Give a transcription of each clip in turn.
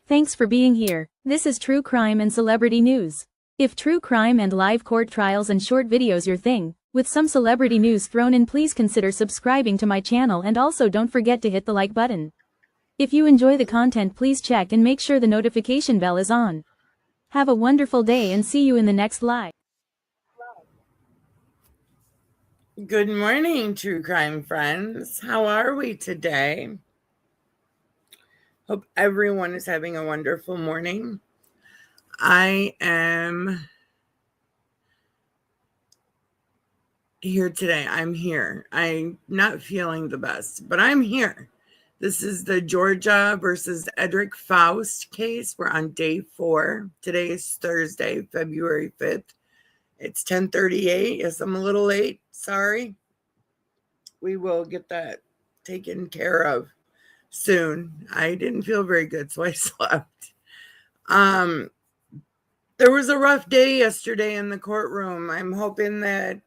Thanks for being here. This is true crime and celebrity news. If true crime and live court trials and short videos your thing, with some celebrity news thrown in, please consider subscribing to my channel and also don't forget to hit the like button. If you enjoy the content, please check and make sure the notification bell is on. Have a wonderful day and see you in the next live. Good morning, true crime friends. How are we today? Hope everyone is having a wonderful morning. I am here today. I'm here. I'm not feeling the best, but I'm here. This is the Georgia versus Edrick Faust case. We're on day 4. Today is Thursday, February 5th. It's 10:38. Yes, I'm a little late. Sorry. We will get that taken care of soon. I didn't feel very good, so I slept. There was a rough day yesterday in the courtroom. I'm hoping that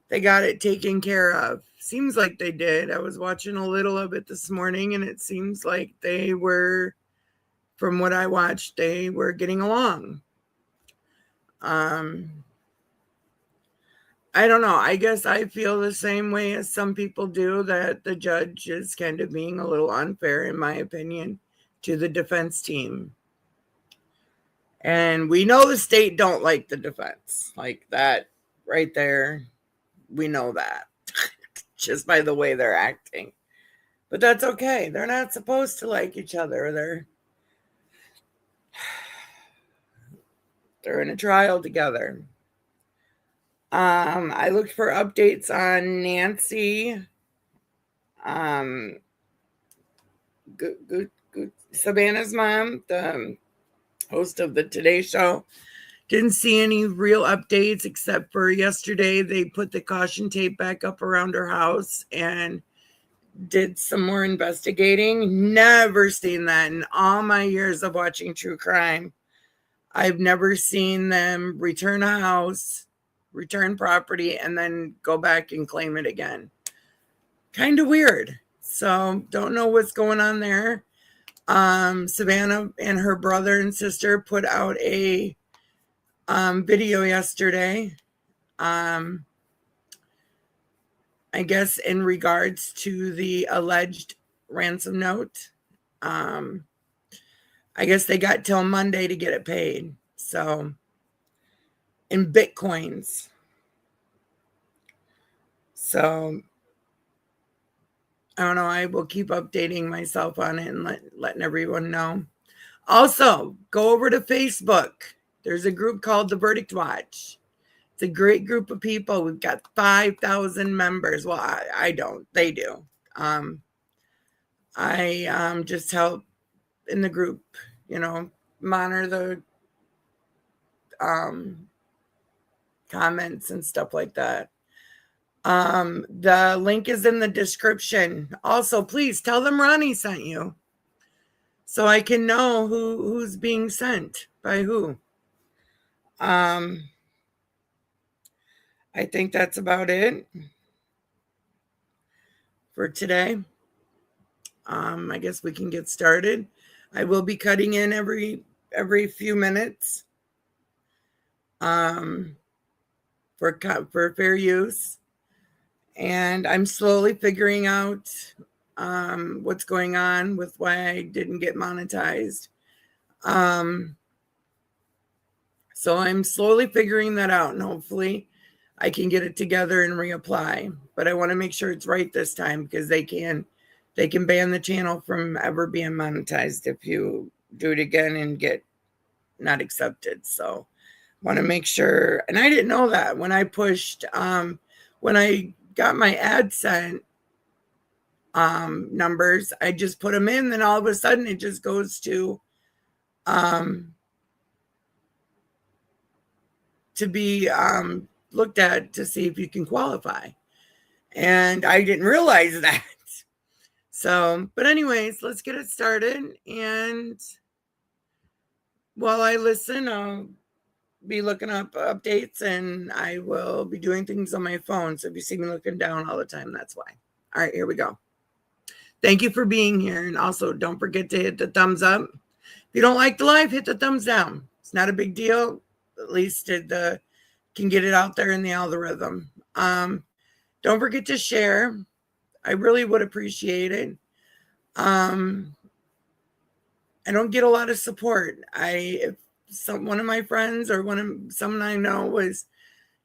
they got it taken care of. Seems like they did. I was watching a little of it this morning, and it seems like they were, from what I watched, they were getting along. I don't know. I guess I feel the same way as some people do, that the judge is kind of being a little unfair, in my opinion, to the defense team. And we know the state don't like the defense. Like that right there, we know that just by the way they're acting. But that's okay. They're not supposed to like each other. They're in a trial together. I looked for updates on Nancy, Savannah's mom, the host of the Today Show. Didn't see any real updates except for yesterday they put the caution tape back up around her house and did some more investigating. Never seen that in all my years of watching true crime. I've never seen them return a house, return property, and then go back and claim it again. Kind of weird. So don't know what's going on there. Savannah and her brother and sister put out a video yesterday. I guess in regards to the alleged ransom note. I guess they got till Monday to get it paid. So in Bitcoins. So I don't know. I will keep updating myself on it and letting everyone know. Also, go over to Facebook. There's a group called The Verdict Watch. It's a great group of people. We've got 5,000 members. Well, I don't. They do. I just help in the group, monitor the comments and stuff like that. The link is in the description. Also, please tell them Ronnie sent you so I can know who's being sent by who. I think that's about it for today. I guess we can get started. I will be cutting in every few minutes for fair use. And I'm slowly figuring out what's going on with why I didn't get monetized. So I'm slowly figuring that out, and hopefully I can get it together and reapply. But I want to make sure it's right this time, because they can ban the channel from ever being monetized if you do it again and get not accepted. So want to make sure. And I didn't know that when I pushed, when I got my AdSense numbers, I just put them in, then all of a sudden it just goes to be looked at to see if you can qualify. And I didn't realize that. So, but anyways, let's get it started. And while I listen, I'll be looking up updates, and I will be doing things on my phone. So if you see me looking down all the time, that's why. All right, here we go. Thank you for being here. And also, don't forget to hit the thumbs up. If you don't like the live, hit the thumbs down. It's not a big deal. At least it can get it out there in the algorithm. Don't forget to share. I really would appreciate it. I don't get a lot of support. If one of my friends or someone I know was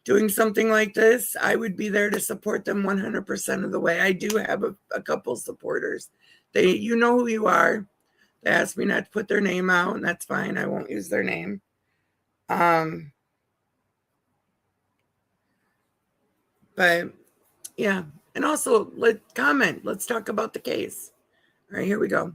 doing something like this, I would be there to support them 100% of the way. I do have a couple supporters. You know who you are. They asked me not to put their name out, and that's fine. I won't use their name. But yeah, and also comment. Let's talk about the case. All right, here we go.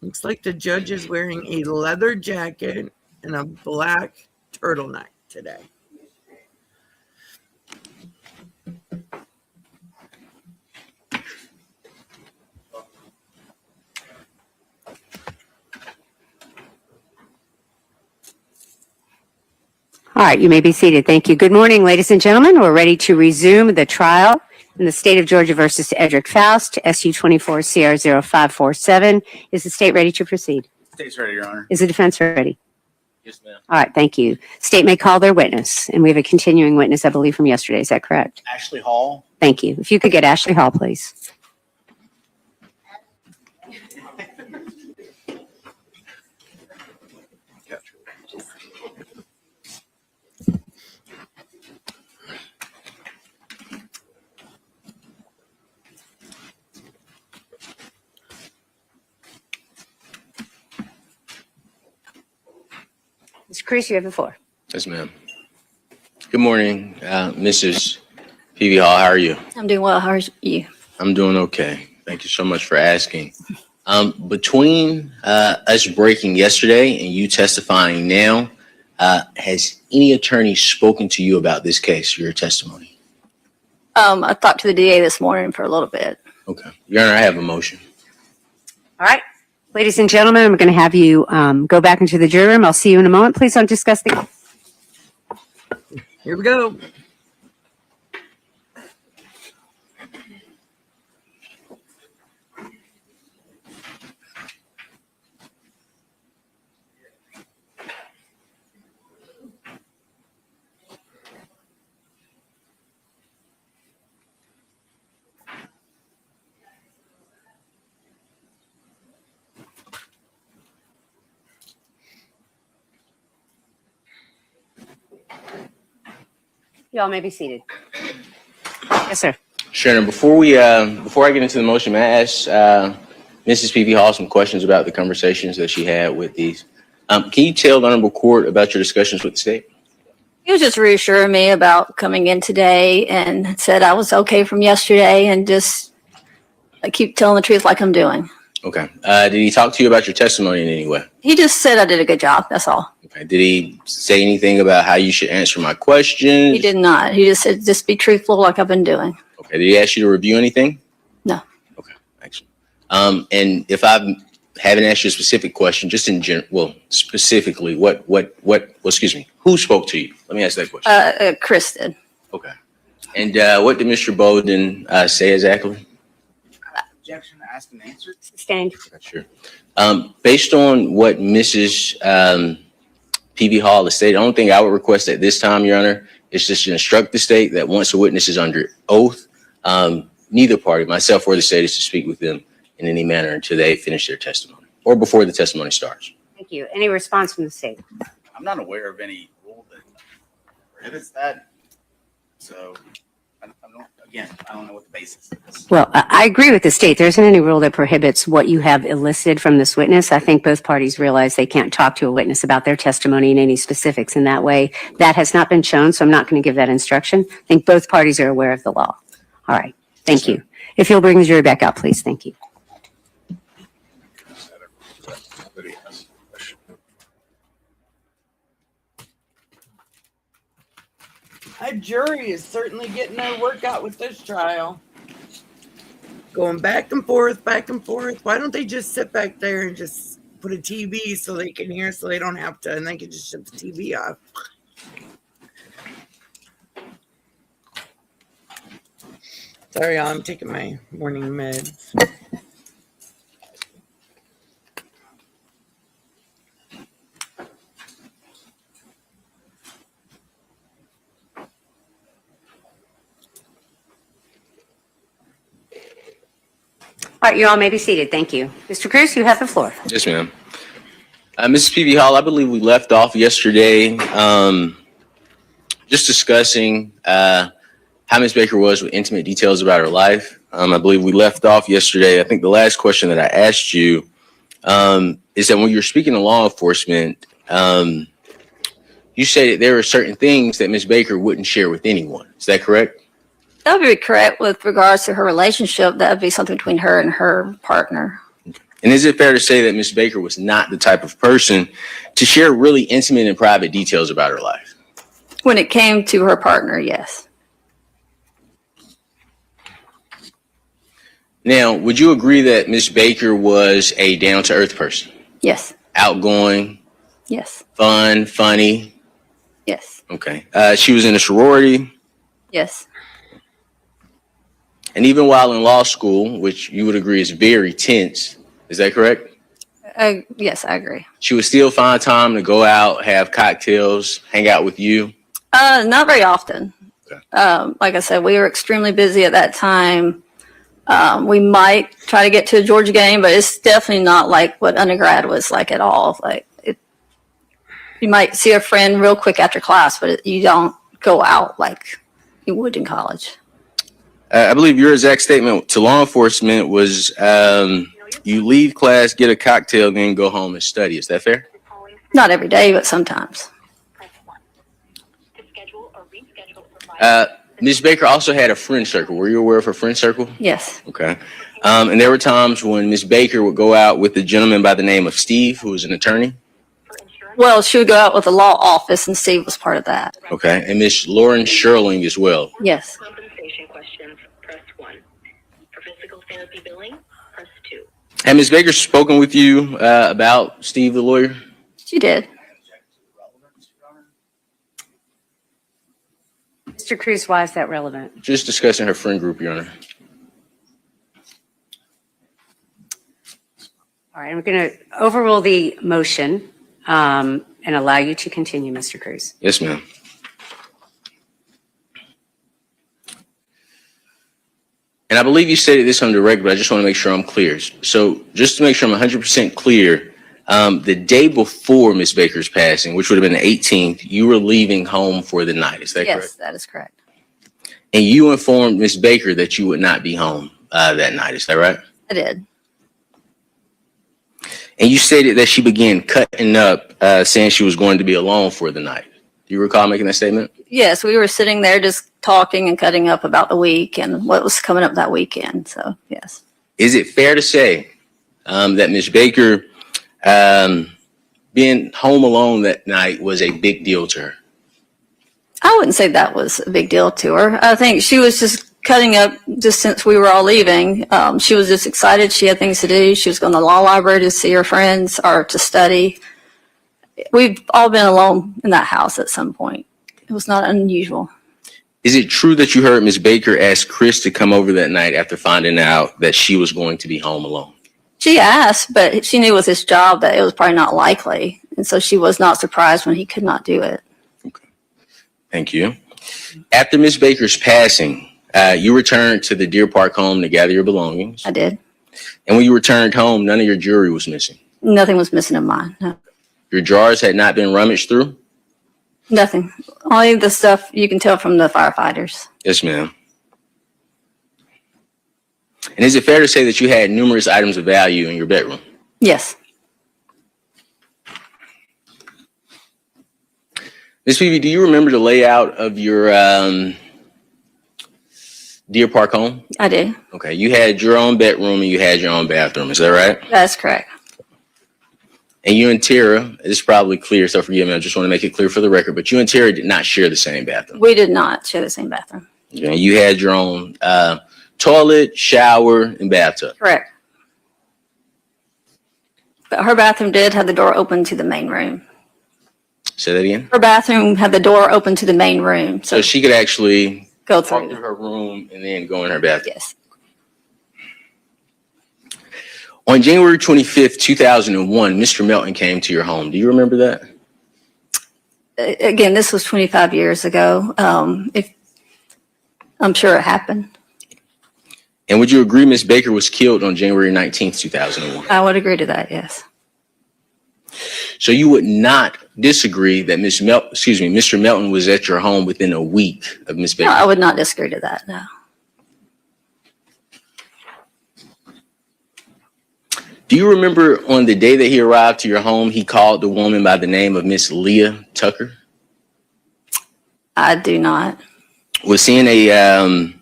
Looks like the judge is wearing a leather jacket and a black turtleneck today. All right, you may be seated. Thank you. Good morning, ladies and gentlemen. We're ready to resume the trial in the state of Georgia versus Edrick Faust, SU 24CR0547. Is the state ready to proceed? State's ready, Your Honor. Is the defense ready? Yes, ma'am. All right, thank you. State may call their witness, and we have a continuing witness, I believe, from yesterday. Is that correct? Ashley Hall. Thank you. If you could get Ashley Hall, please. Mr. Cruz, you have the floor. Yes, ma'am. Good morning, Mrs. P.V. Hall. How are you? I'm doing well. How are you? I'm doing okay. Thank you so much for asking. Between us breaking yesterday and you testifying now, has any attorney spoken to you about this case, your testimony? I talked to the DA this morning for a little bit. Okay. Your Honor, I have a motion. All right. Ladies and gentlemen, I'm going to have you go back into the jury room. I'll see you in a moment. Please don't discuss the... Here we go. Y'all may be seated. Yes, sir. Sure. Before I get into the motion, may I ask Mrs. P.V. Hall some questions about the conversations that she had with these? Can you tell the Honorable Court about your discussions with the state? He was just reassuring me about coming in today and said I was okay from yesterday and just I keep telling the truth like I'm doing. Okay. Did he talk to you about your testimony in any way? He just said I did a good job. That's all. Okay. Did he say anything about how you should answer my questions? He did not. He just said just be truthful like I've been doing. Okay. Did he ask you to review anything? No. Okay. Excellent. And if I haven't asked you a specific question, just in general, well, specifically, who spoke to you? Let me ask that question. Chris did. Okay. And what did Mr. Bowden say exactly? Objection, asked and answered. Sustained. Sure. Based on what Mrs. P.V. Hall has stated, the only thing I would request at this time, Your Honor, is just to instruct the state that once a witness is under oath, neither party, myself or the state, is to speak with them in any manner until they finish their testimony or before the testimony starts. Thank you. Any response from the state? I'm not aware of any rule that prohibits that. So, I don't know what the basis is. Well, I agree with the state. There isn't any rule that prohibits what you have elicited from this witness. I think both parties realize they can't talk to a witness about their testimony in any specifics in that way. That has not been shown, so I'm not going to give that instruction. I think both parties are aware of the law. All right. Thank you. If you'll bring the jury back out, please. Thank you. A jury is certainly getting their work out with this trial. Going back and forth, back and forth. Why don't they just sit back there and just put a TV so they can hear, so they don't have to, and they can just shut the TV off? Sorry, y'all, I'm taking my morning meds. All right, you all may be seated. Thank you. Mr. Cruz, you have the floor. Yes, ma'am. Mrs. Peavy Hall, I believe we left off yesterday just discussing how Ms. Baker was with intimate details about her life. I believe we left off yesterday. I think the last question that I asked you is that when you're speaking to law enforcement, you say that there are certain things that Ms. Baker wouldn't share with anyone. Is that correct? That would be correct with regards to her relationship. That would be something between her and her partner. And is it fair to say that Ms. Baker was not the type of person to share really intimate and private details about her life? When it came to her partner, yes. Now, would you agree that Ms. Baker was a down-to-earth person? Yes. Outgoing, Yes. fun, funny? Yes. Okay. She was in a sorority? Yes. And even while in law school, which you would agree is very tense, is that correct? Yes, I agree. She would still find time to go out, have cocktails, hang out with you? Not very often. Okay. Like I said, we were extremely busy at that time. We might try to get to a Georgia game, but it's definitely not like what undergrad was like at all. You might see a friend real quick after class, but you don't go out like you would in college. I believe your exact statement to law enforcement was you leave class, get a cocktail, then go home and study. Is that fair? Not every day, but sometimes. Ms. Baker also had a friend circle. Were you aware of her friend circle? Yes. Okay. And there were times when Ms. Baker would go out with a gentleman by the name of Steve, who was an attorney? Well, she would go out with the law office, and Steve was part of that. Okay. And Ms. Lauren Sherling as well? Yes. Compensation questions, press 1. For physical therapy billing, press 2. Had Ms. Baker spoken with you about Steve the lawyer? She did. Mr. Cruz, why is that relevant? Just discussing her friend group, Your Honor. All right, I'm going to overrule the motion and allow you to continue, Mr. Cruz. Yes, ma'am. And I believe you stated this on the record, but I just want to make sure I'm clear. So just to make sure I'm 100% clear, the day before Ms. Baker's passing, which would have been the 18th, you were leaving home for the night. Is that correct? Yes, that is correct. And you informed Ms. Baker that you would not be home that night. Is that right? I did. And you stated that she began cutting up, saying she was going to be alone for the night. Do you recall making that statement? Yes, we were sitting there just talking and cutting up about the week and what was coming up that weekend. So, yes. Is it fair to say that Ms. Baker being home alone that night was a big deal to her? I wouldn't say that was a big deal to her. I think she was just cutting up just since we were all leaving. She was just excited. She had things to do. She was going to the law library to see her friends or to study. We've all been alone in that house at some point. It was not unusual. Is it true that you heard Ms. Baker ask Chris to come over that night after finding out that she was going to be home alone? She asked, but she knew with his job that it was probably not likely. And so she was not surprised when he could not do it. Okay. Thank you. After Ms. Baker's passing, you returned to the Deer Park home to gather your belongings. I did. And when you returned home, none of your jewelry was missing. Nothing was missing in mine. No. Your drawers had not been rummaged through? Nothing. Only the stuff you can tell from the firefighters. Yes, ma'am. And is it fair to say that you had numerous items of value in your bedroom? Yes. Ms. Peavy, do you remember the layout of your Deer Park home? I do. Okay, you had your own bedroom and you had your own bathroom. Is that right? That's correct. And you and Tara, it's probably clear, so forgive me, I just want to make it clear for the record, but you and Tara did not share the same bathroom. We did not share the same bathroom. You had your own toilet, shower, and bathtub. Correct. But her bathroom did have the door open to the main room. Say that again? Her bathroom had the door open to the main room. So she could actually go walk through. through her room and then go in her bathroom. Yes. On January 25th, 2001, Mr. Melton came to your home. Do you remember that? Again, this was 25 years ago. If I'm sure it happened. And would you agree Ms. Baker was killed on January 19th, 2001? I would agree to that, yes. So you would not disagree that Mr. Melton was at your home within a week of Ms. Baker? No, I would not disagree to that, no. Do you remember on the day that he arrived to your home, he called the woman by the name of Miss Leah Tucker? I do not. Was seeing a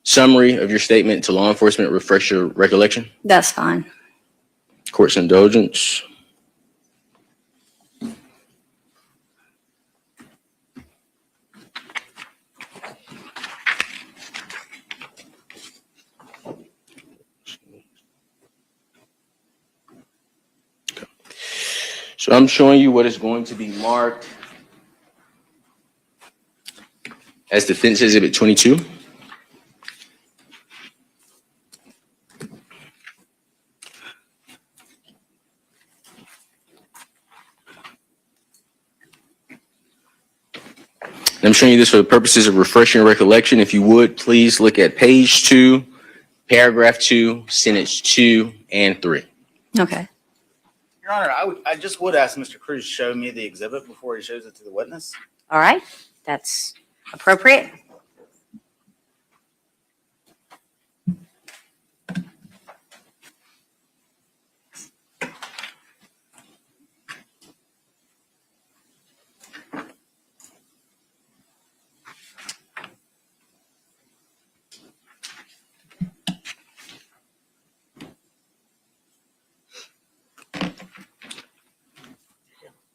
summary of your statement to law enforcement refresh your recollection? That's fine. Court's indulgence. So I'm showing you what is going to be marked as Defense Exhibit 22. I'm showing you this for the purposes of refreshing your recollection. If you would, please look at page 2, paragraph 2, sentence 2 and 3. Okay. Your Honor, I just would ask Mr. Cruz to show me the exhibit before he shows it to the witness. All right, that's appropriate.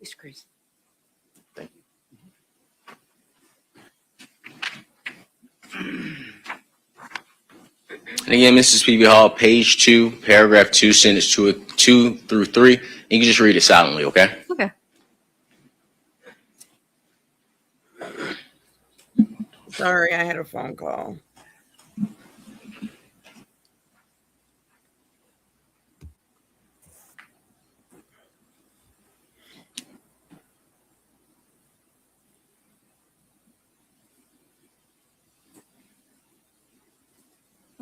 Mr. Cruz. Thank you. And again, Mrs. P.V. Hall, page 2, paragraph 2, sentence 2 through 3. You can just read it silently, okay? Okay. Sorry, I had a phone call.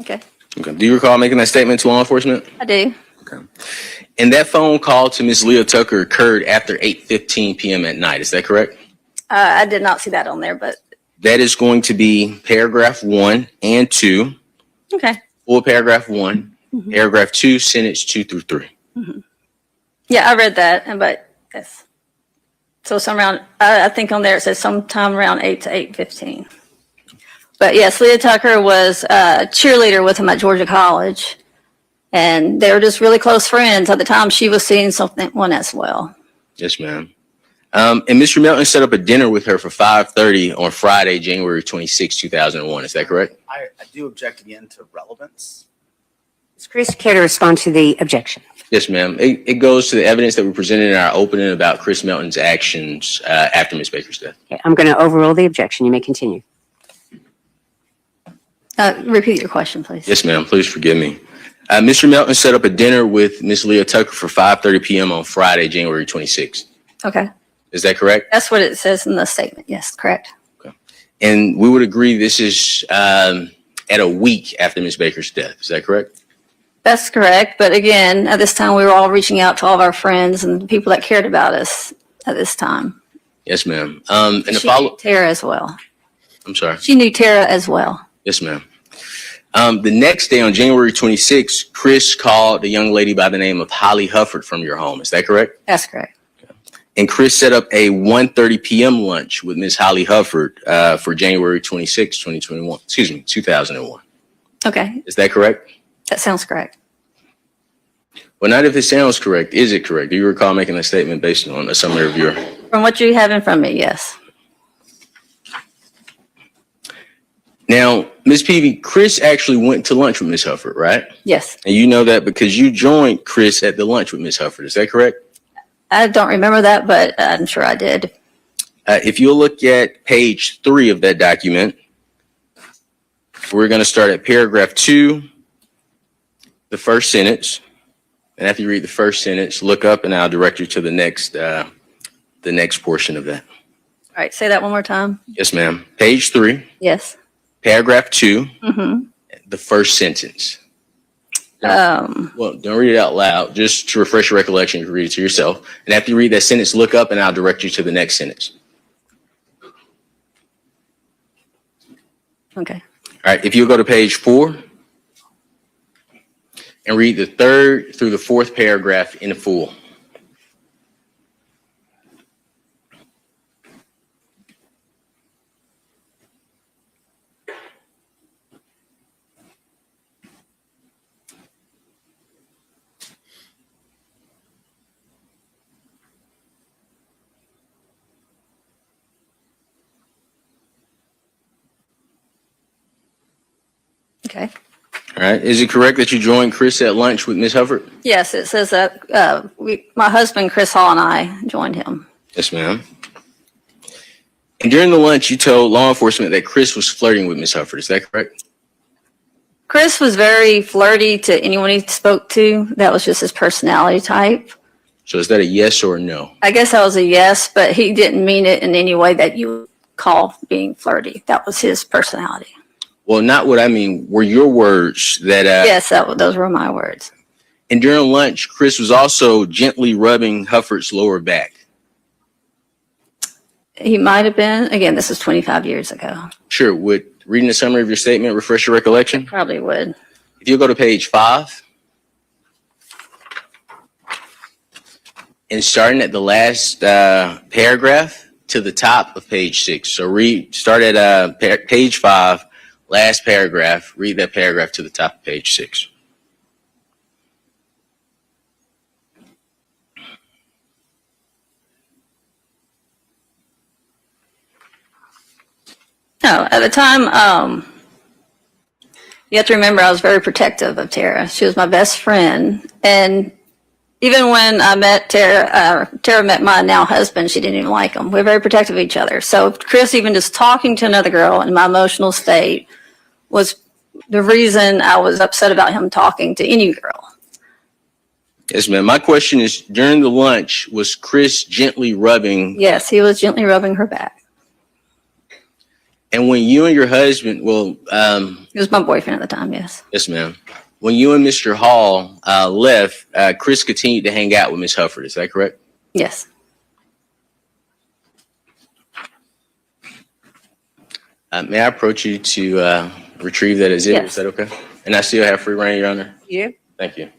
Okay. Okay. Do you recall making that statement to law enforcement? I do. Okay. And that phone call to Ms. Leah Tucker occurred after 8:15 p.m. at night. Is that correct? I did not see that on there, but That is going to be paragraph 1 and 2. okay. Full paragraph 1, Mhm. paragraph 2, sentence 2 through 3. Yeah, I read that, but yes. So some around, I think on there it says sometime around 8 to 8:15. But yes, Leah Tucker was a cheerleader with him at Georgia College. And they were just really close friends. At the time, she was seeing someone as well. Yes, ma'am. And Mr. Melton set up a dinner with her for 5:30 on Friday, January 26, 2001. Is that correct? I do object again to relevance. Mr. Cruz, care to respond to the objection? Yes, ma'am. It goes to the evidence that we presented in our opening about Chris Melton's actions after Ms. Baker's death. Okay, I'm going to overrule the objection. You may continue. Repeat your question, please. Yes, ma'am. Please forgive me. Mr. Melton set up a dinner with Ms. Leah Tucker for 5:30 p.m. on Friday, January 26th. Okay. Is that correct? That's what it says in the statement. Yes, correct. And we would agree this is at a week after Ms. Baker's death. Is that correct? That's correct. But again, at this time, we were all reaching out to all of our friends and the people that cared about us at this time. Yes, ma'am. And the She knew Tara as well. I'm sorry. She knew Tara as well. Yes, ma'am. The next day on January 26th, Chris called a young lady by the name of Holly Hufford from your home. Is that correct? That's correct. And Chris set up a 1:30 p.m. lunch with Ms. Holly Hufford for January 26, 2001. 2001. Okay. Is that correct? That sounds correct. Well, not if it sounds correct. Is it correct? Do you recall making a statement based on a summary of your? From what you have in front of me, yes. Now, Ms. Peavy, Chris actually went to lunch with Ms. Hufford, right? Yes. And you know that because you joined Chris at the lunch with Ms. Hufford. Is that correct? I don't remember that, but I'm sure I did. If you'll look at page 3 of that document, we're going to start at paragraph 2, the first sentence. And after you read the first sentence, look up and I'll direct you to the next portion of that. All right, say that one more time. Yes, ma'am. Page 3, Yes. paragraph 2, Mm-hmm. the first sentence. Well, don't read it out loud. Just to refresh your recollection, you can read it to yourself. And after you read that sentence, look up and I'll direct you to the next sentence. Okay. All right, if you'll go to page 4 and read the 3rd through the 4th paragraph in full. Okay. All right, is it correct that you joined Chris at lunch with Ms. Hufford? Yes, it says that my husband, Chris Hall, and I joined him. Yes, ma'am. And during the lunch, you told law enforcement that Chris was flirting with Ms. Hufford. Is that correct? Chris was very flirty to anyone he spoke to. That was just his personality type. So is that a yes or a no? I guess that was a yes, but he didn't mean it in any way that you would call being flirty. That was his personality. Well, not what I mean. Were your words that? Yes, those were my words. And during lunch, Chris was also gently rubbing Hufford's lower back. He might have been. Again, this is 25 years ago. Sure. Would reading the summary of your statement refresh your recollection? Probably would. If you'll go to page 5 and starting at the last paragraph to the top of page 6. So start at page 5. Last paragraph, read that paragraph to the top of page 6. No, at the time, you have to remember I was very protective of Tara. She was my best friend. And even when I met Tara, Tara met my now husband, she didn't even like him. We were very protective of each other. So Chris, even just talking to another girl in my emotional state was the reason I was upset about him talking to any girl. Yes, ma'am. My question is, during the lunch, was Chris gently rubbing? Yes, he was gently rubbing her back. And when you and your husband, He was my boyfriend at the time, yes. yes, ma'am. When you and Mr. Hall left, Chris continued to hang out with Ms. Hufford. Is that correct? Yes. May I approach you to retrieve that exhibit? Yes. Is that okay? And I still have free reign, Your Honor? Yeah. Thank you.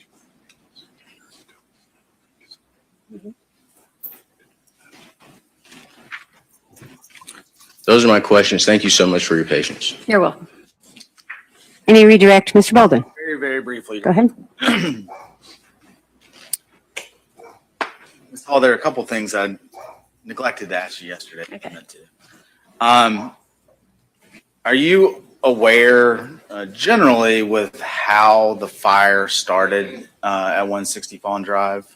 Those are my questions. Thank you so much for your patience. You're welcome. Any redirect, Mr. Bolden? Very, very briefly. Go ahead. Ms. Hall, there are a couple things I neglected to ask you yesterday. Okay. Are you aware generally with how the fire started at 160 Fawn Drive?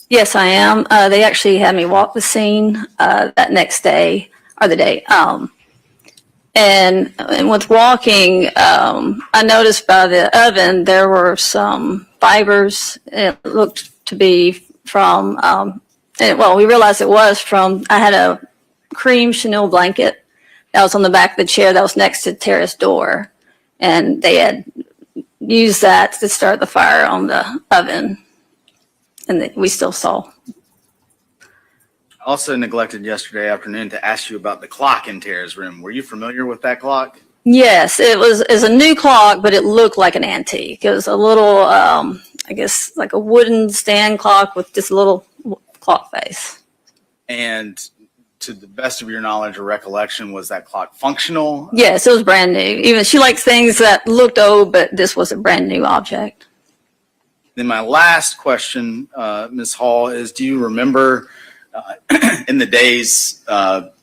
Yes, I am. They actually had me walk the scene that next day or the day. And with walking, I noticed by the oven there were some fibers. It looked to be from, we realized it was from, I had a cream chenille blanket that was on the back of the chair that was next to Tara's door. And they had used that to start the fire on the oven. And we still saw. I also neglected yesterday afternoon to ask you about the clock in Tara's room. Were you familiar with that clock? Yes, it's a new clock, but it looked like an antique. It was a little, I guess, like a wooden stand clock with just a little clock face. And to the best of your knowledge or recollection, was that clock functional? Yes, it was brand new. Even she likes things that looked old, but this was a brand new object. Then my last question, Ms. Hall, is do you remember in the days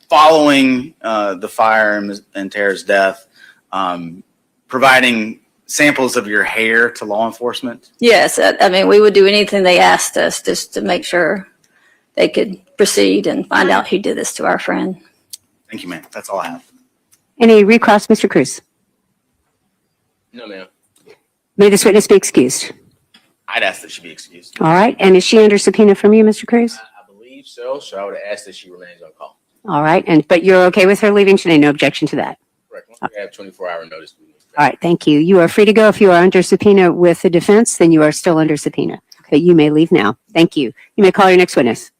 following the fire and Tara's death, providing samples of your hair to law enforcement? Yes, I mean, we would do anything they asked us just to make sure they could proceed and find out who did this to our friend. Thank you, ma'am. That's all I have. Any recross, Mr. Cruz? No, ma'am. May this witness be excused. I'd ask that she be excused. All right. And is she under subpoena from you, Mr. Cruz? I believe so. So I would ask that she remains on call. All right. But you're okay with her leaving today? No objection to that. Correct. Once we have 24-hour notice. All right. Thank you. You are free to go. If you are under subpoena with the defense, then you are still under subpoena. But you may leave now. Thank you. You may call your next witness.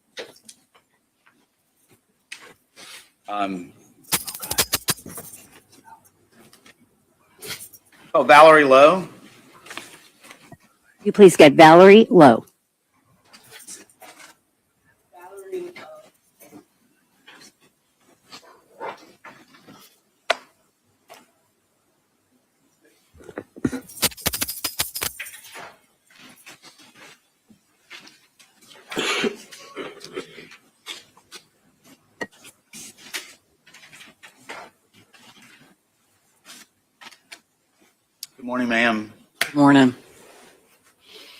Valerie Lowe. You please get Valerie Lowe. Good morning, ma'am. Good morning.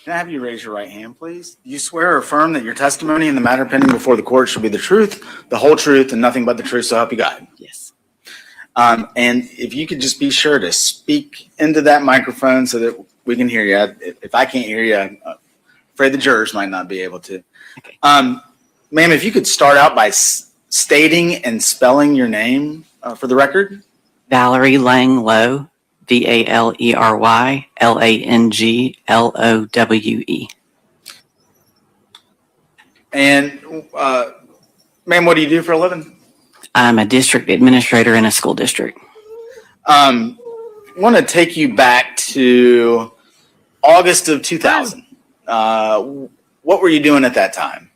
Can I have you raise your right hand, please? Do you swear or affirm that your testimony in the matter pending before the court shall be the truth, the whole truth, and nothing but the truth, so help you God? Yes. And if you could just be sure to speak into that microphone so that we can hear you. If I can't hear you, I'm afraid the jurors might not be able to. Okay. Ma'am, if you could start out by stating and spelling your name for the record. Valerie Lang Lowe, VALERY LANGLOWE. And ma'am, what do you do for a living? I'm a district administrator in a school district. I want to take you back to August of 2000. What were you doing at that time?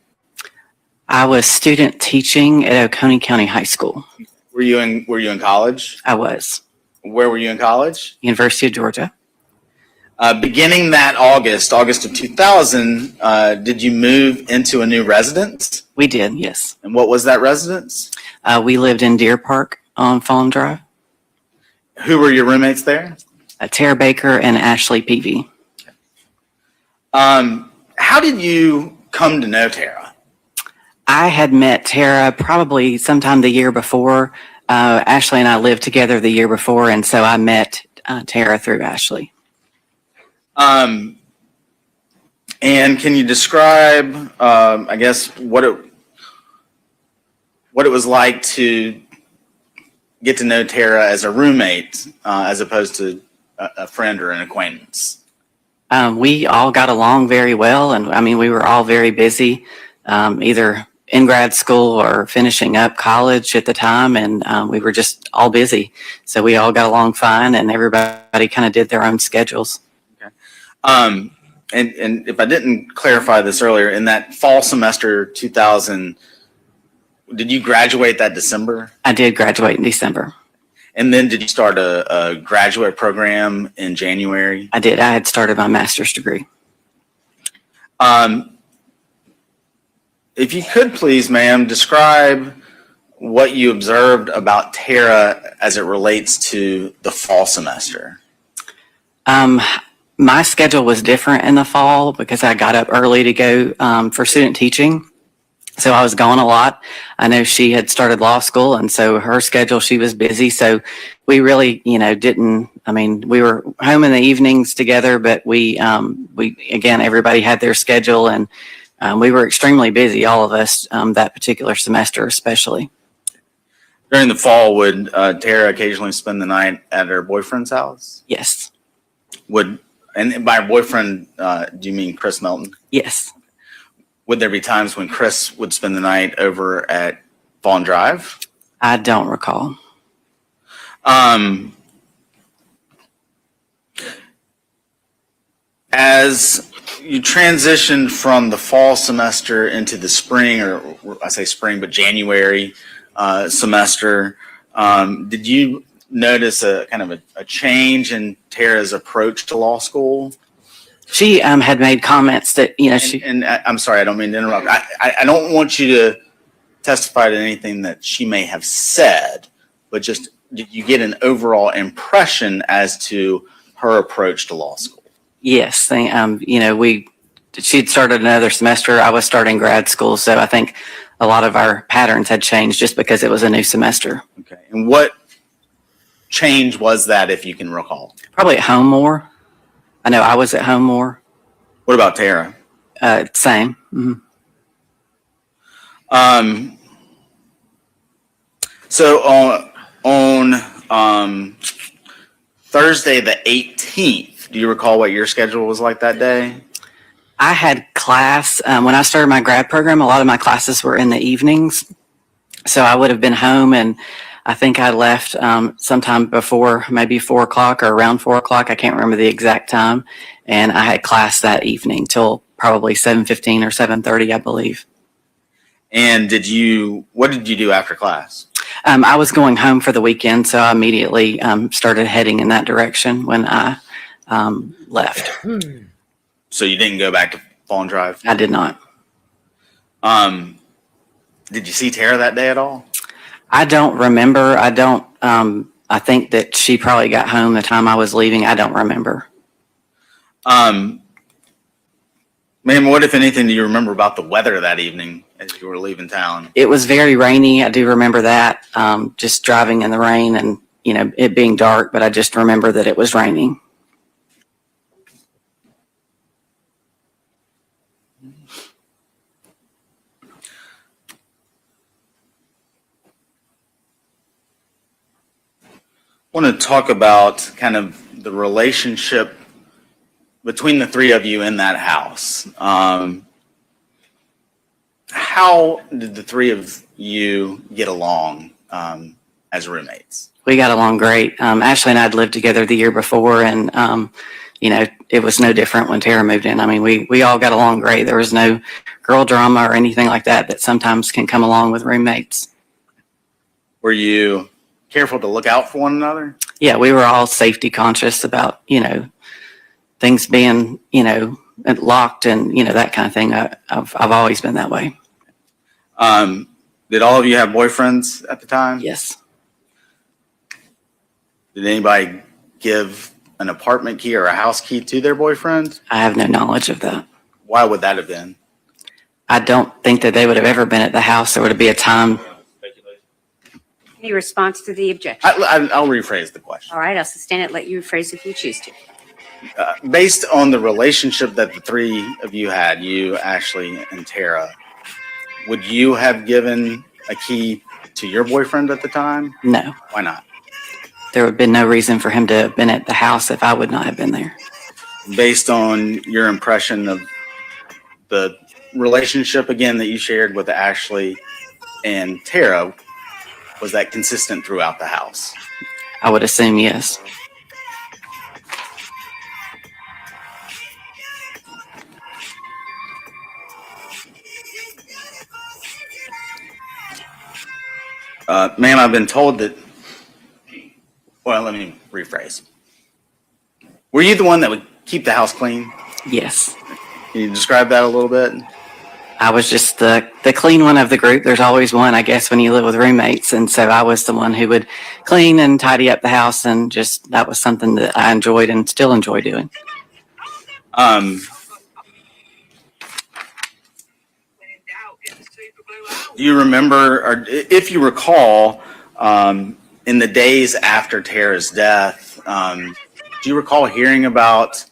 I was student teaching at Oconee County High School. Were you in college? I was. Where were you in college? University of Georgia. Beginning that August of 2000, did you move into a new residence? We did, yes. And what was that residence? We lived in Deer Park on Fulham Drive. Who were your roommates there? Tara Baker and Ashley Peavy. How did you come to know Tara? I had met Tara probably sometime the year before. Ashley and I lived together the year before, and so I met Tara through Ashley. And can you describe, I guess, what it was like to get to know Tara as a roommate, as opposed to a friend or an acquaintance? We all got along very well, and I mean, we were all very busy, either in grad school or finishing up college at the time, and we were just all busy. So we all got along fine, and everybody kind of did their own schedules. Okay. And if I didn't clarify this earlier, in that fall semester 2000, did you graduate that December? I did graduate in December. And then did you start a graduate program in January? I did. I had started my master's degree. If you could please, ma'am, describe what you observed about Tara as it relates to the fall semester. My schedule was different in the fall because I got up early to go for student teaching. So I was gone a lot. I know she had started law school, and so her schedule, she was busy. So we really, we were home in the evenings together, but we again, everybody had their schedule, and we were extremely busy, all of us, that particular semester especially. During the fall, would Tara occasionally spend the night at her boyfriend's house? Yes. And by boyfriend, do you mean Chris Melton? Yes. Would there be times when Chris would spend the night over at Fawn Drive? I don't recall. As you transitioned from the fall semester into the spring, or I say spring, but January semester, did you notice a kind of a change in Tara's approach to law school? She had made comments that, And I'm sorry, I don't mean to interrupt. I don't want you to testify to anything that she may have said, but just did you get an overall impression as to her approach to law school? yes, she'd started another semester. I was starting grad school. So I think a lot of our patterns had changed just because it was a new semester. Okay. And what change was that, if you can recall? Probably at home more. I know I was at home more. What about Tara? Same. Mm-hmm. So on Thursday the 18th, do you recall what your schedule was like that day? I had class when I started my grad program. A lot of my classes were in the evenings, so I would have been home, and I think I left sometime before maybe 4 o'clock or around 4 o'clock. I can't remember the exact time, and I had class that evening till probably 7:15 or 7:30, I believe. And what did you do after class? I was going home for the weekend, so I immediately started heading in that direction when I left. So you didn't go back to Fawn Drive? I did not. Did you see Tara that day at all? I don't remember. I think that she probably got home the time I was leaving. I don't remember. Ma'am, what, if anything, do you remember about the weather that evening as you were leaving town? It was very rainy. I do remember that. Just driving in the rain and, it being dark, but I just remember that it was raining. I want to talk about kind of the relationship between the three of you in that house. How did the three of you get along as roommates? We got along great. Ashley and I had lived together the year before, and it was no different when Tara moved in. I mean, we all got along great. There was no girl drama or anything like that sometimes can come along with roommates. Were you careful to look out for one another? Yeah, we were all safety conscious about, things being, locked and, that kind of thing. I've always been that way. Did all of you have boyfriends at the time? Yes. Did anybody give an apartment key or a house key to their boyfriend? I have no knowledge of that. Why would that have been? I don't think that they would have ever been at the house. There would be a time. Any response to the objection? I'll rephrase the question. All right, I'll sustain it. Let you rephrase if you choose to. Based on the relationship that the three of you had, you, Ashley, and Tara, would you have given a key to your boyfriend at the time? No. Why not? There would have been no reason for him to have been at the house if I would not have been there. Based on your impression of the relationship, again, that you shared with Ashley and Tara, was that consistent throughout the house? I would assume yes. Ma'am, I've been told that, well, let me rephrase. Were you the one that would keep the house clean? Yes. Can you describe that a little bit? I was just the clean one of the group. There's always one, I guess, when you live with roommates. And so I was the one who would clean and tidy up the house. And just that was something that I enjoyed and still enjoy doing. Do you remember, or if you recall, in the days after Tara's death, do you recall hearing about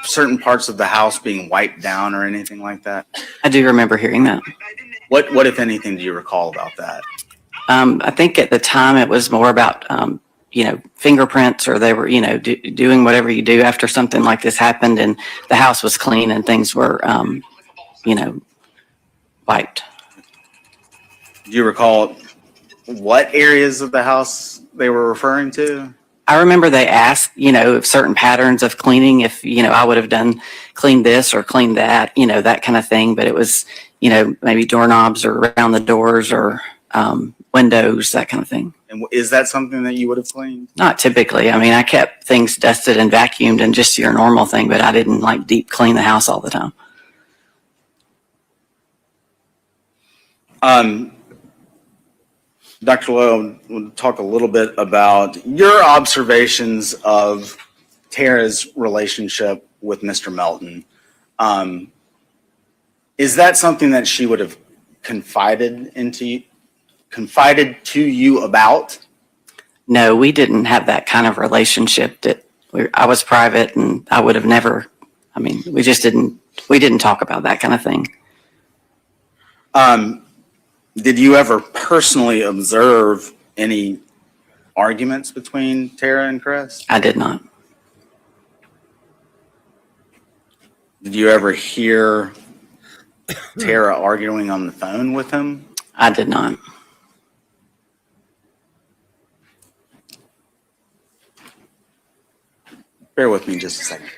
certain parts of the house being wiped down or anything like that? I do remember hearing that. What if anything, do you recall about that? I think at the time it was more about, fingerprints, or they were, doing whatever you do after something like this happened, and the house was clean and things were, wiped. Do you recall what areas of the house they were referring to? I remember they asked, if certain patterns of cleaning, if, I would have cleaned this or cleaned that, that kind of thing. But it was, maybe doorknobs or around the doors or windows, that kind of thing. And is that something that you would have cleaned? Not typically. I mean, I kept things dusted and vacuumed and just your normal thing, but I didn't like deep clean the house all the time. Dr. Lowe, we'll talk a little bit about your observations of Tara's relationship with Mr. Melton. Is that something that she would have confided to you about? No, we didn't have that kind of relationship. I was private, and I would have never. I mean, we didn't talk about that kind of thing. Did you ever personally observe any arguments between Tara and Chris? I did not. Did you ever hear Tara arguing on the phone with him? I did not. Bear with me just a second.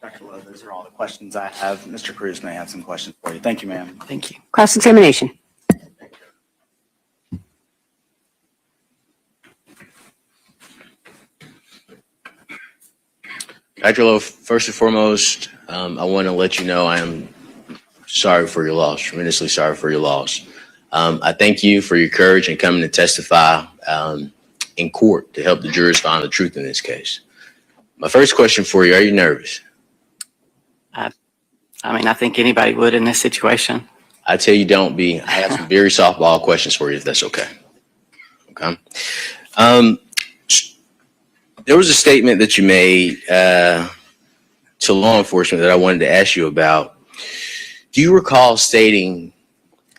Dr. Lowe, those are all the questions I have. Mr. Cruz may have some questions for you. Thank you, ma'am. Thank you. Cross-examination. Dr. Lowe, first and foremost, I want to let you know I am sorry for your loss, tremendously sorry for your loss. I thank you for your courage in coming to testify in court to help the jurors find the truth in this case. My first question for you, are you nervous? I mean, I think anybody would in this situation. I tell you, don't be. I have some very softball questions for you, if that's okay. Okay. There was a statement that you made to law enforcement that I wanted to ask you about. Do you recall stating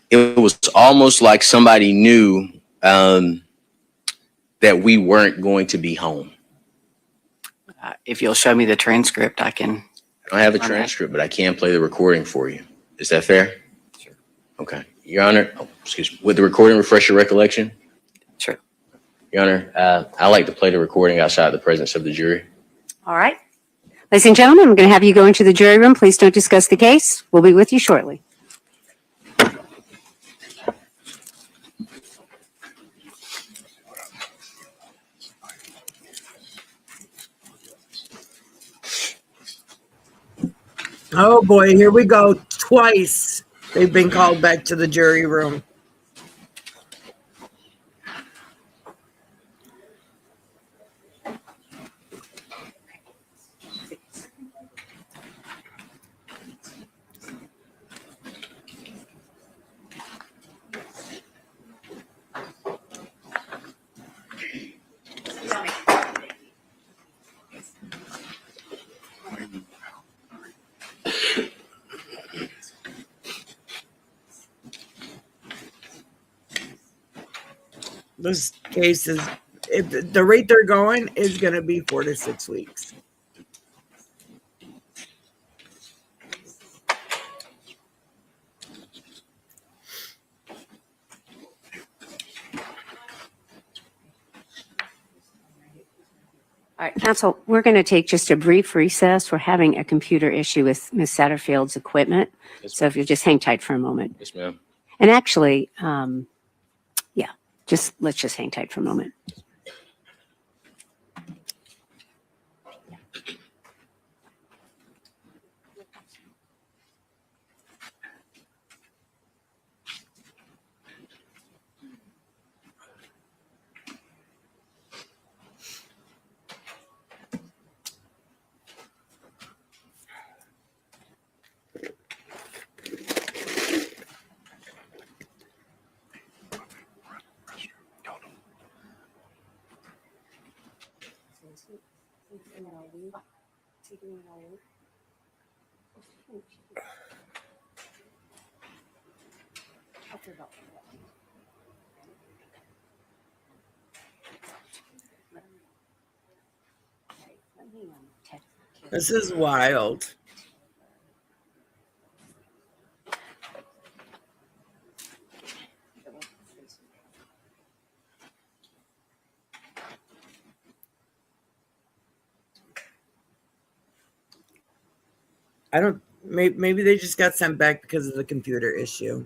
it was almost like somebody knew that we weren't going to be home? If you'll show me the transcript, I can. I don't have a transcript, but I can play the recording for you. Is that fair? Sure. Okay. Your Honor, excuse me. Would the recording refresh your recollection? Sure. Your Honor, I like to play the recording outside the presence of the jury. All right. Ladies and gentlemen, I'm going to have you go into the jury room. Please don't discuss the case. We'll be with you shortly. Oh boy, here we go. Twice they've been called back to the jury room. This case is, if the rate they're going is going to be 4 to 6 weeks. All right, counsel, we're going to take just a brief recess. We're having a computer issue with Ms. Satterfield's equipment. Yes, So if you just hang tight for a moment. Yes, ma'am. And actually, let's just hang tight for a moment. This is wild. I don't, maybe they just got sent back because of the computer issue.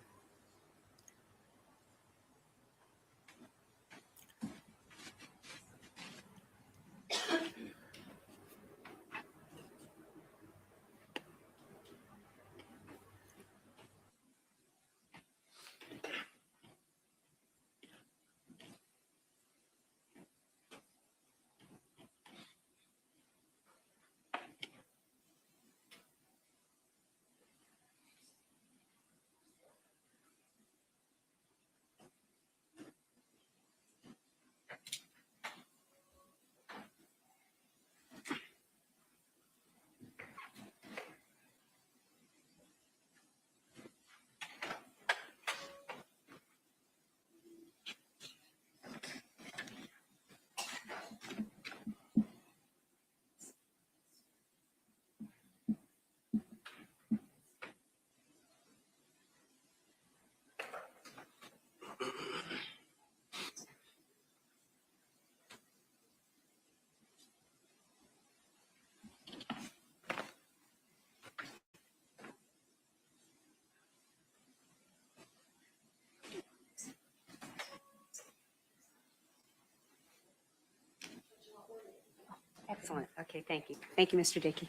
Excellent. Okay, thank you. Thank you, Mr. Dickey.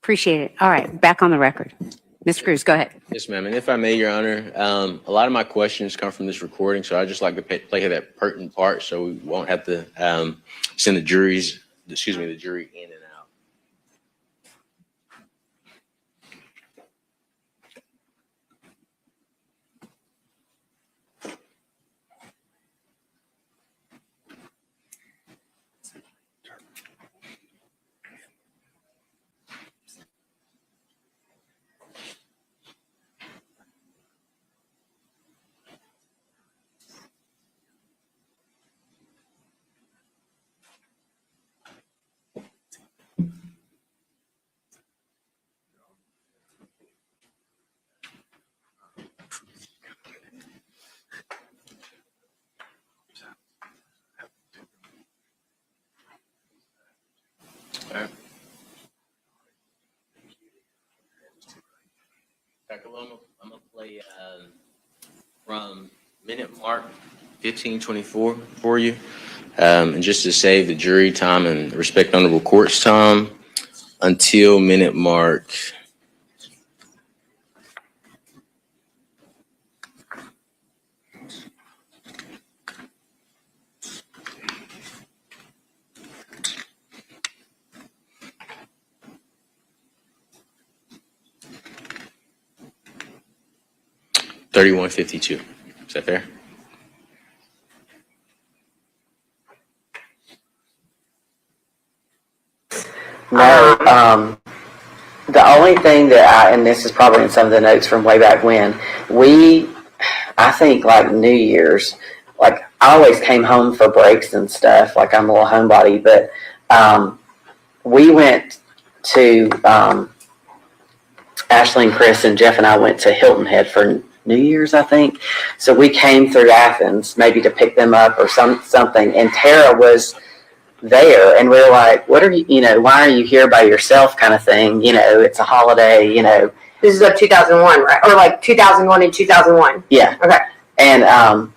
Appreciate it. All right, back on the record. Mr. Cruz, go ahead. Yes, ma'am. And if I may, Your Honor, a lot of my questions come from this recording, so I'd just like to play that pertinent part so we won't have to send the jury in and out. I'm going to play from minute mark 1524 for you. And just to save the jury time and respect honorable court's time until minute mark 31:52. Is that fair? No, the only thing that and this is probably in some of the notes from way back when, I think like New Year's, like I always came home for breaks and stuff, like I'm a little homebody, but we went to, Ashley and Chris and Jeff and I went to Hilton Head for New Year's, I think. So we came through Athens maybe to pick them up or something, and Tara was there, and we were like, what are you, why are you here by yourself kind of thing, it's a holiday, This is of 2001, right? Or like 2001 and 2001. Yeah. Okay. And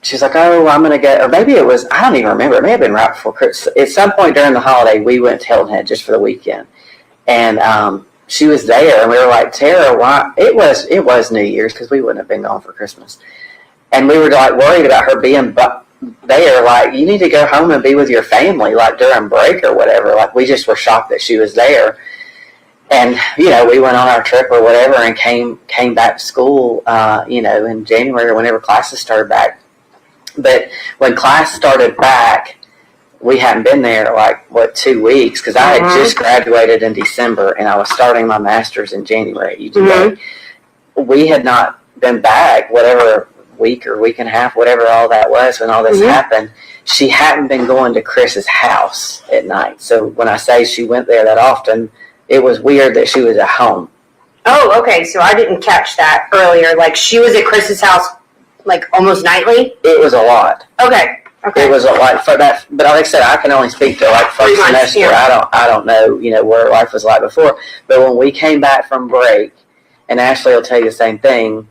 she's like, oh, I'm going to go, or maybe it was, I don't even remember, it may have been right before Christmas. At some point during the holiday, we went to Hilton Head just for the weekend. And she was there, and we were like, Tara, why? It was New Year's, because we wouldn't have been gone for Christmas. And we were like worried about her being there, like, you need to go home and be with your family, like during break or whatever. Like, we just were shocked that she was there. And, we went on our trip or whatever and came back to school, in January or whenever classes started back. But when class started back, we hadn't been there 2 weeks, because I had just graduated in December and I was starting my master's in January at UGA. We had not been back, whatever week or week and a half, whatever all that was when all this happened. She hadn't been going to Chris's house at night. So when I say she went there that often, it was weird that she was at home. Oh, okay. So I didn't catch that earlier. Like, she was at Chris's house, like, almost nightly? It was a lot. Okay. Okay. It was like for that, but like I said, I can only speak to like 3 first months, semester. yeah. I don't know, what her life was like before. But when we came back from break, and Ashley will tell you the same thing,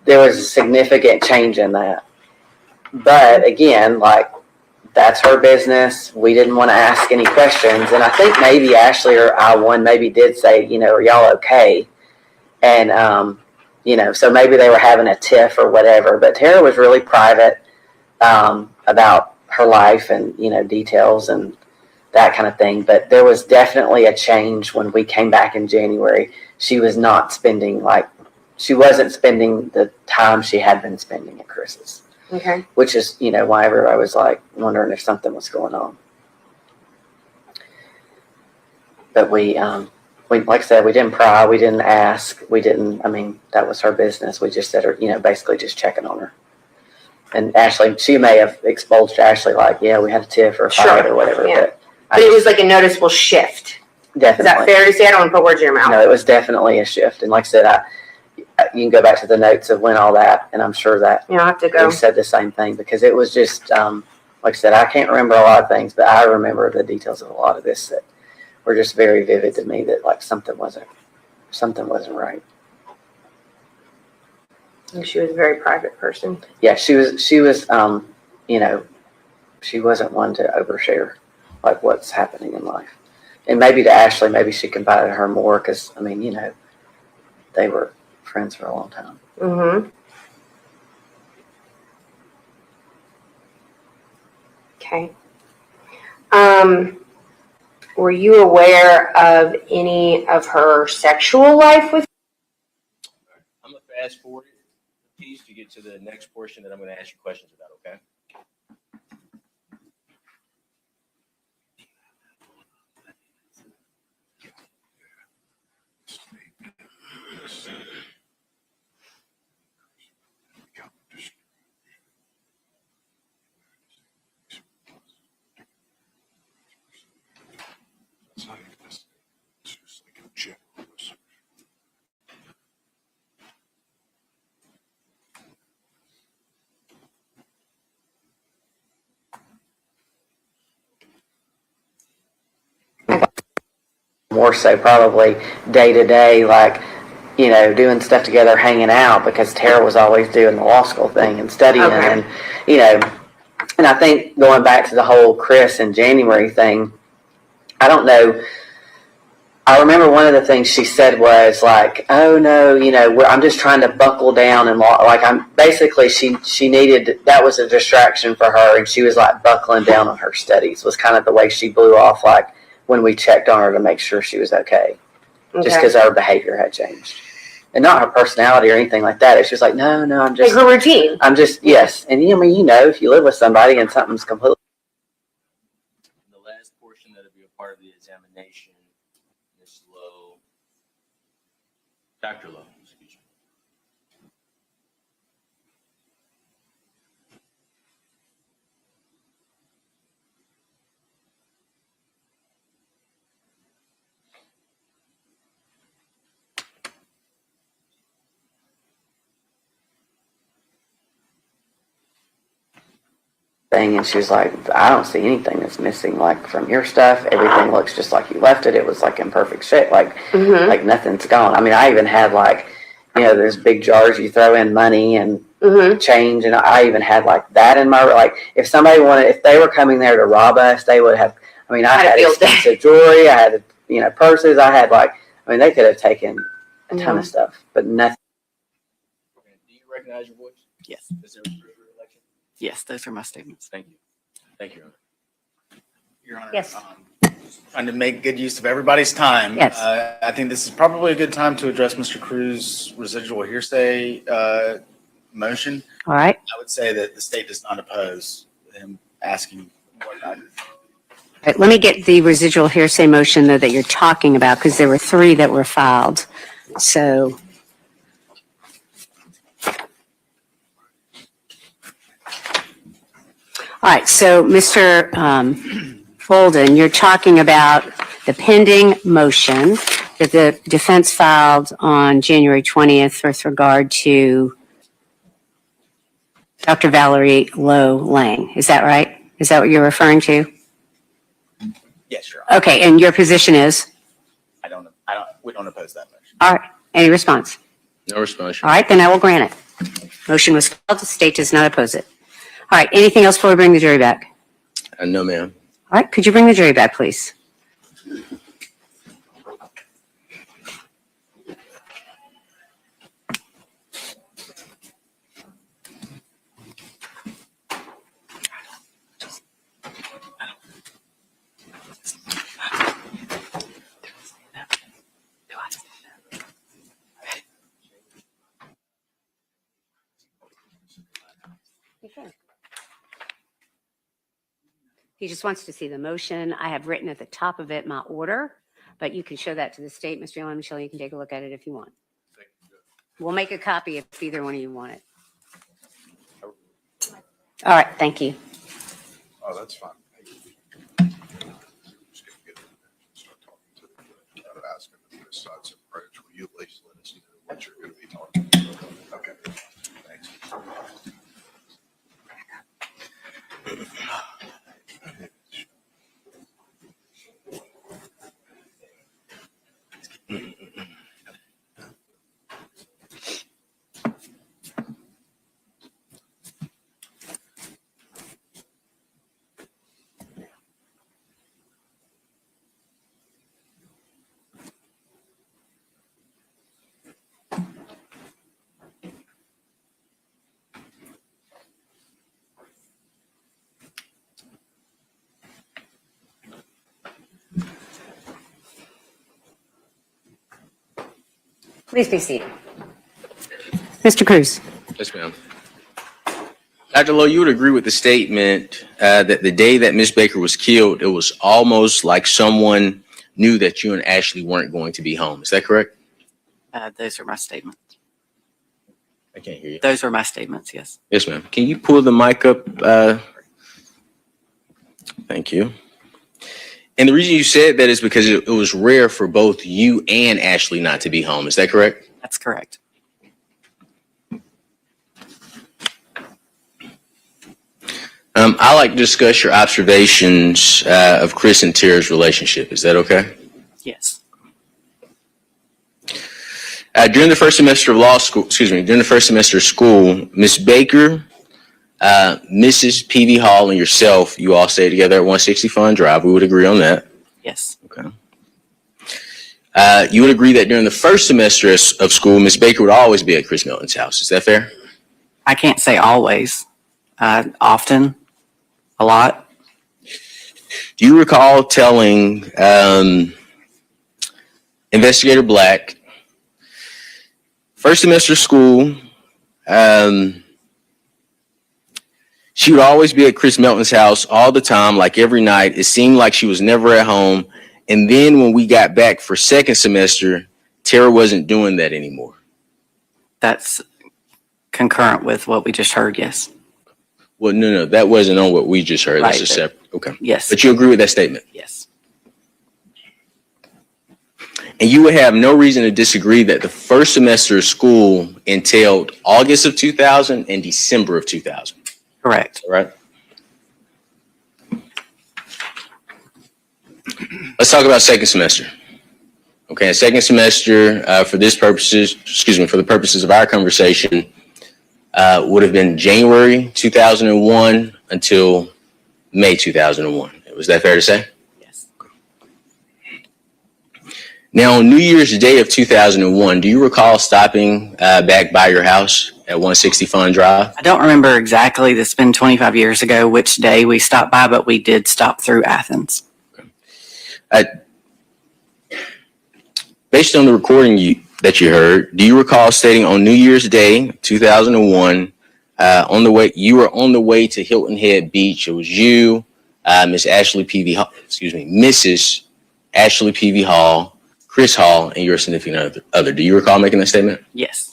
there was a significant change in that. But again, like, that's her business. We didn't want to ask any questions. And I think maybe Ashley or I maybe did say, are y'all okay? And, so maybe they were having a tiff or whatever. But Tara was really private about her life and, details and that kind of thing. But there was definitely a change when we came back in January. She was not spending, she wasn't spending the time she had been spending at Chris's. Okay. Which is, why everybody was wondering if something was going on. But we, like I said, we didn't pry, we didn't ask, that was her business. We just said her, basically just checking on her. And Ashley, she may have exposed Ashley we had a tiff or a fight or whatever. Yeah. But it was like a noticeable shift. Definitely. Is that fair to say? I don't want to put words in your mouth. No, it was definitely a shift. And like I said, you can go back to the notes of when all that, and I'm sure that I'll have to go. we said the same thing because it was just, like I said, I can't remember a lot of things, but I remember the details of a lot of this that were just very vivid to me that something wasn't right. And she was a very private person. Yeah, she was, she wasn't one to overshare what's happening in life. And maybe to Ashley, maybe she confided in her more because, they were friends for a long time. Mm-hmm. Okay. Were you aware of any of her sexual life with? I'm going to fast forward it, please, to get to the next portion that I'm going to ask you questions about, okay? More so probably day to day, doing stuff together, hanging out, because Tara was always doing the law school thing and studying. Okay. And, and I think going back to the whole Chris and January thing, I don't know. I remember one of the things she said was oh no, I'm just trying to buckle down and I'm basically she needed, that was a distraction for her. And she was buckling down on her studies was kind of the way she blew off, when we checked on her to make sure she was okay. Just because her behavior had changed. And not her personality or anything like that. It's just no, I'm just. Her routine. I'm just, yes. And if you live with somebody and something's completely. The last portion that'll be a part of the examination, Ms. Lowe, Dr. Lowe, excuse me. Thing, and she was I don't see anything that's missing from your stuff. Everything looks just like you left it. It was in perfect shape, nothing's gone. I even had there's big jars you throw in money and change, and I even had that in my if somebody if they were coming there to rob us, they would have. I had expensive jewelry, I had purses, I had they could have taken a ton of stuff, but nothing. Do you recognize your voice? Yes. Is there a election? Yes, those are my statements. Thank you. Thank you, Your Honor. Your Honor, Yes. Trying to make good use of everybody's time. Yes. I think this is probably a good time to address Mr. Cruz's residual hearsay motion. All right. I would say that the state does not oppose him asking what I do. All right, let me get the residual hearsay motion, though, that you're talking about, because there were 3 that were filed. So. All right, so Mr. Bolden, you're talking about the pending motion that the defense filed on January 20th with regard to Dr. Valerie Lowe Lang. Is that right? Is that what you're referring to? Yes, Your Honor. Okay, and your position is? We don't oppose that motion. All right, any response? No response. All right, then I will grant it. Motion was filed, the state does not oppose it. All right, anything else before we bring the jury back? No, ma'am. All right, could you bring the jury back, please? He just wants to see the motion. I have written at the top of it my order, but you can show that to the state. Mr. Allen, Michelle, you can take a look at it if you want. We'll make a copy if either one of you want it. All right, thank you. Oh, that's fine. Just gonna get in there and start talking to them, ask them if this side's approach. Will you at least let us know what you're gonna be talking about? Okay, thanks. Please be seated. Mr. Cruz. Yes, ma'am. Dr. Lowe, you would agree with the statement that the day that Ms. Baker was killed, it was almost like someone knew that you and Ashley weren't going to be home. Is that correct? Those are my statements. I can't hear you. Those are my statements, yes. Yes, ma'am. Can you pull the mic up? Thank you. And the reason you said that is because it was rare for both you and Ashley not to be home. Is that correct? That's correct. I'd like to discuss your observations of Chris and Tara's relationship. Is that okay? Yes. During the first semester of school, Miss Baker, Mrs. P.V. Hall, and yourself, you all stayed together at 160 Fun Drive. We would agree on that. Yes. Okay. You would agree that during the first semester of school, Miss Baker would always be at Chris Milton's house. Is that fair? I can't say always. Often. A lot. Do you recall telling Investigator Black, first semester of school, she would always be at Chris Melton's house all the time, like every night. It seemed like she was never at home. And then when we got back for second semester, Tara wasn't doing that anymore. That's concurrent with what we just heard, yes. Well, no, that wasn't on what we just heard. Right, That's a separate. Okay. Yes. But you agree with that statement? Yes. And you would have no reason to disagree that the first semester of school entailed August of 2000 and December of 2000. Correct. All right. Let's talk about second semester. Okay, second semester for the purposes of our conversation, would have been January 2001 until May 2001. Was that fair to say? Yes. Now, on New Year's Day of 2001, do you recall stopping back by your house at 160 Fun Drive? I don't remember exactly. This has been 25 years ago which day we stopped by, but we did stop through Athens. Based on the recording that you heard, do you recall stating on New Year's Day 2001, you were on the way to Hilton Head Beach? It was you, Mrs. Ashley P.V. Hall, Chris Hall, and your significant other. Do you recall making that statement? Yes.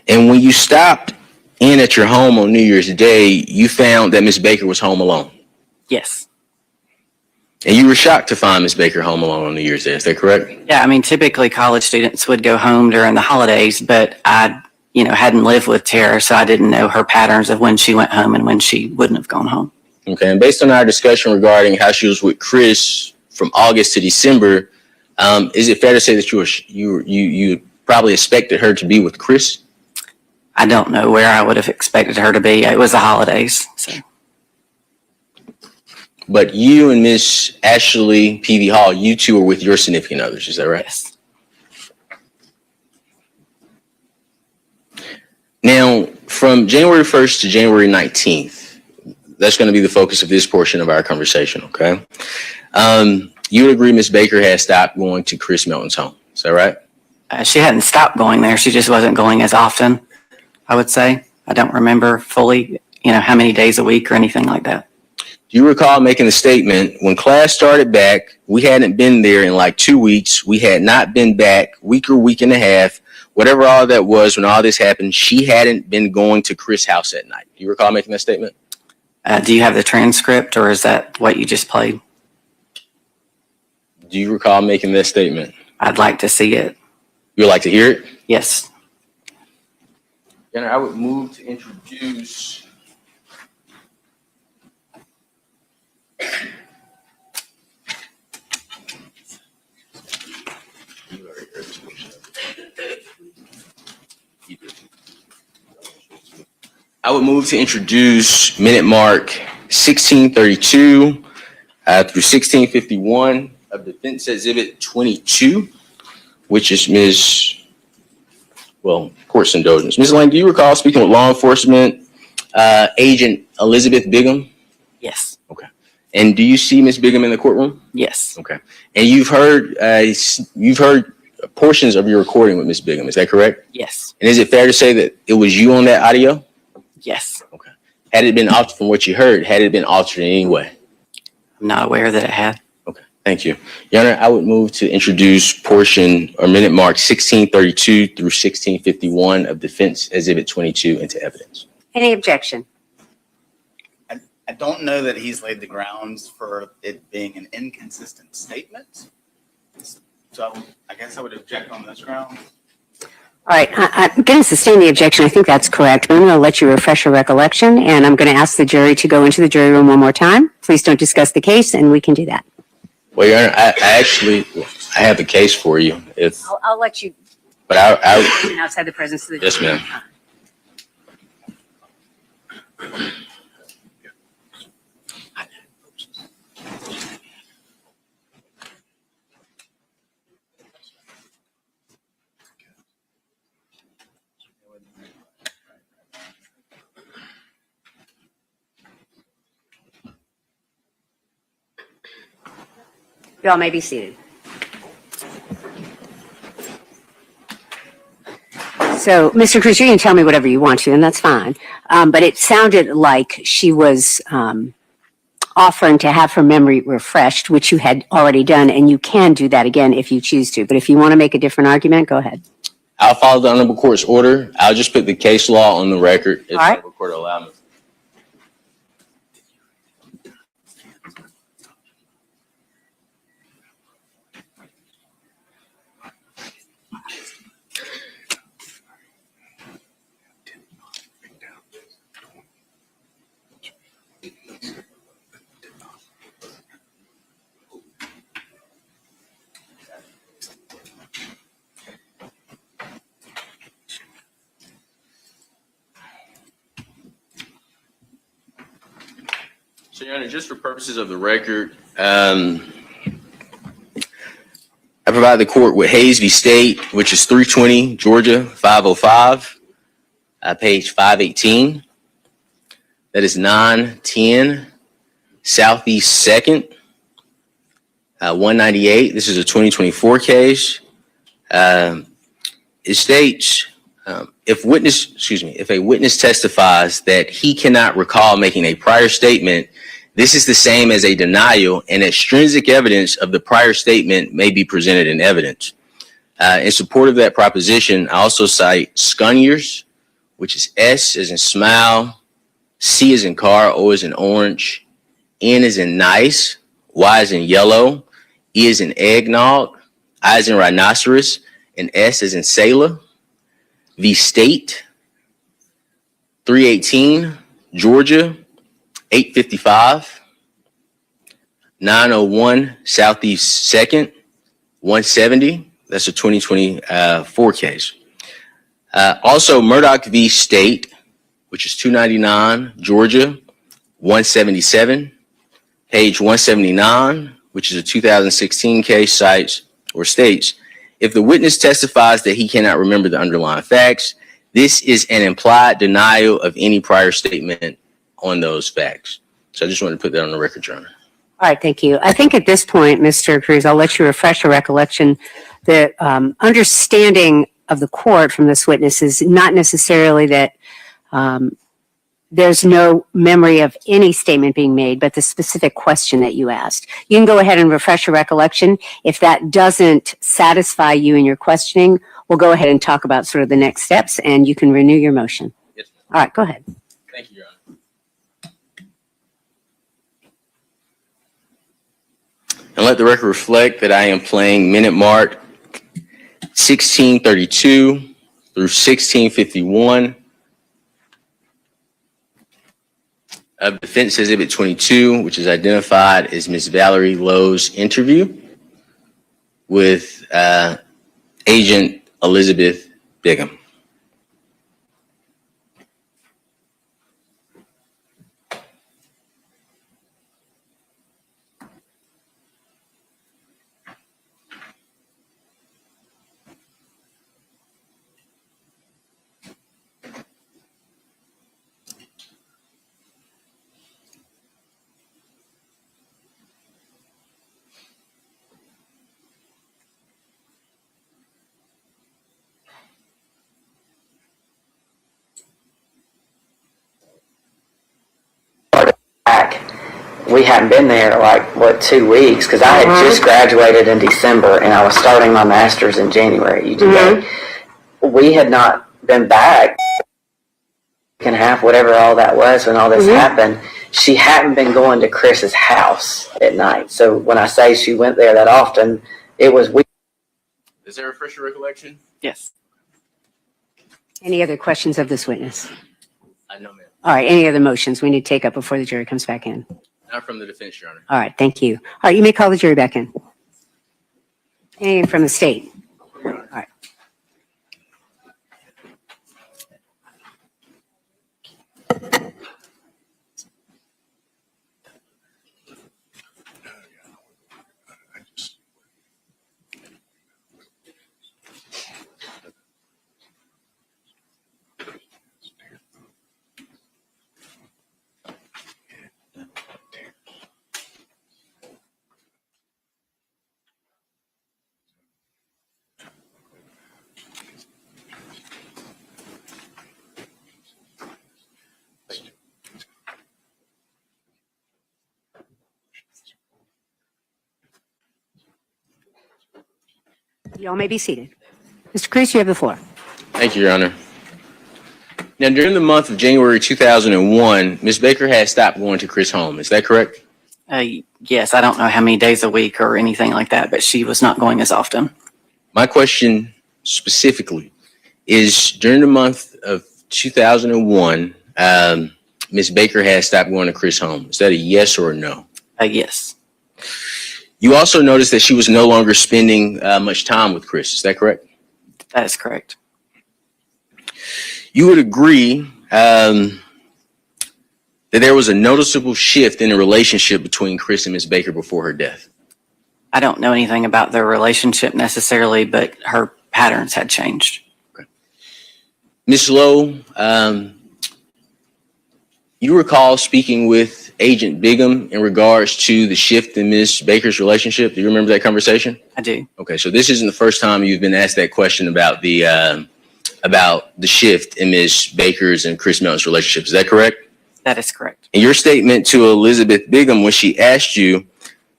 And when you stopped in at your home on New Year's Day, you found that Miss Baker was home alone. Yes. And you were shocked to find Miss Baker home alone on New Year's Day. Is that correct? Yeah, I mean, typically college students would go home during the holidays, but I hadn't lived with Tara, so I didn't know her patterns of when she went home and when she wouldn't have gone home. Okay, and based on our discussion regarding how she was with Chris from August to December, is it fair to say that you probably expected her to be with Chris? I don't know where I would have expected her to be. It was the holidays, so. But you and Miss Ashley P.V. Hall, you two are with your significant others, is that right? Yes. Now, from January 1st to January 19th, that's going to be the focus of this portion of our conversation, okay? You would agree Miss Baker has stopped going to Chris Melton's home, is that right? She hadn't stopped going there. She just wasn't going as often, I would say. I don't remember fully, how many days a week or anything like that. Do you recall making the statement, when class started back, we hadn't been there in like 2 weeks. We had not been back week or week and a half, whatever all that was when all this happened. She hadn't been going to Chris' house at night. Do you recall making that statement? Do you have the transcript, or is that what you just played? Do you recall making that statement? I'd like to see it. You would like to hear it? Yes. I would move to introduce minute mark 1632 through 1651 of Defense Exhibit 22, which is court's indulgence. Ms. Lang, do you recall speaking with law enforcement agent Elizabeth Bigham? Yes. Okay. And do you see Ms. Bigham in the courtroom? Yes. Okay. And you've heard portions of your recording with Ms. Bigham, is that correct? Yes. And is it fair to say that it was you on that audio? Yes. Okay. Had it been altered from what you heard? Had it been altered in any way? I'm not aware that it had. Okay. Thank you. Your Honor, I would move to introduce portion or minute mark 1632 through 1651 of Defense Exhibit 22 into evidence. Any objection? I don't know that he's laid the grounds for it being an inconsistent statement. So I guess I would object on this ground. All right, I'm going to sustain the objection. I think that's correct, but I'm going to let you refresh your recollection, and I'm going to ask the jury to go into the jury room one more time. Please don't discuss the case, and we can do that. Well, Your Honor, I have a case for you. I'll let you. But outside the presence of the jury. Yes, ma'am. Y'all may be seated. So, Mr. Cruz, you can tell me whatever you want to, and that's fine. But it sounded like she was offering to have her memory refreshed, which you had already done, and you can do that again if you choose to. But if you want to make a different argument, go ahead. I'll follow the Honorable Court's order. I'll just put the case law on the record if the Honorable Court will allow me. So, Your Honor, just for purposes of the record, I provide the court with Hayes v. State, which is 320 Georgia 505, page 518. That is 910 Southeast 2nd, 198. This is a 2024 case. It states, if a witness testifies that he cannot recall making a prior statement, this is the same as a denial, and extrinsic evidence of the prior statement may be presented in evidence. In support of that proposition, I also cite Scuniers, which is S as in smile, C as in car, O as in orange, N as in nice, Y as in yellow, E as in eggnog, I as in rhinoceros, and S as in sailor. v. State, 318, Georgia, 855, 901 Southeast 2nd, 170. That's a 2024 case. Also, Murdoch v. State, which is 299, Georgia, 177. Page 179, which is a 2016 case, cites or states, if the witness testifies that he cannot remember the underlying facts, this is an implied denial of any prior statement on those facts. So I just wanted to put that on the record, Your Honor. All right, thank you. I think at this point, Mr. Cruz, I'll let you refresh your recollection. The understanding of the court from this witness is not necessarily that there's no memory of any statement being made, but the specific question that you asked. You can go ahead and refresh your recollection. If that doesn't satisfy you in your questioning, we'll go ahead and talk about sort of the next steps, and you can renew your motion. Yes, ma'am. All right, go ahead. Thank you, Your Honor. And let the record reflect that I am playing minute mark 1632 through 1651 of Defense Exhibit 22, which is identified as Ms. Valerie Lowe's interview with Agent Elizabeth Bigham. We hadn't been there like, 2 weeks, because I had just graduated in December and I was starting my master's in January. We had not been back and a half, whatever all that was when all this happened. She hadn't been going to Chris's house at night. So when I say she went there that often, it was weird. Is there a fresh recollection? Yes. Any other questions of this witness? I know, ma'am. All right, any other motions we need to take up before the jury comes back in? Not from the defense, Your Honor. All right, thank you. All right, you may call the jury back in. And from the state. All right. Y'all may be seated. Mr. Cruz, you have the floor. Thank you, Your Honor. Now, during the month of January 2001, Ms. Baker had stopped going to Chris' home. Is that correct? Yes, I don't know how many days a week or anything like that, but she was not going as often. My question specifically is, during the month of 2001, Ms. Baker had stopped going to Chris' home. Is that a yes or a no? Yes. You also noticed that she was no longer spending much time with Chris. Is that correct? That is correct. You would agree that there was a noticeable shift in the relationship between Chris and Ms. Baker before her death? I don't know anything about their relationship necessarily, but her patterns had changed. Okay. Ms. Lowe, you recall speaking with Agent Bigham in regards to the shift in Ms. Baker's relationship? Do you remember that conversation? I do. Okay, so this isn't the first time you've been asked that question about the shift in Ms. Baker's and Chris Melton's relationship. Is that correct? That is correct. In your statement to Elizabeth Bigham, when she asked you,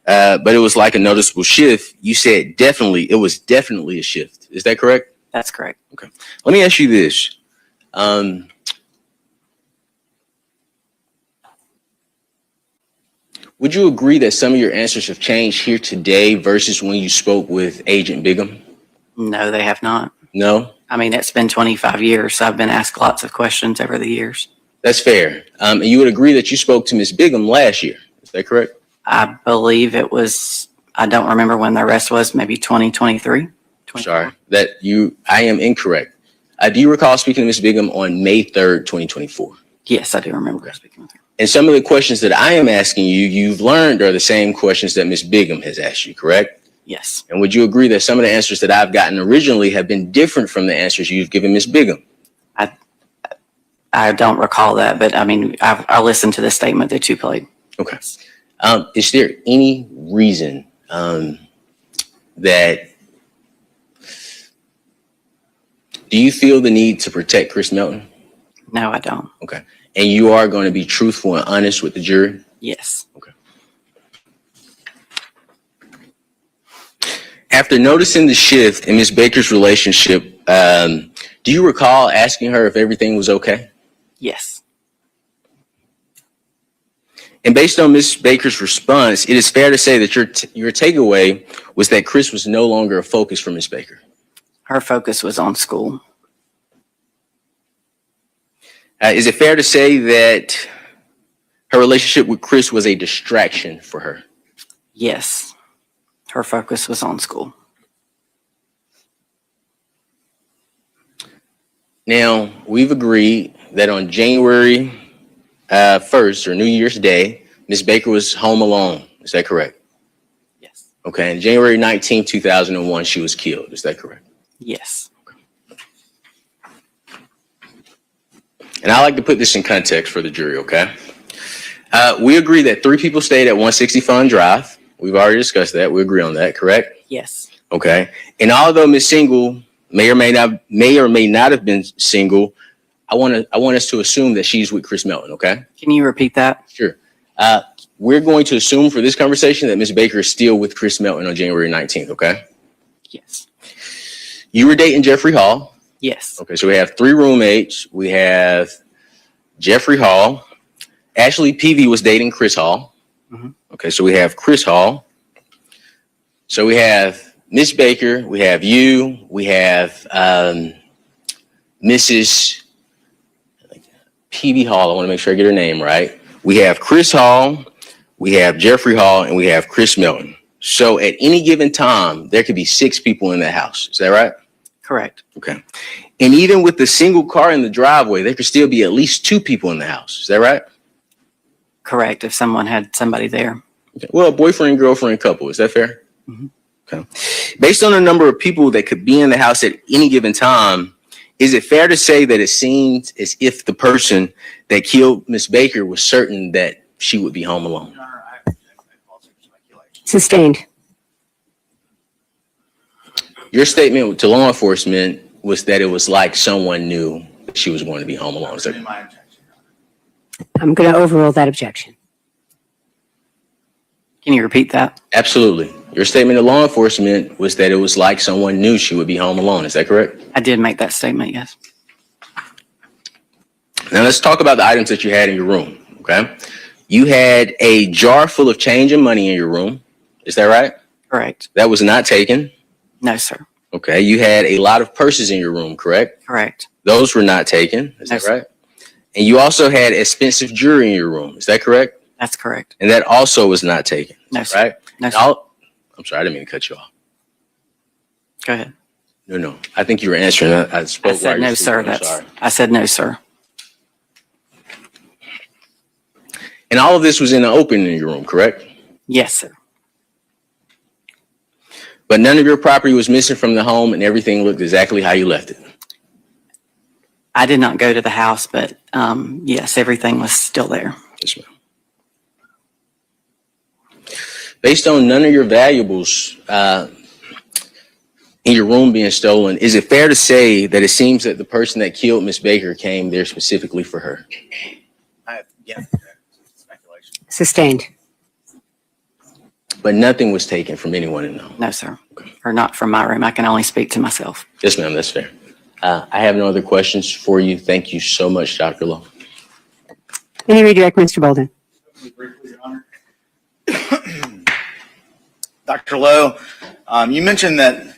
but it was like a noticeable shift, you said it was definitely a shift. Is that correct? That's correct. Okay. Let me ask you this. Would you agree that some of your answers have changed here today versus when you spoke with Agent Bigham? No, they have not. No? I mean, it's been 25 years, so I've been asked lots of questions over the years. That's fair. And you would agree that you spoke to Ms. Bigham last year. Is that correct? I believe it was, I don't remember when the arrest was, maybe 2023. Sorry, I am incorrect. Do you recall speaking to Ms. Bigham on May 3rd, 2024? Yes, I do remember speaking with her. And some of the questions that I am asking you, you've learned are the same questions that Ms. Bigham has asked you, correct? Yes. And would you agree that some of the answers that I've gotten originally have been different from the answers you've given Ms. Bigham? I don't recall that, but I mean, I listened to the statement that you played. Okay. Is there any reason that do you feel the need to protect Chris Melton? No, I don't. Okay. And you are going to be truthful and honest with the jury? Yes. Okay. After noticing the shift in Ms. Baker's relationship, do you recall asking her if everything was okay? Yes. And based on Ms. Baker's response, it is fair to say that your takeaway was that Chris was no longer a focus for Ms. Baker. Her focus was on school. Is it fair to say that her relationship with Chris was a distraction for her? Yes. Her focus was on school. Now, we've agreed that on January 1st or New Year's Day, Ms. Baker was home alone. Is that correct? Yes. Okay. And January 19, 2001, she was killed. Is that correct? Yes. And I like to put this in context for the jury, okay? We agree that 3 people stayed at 160 Fun Drive. We've already discussed that. We agree on that, correct? Yes. Okay. And although Ms. Single may or may not have been single, I want us to assume that she's with Chris Melton, okay? Can you repeat that? Sure. We're going to assume for this conversation that Ms. Baker is still with Chris Melton on January 19th, okay? Yes. You were dating Jeffrey Hall. Yes. Okay, so we have 3 roommates. We have Jeffrey Hall. Ashley Peavy was dating Chris Hall. Mm-hmm. Okay, so we have Chris Hall. So we have Miss Baker. We have you. We have Mrs. Peavy Hall. I want to make sure I get her name right. We have Chris Hall. We have Jeffrey Hall, and we have Chris Melton. So at any given time, there could be 6 people in that house. Is that right? Correct. Okay. And even with the single car in the driveway, there could still be at least 2 people in the house. Is that right? Correct. If someone had somebody there. Okay. Well, boyfriend, girlfriend, couple. Is that fair? Mm-hmm. Okay. Based on the number of people that could be in the house at any given time, is it fair to say that it seems as if the person that killed Miss Baker was certain that she would be home alone? Sustained. Your statement to law enforcement was that it was like someone knew that she was going to be home alone. Is that I'm going to overrule that objection. Can you repeat that? Absolutely. Your statement to law enforcement was that it was like someone knew she would be home alone. Is that correct? I did make that statement, yes. Now let's talk about the items that you had in your room, okay? You had a jar full of change and money in your room. Is that right? Correct. That was not taken? No, sir. Okay. You had a lot of purses in your room, correct? Correct. Those were not taken. Is No, that sir. right? And you also had expensive jewelry in your room. Is that correct? That's correct. And that also was not taken. No, sir. Right? No, sir. Now, I'm sorry, I didn't mean to cut you off. Go ahead. No. I think you were answering. I spoke. I said while you were no, sir. speaking. I'm sorry. I said no, sir. And all of this was in the open in your room, correct? Yes, sir. But none of your property was missing from the home and everything looked exactly how you left it. I did not go to the house, but yes, everything was still there. Yes, ma'am. Based on none of your valuables in your room being stolen, is it fair to say that it seems that the person that killed Miss Baker came there specifically for her? Yeah. Speculation. Sustained. But nothing was taken from anyone in the home? No, sir. Or not from my room. I can only speak to myself. Yes, ma'am, that's fair. I have no other questions for you. Thank you so much, Dr. Lowe. Any redirect, Mr. Bolden? Briefly, Your Honor. Dr. Lowe, you mentioned that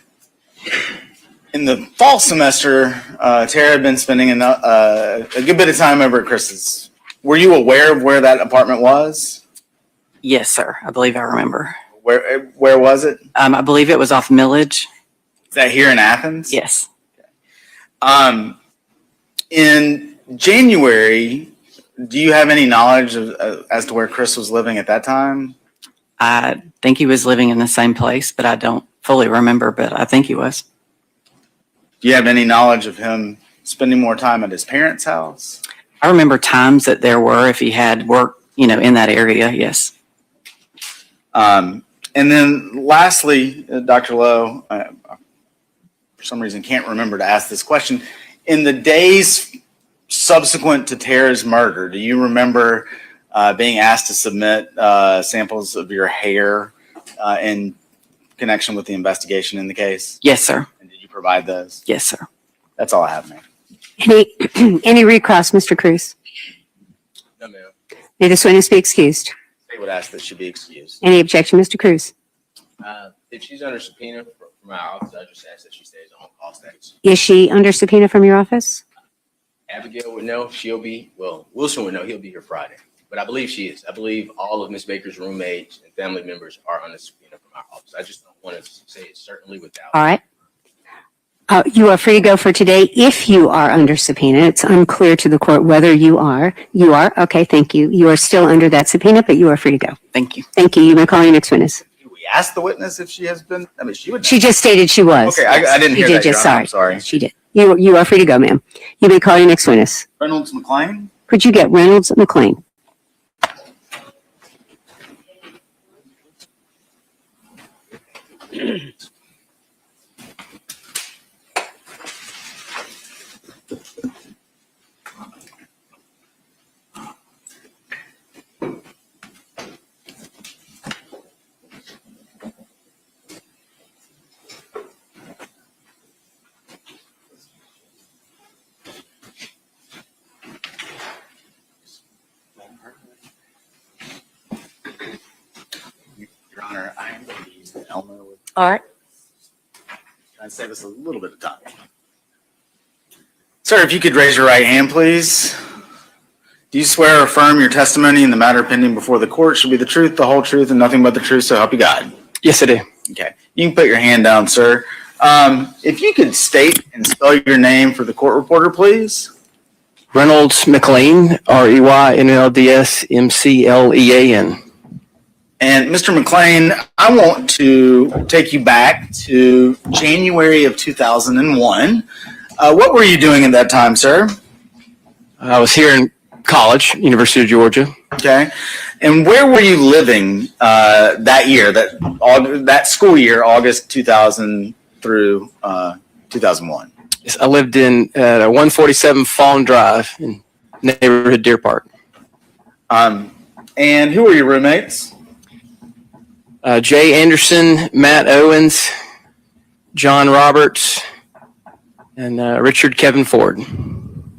In the fall semester, Tara had been spending a good bit of time over at Chris's. Were you aware of where that apartment was? Yes, sir. I believe I remember. Where was it? I believe it was off Millage. Is that here in Athens? Yes. In January, do you have any knowledge of as to where Chris was living at that time? I think he was living in the same place, but I don't fully remember, but I think he was. Do you have any knowledge of him spending more time at his parents' house? I remember times that there were, if he had work, in that area, yes. And then lastly, Dr. Lowe, for some reason can't remember to ask this question. In the days subsequent to Tara's murder, do you remember being asked to submit samples of your hair in connection with the investigation in the case? Yes, sir. And did you provide those? Yes, sir. That's all I have, ma'am. Any recross, Mr. Cruz? No, ma'am. May this witness be excused? They would ask that she be excused. Any objection, Mr. Cruz? If she's under subpoena from our office, I just ask that she stays on call status. Is she under subpoena from your office? Abigail would know. Wilson would know. He'll be here Friday. But I believe she is. I believe all of Miss Baker's roommates and family members are under subpoena from our office. I just don't want to say it certainly without. All right. You are free to go for today if you are under subpoena. It's unclear to the court whether you are. You are? Okay, thank you. You are still under that subpoena, but you are free to go. Thank you. Thank you. You may call your next witness. Do we ask the witness if she has been? I mean, she would. She just stated she was. Okay, I didn't hear She that. did just, Your Honor. I'm sorry. sorry. She did. You are free to go, ma'am. You may call your next witness. Reynolds McLean? Could you get Reynolds McLean? Your Honor, I am going to use the Elmo with All right. trying to save us a little bit of time. Sir, if you could raise your right hand, please. Do you swear or affirm your testimony in the matter pending before the court should be the truth, the whole truth, and nothing but the truth, so help you God? Yes, I do. Okay. You can put your hand down, sir. If you could state and spell your name for the court reporter, please. Reynolds McLean, REYNLDS MCLEAN. And Mr. McLean, I want to take you back to January of 2001. What were you doing at that time, sir? I was here in college, University of Georgia. Okay. And where were you living that year, that school year, August 2000 through 2001? Yes, I lived in 147 Fawn Drive in neighborhood Deer Park. And who were your roommates? Jay Anderson, Matt Owens, John Roberts, and Richard Kevin Ford. Kind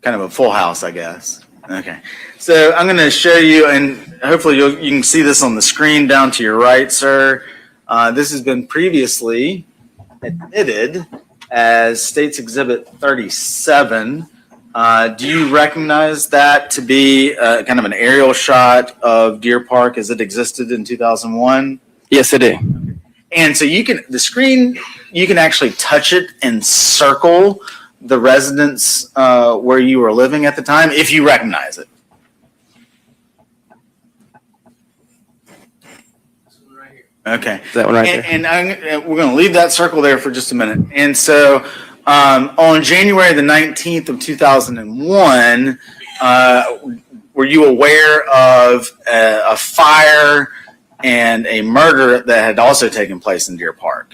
of a full house, I guess. Okay. So I'm going to show you, and hopefully you can see this on the screen down to your right, sir. This has been previously admitted as State's Exhibit 37. Do you recognize that to be kind of an aerial shot of Deer Park as it existed in 2001? Yes, I do. And so the screen, you can actually touch it and circle the residence where you were living at the time, if you recognize it. Okay. That one right there. And we're going to leave that circle there for just a minute. And so on January the 19th of 2001, were you aware of a fire and a murder that had also taken place in Deer Park?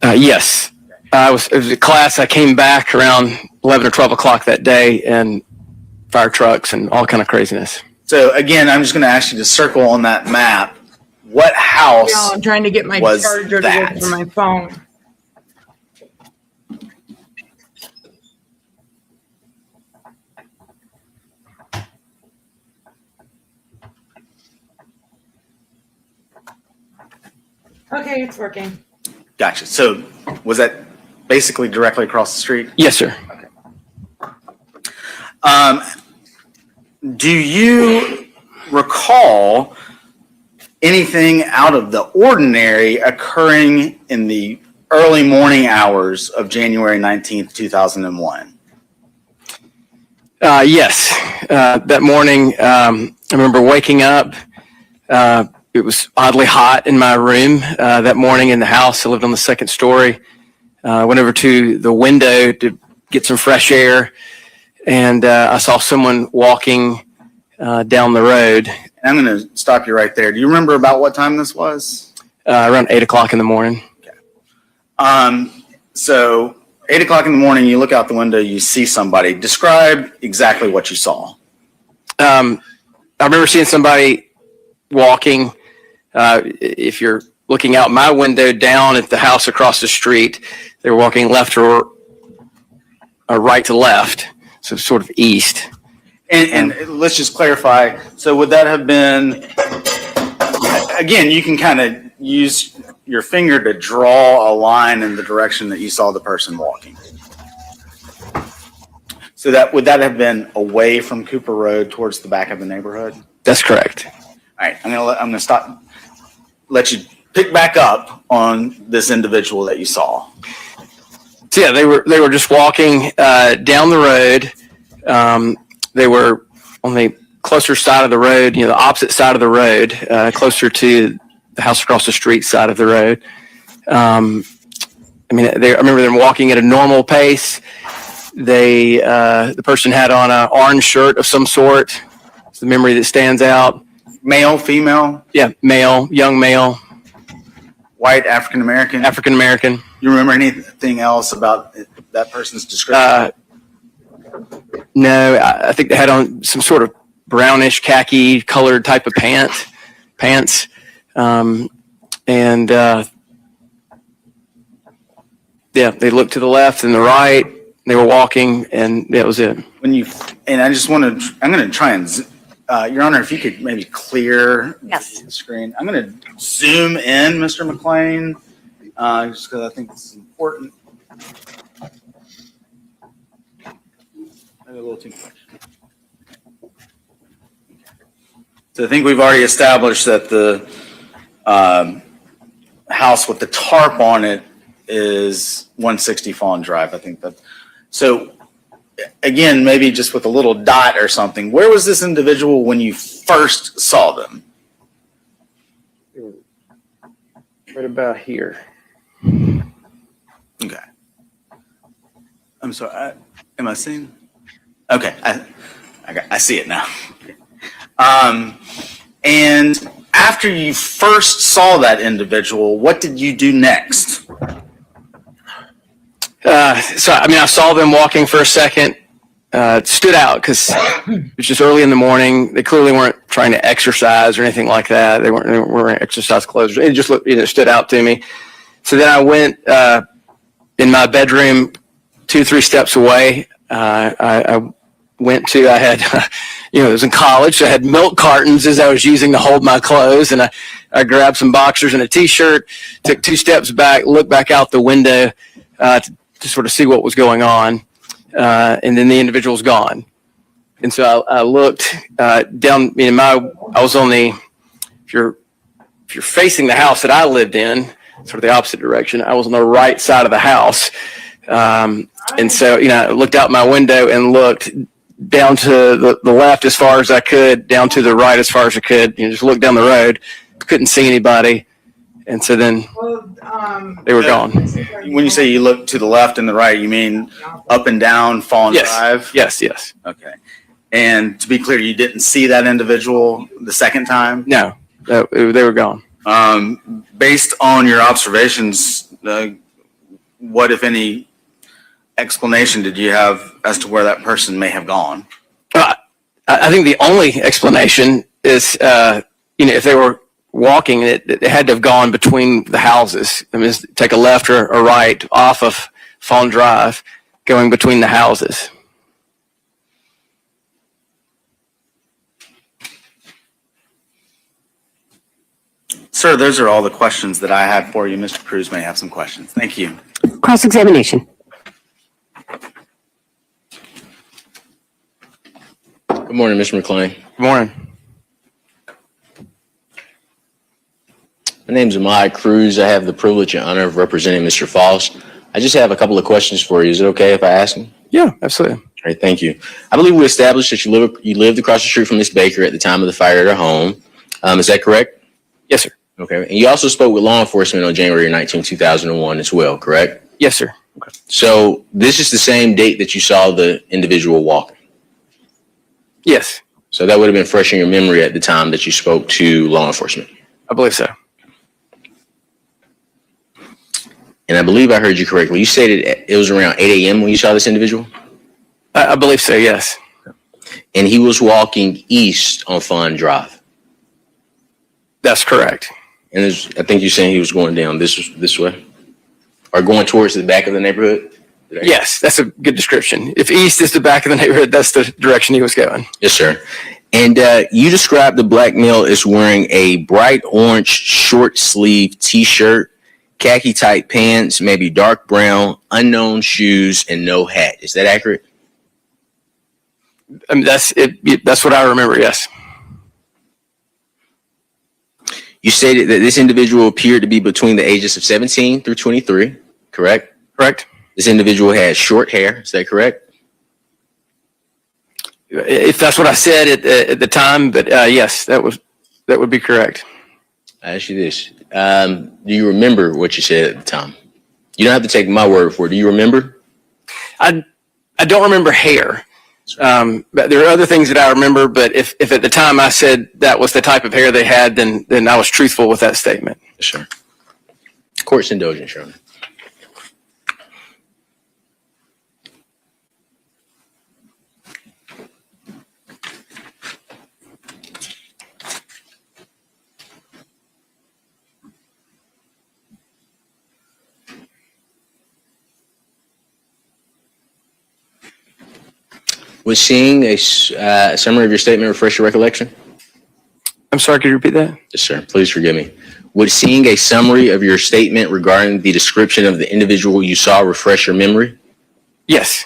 Yes. It was a class. I came back around 11 or 12 o'clock that day, and fire trucks and all kind of craziness. So again, I'm just going to ask you to circle on that map. What house I'm trying to get my was charger to that? work for my phone. Okay, it's working. Gotcha. So was that basically directly across the street? Yes, sir. Do you recall anything out of the ordinary occurring in the early morning hours of January 19th, 2001? Yes. That morning, I remember waking up. It was oddly hot in my room that morning in the house. I lived on the second story. Went over to the window to get some fresh air, and I saw someone walking down the road. I'm going to stop you right there. Do you remember about what time this was? Around 8 o'clock in the morning. So 8 o'clock in the morning, you look out the window, you see somebody. Describe exactly what you saw. I remember seeing somebody walking. If you're looking out my window down at the house across the street, they were walking left or right to left, so sort of east. And let's just clarify. So would that have been, again, you can kind of use your finger to draw a line in the direction that you saw the person walking. So would that have been away from Cooper Road towards the back of the neighborhood? That's correct. All right, I'm gonna stop. Let you pick back up on this individual that you saw. So yeah, they were just walking down the road. They were on the closer side of the road, the opposite side of the road, closer to the house across the street side of the road. I remember them walking at a normal pace. The person had on an orange shirt of some sort. It's the memory that stands out. Male, female? Yeah, male, young male. White, African American? African American. You remember anything else about that person's description? No, I think they had on some sort of brownish khaki colored type of pants. They looked to the left and the right. They were walking, and that was it. I'm going to try and, Your Honor, if you could maybe clear the screen. I'm going to zoom in, Mr. McLean, just because I think this is important. Maybe a little too much. So I think we've already established that the house with the tarp on it is 160 Fawn Drive. I think that. So again, maybe just with a little dot or something, where was this individual when you first saw them? Right about here. Okay. I'm sorry. Am I seeing? Okay. I see it now. And after you first saw that individual, what did you do next? I saw them walking for a second. It stood out because it was just early in the morning. They clearly weren't trying to exercise or anything like that. They weren't wearing exercise clothes. It just stood out to me. So then I went in my bedroom 2-3 steps away. I had, it was in college, so I had milk cartons as I was using to hold my clothes, and I grabbed some boxers and a t-shirt, took 2 steps back, looked back out the window to sort of see what was going on, and then the individual's gone. And so I looked down. I was on the. If you're facing the house that I lived in, sort of the opposite direction, I was on the right side of the house, and so I looked out my window and looked down to the left as far as I could, down to the right as far as I could. Just looked down the road, couldn't see anybody. And so then they were gone. When you say you look to the left and the right, you mean up and down Fawn Drive? Yes. Okay. And to be clear, you didn't see that individual the second time? No, they were gone. Based on your observations, what, if any, explanation did you have as to where that person may have gone? I think the only explanation is, if they were walking, it had to have gone between the houses. Take a left or a right off of Fawn Drive, going between the houses. Sir, those are all the questions that I had for you. Mr. Cruz may have some questions. Thank you. Cross-examination. Good morning, Mr. McClain. Good morning. My name is Amai Cruz. I have the privilege and honor of representing Mr. Faust. I just have a couple of questions for you. Is it okay if I ask them? Yeah, absolutely. All right, thank you. I believe we established that you lived across the street from Miss Baker at the time of the fire at her home. Is that correct? Yes, sir. Okay. And you also spoke with law enforcement on January 19, 2001 as well, correct? Yes, sir. Okay. So this is the same date that you saw the individual walking? Yes, So that would have been fresh in your memory at the time that you spoke to law enforcement? I believe so. And I believe I heard you correctly. You stated it was around 8 a.m. when you saw this individual? I believe so, yes. And he was walking east on Fawn Drive? That's correct. And I think you're saying he was going down this way? Or going towards the back of the neighborhood? Yes, that's a good description. If east is the back of the neighborhood, that's the direction he was going. Yes, sir. And you described the black male as wearing a bright orange short sleeve t-shirt, khaki tight pants, maybe dark brown, unknown shoes, and no hat. Is that accurate? I mean, that's it. That's what I remember, yes. You stated that this individual appeared to be between the ages of 17 through 23, correct? Correct. This individual had short hair. Is that correct? If that's what I said at the time, but yes, that would be correct. I ask you this. Do you remember what you said at the time? You don't have to take my word for it. Do you remember? I don't remember hair. But there are other things that I remember, but if at the time I said that was the type of hair they had, then I was truthful with that statement. Sure. Court's indulgence, Your Honor. Was seeing a summary of your statement refresh your recollection? I'm sorry, could you repeat that? Yes, sir. Please forgive me. Would seeing a summary of your statement regarding the description of the individual you saw refresh your memory? Yes.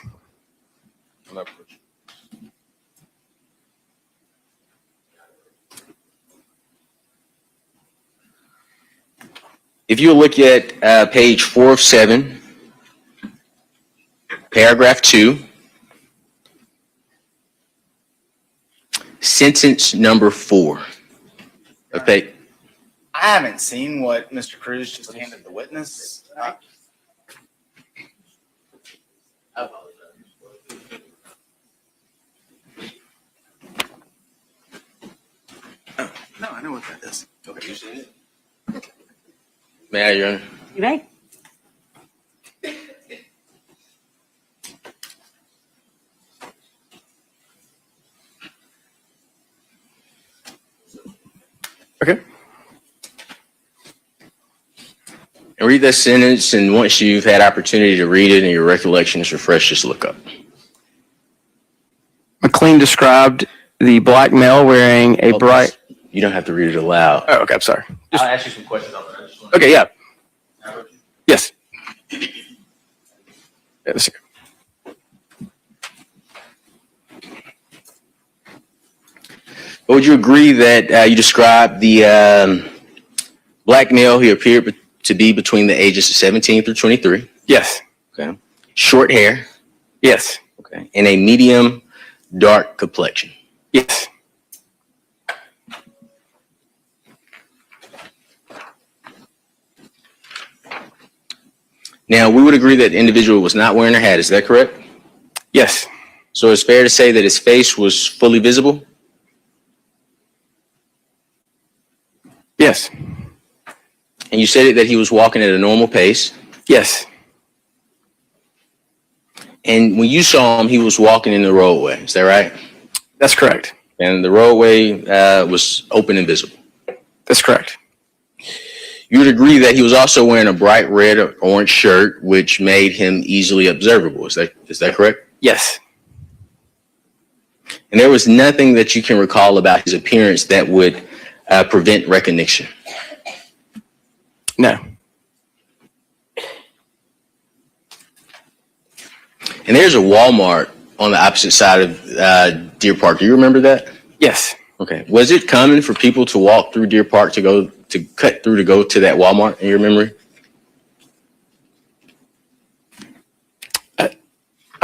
If you look at page 4 of 7, paragraph 2, sentence number 4. Okay. I haven't seen what Mr. Cruz just handed the witness. No, I know what that is. Okay, you see it? May I, Your Honor? You may. Okay. And read that sentence, and once you've had opportunity to read it and your recollection is refreshed, just look up. McLean described the black male wearing a bright. You don't have to read it aloud. Oh, okay. I'm sorry. I'll ask you some questions on that. Okay. Yeah. Yes. Yeah, sir. Would you agree that you described the black male who appeared to be between the ages of 17 through 23? Yes. Okay. Short hair. Yes. Okay. And a medium dark complexion. Yes. Now, we would agree that the individual was not wearing a hat. Is that correct? Yes. So it's fair to say that his face was fully visible? Yes. And you said that he was walking at a normal pace. Yes. And when you saw him, he was walking in the roadway. Is that right? That's correct. And the roadway was open and visible. That's correct. You would agree that he was also wearing a bright red or orange shirt, which made him easily observable. Is that correct? Yes. And there was nothing that you can recall about his appearance that would prevent recognition. No. And there's a Walmart on the opposite side of Deer Park. Do you remember that? Yes. Okay. Was it common for people to walk through Deer Park to cut through to go to that Walmart in your memory?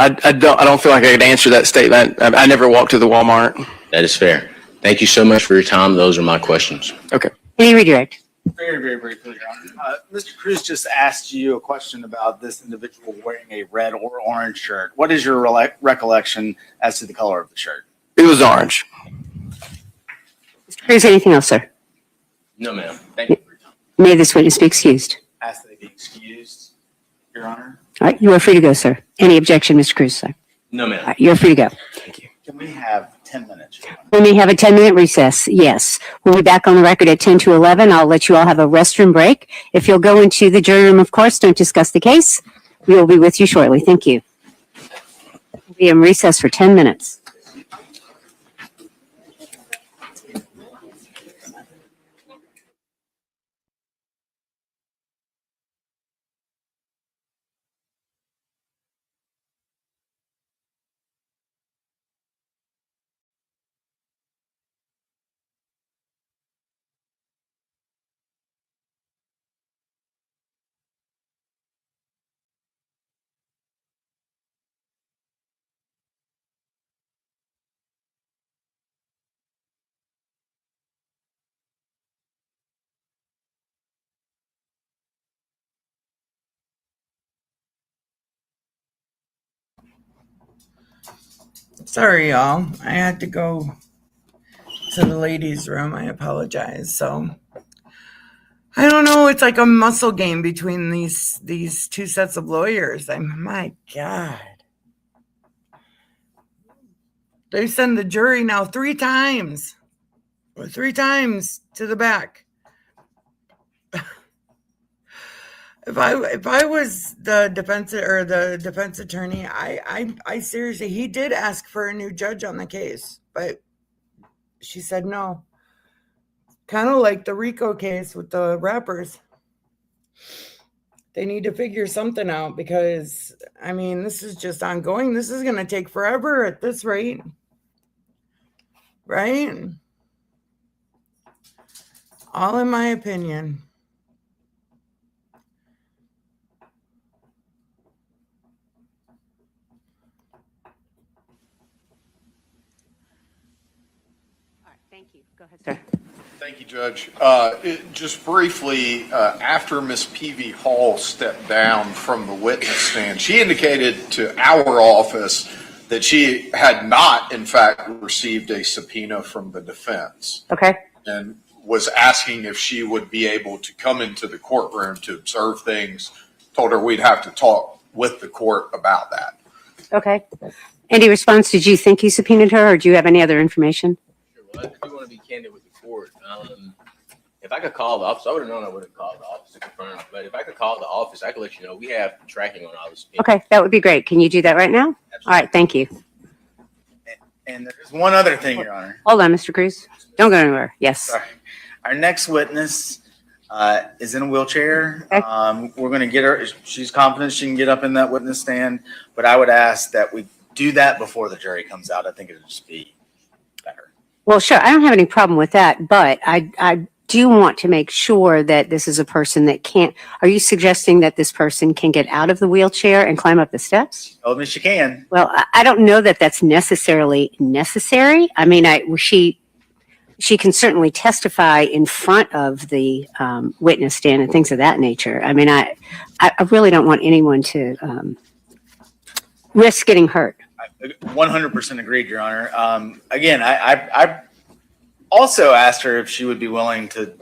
I don't feel like I could answer that statement. I never walked to the Walmart. That is fair. Thank you so much for your time. Those are my questions. Okay. Any redirect? Very, very briefly, Your Honor. Mr. Cruz just asked you a question about this individual wearing a red or orange shirt. What is your recollection as to the color of the shirt? It was orange. Mr. Cruz, anything else, sir? No, ma'am. Thank you for your time. May this witness be excused. Ask that he be excused, Your Honor. All right, you are free to go, sir. Any objection, Mr. Cruz, sir? No, ma'am. All right, you're free to go. Thank you. Can we have 10 minutes, Your Honor? We may have a 10-minute recess. Yes. We'll be back on the record at 10 to 11. I'll let you all have a restroom break. If you'll go into the jury room, of course, don't discuss the case. We will be with you shortly. Thank you. We'll be in recess for 10 minutes. Sorry, y'all. I had to go to the ladies' room. I apologize. So I don't know. It's like a muscle game between these two sets of lawyers. My God. They send the jury now 3 times. 3 times to the back. If I was the defense or the defense attorney, I seriously, he did ask for a new judge on the case, but she said no. Kind of like the RICO case with the rappers. They need to figure something out because, I mean, this is just ongoing. This is going to take forever at this rate. Right? All in my opinion. Thank you. Go ahead, sir. Thank you, Judge. Just briefly, after Ms. P.V. Hall stepped down from the witness stand, she indicated to our office that she had not, in fact, received a subpoena from the defense. Okay. And was asking if she would be able to come into the courtroom to observe things. Told her we'd have to talk with the court about that. Okay. Any response? Did you think he subpoenaed her, or do you have any other information? Sure. Well, I do want to be candid with the court. If I could call the office, I would have known I would have called the office to confirm. But if I could call the office, I could let you know. We have tracking on all this. Okay, that would be great. Can you do that right now? Absolutely. All right, thank you. And there's one other thing, Your Honor. Hold on, Mr. Cruz. Don't go anywhere. Yes. Sorry. Our next witness is in a wheelchair. Okay. We're going to get her. She's confident she can get up in that witness stand, but I would ask that we do that before the jury comes out. I think it would just be better. Well, sure. I don't have any problem with that, but I do want to make sure that this is a person that can't. Are you suggesting that this person can get out of the wheelchair and climb up the steps? Told me she can. Well, I don't know that that's necessarily necessary. I mean, she can certainly testify in front of the witness stand and things of that nature. I mean, I really don't want anyone to risk getting hurt. 100% agreed, Your Honor. Again, I also asked her if she would be willing to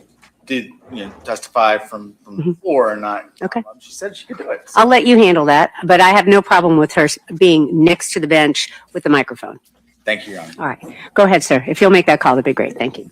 testify from the floor or not. Okay. She said she could do it. So. I'll let you handle that, but I have no problem with her being next to the bench with the microphone. Thank you, Your Honor. All right. Go ahead, sir. If you'll make that call, that'd be great. Thank you.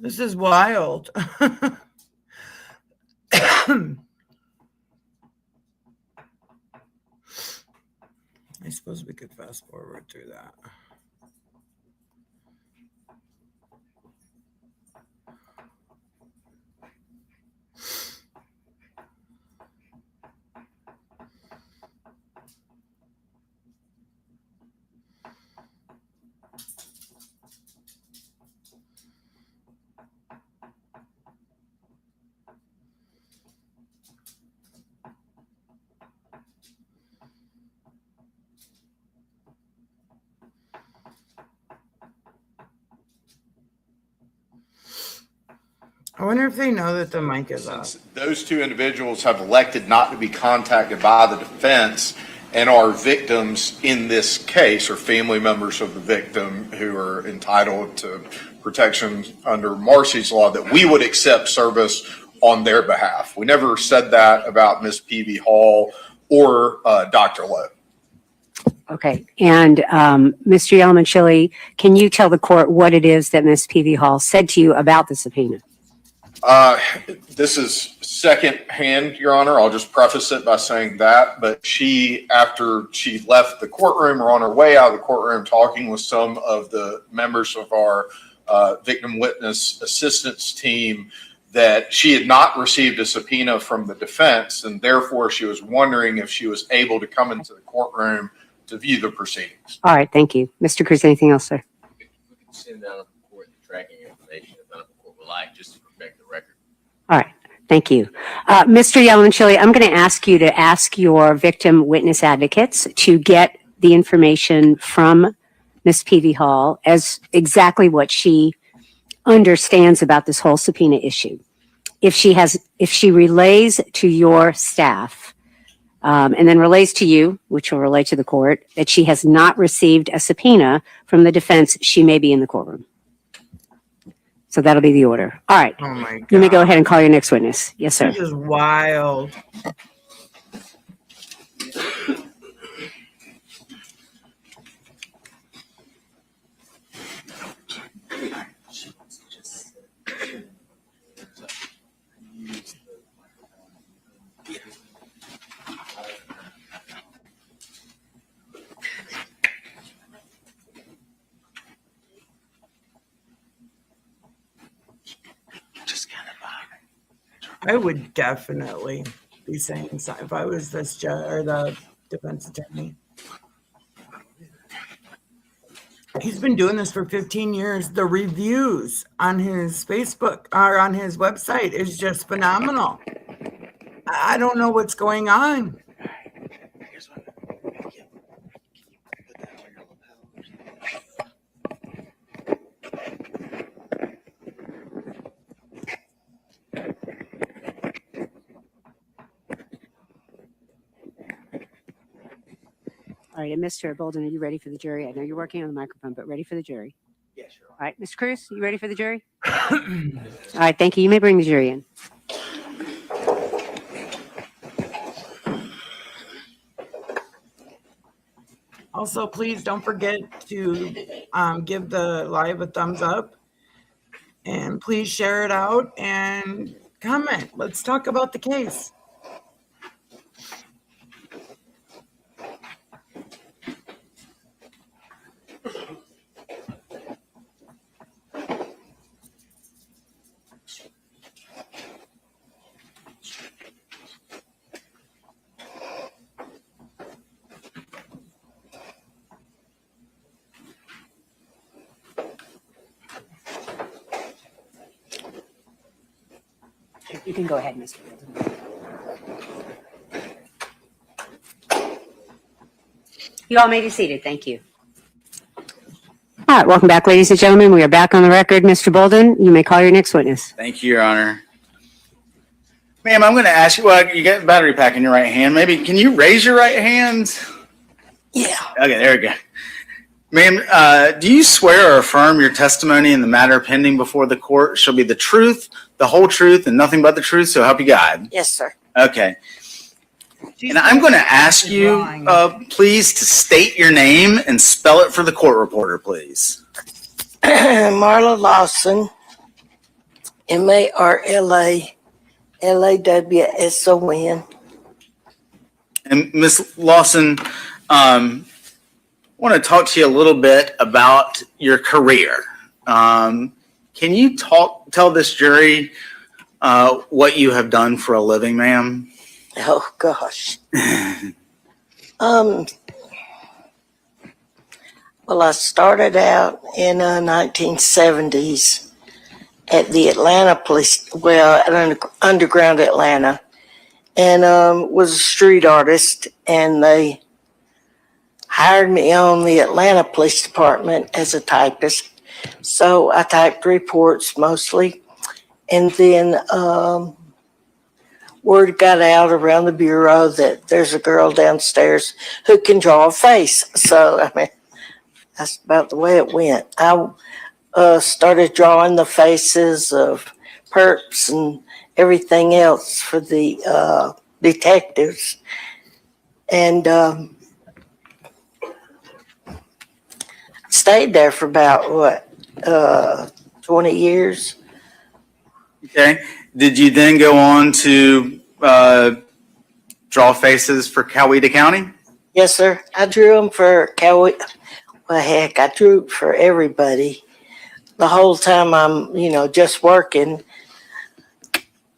This is wild. I suppose we could fast forward through that. I wonder if they know that the mic is off. Since those two individuals have elected not to be contacted by the defense and are victims in this case, or family members of the victim who are entitled to protection under Marcy's law, that we would accept service on their behalf. We never said that about Ms. Peavy Hall or Dr. Lowe. Okay. And Mr. Yelman-Chili, can you tell the court what it is that Ms. Peavy Hall said to you about the subpoena? This is secondhand, Your Honor. I'll just preface it by saying that. But she, after she left the courtroom or on her way out of the courtroom, talking with some of the members of our victim witness assistance team, that she had not received a subpoena from the defense, and therefore she was wondering if she was able to come into the courtroom to view the proceedings. All right. Thank you. Mr. Cruz, anything else, sir? We can send down to the court the tracking information if the court would like, just to protect the record. All right. Thank you. Mr. Yelman-Chili, I'm going to ask you to ask your victim witness advocates to get the information from Ms. Peavy Hall as exactly what she understands about this whole subpoena issue. If she relays to your staff, and then relays to you, which will relay to the court, that she has not received a subpoena from the defense, she may be in the courtroom. So that'll be the order. All right. Oh my God. You may go ahead and call your next witness. Yes, sir. This is wild. I would definitely be saying something if I was this judge or the defense attorney. He's been doing this for 15 years. The reviews on his Facebook or on his website is just phenomenal. I don't know what's going on. All right, and Mr. Bolden, are you ready for the jury? I know you're working on the microphone, but ready for the jury? Yes, Your Honor. All right, Mr. Cruz, you ready for the jury? All right, thank you. You may bring the jury in. Also, please don't forget to give the live a thumbs up, and please share it out and comment. Let's talk about the case. You can go ahead, Mr. Bolden. You all may be seated. Thank you. All right, welcome back, ladies and gentlemen. We are back on the record. Mr. Bolden, you may call your next witness. Thank you, Your Honor. Ma'am, I'm going to ask you, well, you got a battery pack in your right hand. Maybe, can you raise your right hand? Yeah. Okay, there we go. Ma'am, do you swear or affirm your testimony in the matter pending before the court shall be the truth, the whole truth, and nothing but the truth, so help you God? Yes, sir. Okay. And I'm going to ask you, please, to state your name and spell it for the court reporter, please. Marla Lawson. MARLALAWSON. And Ms. Lawson, want to talk to you a little bit about your career. Can you tell this jury what you have done for a living, ma'am? Oh gosh. Well, I started out in the 1970s at the Atlanta police, at underground Atlanta, and was a street artist, and they hired me on the Atlanta Police Department as a typist. So I typed reports mostly, and then word got out around the bureau that there's a girl downstairs who can draw a face. So, I mean, that's about the way it went. I started drawing the faces of perps and everything else for the detectives. And stayed there for about, 20 years. Okay. Did you then go on to draw faces for Coweta County? Yes, sir. I drew them for Coweta. Well, heck, I drew for everybody. The whole time I'm, just working.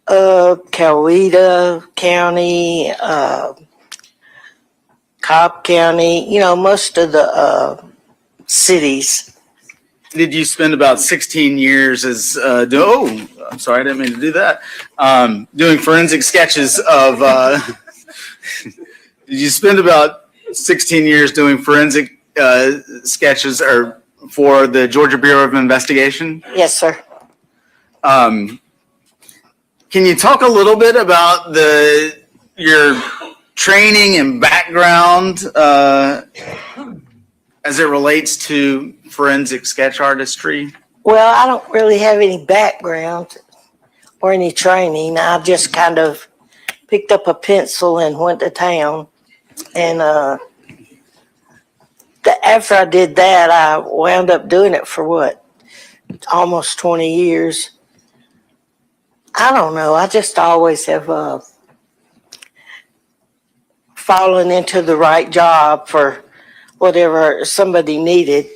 Coweta County, Cobb County, most of the cities. Did you spend about 16 years as, I'm sorry, I didn't mean to do that. Doing forensic sketches of, did you spend about 16 years doing forensic sketches or for the Georgia Bureau of Investigation? Yes, sir. Can you talk a little bit about your training and background as it relates to forensic sketch artistry? Well, I don't really have any background or any training. I just kind of picked up a pencil and went to town. And after I did that, I wound up doing it for almost 20 years. I don't know. I just always have fallen into the right job for whatever somebody needed.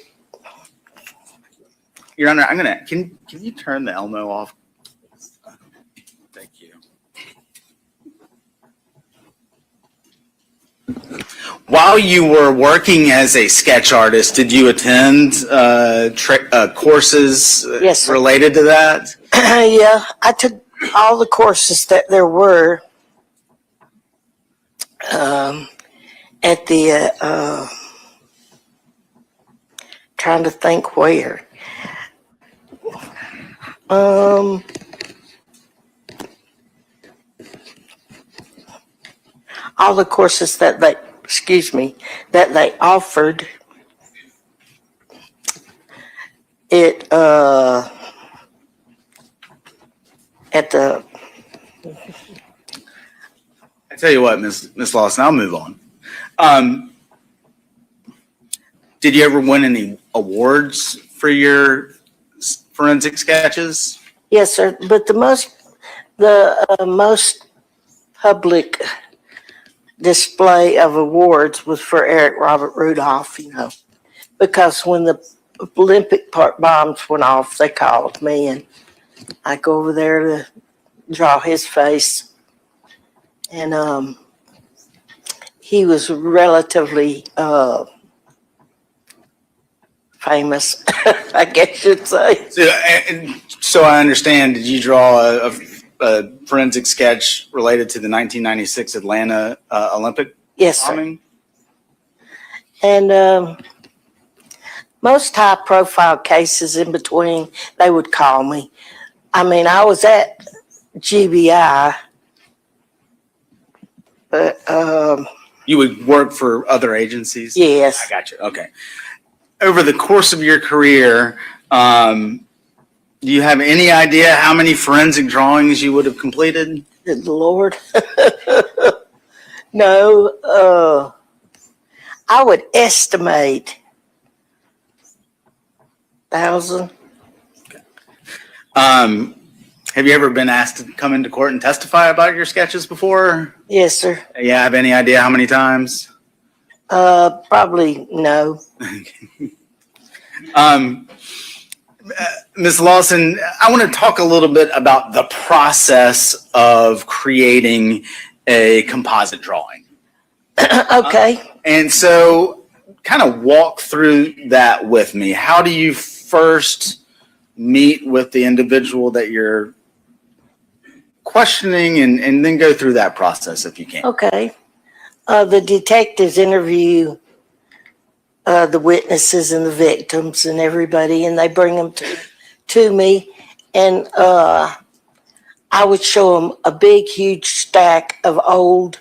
Your Honor, can you turn the Elmo off? Thank you. While you were working as a sketch artist, did you attend courses Yes, sir. related to that? Yeah, I took all the courses that there were at the, trying to think where. All the courses that they offered, at the. I tell you what, Miss Lawson, I'll move on. Did you ever win any awards for your forensic sketches? Yes, sir. But the most public display of awards was for Eric Robert Rudolph, because when the Olympic Park bombs went off, they called me and I go over there to draw his face. And he was relatively famous, I guess you'd say. So I understand, did you draw a forensic sketch related to the 1996 Atlanta Olympic Yes, sir. bombing? And most high-profile cases in between, they would call me. I mean, I was at GBI, but You would work for other agencies? yes. I got you. Okay. Over the course of your career, do you have any idea how many forensic drawings you would have completed? Good Lord. No, I would estimate 1,000. Have you ever been asked to come into court and testify about your sketches before? Yes, sir. Yeah, have any idea how many times? Probably no. Ms. Lawson, I want to talk a little bit about the process of creating a composite drawing. Okay. And so kind of walk through that with me. How do you first meet with the individual that you're questioning and then go through that process if you can? Okay. The detectives interview the witnesses and the victims and everybody, and they bring them to me, and I would show them a big, huge stack of old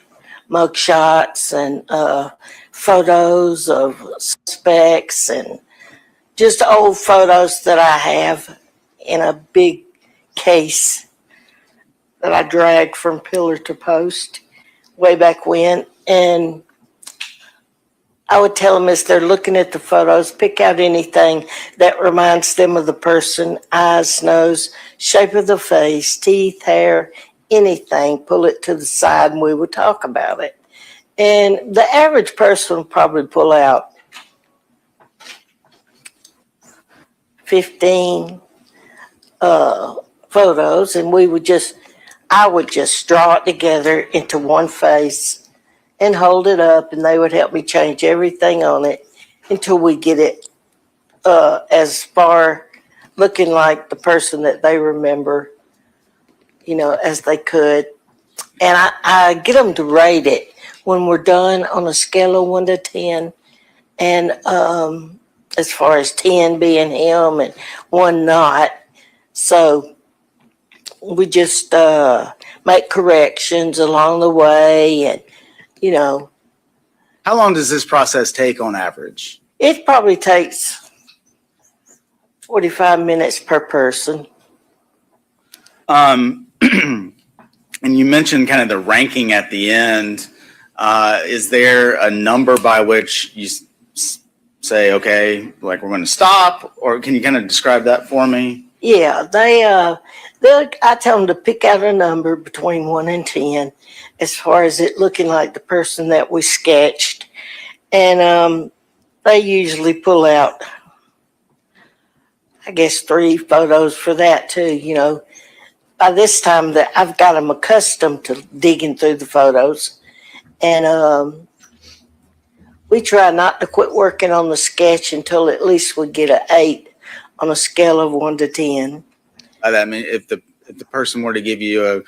mugshots and photos of suspects and just old photos that I have in a big case that I dragged from pillar to post way back when. And I would tell them as they're looking at the photos, pick out anything that reminds them of the person, eyes, nose, shape of the face, teeth, hair, anything, pull it to the side and we would talk about it. And the average person would probably pull out 15 photos, and I would just draw it together into one face and hold it up, and they would help me change everything on it until we get it as far looking like the person that they remember, as they could. And I get them to rate it when we're done on a scale of 1 to 10. And as far as 10 being him and 1 not. So we just make corrections along the way, and How long does this process take on average? it probably takes 45 minutes per person. And you mentioned kind of the ranking at the end. Is there a number by which you say, okay, like we're going to stop, or can you kind of describe that for me? Yeah, I tell them to pick out a number between 1 and 10 as far as it looking like the person that we sketched. And they usually pull out, I guess, 3 photos for that too. By this time that I've got them accustomed to digging through the photos. And we try not to quit working on the sketch until at least we get an 8 on a scale of 1 to 10. I mean, if the person were to give you a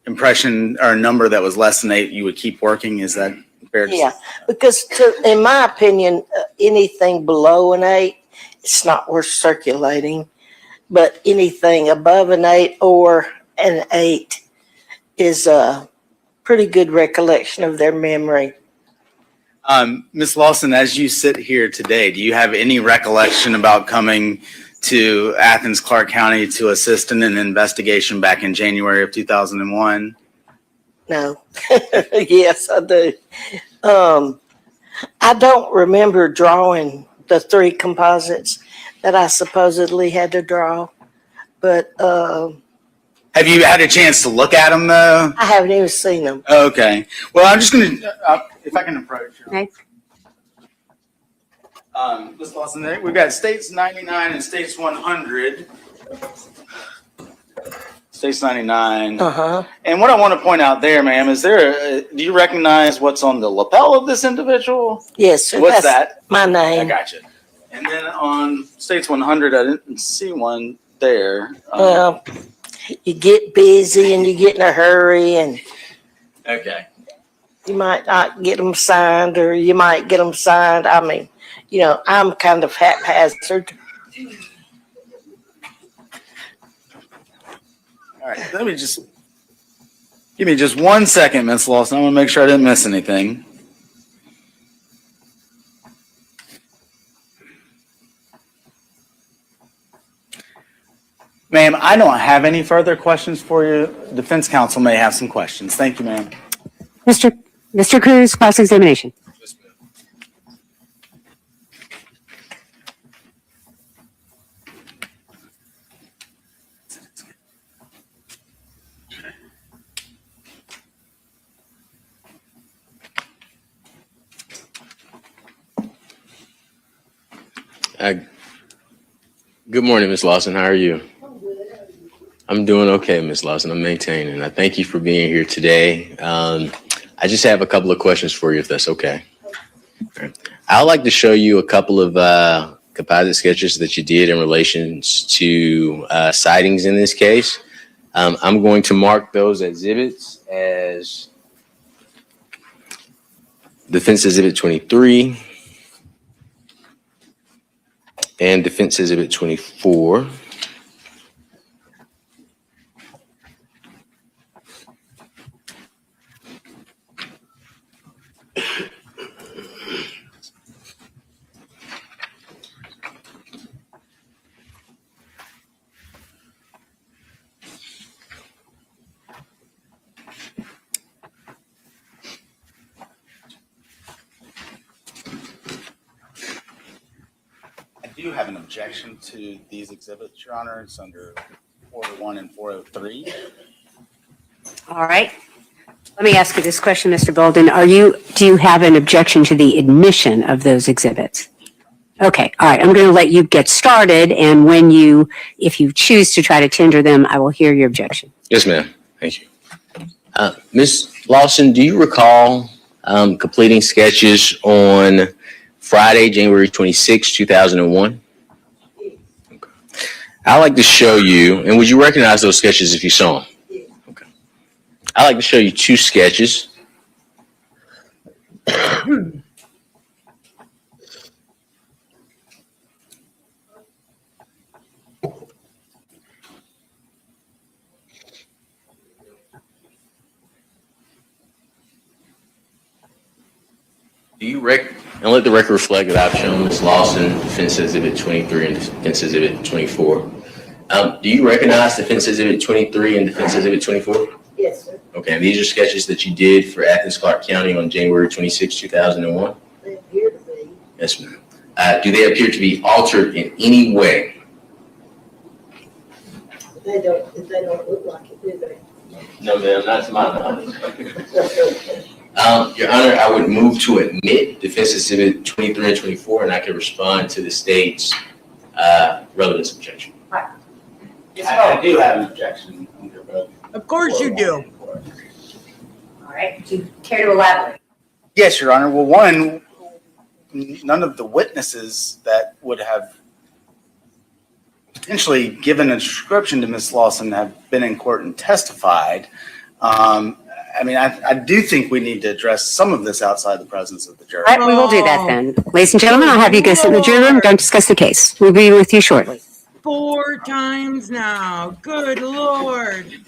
impression or a number that was less than 8, you would keep working. Is that fair to say? Yeah, because in my opinion, anything below an 8, it's not worth circulating. But anything above an 8 or an 8 is a pretty good recollection of their memory. Ms. Lawson, as you sit here today, do you have any recollection about coming to Athens, Clark County to assist in an investigation back in January of 2001? No. Yes, I do. I don't remember drawing the 3 composites that I supposedly had to draw, but have you had a chance to look at them though? I haven't even seen them. Okay. Well, I'm just going to, if I can approach you. Okay. Ms. Lawson, we've got States 99 and States 100. States 99. Uh-huh. And what I want to point out there, ma'am, is do you recognize what's on the lapel of this individual? Yes, sir. What's that? My name. I got you. And then on States 100, I didn't see one there. Well, you get busy and you get in a hurry, and Okay. you might not get them signed, or you might get them signed. I mean, I'm kind of haphazard. All right. Give me just 1 second, Ms. Lawson. I want to make sure I didn't miss anything. Ma'am, I don't have any further questions for you. Defense counsel may have some questions. Thank you, ma'am. Mr. Cruz, cross-examination. Good morning, Ms. Lawson. How are you? I'm doing okay, Ms. Lawson. I'm maintaining. I thank you for being here today. I just have a couple of questions for you, if that's okay. I'd like to show you a couple of composite sketches that you did in relation to sightings in this case. I'm going to mark those exhibits as Defense Exhibit 23 and Defense Exhibit 24. I do have an objection to these exhibits, Your Honor. It's under 401 and 403. All right. Let me ask you this question, Mr. Bolden. Do you have an objection to the admission of those exhibits? Okay. All right. I'm going to let you get started. And if you choose to try to tender them, I will hear your objection. Yes, ma'am. Thank you. Ms. Lawson, do you recall completing sketches on Friday, January 26, 2001? Okay. I'd like to show you, and would you recognize those sketches if you saw them? Okay. I'd like to show you two sketches. And let the record reflect that I've shown Ms. Lawson Defense Exhibit 23 and Defense Exhibit 24. Do you recognize Defense Exhibit 23 and Defense Exhibit 24? Yes, sir. Okay, and these are sketches that you did for Athens, Clarke County on January 26, 2001? They appear to be. Yes, ma'am. Do they appear to be altered in any way? They don't look like it, do they? No, ma'am, not to my knowledge. Your Honor, I would move to admit Defense Exhibit 23 and 24, and I can respond to the state's relevance objection. I do have an objection under both. Of course you do. All right. Do you care to elaborate? Yes, Your Honor. Well, one, none of the witnesses that would have potentially given a description to Ms. Lawson have been in court and testified. I do think we need to address some of this outside the presence of the jury. All right, we will do that then. Ladies and gentlemen, I'll have you go sit in the jury room. Don't discuss the case. We'll be with you shortly. 4 times now. Good Lord.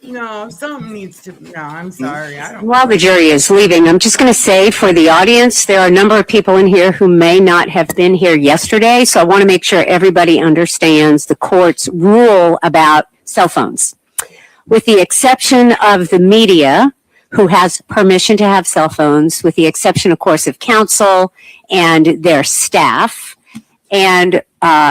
No, something needs to. No, I'm sorry. I don't. While the jury is leaving, I'm just going to say for the audience, there are a number of people in here who may not have been here yesterday. So I want to make sure everybody understands the court's rule about cell phones. With the exception of the media, who has permission to have cell phones, with the exception, of course, of counsel and their staff, and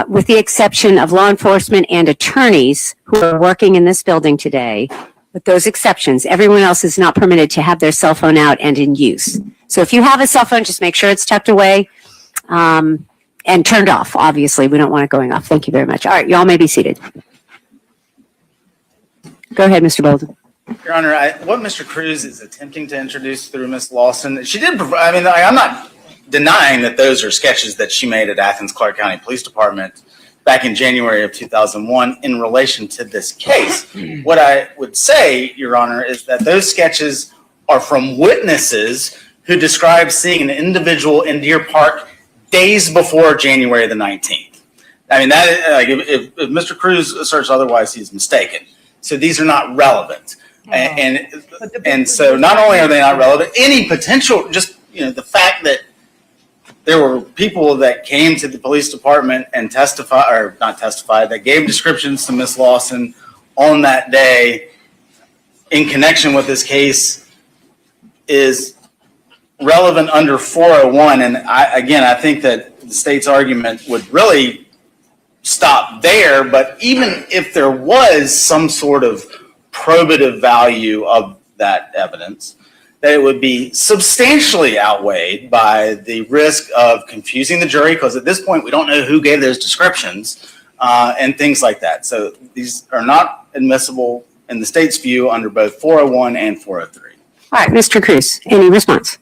with the exception of law enforcement and attorneys who are working in this building today, with those exceptions, everyone else is not permitted to have their cell phone out and in use. So if you have a cell phone, just make sure it's tucked away and turned off. Obviously, we don't want it going off. Thank you very much. All right, y'all may be seated. Go ahead, Mr. Bolden. Your Honor, what Mr. Cruz is attempting to introduce through Ms. Lawson, she did provide, I'm not denying that those are sketches that she made at Athens Clarke County Police Department back in January of 2001 in relation to this case. What I would say, Your Honor, is that those sketches are from witnesses who describe seeing an individual in Deer Park days before January the 19th. That is, if Mr. Cruz asserts otherwise, he's mistaken. So these are not relevant. And so not only are they not relevant, any potential, just, the fact that there were people that came to the police department and that gave descriptions to Ms. Lawson on that day in connection with this case is relevant under 401. And I think that the state's argument would really stop there. But even if there was some sort of probative value of that evidence, that it would be substantially outweighed by the risk of confusing the jury, because at this point we don't know who gave those descriptions and things like that. So these are not admissible in the state's view under both 401 and 403. All right, Mr. Cruz, any response?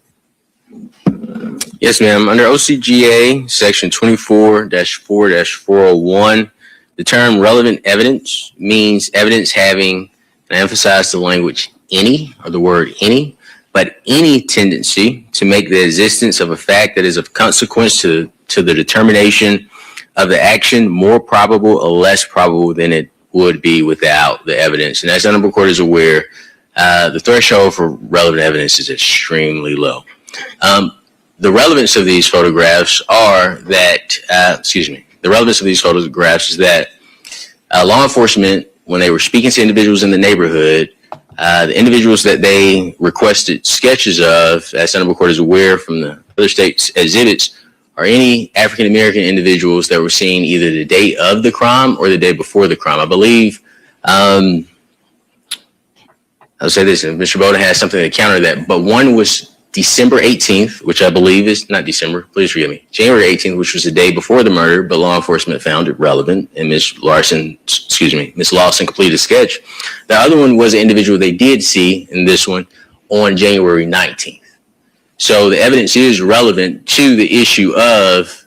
Yes, ma'am. Under OCGA section 24-4-401, the term relevant evidence means evidence having, and I emphasize the language any, or the word any, but any tendency to make the existence of a fact that is of consequence to the determination of the action more probable or less probable than it would be without the evidence. And as the Honorable Court is aware, the threshold for relevant evidence is extremely low. The relevance of these photographs are that, the relevance of these photographs is that law enforcement, when they were speaking to individuals in the neighborhood, the individuals that they requested sketches of, as the Honorable Court is aware from the other states' exhibits, are any African-American individuals that were seen either the day of the crime or the day before the crime. I believe, I'll say this, and Mr. Bowden has something to counter that, but one was December 18th, which I believe is, not December, please forgive me, January 18th, which was the day before the murder, but law enforcement found it relevant, and Ms. Lawson completed a sketch. The other one was an individual they did see in this one on January 19th. So the evidence is relevant to the issue of,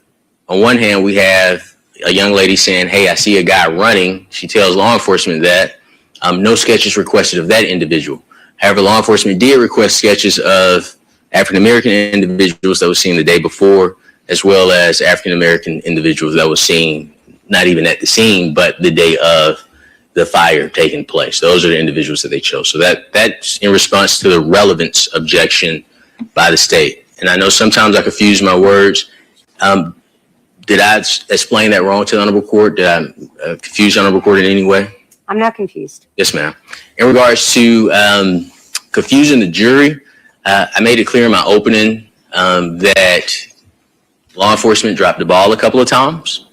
on one hand, we have a young lady saying, hey, I see a guy running. She tells law enforcement that no sketches requested of that individual. However, law enforcement did request sketches of African-American individuals that was seen the day before, as well as African-American individuals that was seen not even at the scene, but the day of the fire taking place. Those are the individuals that they chose. So that's in response to the relevance objection by the state. And I know sometimes I confuse my words. Did I explain that wrong to the Honorable Court? Did I confuse the Honorable Court in any way? I'm not confused. Yes, ma'am. In regards to confusing the jury, I made it clear in my opening that law enforcement dropped the ball a couple of times.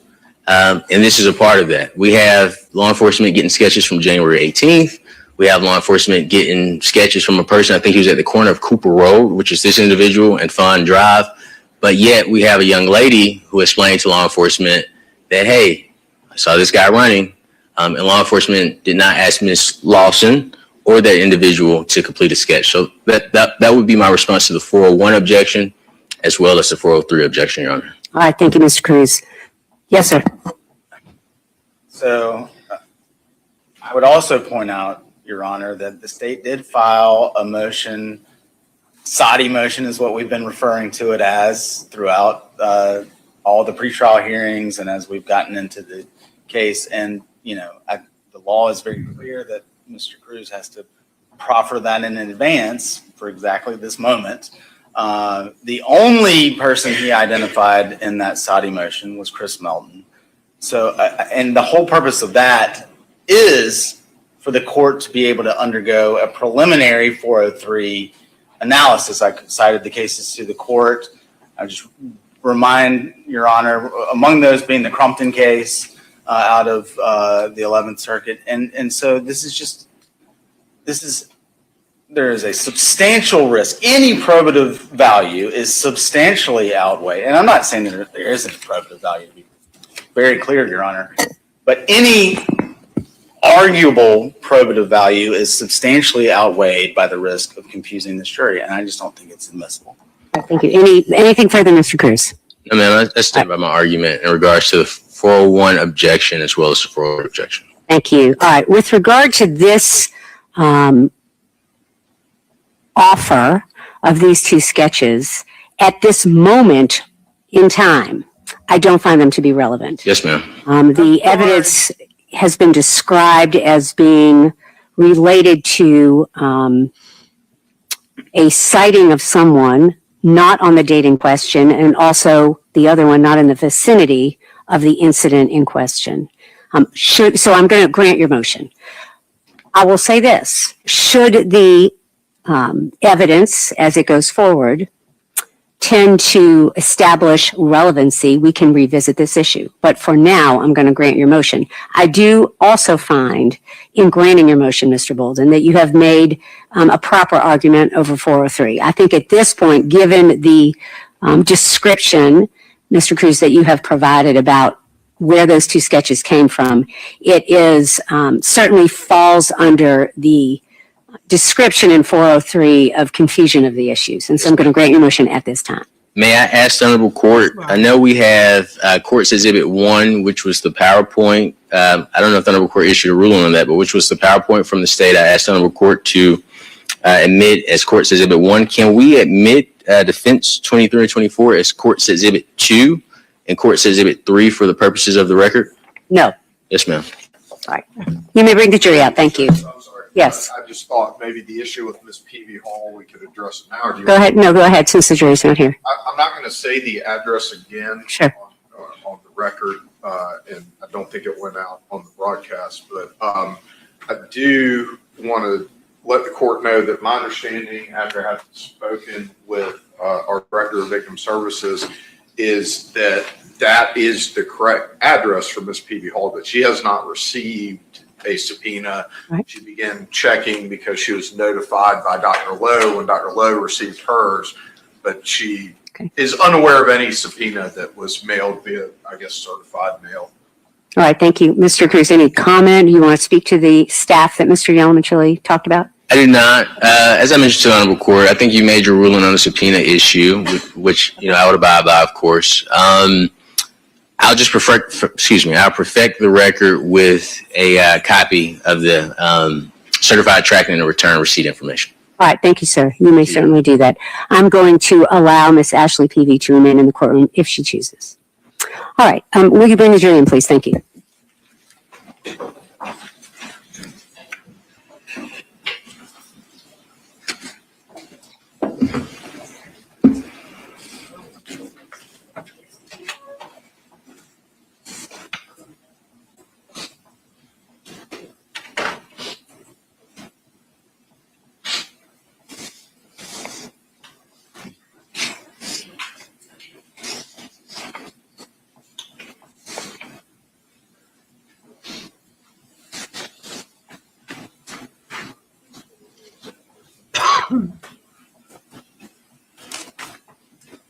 And this is a part of that. We have law enforcement getting sketches from January 18th. We have law enforcement getting sketches from a person, I think he was at the corner of Cooper Road, which is this individual, and Fawn Drive. But yet we have a young lady who explained to law enforcement that, hey, I saw this guy running. And law enforcement did not ask Ms. Lawson or that individual to complete a sketch. So that would be my response to the 401 objection, as well as the 403 objection, Your Honor. All right, thank you, Mr. Cruz. Yes, sir. So I would also point out, Your Honor, that the state did file a motion. SODY motion is what we've been referring to it as throughout all the pretrial hearings and as we've gotten into the case. And, you know, the law is very clear that Mr. Cruz has to proffer that in advance for exactly this moment. The only person he identified in that SODY motion was Chris Melton. So, and the whole purpose of that is for the court to be able to undergo a preliminary 403 analysis. I cited the cases to the court. I just remind Your Honor, among those being the Crumpton case out of the 11th Circuit. And so there is a substantial risk. Any probative value is substantially outweighed. And I'm not saying that there isn't a probative value, to be very clear, Your Honor, but any arguable probative value is substantially outweighed by the risk of confusing this jury. And I just don't think it's admissible. Thank you. Anything further, Mr. Cruz? No, ma'am, I stand by my argument in regards to the 401 objection as well as the 403 objection. Thank you. All right. With regard to this offer of these two sketches, at this moment in time, I don't find them to be relevant. Yes, ma'am. The evidence has been described as being related to a sighting of someone not on the date in question, and also the other one not in the vicinity of the incident in question. So I'm going to grant your motion. I will say this: should the evidence, as it goes forward, tend to establish relevancy, we can revisit this issue. But for now, I'm going to grant your motion. I do also find in granting your motion, Mr. Bolden, that you have made a proper argument over 403. I think at this point, given the description, Mr. Cruz, that you have provided about where those two sketches came from, it is certainly falls under the description in 403 of confusion of the issues. And so I'm going to grant your motion at this time. May I ask the Honorable Court? I know we have Court's Exhibit 1, which was the PowerPoint. I don't know if the Honorable Court issued a ruling on that, but which was the PowerPoint from the state. I asked the Honorable Court to admit as Court's Exhibit 1. Can we admit Defense 23 and 24 as Court's Exhibit 2 and Court's Exhibit 3 for the purposes of the record? No. Yes, ma'am. All right. You may bring the jury out. Thank you. I'm sorry. Yes. I just thought maybe the issue with Ms. P.V. Hall, we could address it now. Or do you Go ahead. No, go ahead, since the jury's not here. I'm not going to say the address again Sure. on the record, and I don't think it went out on the broadcast, but I do want to let the court know that my understanding, after having spoken with our Director of Victim Services, is that that is the correct address for Ms. P.V. Hall, that she has not received a subpoena. Right. She began checking because she was notified by Dr. Lowe when Dr. Lowe received hers, but she is unaware of any subpoena that was mailed via, I guess, certified mail. All right. Thank you. Mr. Cruz, any comment? You want to speak to the staff that Mr. Yelmanchelli talked about? I do not. As I mentioned to the Honorable Court, I think you made your ruling on the subpoena issue, which I would abide by, of course. I'll just I'll perfect the record with a copy of the certified tracking and return receipt information. All right. Thank you, sir. You may certainly do that. I'm going to allow Ms. Ashley Peavy to remain in the courtroom if she chooses. All right. Will you bring the jury in, please? Thank you.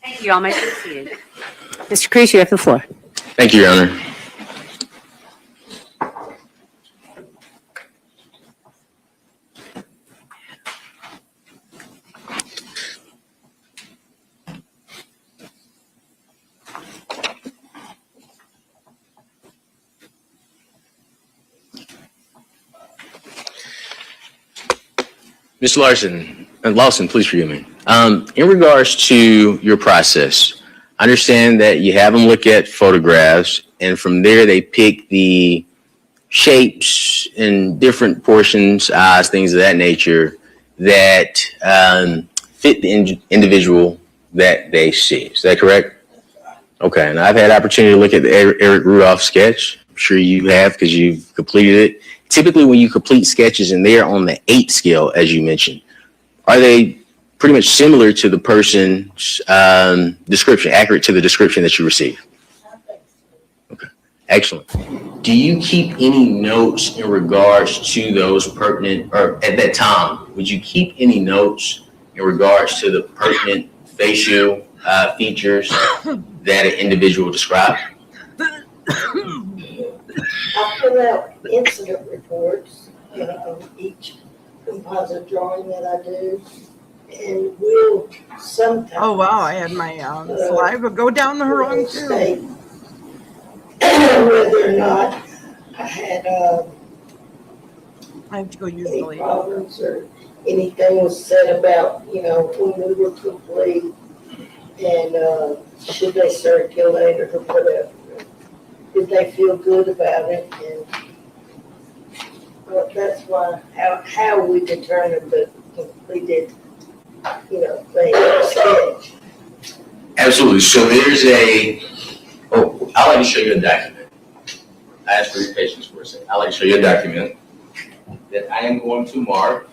Thank you. All may be seated. Mr. Cruz, you have the floor. Thank you, Your Honor. Ms. Lawson, please forgive me. In regards to your process, I understand that you have them look at photographs, and from there they pick the shapes and different portions, eyes, things of that nature that fit the individual that they see. Is that correct? Okay, and I've had opportunity to look at the Eric Rudolph sketch. I'm sure you have because you've completed it. Typically, when you complete sketches and they're on the 8 scale, as you mentioned, are they pretty much similar to the person's description, accurate to the description that you receive? Okay, excellent. Do you keep any notes in regards to those pertinent, or at that time, would you keep any notes in regards to the pertinent facial features that an individual described? I fill out incident reports on each composite drawing that I do, and will sometimes. Oh wow! I had my saliva go down the wrong state too. whether or not I had I have to go use the any lady. problems or anything was said about when we were complete, and should they circulate or whatever. Did they feel good about it? And that's why how we determined the completed, sketch. Absolutely. So there's I'd like to show you a document. I asked for your patience for a second. I'd like to show you a document that I am going to mark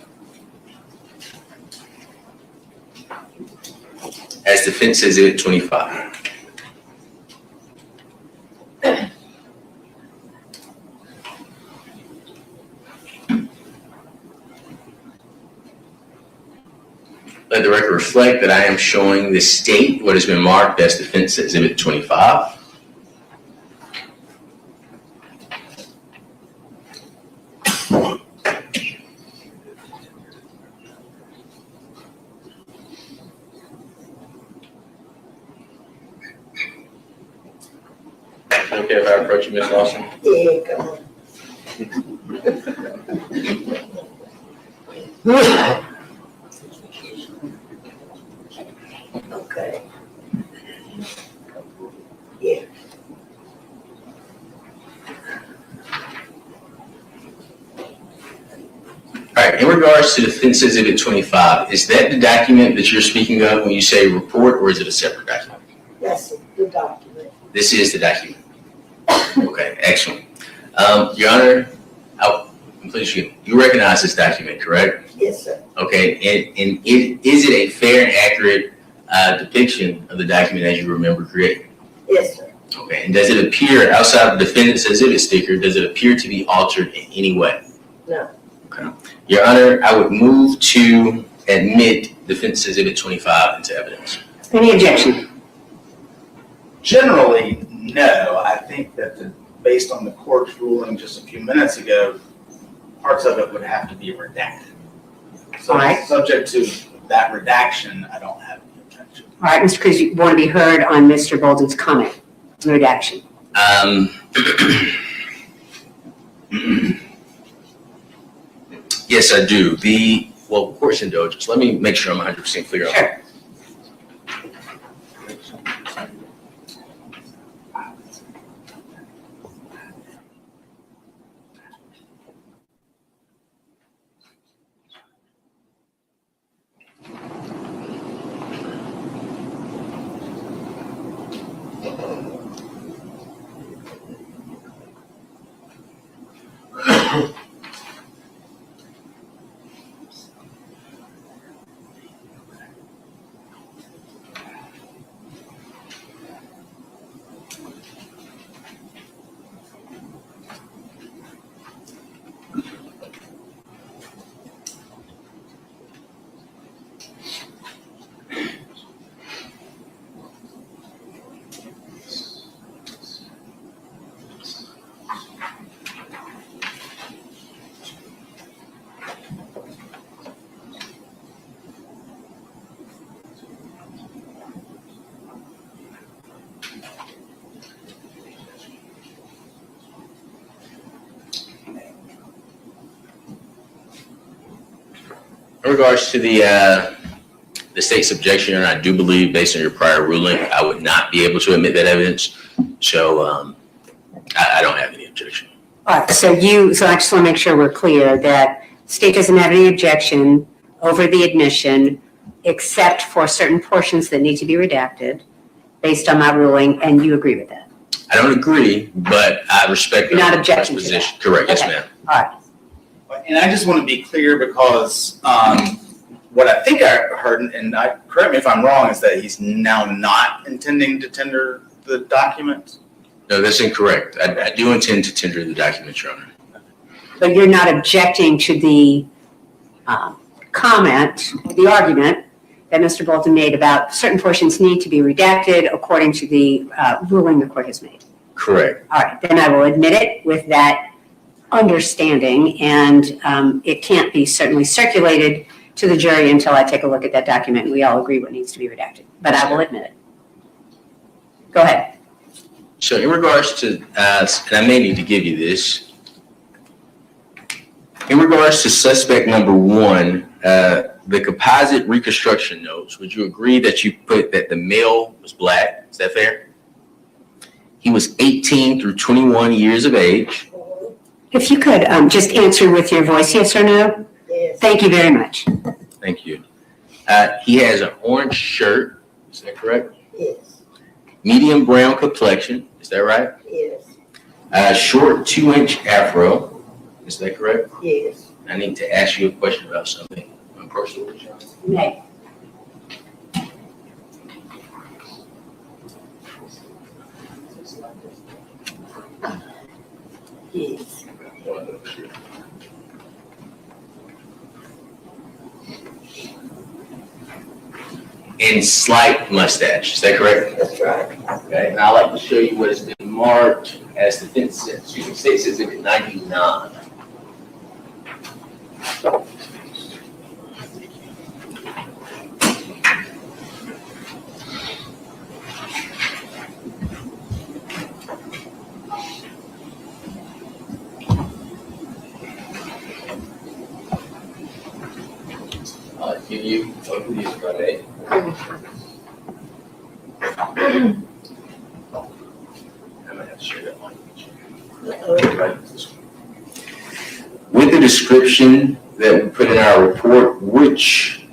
as Defense Exhibit 25. Let the record reflect that I am showing the state what has been marked as Defense Exhibit 25. Okay, if I approach you, Ms. Lawson? Yeah, come on. Okay. Yeah. All right, in regards to Defense Exhibit 25, is that the document that you're speaking of when you say report, or is it a separate document? That's the document. This is the document. Okay, excellent. Your Honor, you recognize this document, correct? Yes, sir. Okay, and is it a fair and accurate depiction of the document as you remember creating? Yes, sir. Okay, and does it appear, outside of the defendant's exhibit sticker, does it appear to be altered in any way? No. Okay. Your Honor, I would move to admit Defense Exhibit 25 into evidence. Any objection? Generally, no. I think that based on the court's ruling just a few minutes ago, parts of it would have to be redacted. So All right. subject to that redaction, I don't have any objection. All right, Mr. Cruz, you want to be heard on Mr. Bolden's comment, redaction. Yes, I do. Court's indulgence. Let me make sure I'm 100% clear on that. In regards to the state's objection, and I do believe, based on your prior ruling, I would not be able to admit that evidence. So I don't have any objection. All right, so I just want to make sure we're clear that the state doesn't have any objection over the admission, except for certain portions that need to be redacted based on my ruling, and you agree with that? I don't agree, but I respect You're not your objecting to position. that? Correct, yes, Okay. ma'am. All right. And I just want to be clear because what I think I heard, and correct me if I'm wrong, is that he's now not intending to tender the document? No, that's incorrect. I do intend to tender the document, Your Honor. But you're not objecting to the comment, the argument that Mr. Bolton made about certain portions need to be redacted according to the ruling the court has made? Correct. All right, then I will admit it with that understanding, and it can't be certainly circulated to the jury until I take a look at that document and we all agree what needs to be redacted, but I will admit it. Go ahead. So in regards to, and I may need to give you this, in regards to suspect number 1, the composite reconstruction notes, would you agree that you put that the male was black? Is that fair? He was 18 through 21 years of age. If you could just answer with your voice, yes or no? Yes. Thank you very much. Thank you. He has an orange shirt. Is that correct? Yes. Medium brown complexion. Is that right? Yes. Short 2-inch afro. Is that correct? Yes. I need to ask you a question about something. Personal. May. Yes. And slight mustache. Is that correct? That's right. Okay. And I'd like to show you what has been marked as defense, state exhibit 99. Give you both of these Friday. I'm gonna have to share that one. With the description that we put in our report, which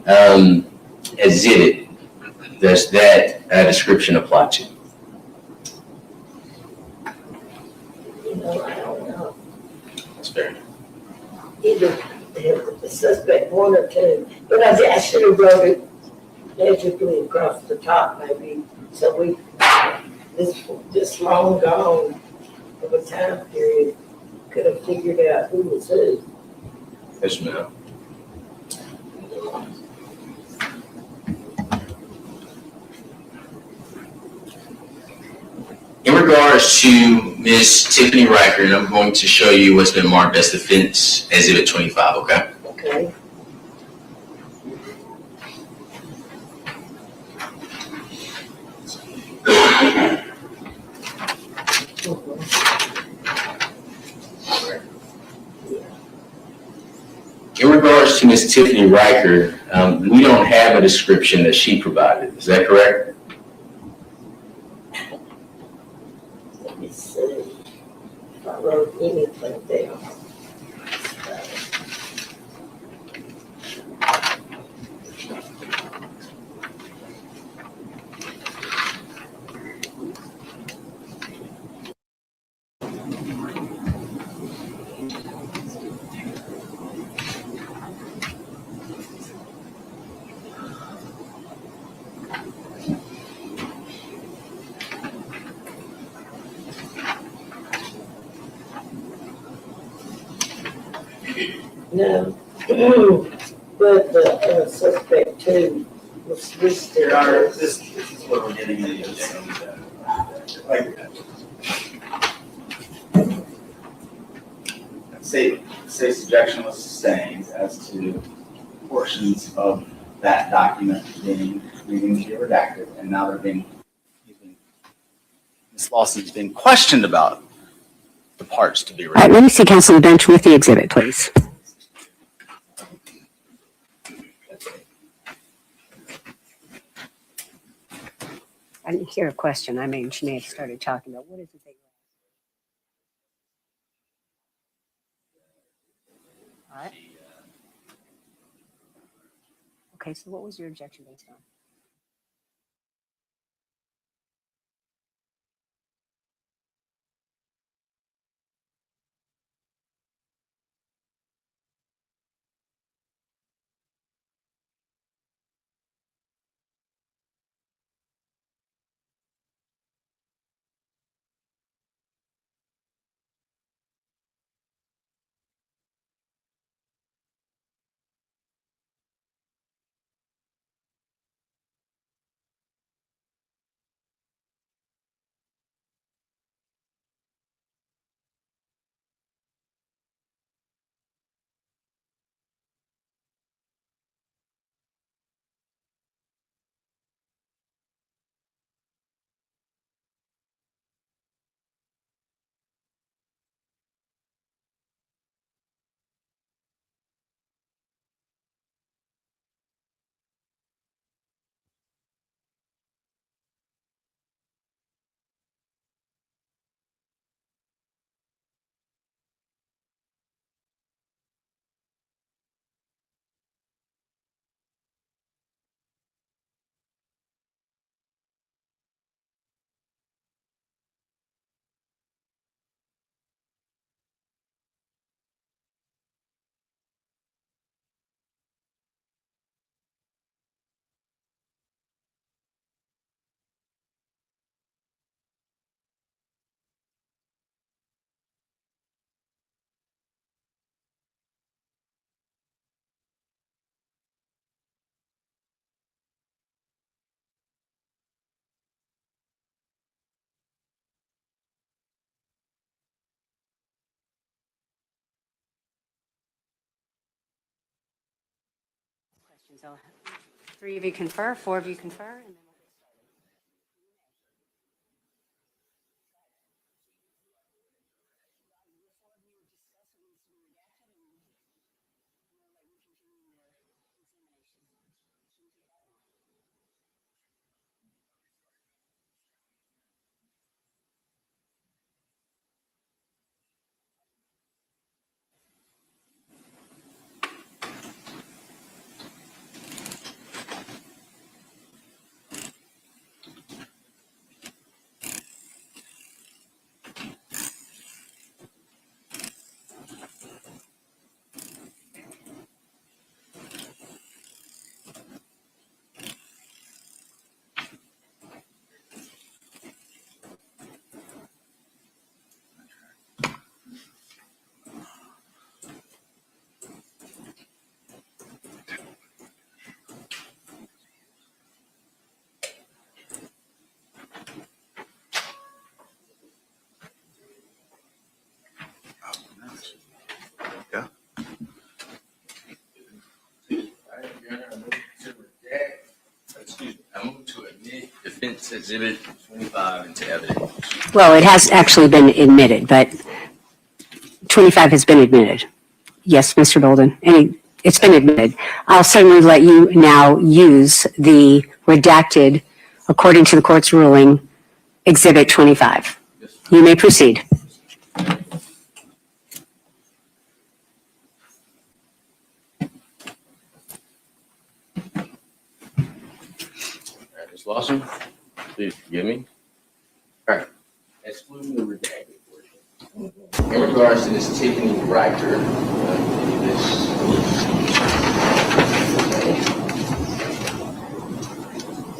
exhibit does that description apply to? You know, I don't know. That's fair. Either the suspect 1 or 2, but I should have wrote it legibly across the top maybe, so we, this long gone of a time period, could have figured out who was who. Yes, ma'am. In regards to Miss Tiffany Riker, I'm going to show you what's been marked as defense exhibit 25, okay? Okay. In regards to Miss Tiffany Riker, we don't have a description that she provided. Is that correct? Let me see if I wrote anything down. No, but the suspect 2 was listed. This is what we're getting into. Say objection was sustained as to portions of that document being redacted, and now Ms. Lawson's been questioned about the parts to be All right, redacted. let me see counsel on the bench with the exhibit, please. I didn't hear a question. I mean, she may have started talking about what is it that you. All right. Okay, so what was your objection based on? So 3 of you confer, 4 of you confer, and then I move to admit defense exhibit 25 into evidence. well, it has actually been admitted, but 25 has been admitted. Yes, Mr. Bolden, it's been admitted. I'll certainly let you now use the redacted, according to the court's ruling, Exhibit 25. You may proceed. Ms. Lawson, please forgive me. All right. Excluding the redacted portion. In regards to this Tiffany Riker,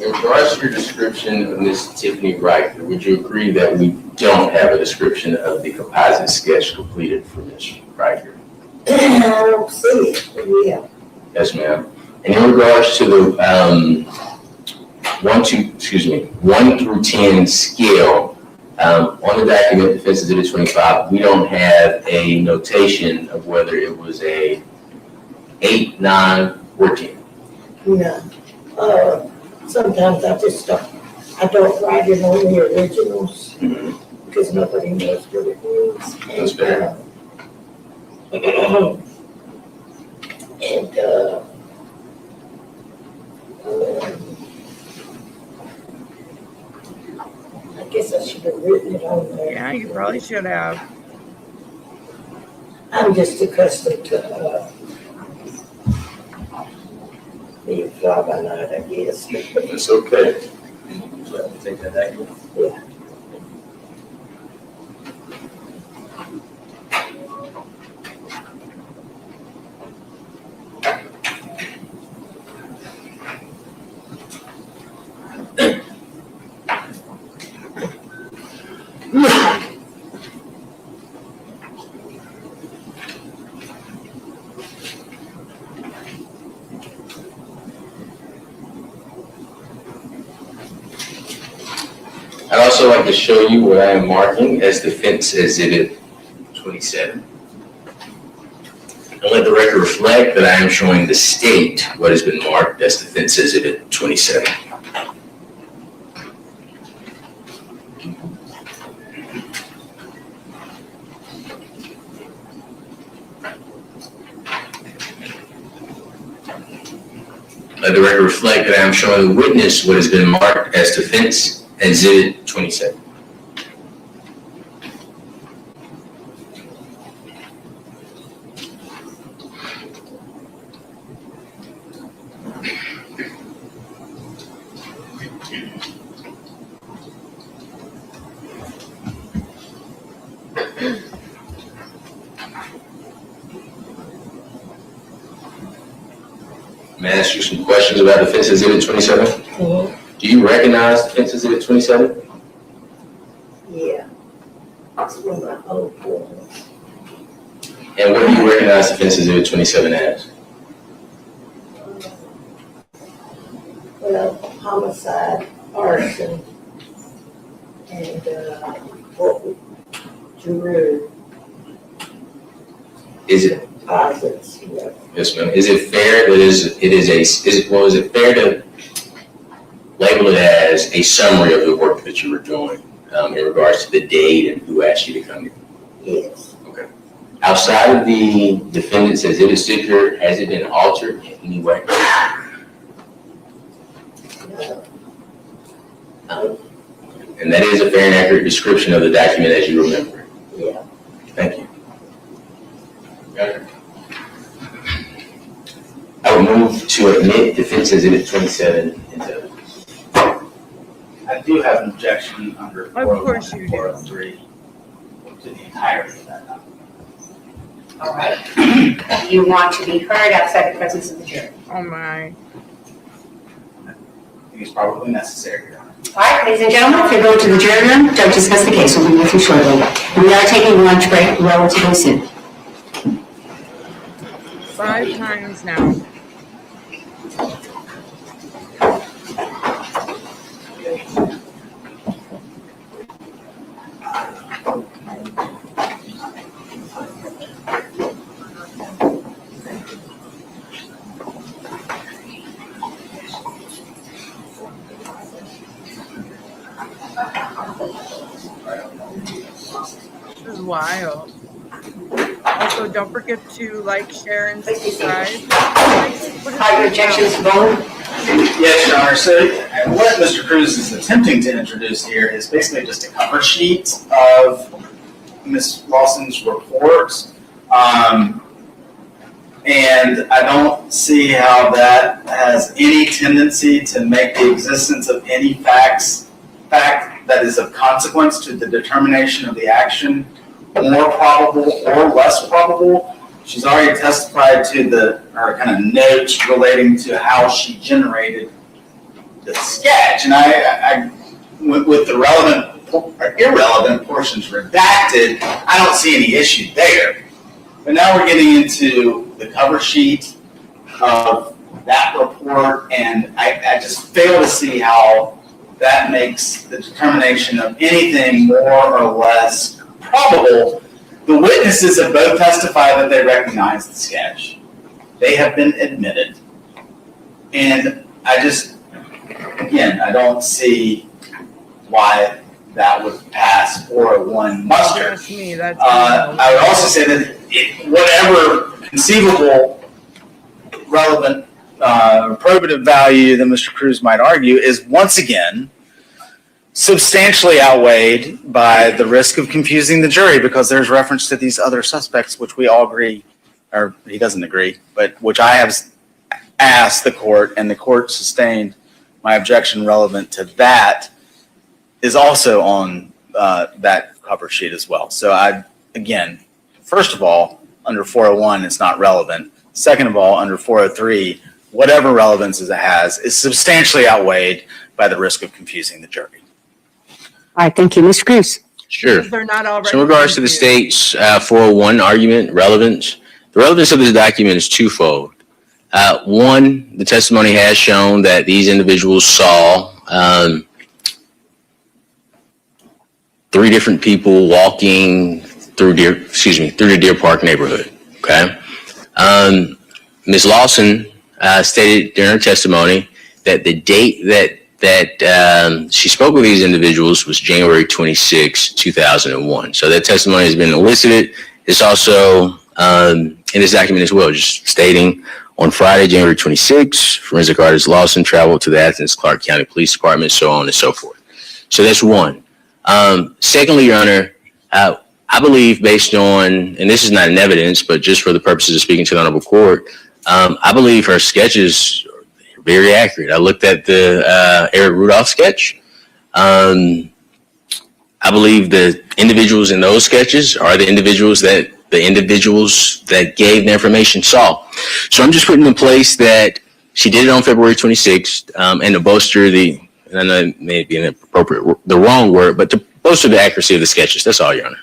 in regards to your description of Miss Tiffany Riker, would you agree that we don't have a description of the composite sketch completed for Miss Riker? I don't see it, yeah. Yes, ma'am. And in regards to the 1 through 10 scale, on the document Defense Exhibit 25, we don't have a notation of whether it was a 8, 9, or 10. No. Sometimes I don't write it on the originals because nobody knows what it means. That's fair. I guess I should have written it on there. Yeah, you probably should have. I'm just accustomed to being fly by night, I guess. It's okay. So I take that back. Yeah. I'd also like to show you what I am marking as Defense Exhibit 27. And let the record reflect that I am showing the state what has been marked as Defense Exhibit 27. Let the record reflect that I am showing the witness what has been marked as Defense Exhibit 27. May I ask you some questions about Defense Exhibit 27? Mm-hmm. Do you recognize Defense Exhibit 27? Yeah. That's one of my old forms. And what do you recognize Defense Exhibit 27 as? Well, homicide, arson, and what we drew. Is it Athens, yeah. Yes, ma'am. Is it fair that is it fair to label it as a summary of the work that you were doing in regards to the date and who asked you to come here? Yes. Okay. Outside of the defendant's exhibit sticker, has it been altered in any way? And that is a fair and accurate description of the document as you remember it. Yeah. Thank you. I will move to admit defense exhibit 27 into evidence. I do have an objection under Of course you do. 403 to the entirety of that document. All right. You want to be heard outside the presence of the jury. Oh my. I think it's probably necessary, Your Honor. All right, ladies and gentlemen, if you're going to the jury room, don't discuss the case. We'll be with you shortly. We are taking a lunch break relatively soon. 5 times now. This is wild. Also, don't forget to like, share, and subscribe. Are your objections voted? Yes, Your Honor. So what Mr. Cruz is attempting to introduce here is basically just a cover sheet of Ms. Lawson's report. And I don't see how that has any tendency to make the existence of any fact that is of consequence to the determination of the action more probable or less probable. She's already testified to her kind of notes relating to how she generated the sketch. And I with the relevant or irrelevant portions redacted, I don't see any issue there. But now we're getting into the cover sheet of that report, and I just fail to see how that makes the determination of anything more or less probable. The witnesses have both testified that they recognize the sketch. They have been admitted. And I don't see why that would pass 401 muster. That's me. That's I would also say that whatever conceivable relevant probative value that Mr. Cruz might argue is once again substantially outweighed by the risk of confusing the jury, because there's reference to these other suspects, which we all agree, or he doesn't agree, but which I have asked the court, and the court sustained my objection relevant to that, is also on that cover sheet as well. So first of all, under 401, it's not relevant. Second of all, under 403, whatever relevance it has is substantially outweighed by the risk of confusing the jury. All right, thank you. Mr. Cruz. Sure. They're not already. So in regards to the state's 401 argument, relevance, the relevance of this document is twofold. One, the testimony has shown that these individuals saw 3 different people walking through the Deer Park neighborhood. Okay. Ms. Lawson stated during her testimony that the date that she spoke with these individuals was January 26, 2001. So that testimony has been elicited. It's also in this document as well, just stating on Friday, January 26, forensic artist Lawson traveled to the Athens Clark County Police Department, so on and so forth. So that's one. Secondly, Your Honor, I believe based on, and this is not an evidence, but just for the purposes of speaking to the Honorable Court, I believe her sketches are very accurate. I looked at the Eric Rudolph sketch. I believe the individuals in those sketches are the individuals that gave the information saw. So I'm just putting in place that she did it on February 26th, and to bolster and I know it may be the wrong word, but to bolster the accuracy of the sketches. That's all, Your Honor.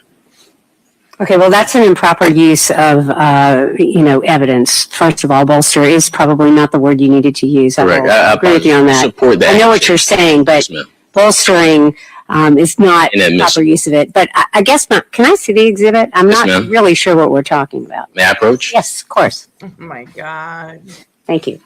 Okay, well, that's an improper use of, evidence. First of all, bolster is probably not the word you needed to use. Correct. I agree with you on that. Support that. I know what you're saying, but bolstering is not And then proper use of it. But I guess not. Can I see the exhibit? I'm Yes, not ma'am. really sure what we're talking about. May I approach? Yes, of course. Oh my God. Thank you.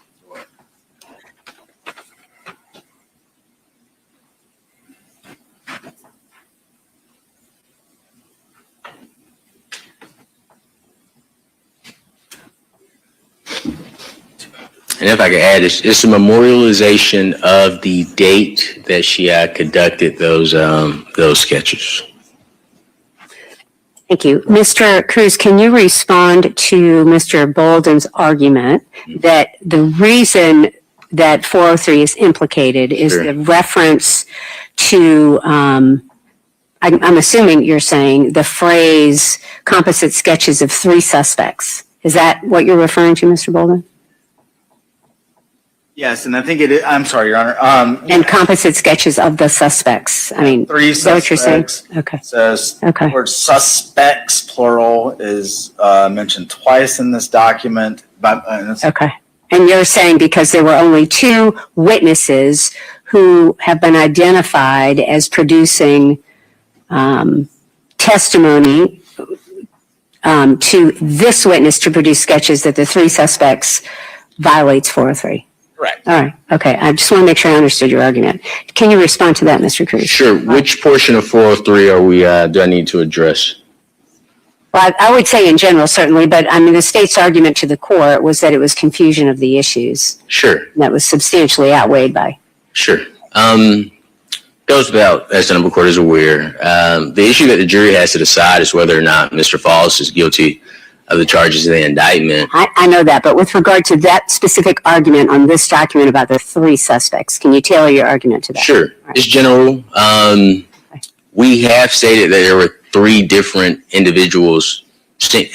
And if I could add, it's a memorialization of the date that she conducted those sketches. Thank you. Mr. Cruz, can you respond to Mr. Bolden's argument that the reason that 403 is implicated is Sure. the reference to, I'm assuming you're saying the phrase composite sketches of 3 suspects. Is that what you're referring to, Mr. Bolden? Yes, and I think it is, I'm sorry, Your Honor. And composite sketches of the suspects. I mean, 3 is that what you're saying? suspects. Okay. Says Okay. the word suspects, plural, is mentioned twice in this document. And it's- Okay. And you're saying because there were only 2 witnesses who have been identified as producing testimony to this witness to produce sketches that the 3 suspects violates 403. Correct. All right. Okay. I just want to make sure I understood your argument. Can you respond to that, Mr. Cruz? Sure. Which portion of 403 are we, do I need to address? Well, I would say in general, certainly, but I mean, the state's argument to the court was that it was confusion of the issues. Sure. And that was substantially outweighed by. Sure. Goes without, as the number court is aware, the issue that the jury has to decide is whether or not Mr. Faust is guilty of the charges in the indictment. I know that, but with regard to that specific argument on this document about the 3 suspects, can you tailor your argument to that? Sure. It's general. We have stated that there were 3 different individuals,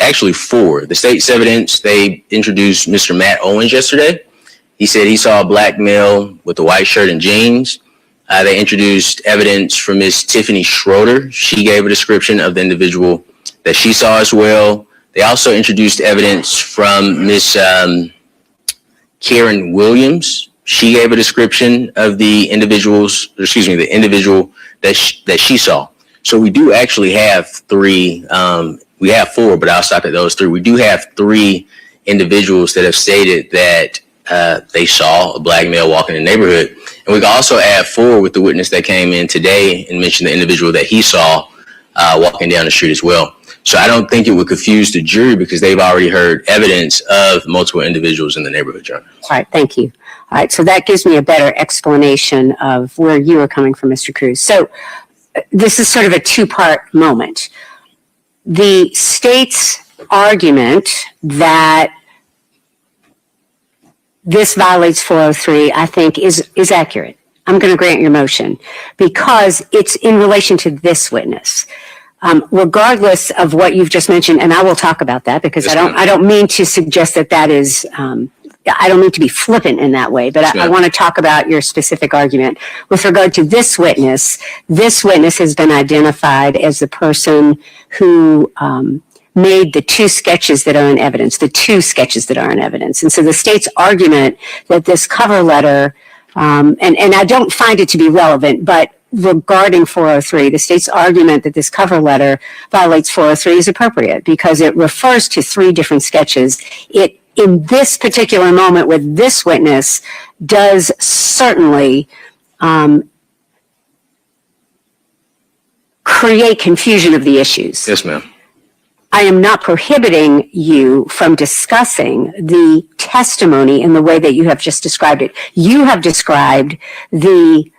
actually 4. The state's evidence, they introduced Mr. Matt Owens yesterday. He said he saw a black male with a white shirt and jeans. They introduced evidence from Miss Tiffany Schroeder. She gave a description of the individual that she saw as well. They also introduced evidence from Miss Karen Williams. She gave a description of the individual that she saw. So we do actually have 3. We have 4, but I'll stop at those 3. We do have 3 individuals that have stated that they saw a black male walking in the neighborhood. And we can also add 4 with the witness that came in today and mentioned the individual that he saw walking down the street as well. So I don't think it would confuse the jury because they've already heard evidence of multiple individuals in the neighborhood, Your Honor. All right, thank you. All right, so that gives me a better explanation of where you are coming from, Mr. Cruz. So this is sort of a 2-part moment. The state's argument that this violates 403, I think, is accurate. I'm going to grant your motion because it's in relation to this witness. Regardless of what you've just mentioned, and I will talk about that because Yes, I don't mean to suggest that is, I don't mean to be flippant in that way, but Yes, I want to talk about your specific argument. With regard to this witness has been identified as the person who made the 2 sketches that are in evidence, And so the state's argument that this cover letter, and I don't find it to be relevant, but regarding 403, the state's argument that this cover letter violates 403 is appropriate because it refers to 3 different sketches. It, in this particular moment with this witness, does certainly create confusion of the issues. Yes, ma'am. I am not prohibiting you from discussing the testimony in the way that you have just described it. You have described the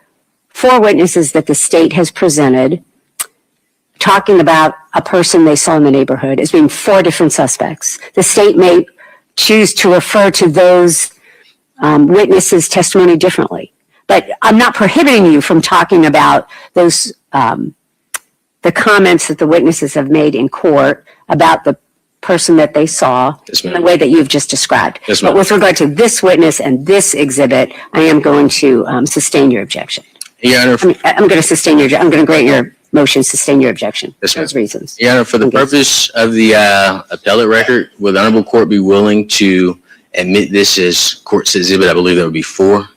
4 witnesses that the state has presented talking about a person they saw in the neighborhood as being 4 different suspects. The state may choose to refer to those witnesses' testimony differently. But I'm not prohibiting you from talking about those, the comments that the witnesses have made in court about the person that they saw in the way that you've just described. Yes, but ma'am. with regard to this witness and this exhibit, I am going to sustain your objection. Your Honor, I'm going to grant your motion, sustain your objection. Yes, ma'am. Those reasons. Your Honor, for the purpose of the appellate record, would the Honorable Court be willing to admit this as court's exhibit? I believe that would be 4.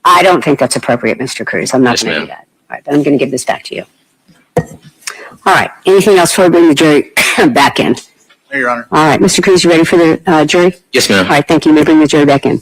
I don't think that's appropriate, Mr. Cruz. I'm not Yes, going to ma'am. do that. right, but I'm going to give this back to you. All right. Anything else before we bring the jury back in? No, Your Honor. All right. Mr. Cruz, you ready for the jury? Yes, ma'am. All right. Thank you. You may bring the jury back in.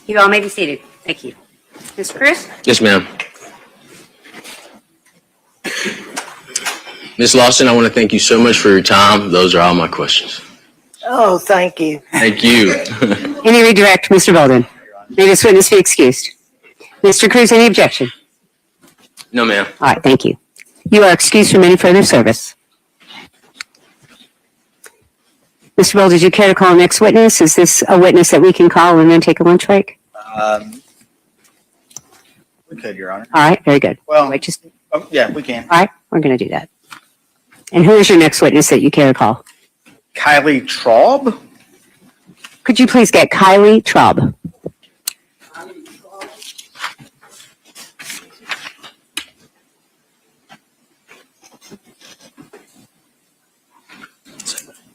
You all may be seated. Thank you. Mr. Cruz? Yes, ma'am. Ms. Lawson, I want to thank you so much for your time. Those are all my questions. Oh, thank you. Thank you. Any redirect, Mr. Bolden? May this witness be excused. Mr. Cruz, any objection? No, ma'am. All right. Thank you. You are excused from any further service. Mr. Bolden, did you care to call the next witness? Is this a witness that we can call and then take a lunch break? We could, Your Honor. All right. Very good. Well, Wait, just, yeah, we can. all right. We're going to do that. And who is your next witness that you care to call? Kylie Traub? Could you please get Kylie Traub?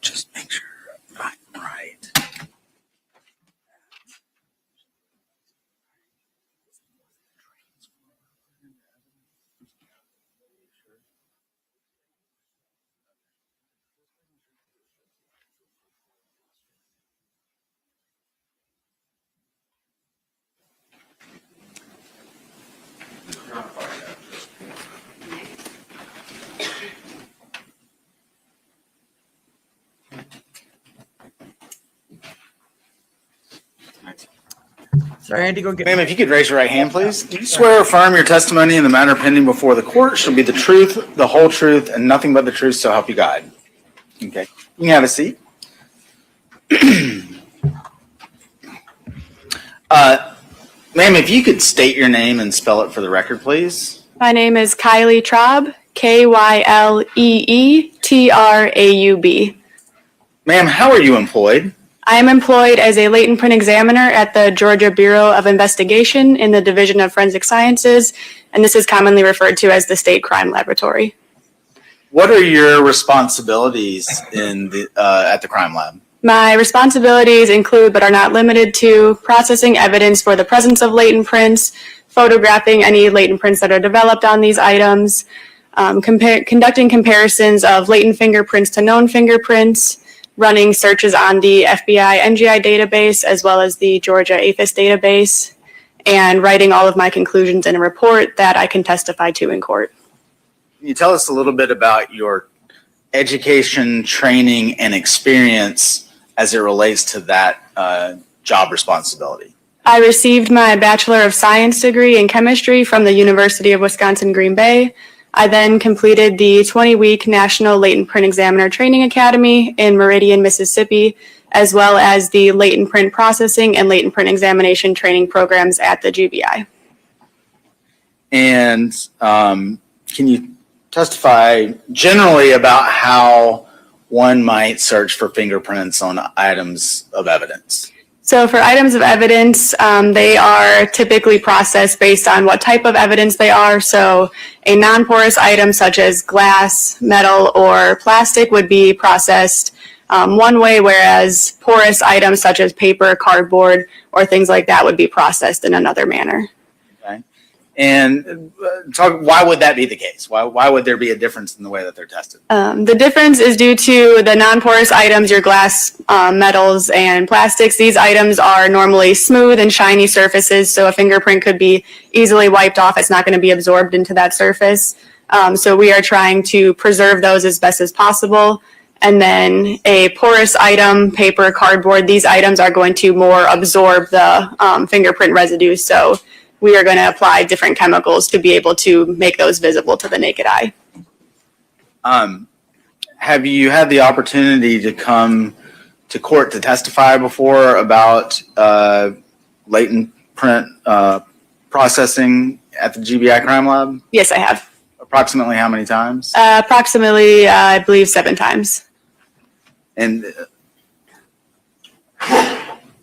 Just make sure I'm right. Sorry, I had to go get. Ma'am, if you could raise your right hand, please. Do you swear or affirm your testimony in the matter pending before the court shall be the truth, the whole truth, and nothing but the truth, so help you God? Okay. You can have a seat. Ma'am, if you could state your name and spell it for the record, please. My name is Kylie Traub, Kyleetraub. Ma'am, how are you employed? I am employed as a latent print examiner at the Georgia Bureau of Investigation in the Division of Forensic Sciences, and this is commonly referred to as the State Crime Laboratory. What are your responsibilities in the at the crime lab? My responsibilities include, but are not limited to, processing evidence for the presence of latent prints, photographing any latent prints that are developed on these items, conducting comparisons of latent fingerprints to known fingerprints, running searches on the FBI NGI database as well as the Georgia APHIS database, and writing all of my conclusions in a report that I can testify to in court. Can you tell us a little bit about your education, training, and experience as it relates to that job responsibility? I received my Bachelor of Science degree in chemistry from the University of Wisconsin-Green Bay. I then completed the 20-week National Latent Print Examiner Training Academy in Meridian, Mississippi, as well as the Latent Print Processing and Latent Print Examination training programs at the GBI. And can you testify generally about how one might search for fingerprints on items of evidence? So for items of evidence, they are typically processed based on what type of evidence they are. So a non-porous item such as glass, metal, or plastic would be processed one way, whereas porous items such as paper, cardboard, or things like that would be processed in another manner. Okay. And why would that be the case? Why would there be a difference in the way that they're tested? The difference is due to the non-porous items, your glass, metals, and plastics. These items are normally smooth and shiny surfaces, so a fingerprint could be easily wiped off. It's not going to be absorbed into that surface. So we are trying to preserve those as best as possible. And then a porous item, paper, cardboard, these items are going to more absorb the fingerprint residue. So we are going to apply different chemicals to be able to make those visible to the naked eye. Have you had the opportunity to come to court to testify before about latent print processing at the GBI crime lab? Yes, I have. Approximately how many times? Approximately, I believe 7 times. And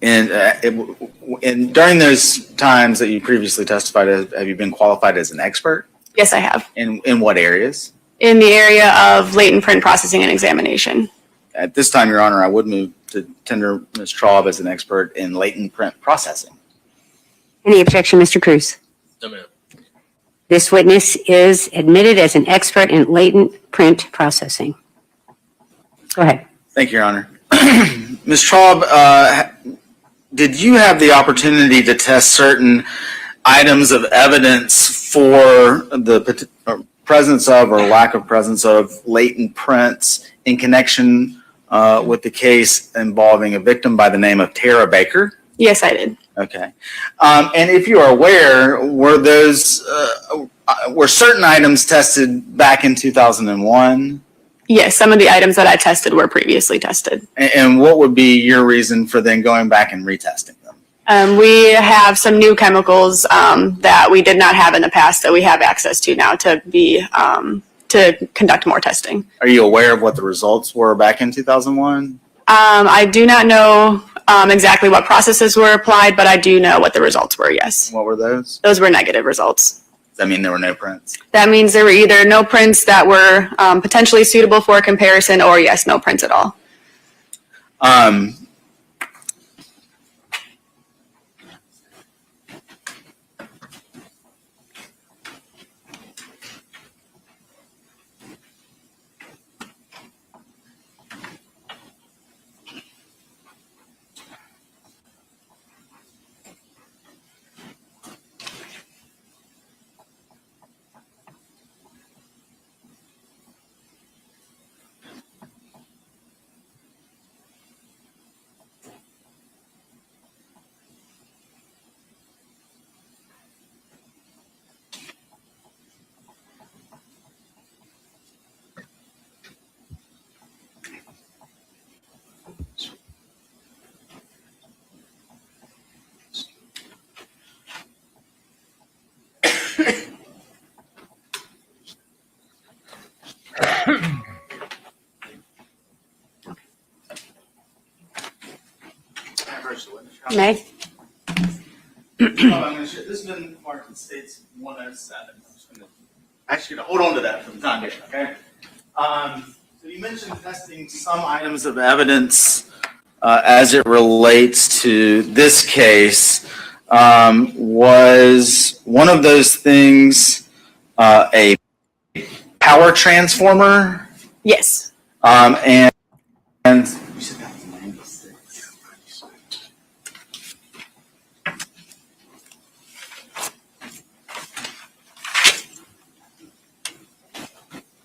during those times that you previously testified, have you been qualified as an expert? Yes, I have. In what areas? In the area of latent print processing and examination. At this time, Your Honor, I would move to tender Ms. Traub as an expert in latent print processing. Any objection, Mr. Cruz? No, ma'am. This witness is admitted as an expert in latent print processing. Go ahead. Thank you, Your Honor. Ms. Traub, did you have the opportunity to test certain items of evidence for the presence of or lack of presence of latent prints in connection with the case involving a victim by the name of Tara Baker? Yes, I did. Okay. And if you are aware, were certain items tested back in 2001? Yes, some of the items that I tested were previously tested. And what would be your reason for then going back and retesting them? We have some new chemicals that we did not have in the past that we have access to now to conduct more testing. Are you aware of what the results were back in 2001? I do not know exactly what processes were applied, but I do know what the results were, yes. What were those? Those were negative results. Does that mean there were no prints? That means there were either no prints that were potentially suitable for comparison or, yes, no prints at all. May. This has been marked in States 107. I'm just going to ask you to hold on to that for the time being, okay? So you mentioned testing some items of evidence as it relates to this case. Was one of those things a power transformer? Yes. And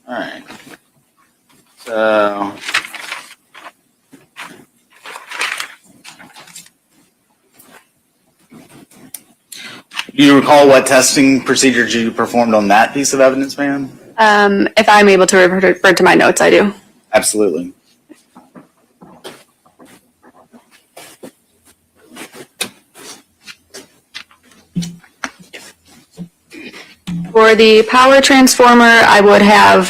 all right. So do you recall what testing procedures you performed on that piece of evidence, ma'am? If I'm able to refer to my notes, I do. Absolutely. For the power transformer, I would have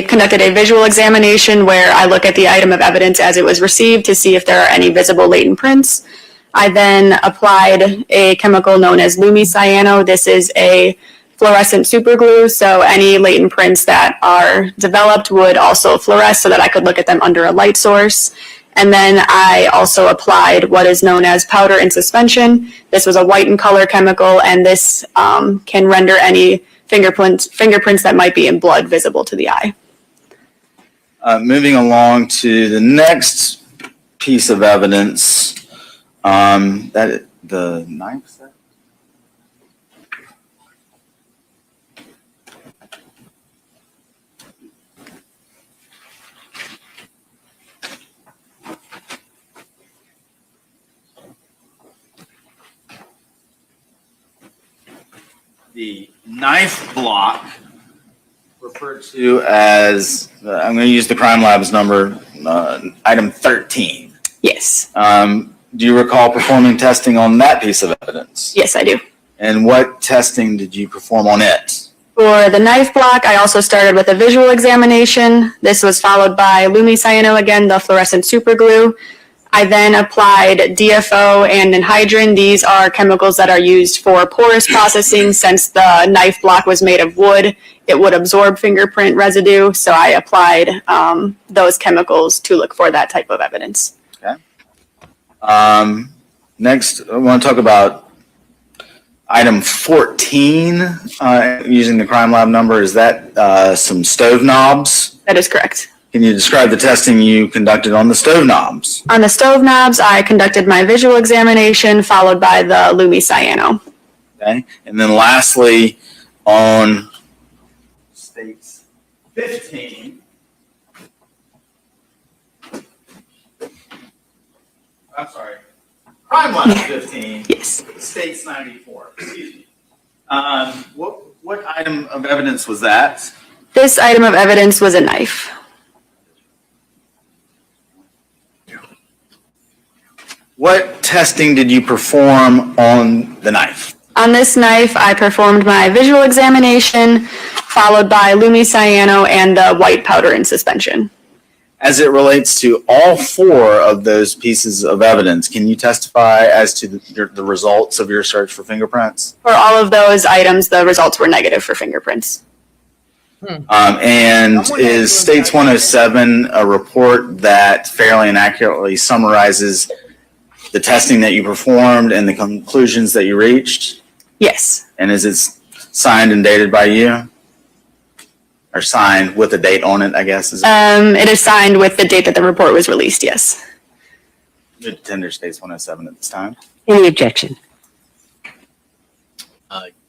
conducted a visual examination where I look at the item of evidence as it was received to see if there are any visible latent prints. I then applied a chemical known as lumicyano. This is a fluorescent superglue, so any latent prints that are developed would also fluoresce so that I could look at them under a light source. And then I also applied what is known as powder in suspension. This was a white in color chemical, and this can render any fingerprints that might be in blood visible to the eye. Moving along to the next piece of evidence, that the knife set. The knife block, referred to as, I'm going to use the crime lab's number, item 13. Yes. Do you recall performing testing on that piece of evidence? Yes, I do. And what testing did you perform on it? For the knife block, I also started with a visual examination. This was followed by lumicyano, again, the fluorescent superglue. I then applied DFO and anhydrine. These are chemicals that are used for porous processing. Since the knife block was made of wood, it would absorb fingerprint residue. So I applied those chemicals to look for that type of evidence. Okay. Next, I want to talk about item 14, using the crime lab number. Is that some stove knobs? That is correct. Can you describe the testing you conducted on the stove knobs? On the stove knobs, I conducted my visual examination followed by the lumicyano. Okay. And then lastly, on states 15. I'm sorry. Crime lab 15. Yes. States 94. Excuse me. What item of evidence was that? This item of evidence was a knife. What testing did you perform on the knife? On this knife, I performed my visual examination, followed by lumicyano and the white powder in suspension. As it relates to all four of those pieces of evidence, can you testify as to the results of your search for fingerprints? For all of those items, the results were negative for fingerprints. And is States 107 a report that fairly and accurately summarizes the testing that you performed and the conclusions that you reached? Yes. And is it signed and dated by you? Or signed with a date on it, I guess? It is signed with the date that the report was released, yes. The tender States 107 at this time. Any objection?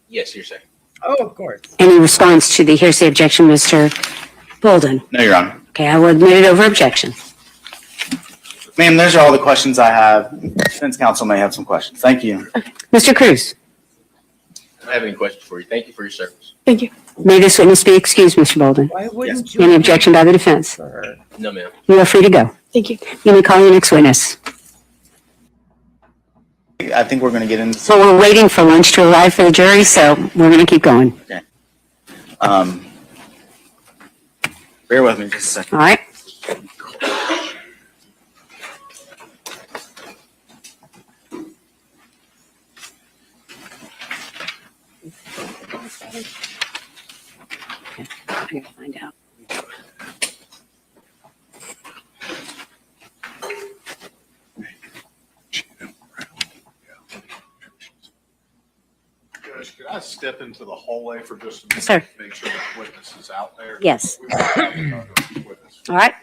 Yes, you're saying. Oh, of course. Any response to the hearsay objection, Mr. Bolden? No, Your Honor. Okay, I will admit it over objection. Ma'am, those are all the questions I have. Defense counsel may have some questions. Thank you. Mr. Cruz, I don't have any questions for you. Thank you for your service. Thank you. may this witness be excused, Mr. Bolden? Why wouldn't you? Any objection by the defense? No, ma'am. You are free to go. Thank you. You may call your next witness. I think we're going to get into. So we're waiting for lunch to arrive for the jury, so we're going to keep going. Okay. Bear with me just a second. All right? I gotta find out. Judge, could I step into the hallway for just a minute? Sir. to Make sure the witness is out there. Yes. Witness. All right?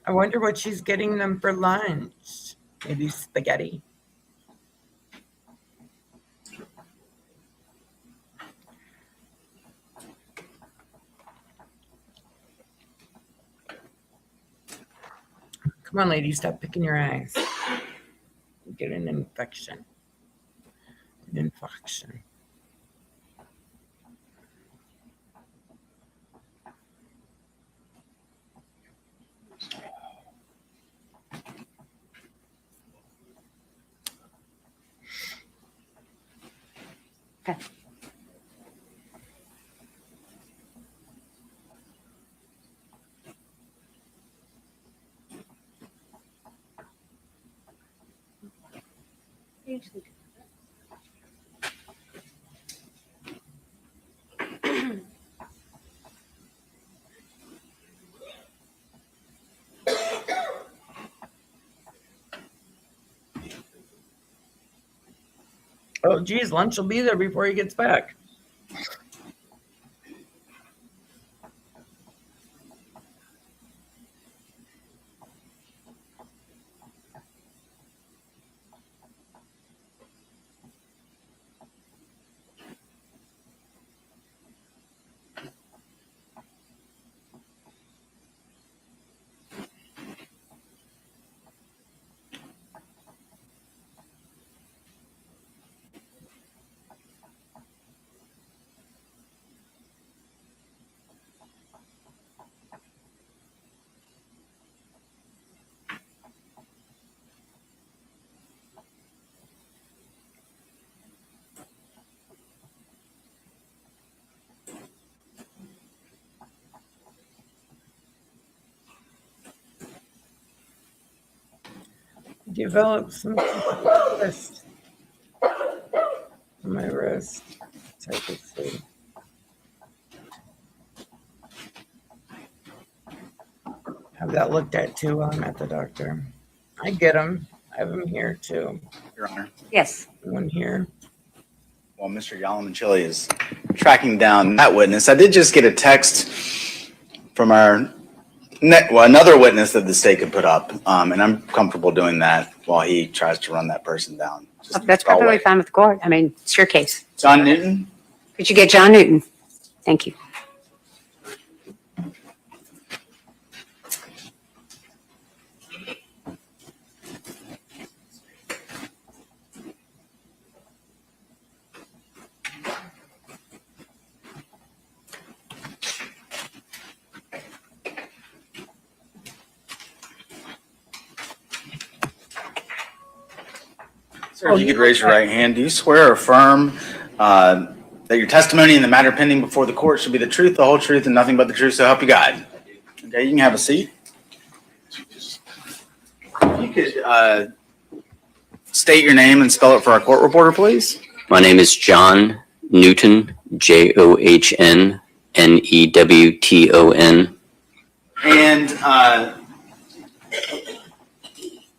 I wonder what she's getting them for lunch. Maybe spaghetti. Come on, lady, stop picking your eyes. You get an infection. An infection. Okay. Oh, geez, lunch will be there before he gets back. Develop some wrist. On my wrist. So I can see. Have that looked at too while I'm at the doctor. I get them. I have them here too. Your Honor. Yes. One here. While Mr. Yalamanchili is tracking down that witness, I did just get a text from our another witness that the state could put up, and I'm comfortable doing that while he tries to run that person down. That's perfectly fine with the court. I mean, it's your case. John Newton? Could you get John Newton? Thank you. Sir, if you could raise your right hand, do you swear or affirm that your testimony in the matter pending before the court should be the truth, the whole truth, and nothing but the truth, so help you God? Okay, you can have a seat. If you could state your name and spell it for our court reporter, please. My name is John Newton, John Newton. And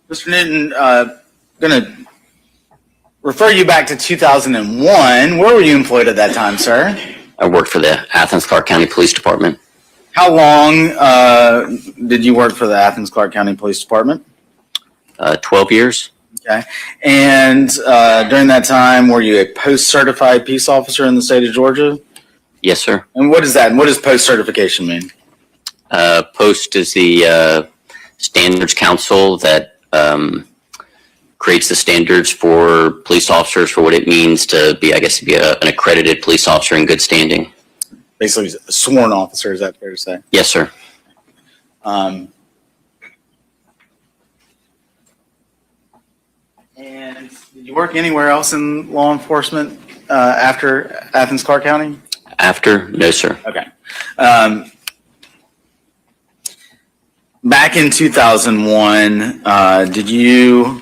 Mr. Newton, going to refer you back to 2001. Where were you employed at that time, sir? I worked for the Athens Clarke County Police Department. How long did you work for the Athens Clarke County Police Department? 12 years. Okay. And during that time, were you a post-certified peace officer in the state of Georgia? Yes, sir. And what is that? What does post-certification mean? Post is the standards council that creates the standards for police officers for what it means to be, I guess, to be an accredited police officer in good standing. Basically, a sworn officer, is that fair to say? Yes, sir. And did you work anywhere else in law enforcement after Athens Clarke County? After? No, sir. Okay. Back in 2001, did you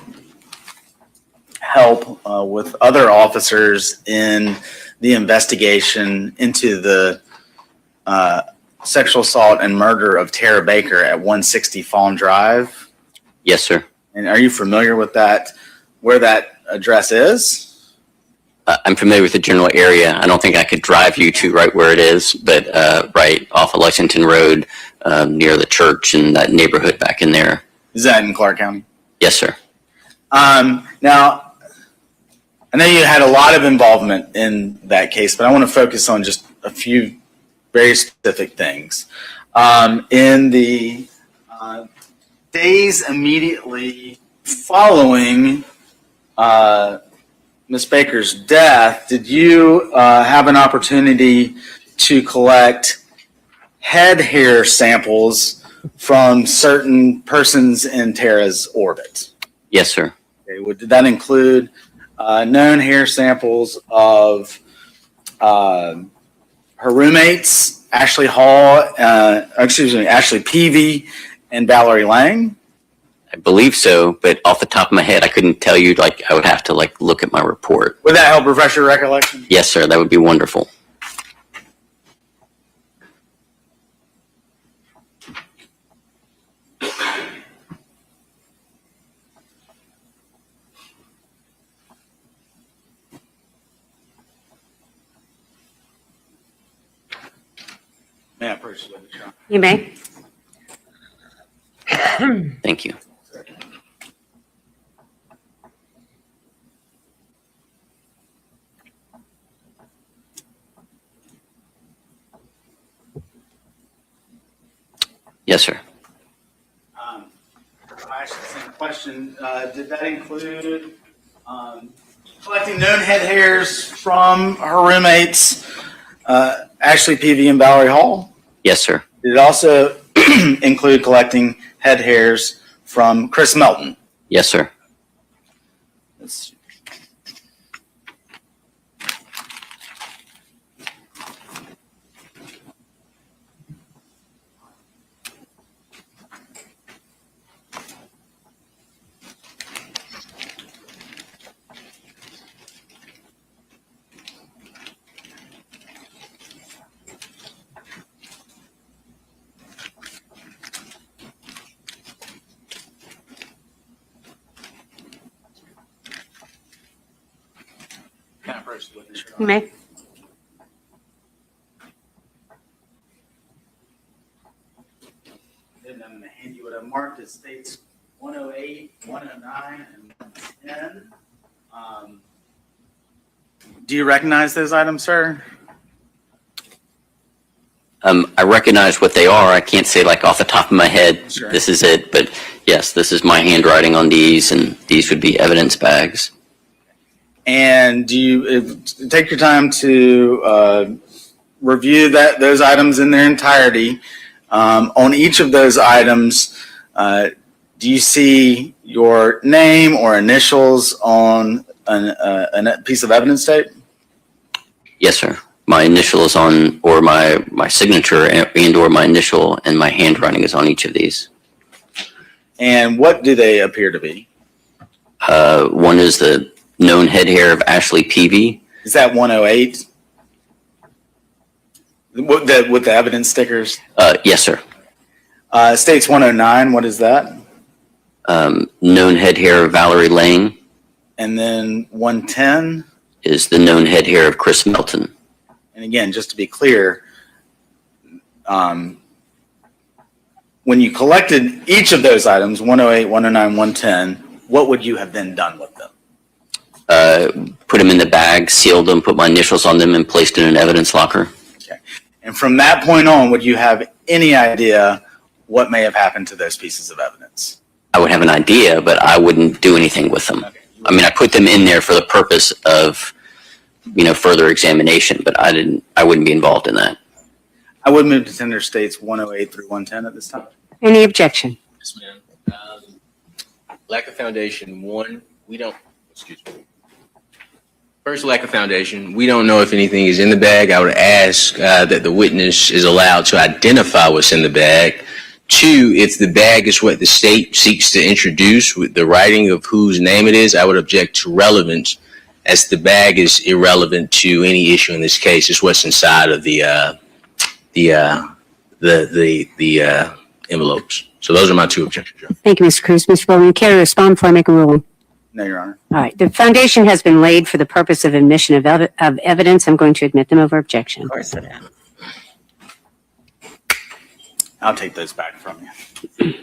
help with other officers in the investigation into the sexual assault and murder of Tara Baker at 160 Fawn Drive? Yes, sir. And are you familiar with that, where that address is? I'm familiar with the general area. I don't think I could drive you to right where it is, but right off of Lexington Road, near the church and that neighborhood back in there. Is that in Clarke County? Yes, sir. Now, I know you had a lot of involvement in that case, but I want to focus on just a few very specific things. In the days immediately following Ms. Baker's death, did you have an opportunity to collect head hair samples from certain persons in Tara's orbit? Yes, sir. Okay, did that include known hair samples of her roommates, Ashley Peavy and Valerie Lang? I believe so, but off the top of my head, I couldn't tell you. Like, I would have to like look at my report. Would that help refresh your recollection? Yes, sir. That would be wonderful. May I approach the witness? You may. Thank you. Yes, sir. I asked the same question. Did that include collecting known head hairs from her roommates, Ashley Peavy and Valerie Hall? Yes, sir. Did it also include collecting head hairs from Chris Melton? Yes, sir. Let's- Can I approach the witness? You may. Then I'm going to hand you what I marked as states 108, 109, and 110. Do you recognize those items, sir? I recognize what they are. I can't say like off the top of my head, Sure. This is it. But yes, this is my handwriting on these, and these would be evidence bags. And do you take your time to review those items in their entirety? On each of those items, do you see your name or initials on a piece of evidence tape? Yes, sir. My initial is on, or my signature and or my initial, and my handwriting is on each of these. And what do they appear to be? One is the known head hair of Ashley Peavy. Is that 108? With the evidence stickers? Yes, sir. States 109, what is that? Known head hair of Valerie Lang And then 110? is the known head hair of Chris Melton. And again, just to be clear, when you collected each of those items, 108, 109, 110, what would you have then done with them? Put them in the bag, sealed them, put my initials on them, and placed in an evidence locker. Okay. And from that point on, would you have any idea what may have happened to those pieces of evidence? I would have an idea, but I wouldn't do anything with them. Okay. I mean, I put them in there for the purpose of, further examination, but I wouldn't be involved in that. I would move to tender states 108 through 110 at this time. Any objection? Yes, ma'am. Lack of foundation. One, we don't, excuse me. First, lack of foundation. We don't know if anything is in the bag. I would ask that the witness is allowed to identify what's in the bag. Two, if the bag is what the state seeks to introduce with the writing of whose name it is, I would object to relevance, as the bag is irrelevant to any issue in this case. It's what's inside of the envelopes. So those are my two objections, Your Honor. Thank you, Mr. Cruz. Mr. Bowman, you care to respond before I make a ruling? No, Your Honor. All right. The foundation has been laid for the purpose of admission of evidence. I'm going to admit them over objection. Of course it is. I'll take those back from you.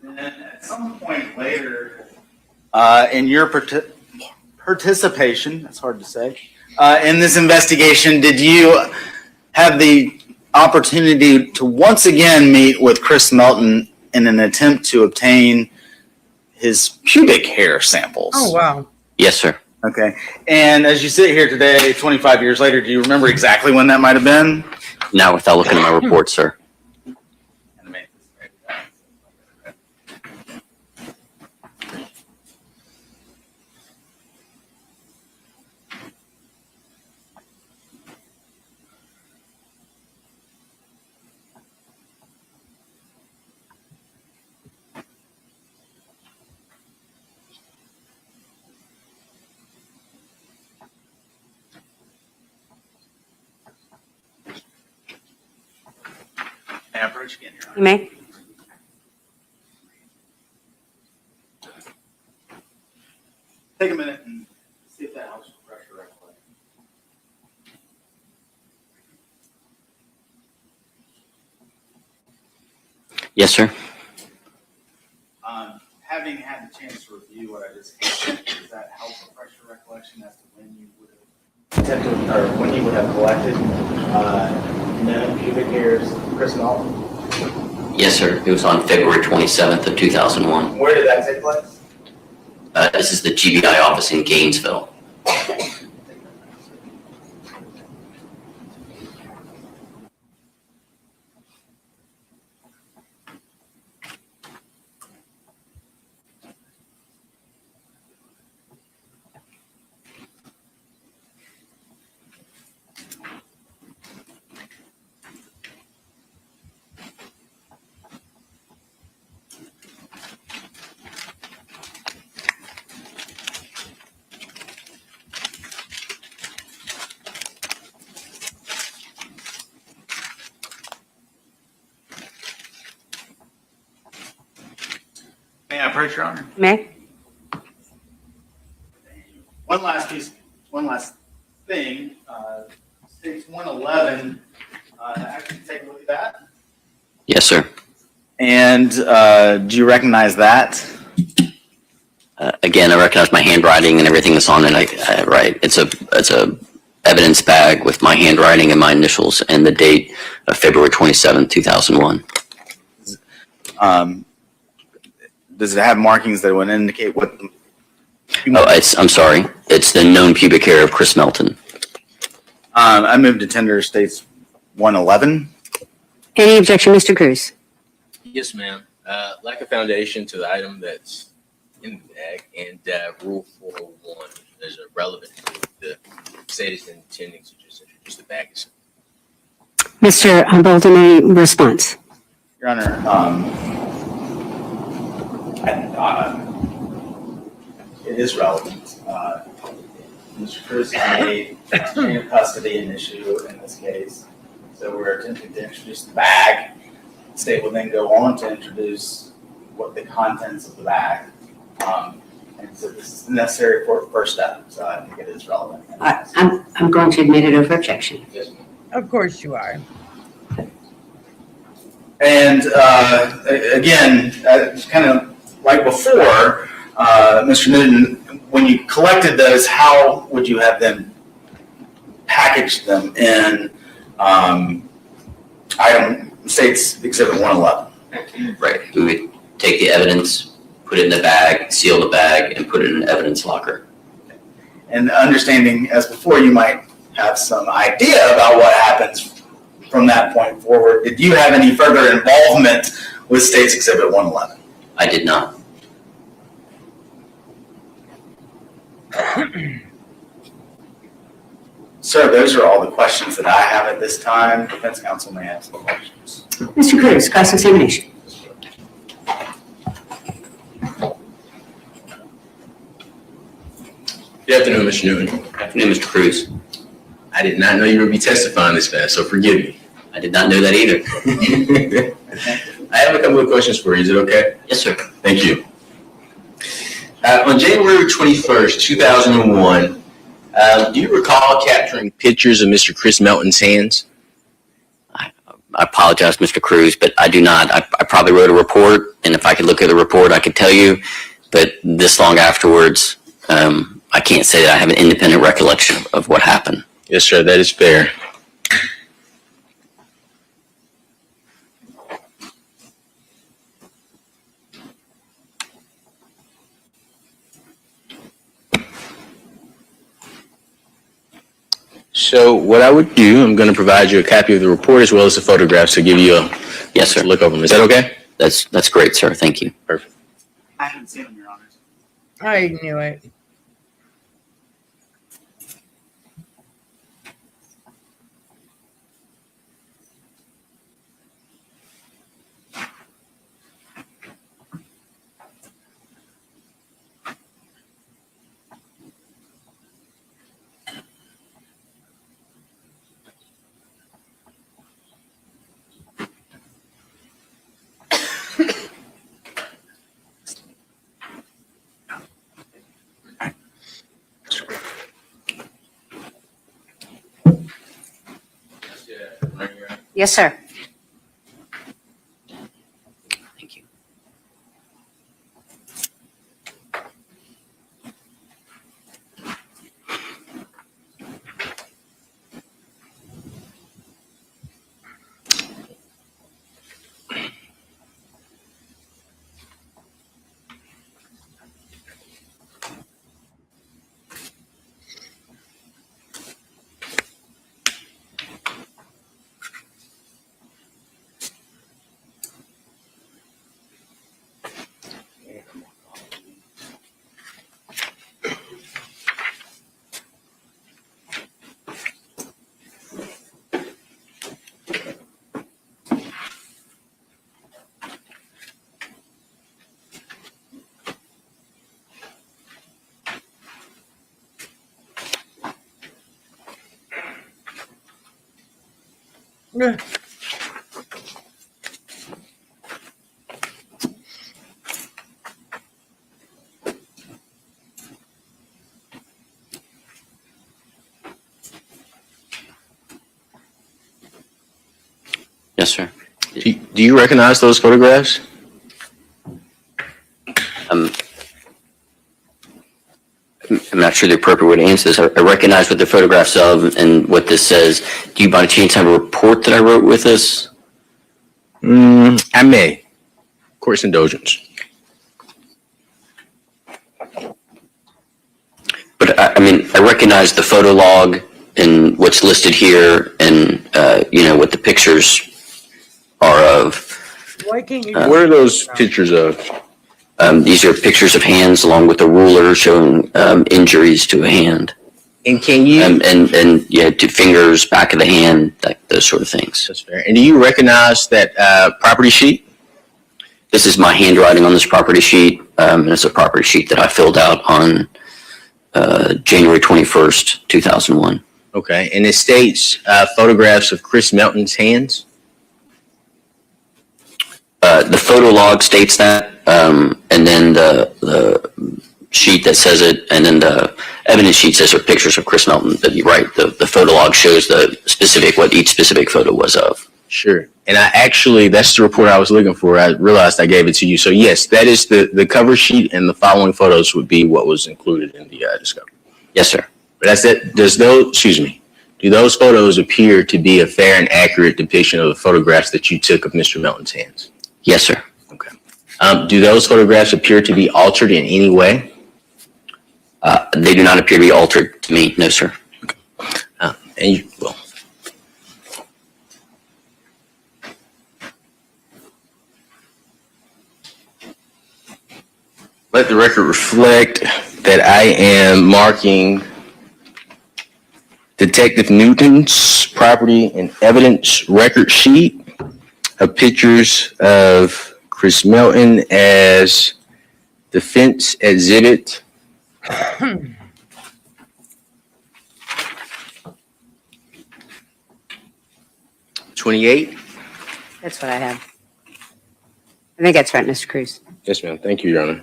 And then at some point later, in your participation, that's hard to say, in this investigation, did you have the opportunity to once again meet with Chris Melton in an attempt to obtain his pubic hair samples? Oh, wow. Yes, sir. Okay. And as you sit here today, 25 years later, do you remember exactly when that might have been? Not without looking at my report, sir. May I approach again, Your Honor? You may. Take a minute and see if that helps refresh your recollection. Yes, sir. Having had the chance to review what I just said, does that help refresh your recollection as to when you would have attempted, or when you would have collected known pubic hairs, Chris Melton? Yes, sir. It was on February 27th of 2001. Where did that take place? This is the GBI office in Gainesville. May I approach, Your Honor? You may. One last thing, states 111, actually take a look at that. Yes, sir. And do you recognize that? Again, I recognize my handwriting and everything that's on it. Right. It's a evidence bag with my handwriting and my initials and the date of February 27th, 2001. Does it have markings that would indicate what? I'm sorry. It's the known pubic hair of Chris Melton. I moved to tender states 111. Any objection, Mr. Cruz? Yes, ma'am. Lack of foundation to the item that's in the bag, and Rule 401 is irrelevant to the state is intending to just introduce the bag. Mr. Bolden, any response? Your Honor, it is relevant. Mr. Cruz made chain of custody an issue in this case, so we're attempting to introduce the bag. The state will then go on to introduce what the contents of the bag. And so this is the necessary first step, so I think it is relevant. I'm going to admit it over objection. Of course you are. And again, kind of like before, Mr. Newton, when you collected those, how would you have them packaged them in item states exhibit 111? Right. We would take the evidence, put it in the bag, seal the bag, and put it in an evidence locker. And understanding, as before, you might have some idea about what happens from that point forward. Did you have any further involvement with states exhibit 111? I did not. Sir, those are all the questions that I have at this time. Defense counsel may have some questions. Mr. Cruz, cross-examination. Good afternoon, Mr. Newton. Good afternoon, Mr. Cruz. I did not know you would be testifying this fast, so forgive me. I did not know that either. I have a couple of questions for you. Is it okay? Yes, sir. Thank you. On January 21st, 2001, do you recall capturing pictures of Mr. Chris Melton's hands? I apologize, Mr. Cruz, but I do not. I probably wrote a report, and if I could look at the report, I could tell you. But this long afterwards, I can't say that I have an independent recollection of what happened. Yes, sir. That is fair. So what I would do, I'm going to provide you a copy of the report as well as the photographs to give you a Yes, sir. look over them. Is that okay? That's great, sir. Thank you. Perfect. I haven't seen them, Your Honors. I knew it. Yes, sir. Thank you. Yes, sir. Do you recognize those photographs? I'm not sure the appropriate way to answer this. I recognize what the photographs of and what this says. Do you by any chance have a report that I wrote with this? I may. Court's indulgence. But I recognize the photo log and what's listed here and, what the pictures are of. What are those pictures of? These are pictures of hands along with a ruler showing injuries to a hand. And can you? To fingers, back of the hand, like those sort of things. That's fair. And do you recognize that property sheet? This is my handwriting on this property sheet. And it's a property sheet that I filled out on January 21st, 2001. Okay. And it states photographs of Chris Melton's hands? The photo log states that, and then the sheet that says it, and then the evidence sheet says are pictures of Chris Melton. But you're right, the photo log shows what each specific photo was of. Sure. And that's the report I was looking for. I realized I gave it to you. So yes, that is the cover sheet, and the following photos would be what was included in the discovery. Yes, sir. But that's it. Do those photos appear to be a fair and accurate depiction of the photographs that you took of Mr. Melton's hands? Yes, sir. Okay. Do those photographs appear to be altered in any way? They do not appear to be altered to me, no, sir. Let the record reflect that I am marking Detective Newton's property and evidence record sheet of pictures of Chris Melton as defense exhibit 28. That's what I have. I think that's right, Mr. Cruz. Yes, ma'am. Thank you, Your Honor.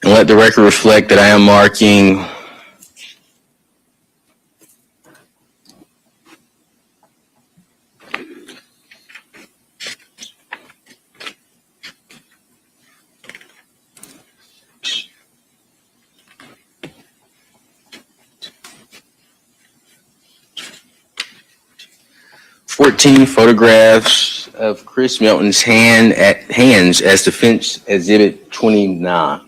And let the record reflect that I am marking photographs of Chris Melton's hands as defense exhibit 29.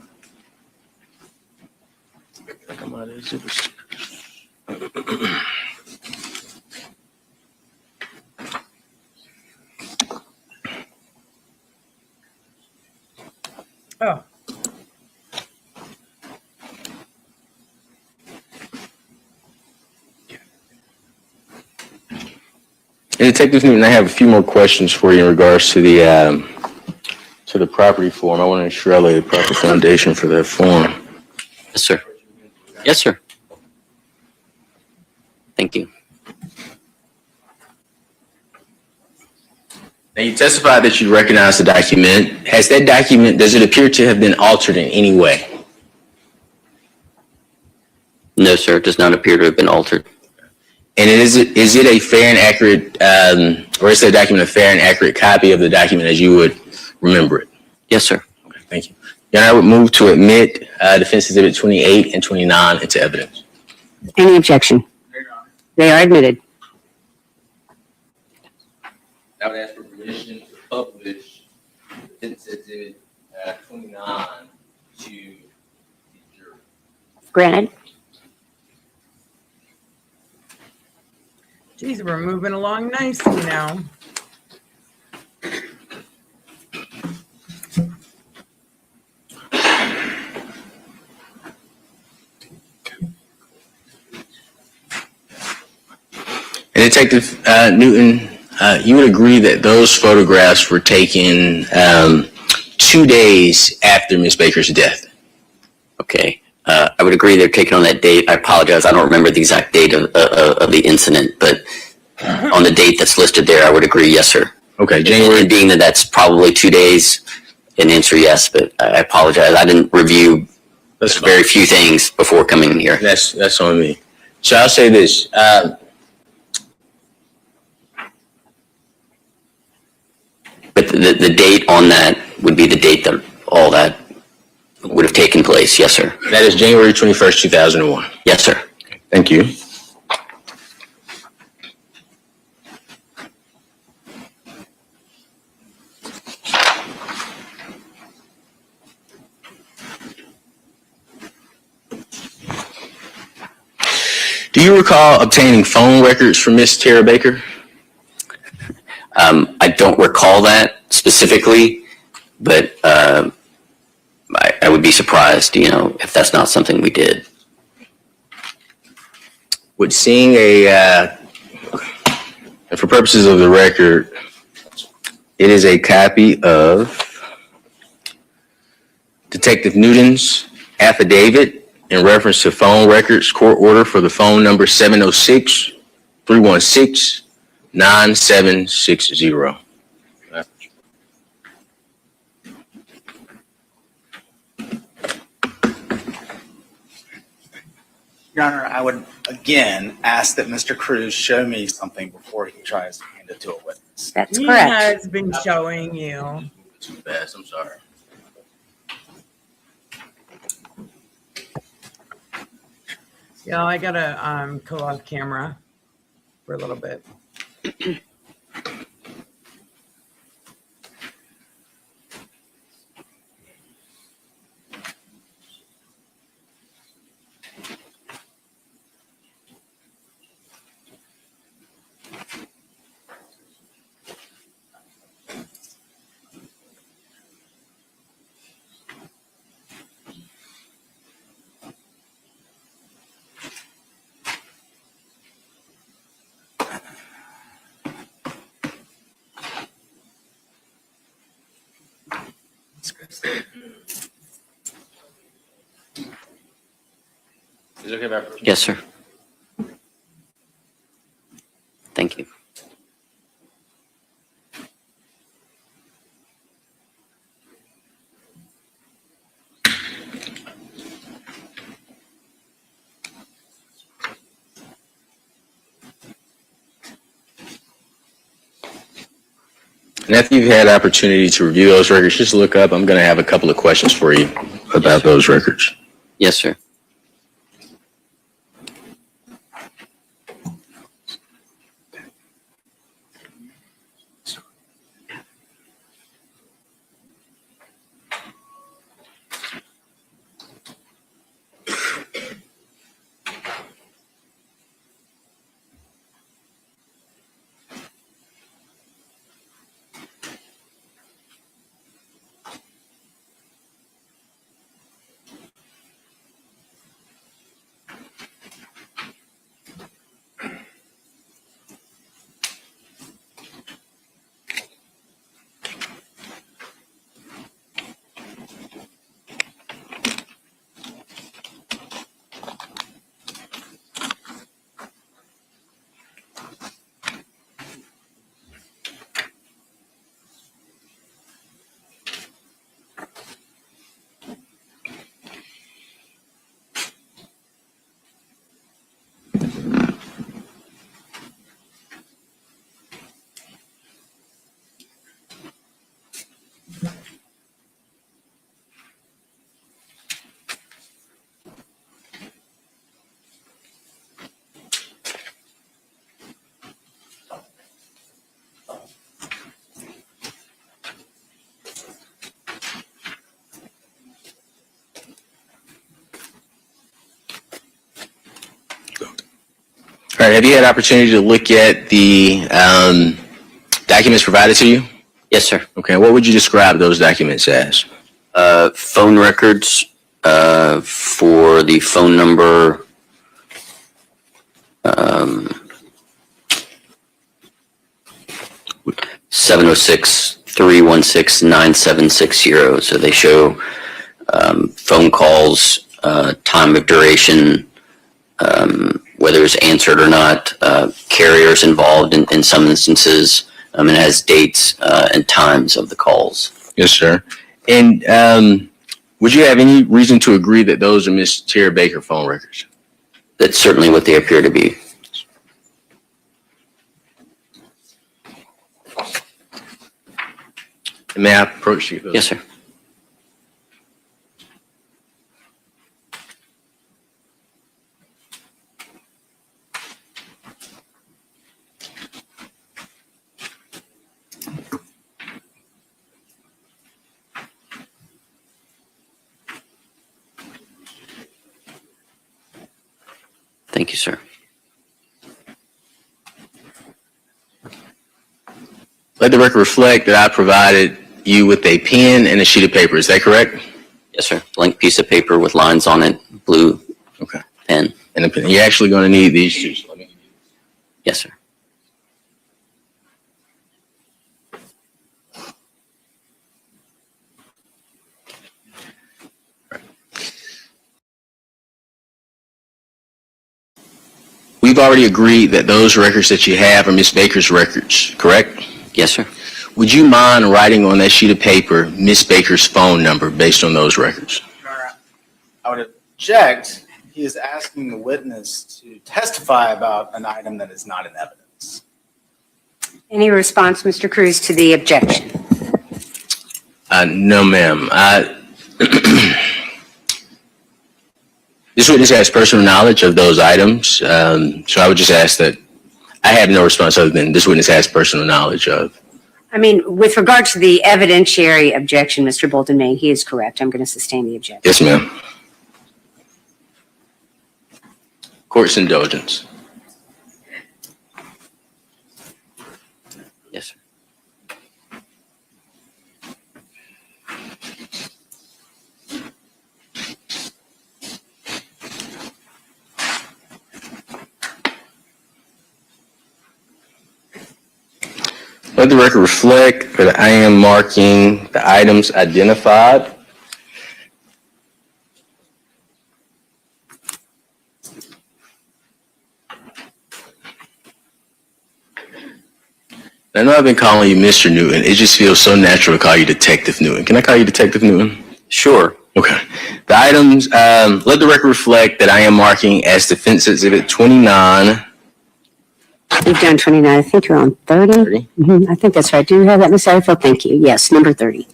Oh. And Detective Newton, I have a few more questions for you in regards to the property form. I want to ensure I lay the proper foundation for that form. Yes, sir. Yes, sir. Thank you. Now, you testified that you recognize the document. Does it appear to have been altered in any way? No, sir. It does not appear to have been altered. And is it a fair and accurate, or is the document a fair and accurate copy of the document as you would remember it? Yes, sir. Okay, thank you. Your Honor, I would move to admit Defense Exhibit 28 and 29 into evidence. Any objection? They are admitted. I would ask for permission to publish Defense Exhibit 29 to the jury. Granted. Geez, we're moving along nicely now. And Detective Newton, you would agree that those photographs were taken 2 days after Ms. Baker's death? Okay. I would agree they're taken on that date. I apologize. I don't remember the exact date of the incident, but on the date that's listed there, I would agree. Yes, sir. Okay. January. And being that that's probably 2 days, an answer yes, but I apologize. I didn't review very few things before coming here. That's on me. So I'll say this. But the date on that would be the date that all that would have taken place. Yes, sir. That is January 21st, 2001. Yes, sir. Thank you. Do you recall obtaining phone records from Miss Tara Baker? I don't recall that specifically, but I would be surprised, if that's not something we did. Would seeing and for purposes of the record, it is a copy of Detective Newton's affidavit in reference to phone records, court order for the phone number 706-316-9760. Your Honor, I would again ask that Mr. Cruz show me something before he tries to hand it to a witness. That's He correct. has been showing you. Too fast, I'm sorry. Yeah, I gotta go off camera for a little bit. Is it okay if I approach? Yes, sir. Thank you. And after you've had opportunity to review those records, just look up. I'm going to have a couple of questions for you about those records. Yes, sir. All right. Have you had opportunity to look at the documents provided to you? Yes, sir. Okay. What would you describe those documents as? Phone records for the phone number 706-316-9760. So they show phone calls, time of duration, whether it's answered or not, carriers involved in some instances, and it has dates and times of the calls. Yes, sir. And would you have any reason to agree that those are Miss Tara Baker phone records? That's certainly what they appear to be. May I approach you? Yes, sir. Thank you, sir. Let the record reflect that I provided you with a pen and a sheet of paper. Is that correct? Yes, sir. Blank piece of paper with lines on it, blue pen. And a pen. You're actually going to need these two. So let me... Yes, sir. We've already agreed that those records that you have are Miss Baker's records, correct? Yes, sir. Would you mind writing on that sheet of paper Miss Baker's phone number based on those records? I would object. He is asking the witness to testify about an item that is not in evidence. Any response, Mr. Cruz, to the objection? No, ma'am. This witness has personal knowledge of those items, so I would just ask that I have no response other than this witness has personal knowledge of. I mean, with regard to the evidentiary objection, Mr. Bolton Maine, he is correct. I'm going to sustain the objection. Yes, ma'am. Court's indulgence. Yes, sir. Let the record reflect that I am marking the items identified. I know I've been calling you Mr. Newton. It just feels so natural to call you Detective Newton. Can I call you Detective Newton? Sure. Okay. The items, let the record reflect that I am marking as Defense Exhibit 29. You've done 29. I think you're on 30. I think that's right. Do you have that, Ms. Satterfield? Thank you. Yes, number 30.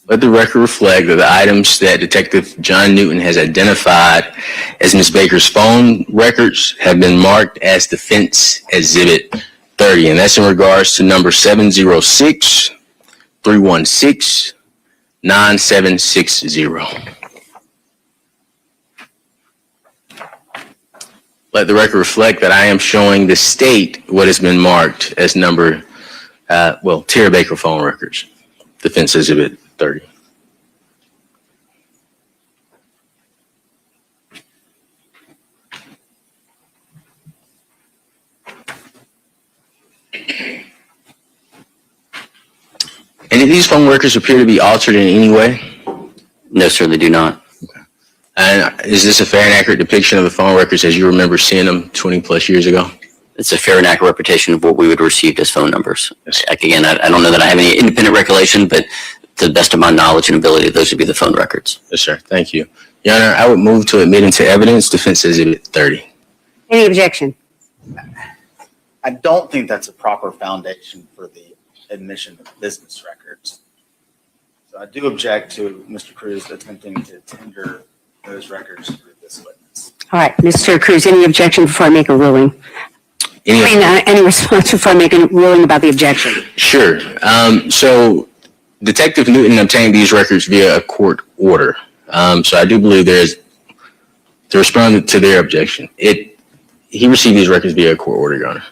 Let the record reflect that the items that Detective John Newton has identified as Ms. Baker's phone records have been marked as Defense Exhibit 30, and that's in regards to number 706-316-9760. Let the record reflect that I am showing the state what has been marked as number, Tara Baker phone records, Defense Exhibit 30. Any of these phone records appear to be altered in any way? No, sir, they do not. And is this a fair and accurate depiction of the phone records as you remember seeing them 20 plus years ago? It's a fair and accurate representation of what we would receive as phone numbers. Yes. Again, I don't know that I have any independent recollection, but to the best of my knowledge and ability, those would be the phone records. Yes, sir. Thank you. Your Honor, I would move to admit into evidence Defense Exhibit 30. Any objection? I don't think that's a proper foundation for the admission of business records. So I do object to Mr. Cruz attempting to tender those records to this witness. All right, Mr. Cruz, any objection before I make a ruling? Any response before I make a ruling about the objection? Sure. So Detective Newton obtained these records via a court order. So I do believe there's to respond to their objection. He received these records via a court order, Your Honor.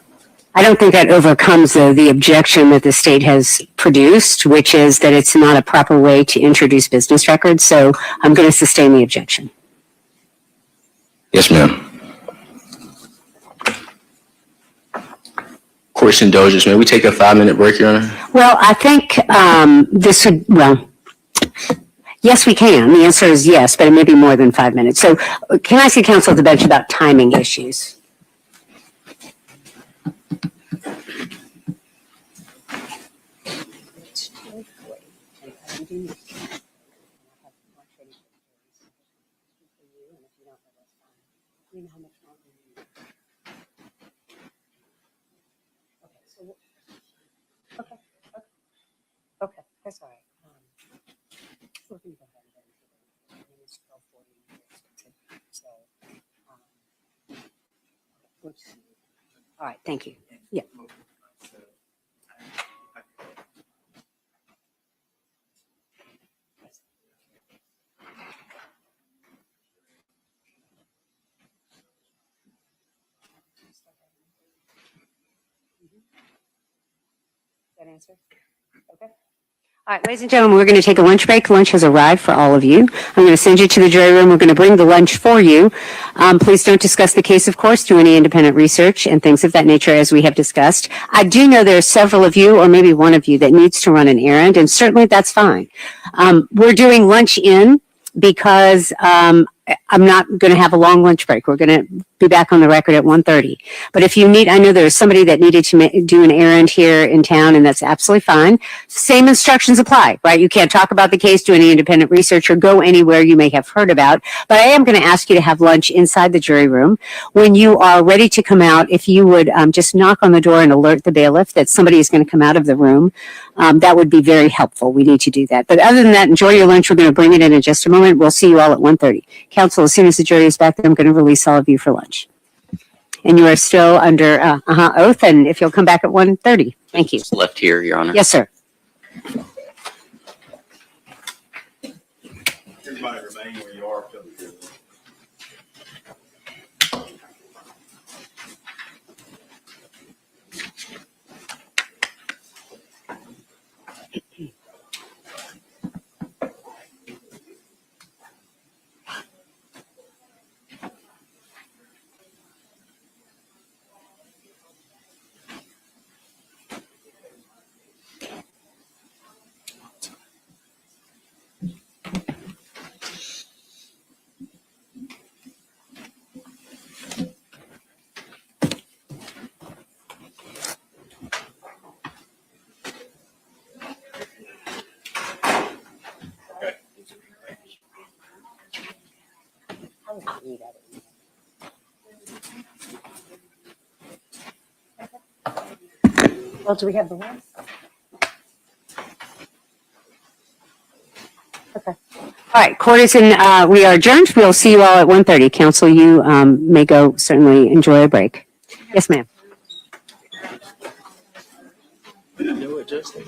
I don't think that overcomes the objection that the state has produced, which is that it's not a proper way to introduce business records. So I'm going to sustain the objection. Yes, ma'am. Court's indulgence. May we take a 5-minute break, Your Honor? Well, I think this would, well, yes, we can. The answer is yes, but it may be more than 5 minutes. So can I ask the counsel at the bench about timing issues? Okay, that's all right. We're going to go ahead and it's 12:40. So, all right, thank you. Yeah. That answer? Okay. All right, ladies and gentlemen, we're going to take a lunch break. Lunch has arrived for all of you. I'm going to send you to the jury room. We're going to bring the lunch for you. Please don't discuss the case, of course. Do any independent research and things of that nature, as we have discussed. I do know there are several of you, or maybe one of you, that needs to run an errand, and certainly that's fine. We're doing lunch in because I'm not going to have a long lunch break. We're going to be back on the record at 1:30. But if you need, I know there's somebody that needed to do an errand here in town, and that's absolutely fine. Same instructions apply, right? You can't talk about the case, do any independent research, or go anywhere you may have heard about. But I am going to ask you to have lunch inside the jury room. When you are ready to come out, if you would just knock on the door and alert the bailiff that somebody is going to come out of the room, that would be very helpful. We need to do that. But other than that, enjoy your lunch. We're going to bring it in just a moment. We'll see you all at 1:30. Counsel, as soon as the jury is back, I'm going to release all of you for lunch. And you are still under oath, and if you'll come back at 1:30. Thank you. Left here, Your Honor. Yes, sir. Everybody remain where you are. Well, do we have the one? Okay. All right, court is in, we are adjourned. We'll see you all at 1:30. Counsel, you may go certainly enjoy a break. Yes, ma'am. Do it, Justin.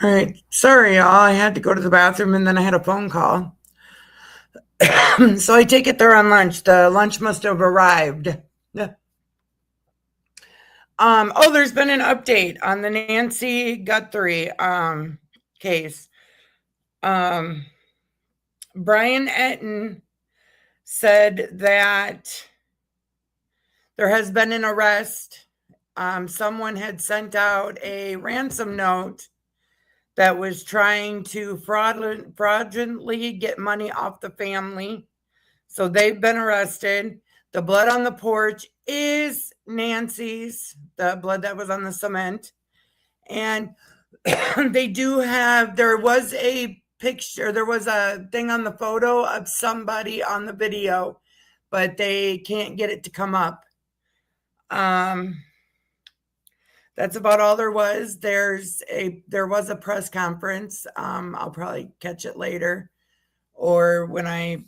All right. Sorry, y'all. I had to go to the bathroom and then I had a phone call. So I take it they're on lunch. The lunch must have arrived. Oh, there's been an update on the Nancy Guthrie case. Brian Etten said that there has been an arrest. Someone had sent out a ransom note that was trying to fraudulently get money off the family. So they've been arrested. The blood on the porch is Nancy's, the blood that was on the cement. And they do have, there was a picture, there was a thing on the photo of somebody on the video, but they can't get it to come up. That's about all there was. There was a press conference. I'll probably catch it later, or when I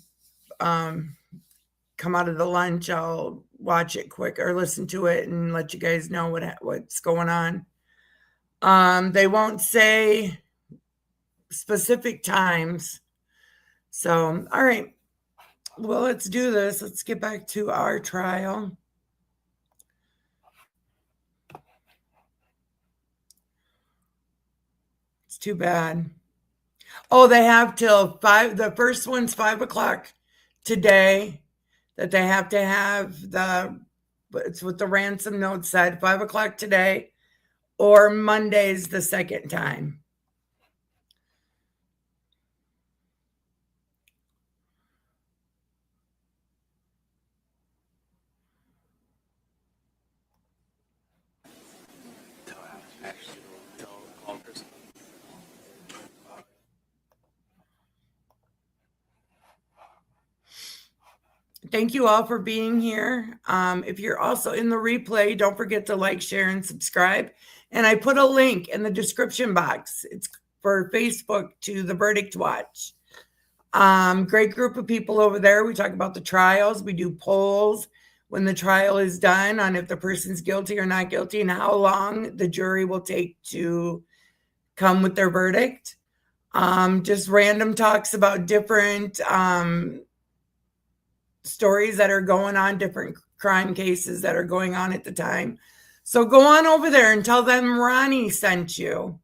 come out of the lunch, I'll watch it quick or listen to it and let you guys know what's going on. They won't say specific times. So, all right. Well, let's do this. Let's get back to our trial. It's too bad. Oh, they have till 5. The first one's 5 o'clock today that they have to have it's what the ransom note said, 5 o'clock today, or Monday's the second time. Thank you all for being here. If you're also in the replay, don't forget to like, share, and subscribe. And I put a link in the description box. It's for Facebook to the Verdict Watch. Great group of people over there. We talk about the trials. We do polls when the trial is done on if the person's guilty or not guilty and how long the jury will take to come with their verdict. Just random talks about different stories that are going on, different crime cases that are going on at the time. So go on over there and tell them Ronnie sent you.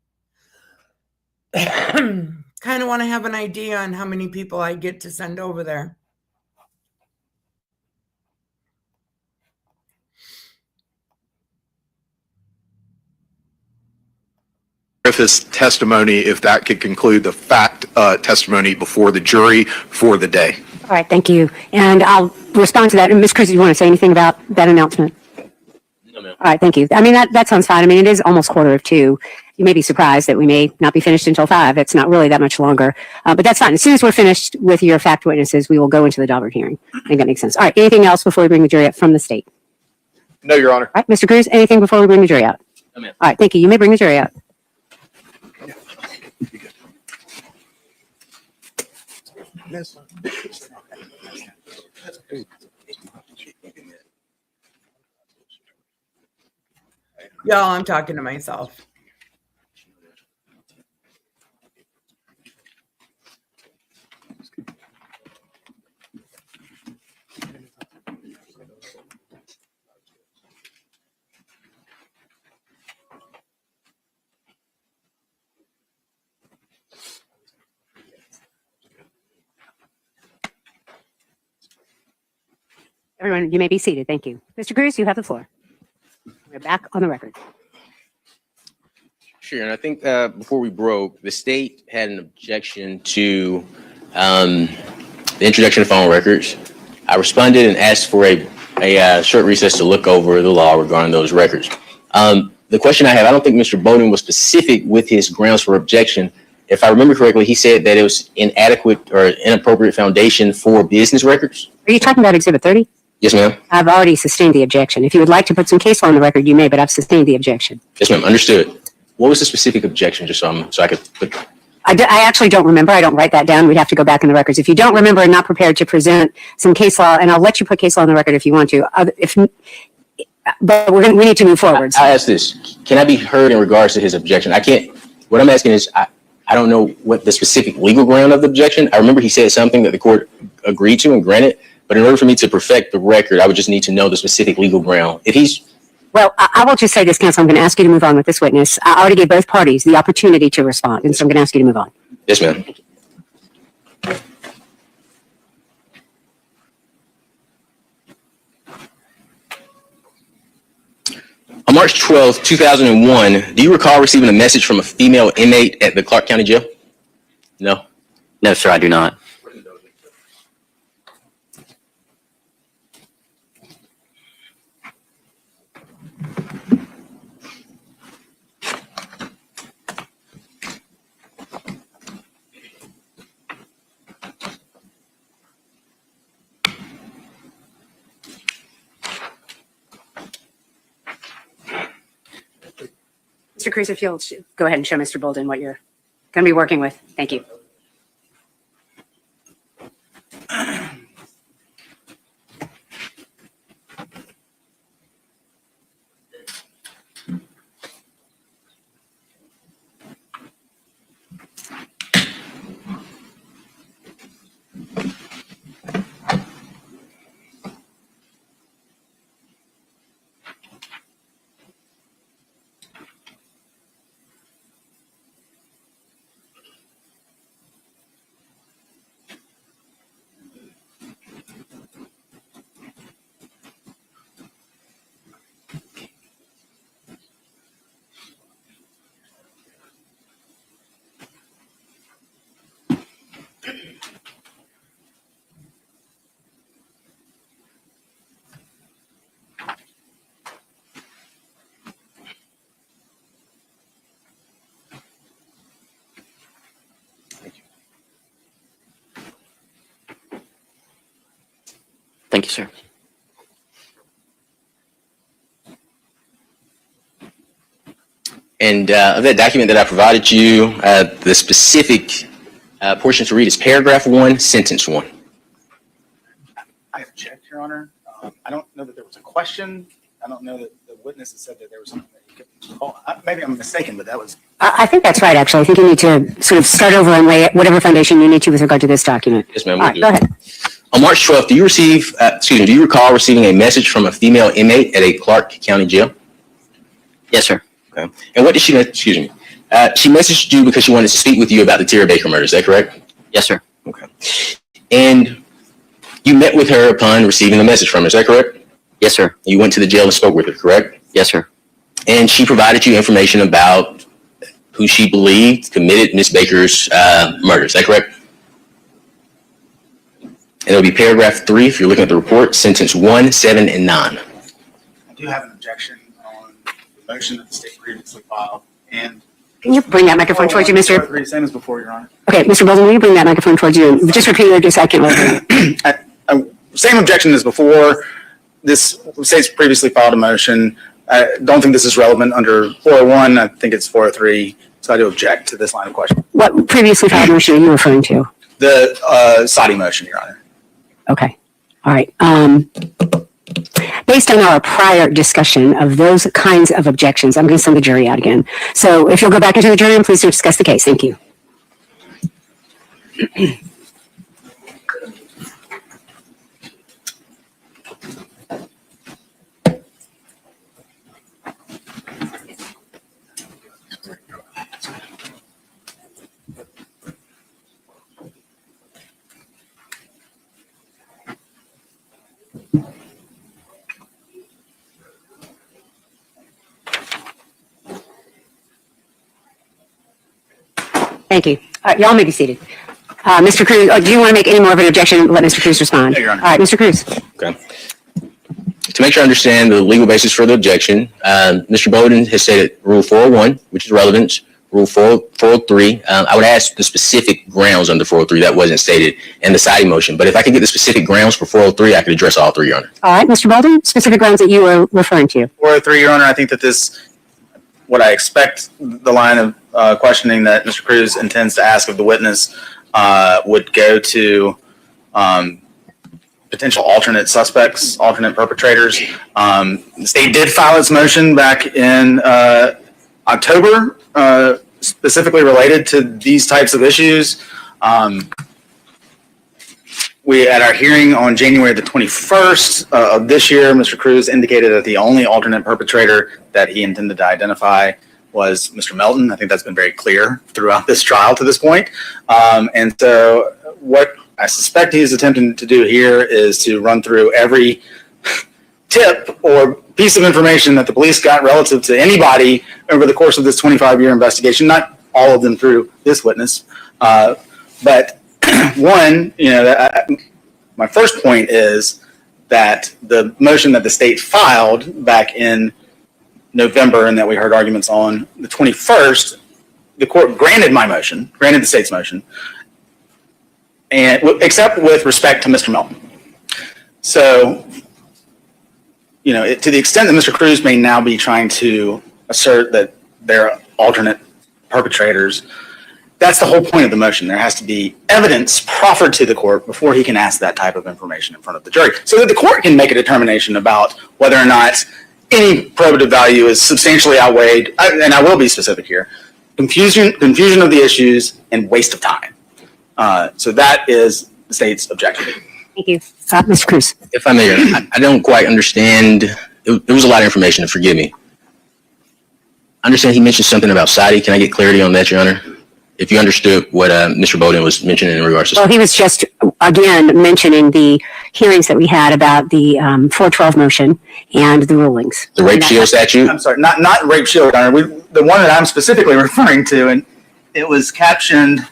Kind of want to have an idea on how many people I get to send over there. Griffith's testimony, if that could conclude the fact testimony before the jury for the day. All right, thank you. And I'll respond to that. And Ms. Cruz, do you want to say anything about that announcement? No, ma'am. All right, thank you. I mean, that sounds fine. I mean, it is almost 1:45. You may be surprised that we may not be finished until 5. It's not really that much longer, but that's fine. As soon as we're finished with your fact witnesses, we will go into the Daubert hearing. I think that makes sense. All right, anything else before we bring the jury up from the state? No, Your Honor. All right, Mr. Cruz, anything before we bring the jury out? No, ma'am. All right, thank you. You may bring the jury out. Y'all, I'm talking to myself. Everyone, you may be seated. Thank you. Mr. Cruz, you have the floor. We're back on the record. Sure, and I think before we broke, the state had an objection to the introduction of phone records. I responded and asked for a short recess to look over the law regarding those records. The question I have, I don't think Mr. Bowden was specific with his grounds for objection. If I remember correctly, he said that it was inadequate or inappropriate foundation for business records. Are you talking about Exhibit 30? Yes, ma'am. I've already sustained the objection. If you would like to put some case law on the record, you may, but I've sustained the objection. Yes, ma'am. Understood. What was the specific objection, just so I could put... I actually don't remember. I don't write that down. We'd have to go back in the records. If you don't remember and not prepared to present some case law, and I'll let you put case law on the record if you want to. But we need to move forward. I ask this. Can I be heard in regards to his objection? I can't What I'm asking is, I don't know what the specific legal ground of the objection. I remember he said something that the court agreed to and granted, but in order for me to perfect the record, I would just need to know the specific legal ground. If he's Well, I will just say this, counsel. I'm going to ask you to move on with this witness. I already gave both parties the opportunity to respond, and so I'm going to ask you to move on. Yes, ma'am. On March 12th, 2001, do you recall receiving a message from a female inmate at the Clark County Jail? No. No, sir, I do not. Mr. Cruz, if you'll go ahead and show Mr. Bolden what you're going to be working with. Thank you. Thank you, sir. And of that document that I provided you, the specific portion to read is paragraph 1, sentence 1. I object, Your Honor. I don't know that there was a question. I don't know that the witness had said that there was something that you could call. Maybe I'm mistaken, but that was. I think that's right, actually. I think you need to sort of start over and lay whatever foundation you need to with regard to this document. Yes, ma'am. All right, go ahead. On March 12th, do you recall receiving a message from a female inmate at a Clark County jail? Yes, sir. Okay. And what did she, she messaged you because she wanted to speak with you about the Tara Baker murder, is that correct? Yes, sir. Okay. And you met with her upon receiving the message from her, is that correct? Yes, sir. You went to the jail and spoke with her, correct? Yes, sir. And she provided you information about who she believed committed Miss Baker's murder, is that correct? And it'll be paragraph 3 if you're looking at the report, sentence 1, 7, and 9. I do have an objection on the motion that the state previously filed, and. Can you bring that microphone towards you, Mr.? Same as before, Your Honor. Okay, Mr. Bolden, will you bring that microphone towards you? Just repeat it just so I can Same objection as before. This state's previously filed a motion. I don't think this is relevant under 401. I think it's 403. So I do object to this line of question. What previously filed motion are you referring to? The Saudi motion, Your Honor. Okay. All right. Based on our prior discussion of those kinds of objections, I'm going to send the jury out again. So if you'll go back into the jury room, please discuss the case. Thank you. Thank you. All right, y'all may be seated. Mr. Cruz, do you want to make any more of an objection? Let Mr. Cruz respond. Yeah, Your Honor. All right, Mr. Cruz. Okay. To make sure I understand the legal basis for the objection, Mr. Bowden has stated Rule 401, which is relevant, Rule 403. I would ask the specific grounds under 403 that wasn't stated in the Saudi motion, but if I could get the specific grounds for 403, I could address all three, Your Honor. All right, Mr. Bolden, specific grounds that you were referring to. 403, Your Honor. I think that what I expect the line of questioning that Mr. Cruz intends to ask of the witness would go to potential alternate suspects, alternate perpetrators. The state did file its motion back in October specifically related to these types of issues. We, at our hearing on January the 21st of this year, Mr. Cruz indicated that the only alternate perpetrator that he intended to identify was Mr. Melton. I think that's been very clear throughout this trial to this point. And so what I suspect he's attempting to do here is to run through every tip or piece of information that the police got relative to anybody over the course of this 25-year investigation, not all of them through this witness. But one, my first point is that the motion that the state filed back in November and that we heard arguments on the 21st, the court granted the state's motion, and except with respect to Mr. Melton. So, to the extent that Mr. Cruz may now be trying to assert that they're alternate perpetrators, that's the whole point of the motion. There has to be evidence proffered to the court before he can ask that type of information in front of the jury, so that the court can make a determination about whether or not any probative value is substantially outweighed, and I will be specific here, confusion of the issues and waste of time. So that is the state's objective. Thank you. Mr. Cruz. If I may, I don't quite understand. It was a lot of information, forgive me. I understand he mentioned something about Saudi. Can I get clarity on that, Your Honor? If you understood what Mr. Bowden was mentioning in regards to... Well, he was just, again, mentioning the hearings that we had about the 412 motion and the rulings. The rape shield statute? I'm sorry, not rape shield, Your Honor. The one that I'm specifically referring to, and it was captioned...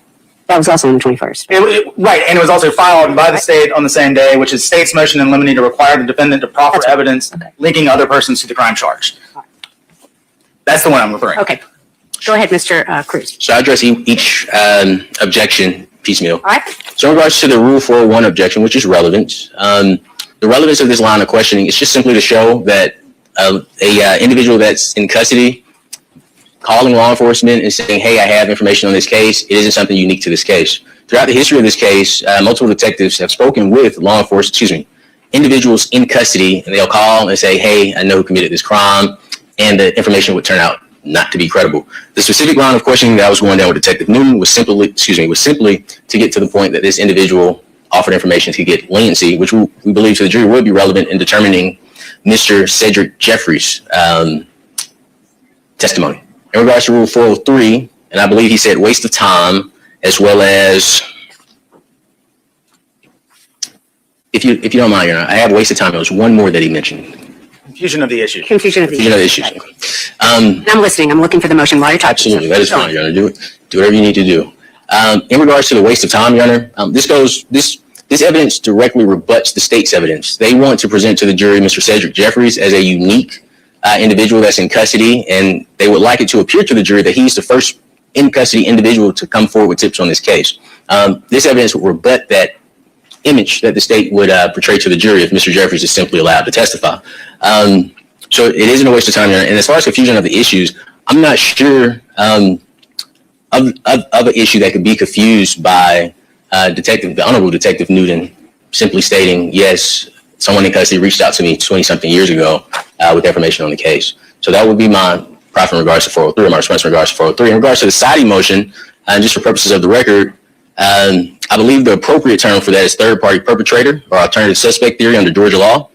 That was also on the 21st. Right, and it was also filed by the state on the same day, which is state's motion in limine to require the defendant to proffer evidence linking other persons to the crime charged. That's the one I'm referring to. Okay. Go ahead, Mr. Cruz. So I address each objection piecemeal. All right. So in regards to the Rule 401 objection, which is relevant, the relevance of this line of questioning is just simply to show that a individual that's in custody calling law enforcement and saying, hey, I have information on this case, it isn't something unique to this case. Throughout the history of this case, multiple detectives have spoken with individuals in custody, and they'll call and say, hey, I know who committed this crime, and the information would turn out not to be credible. The specific line of questioning that I was going down with Detective Newton was simply to get to the point that this individual offered information to get leniency, which we believe to the jury would be relevant in determining Mr. Cedric Jeffries' testimony. In regards to Rule 403, and I believe he said waste of time, as well as, if you don't mind, Your Honor, I have waste of time. There was one more that he mentioned. Confusion of the issue. Confusion of the issues. I'm listening. I'm looking for the motion while you're talking. Absolutely. That is fine, Your Honor. Do whatever you need to do. In regards to the waste of time, Your Honor, this evidence directly rebuts the state's evidence. They want to present to the jury Mr. Cedric Jeffries as a unique individual that's in custody, and they would like it to appear to the jury that he's the first in custody individual to come forward with tips on this case. This evidence would rebut that image that the state would portray to the jury if Mr. Jeffries is simply allowed to testify. So it isn't a waste of time. And as far as confusion of the issues, I'm not sure of an issue that could be confused by the Honorable Detective Newton simply stating, yes, someone in custody reached out to me 20-something years ago with information on the case. So that would be my proffer in regards to 403, or my response in regards to 403. In regards to the Saudi motion, and just for purposes of the record, I believe the appropriate term for that is third-party perpetrator or alternative suspect theory under Georgia law.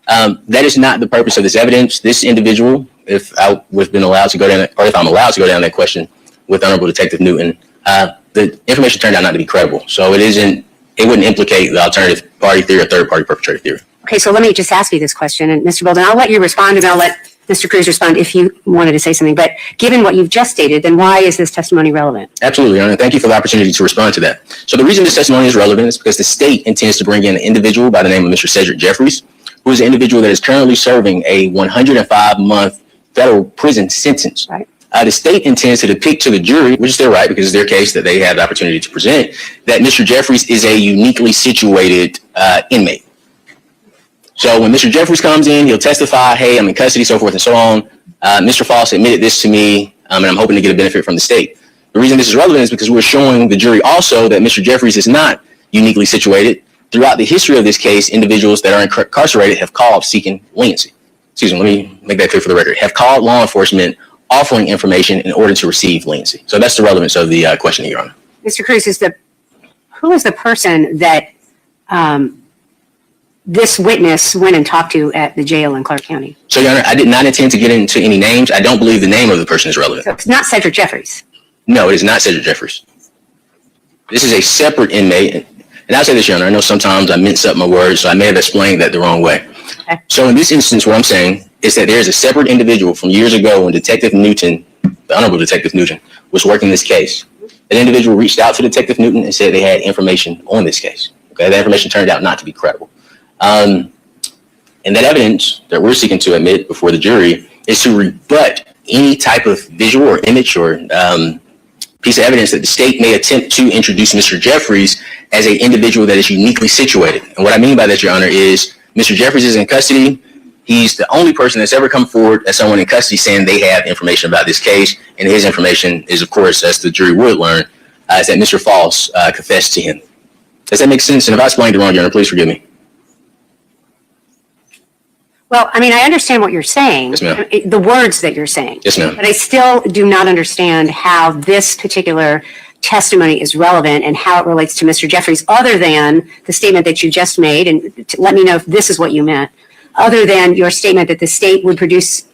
That is not the purpose of this evidence. This individual, if I would have been allowed to go down, or if I'm allowed to go down that question with Honorable Detective Newton, the information turned out not to be credible. So it wouldn't implicate the alternative party theory or third-party perpetrator theory. Okay, so let me just ask you this question, and Mr. Bolden, I'll let you respond, and I'll let Mr. Cruz respond if you wanted to say something. But given what you've just stated, then why is this testimony relevant? Absolutely, Your Honor. Thank you for the opportunity to respond to that. So the reason this testimony is relevant is because the state intends to bring in an individual by the name of Mr. Cedric Jeffries, who is an individual that is currently serving a 105-month federal prison sentence. Right. The state intends to depict to the jury, which is their right because it's their case that they had the opportunity to present, that Mr. Jeffries is a uniquely situated inmate. So when Mr. Jeffries comes in, he'll testify, hey, I'm in custody, so forth and so on. Mr. Faust admitted this to me, and I'm hoping to get a benefit from the state. The reason this is relevant is because we're showing the jury also that Mr. Jeffries is not uniquely situated. Throughout the history of this case, individuals that are incarcerated have called seeking leniency. Excuse me, let me make that clear for the record. Have called law enforcement offering information in order to receive leniency. So that's the relevance of the question, Your Honor. Mr. Cruz, who is the person that this witness went and talked to at the jail in Clark County? So, Your Honor, I did not intend to get into any names. I don't believe the name of the person is relevant. So it's not Cedric Jeffries. No, it is not Cedric Jeffries. This is a separate inmate. And I'll say this, Your Honor, I know sometimes I mince up my words, so I may have explained that the wrong way. Okay. So in this instance, what I'm saying is that there is a separate individual from years ago when Detective Newton, the Honorable Detective Newton, was working this case. An individual reached out to Detective Newton and said they had information on this case. Okay, that information turned out not to be credible. And that evidence that we're seeking to admit before the jury is to rebut any type of visual or image or piece of evidence that the state may attempt to introduce Mr. Jeffries as an individual that is uniquely situated. And what I mean by that, Your Honor, is Mr. Jeffries is in custody. He's the only person that's ever come forward as someone in custody saying they have information about this case. And his information is, of course, as the jury would learn, is that Mr. Faust confessed to him. Does that make sense? And if I explained it wrong, Your Honor, please forgive me. Well, I mean, I understand what you're saying. Yes, ma'am. The words that you're saying. Yes, ma'am. But I still do not understand how this particular testimony is relevant and how it relates to Mr. Jeffries, other than the statement that you just made, and let me know if this is what you meant, other than your statement that the state would produce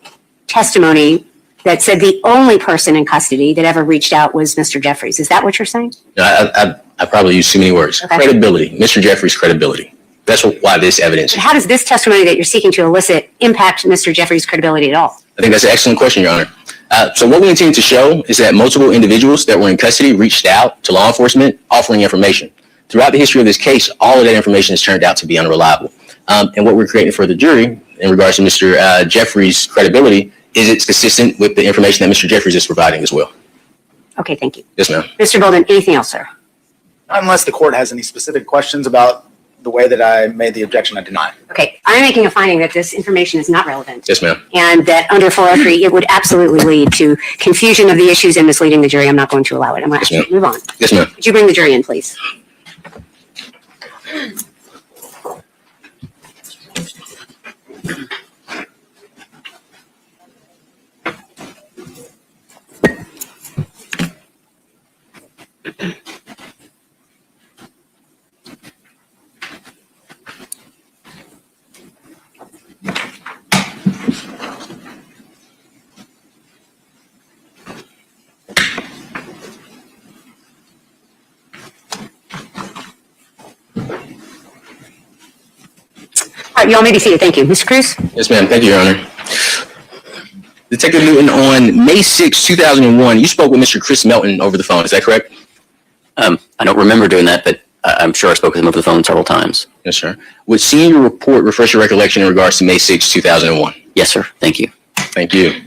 testimony that said the only person in custody that ever reached out was Mr. Jeffries. Is that what you're saying? I probably used too many words. Okay. Credibility, Mr. Jeffries' credibility. That's why this evidence. How does this testimony that you're seeking to elicit impact Mr. Jeffries' credibility at all? I think that's an excellent question, Your Honor. So what we intend to show is that multiple individuals that were in custody reached out to law enforcement offering information. Throughout the history of this case, all of that information has turned out to be unreliable. And what we're creating for the jury in regards to Mr. Jeffries' credibility is it's consistent with the information that Mr. Jeffries is providing as well. Okay, thank you. Yes, ma'am. Mr. Bolden, anything else, sir? Unless the court has any specific questions about the way that I made the objection, I deny. Okay, I'm making a finding that this information is not relevant. Yes, ma'am. And that under 403, it would absolutely lead to confusion of the issues and misleading the jury. I'm not going to allow it. I'm going to ask you to move on. Yes, ma'am. Could you bring the jury in, please? All right, you all may be seated. Thank you. Mr. Cruz? Yes, ma'am. Thank you, Your Honor. Detective Newton, on May 6, 2001, you spoke with Mr. Chris Melton over the phone. Is that correct? I don't remember doing that, but I'm sure I spoke with him over the phone several times. Yes, sir. Would seeing your report refresh your recollection in regards to May 6, 2001? Yes, sir. Thank you. Thank you.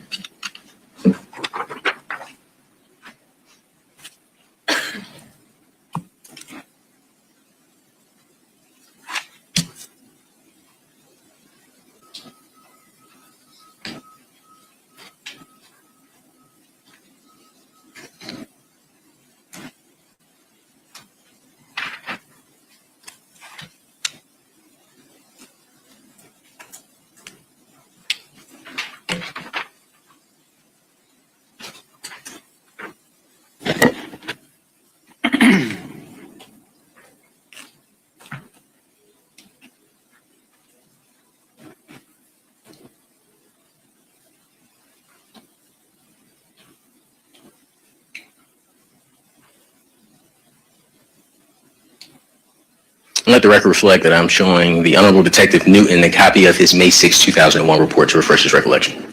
Let the record reflect that I'm showing the Honorable Detective Newton a copy of his May 6, 2001 report to refresh his recollection.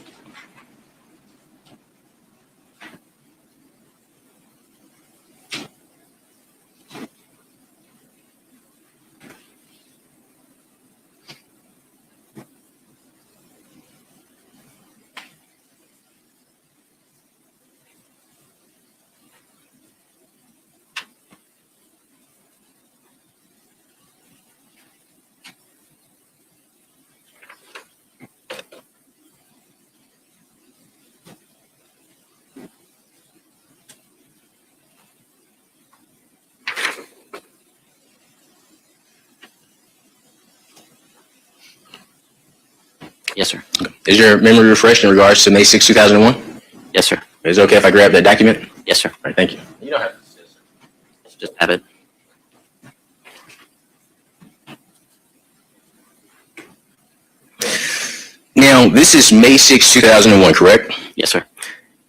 Yes, sir. Is your memory refreshed in regards to May 6, 2001? Yes, sir. Is it okay if I grab that document? Yes, sir. All right, thank you. You don't have to. Just have it. Now, this is May 6, 2001, correct? Yes, sir.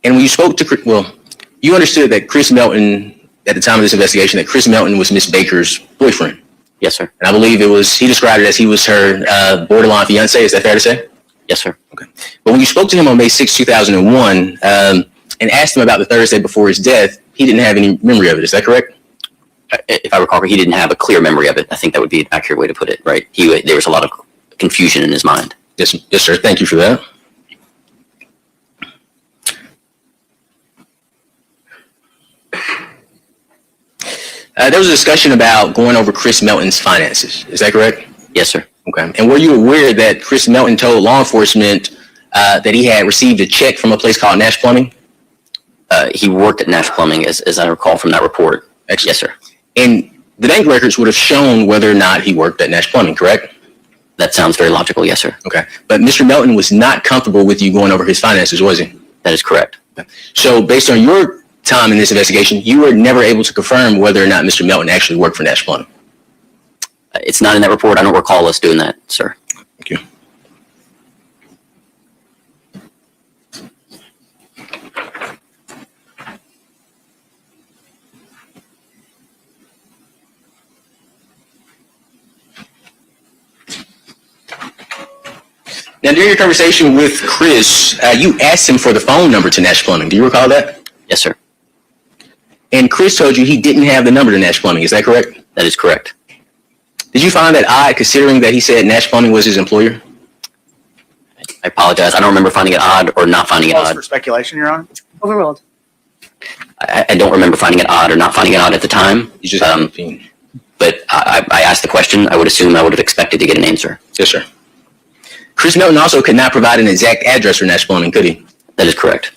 And when you spoke to, well, you understood that Chris Melton, at the time of this investigation, that Chris Melton was Miss Baker's boyfriend. Yes, sir. And I believe he described it as he was her borderline fiance. Is that fair to say? Yes, sir. Okay. But when you spoke to him on May 6, 2001, and asked him about the Thursday before his death, he didn't have any memory of it. Is that correct? If I recall, he didn't have a clear memory of it. I think that would be an accurate way to put it, right? There was a lot of confusion in his mind. Yes, yes, sir. Thank you for that. There was a discussion about going over Chris Melton's finances. Is that correct? Yes, sir. Okay. And were you aware that Chris Melton told law enforcement that he had received a check from a place called Nash Plumbing? He worked at Nash Plumbing, as I recall from that report. Excellent. Yes, sir. And the bank records would have shown whether or not he worked at Nash Plumbing, correct? That sounds very logical. Yes, sir. Okay. But Mr. Melton was not comfortable with you going over his finances, was he? That is correct. Okay. So based on your time in this investigation, you were never able to confirm whether or not Mr. Melton actually worked for Nash Plumbing. It's not in that report. I don't recall us doing that, sir. Thank you. Now, during your conversation with Chris, you asked him for the phone number to Nash Plumbing. Do you recall that? Yes, sir. And Chris told you he didn't have the number to Nash Plumbing. Is that correct? That is correct. Did you find that odd, considering that he said Nash Plumbing was his employer? I apologize. I don't remember finding it odd or not finding it Pause odd. for speculation, Your Honor. Overruled. I don't remember finding it odd or not finding it odd at the time. You just But I asked the question. I would assume I would have expected to get an answer. Yes, sir. Chris Melton also could not provide an exact address for Nash Plumbing, could he? That is correct.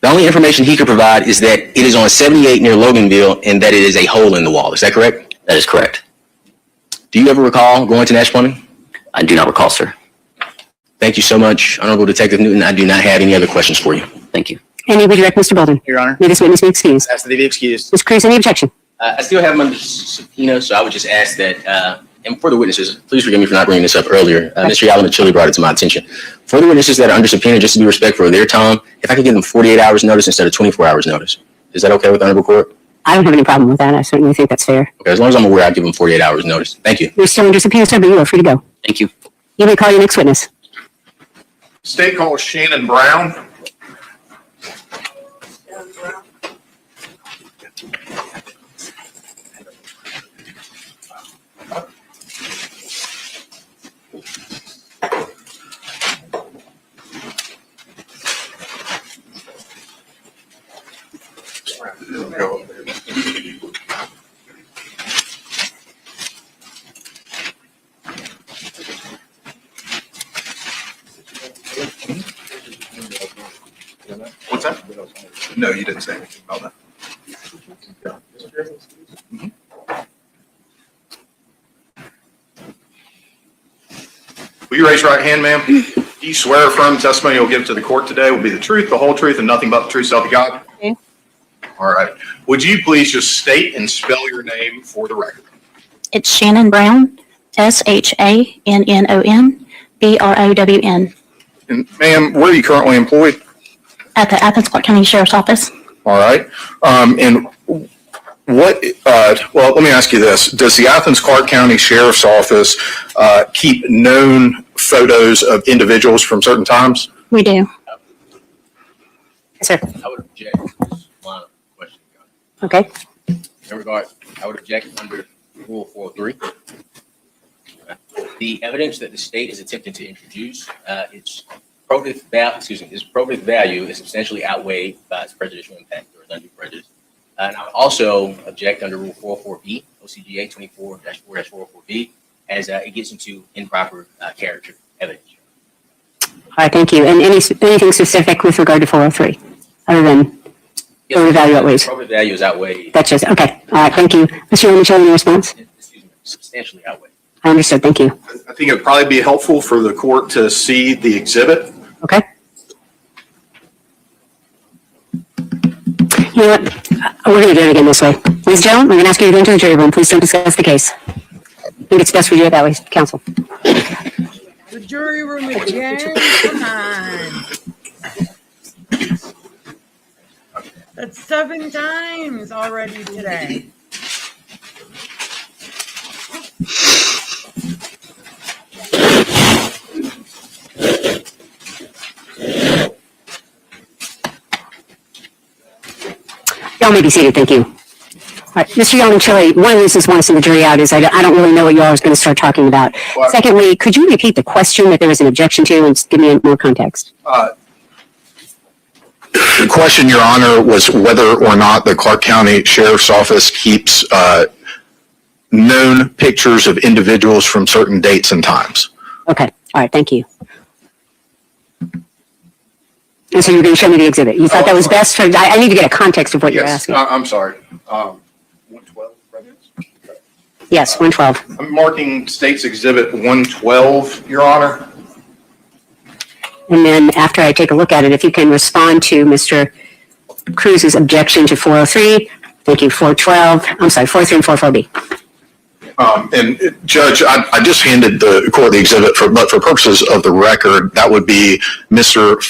The only information he could provide is that it is on 78 near Loganville and that it is a hole in the wall. Is that correct? That is correct. Do you ever recall going to Nash Plumbing? I do not recall, sir. Thank you so much, Honorable Detective Newton. I do not have any other questions for you. Thank you. Any redirect, Mr. Bolden? Your Honor. May this witness be excused. Ask that he be excused. Mr. Cruz, any objection? I still have him under subpoena, so I would just ask that, and for the witnesses, please forgive me for not bringing this up earlier. Mr. Yalamachili brought it to my attention. For the witnesses that are under subpoena, just to be respectful of their time, if I could give them 48 hours notice instead of 24 hours notice. Is that okay with the Honorable Court? I don't have any problem with that. I certainly think that's fair. Okay, as long as I'm aware, I'll give them 48 hours notice. Thank you. You're still under subpoena, sir, but you are free to go. Thank you. You may call your next witness. State calls Shannon Brown. What's that? No, you didn't say anything about that. Will you raise your right hand, ma'am? Do you swear or affirm testimony you'll give to the court today will be the truth, the whole truth, and nothing but the truth, so help you God? Okay. All right. Would you please just state and spell your name for the record? It's Shannon Brown, SHANNON And ma'am, where are you currently employed? at the Athens Clark County Sheriff's Office. All right. And what, well, let me ask you this. Does the Athens Clark County Sheriff's Office keep known photos of individuals from certain times? We do. Yes, sir. I would object to this line of questioning. Okay. In regard, I would object under Rule 403. The evidence that the state is attempting to introduce, its probative value is substantially outweighed by its prejudicial impact or its undue prejudice. And I would also object under Rule 404B, OCGA 24-4-404B, as it gets into improper character evidence. All right, thank you. And anything specific with regard to 403, other than probative value outweighs? Probative value is outweighed. That's just, okay. All right, thank you. Mr. Yalamachili, any response? Excuse me, substantially outweighed. I understood, thank you. I think it'd probably be helpful for the court to see the exhibit. Okay. know what? We're going to do it again this way. Ladies and gentlemen, we're going to ask you to go into the jury room. Please don't discuss the case. I think it's best we do it that way, counsel. The jury room again? Come on. That's 7 times already today. Y'all may be seated, thank you. All right, Mr. Yonchile, one of the reasons why I send the jury out is I don't really know what y'all are going to start talking about. What? Secondly, could you repeat the question that there was an objection to and give me more context? The question, Your Honor, was whether or not the Clark County Sheriff's Office keeps known pictures of individuals from certain dates and times. Okay, all right, thank you. And so you're going to show me the exhibit. You thought that was best? I need to get a context of what you're asking. I'm sorry. 112, right? Yes, 112. I'm marking State's Exhibit 112, Your Honor. And then after I take a look at it, if you can respond to Mr. Cruz's objection to 403, thank you, 412, I'm sorry, 403 and 440. And Judge, I just handed the court the exhibit, but for purposes of the record, that would be Mr.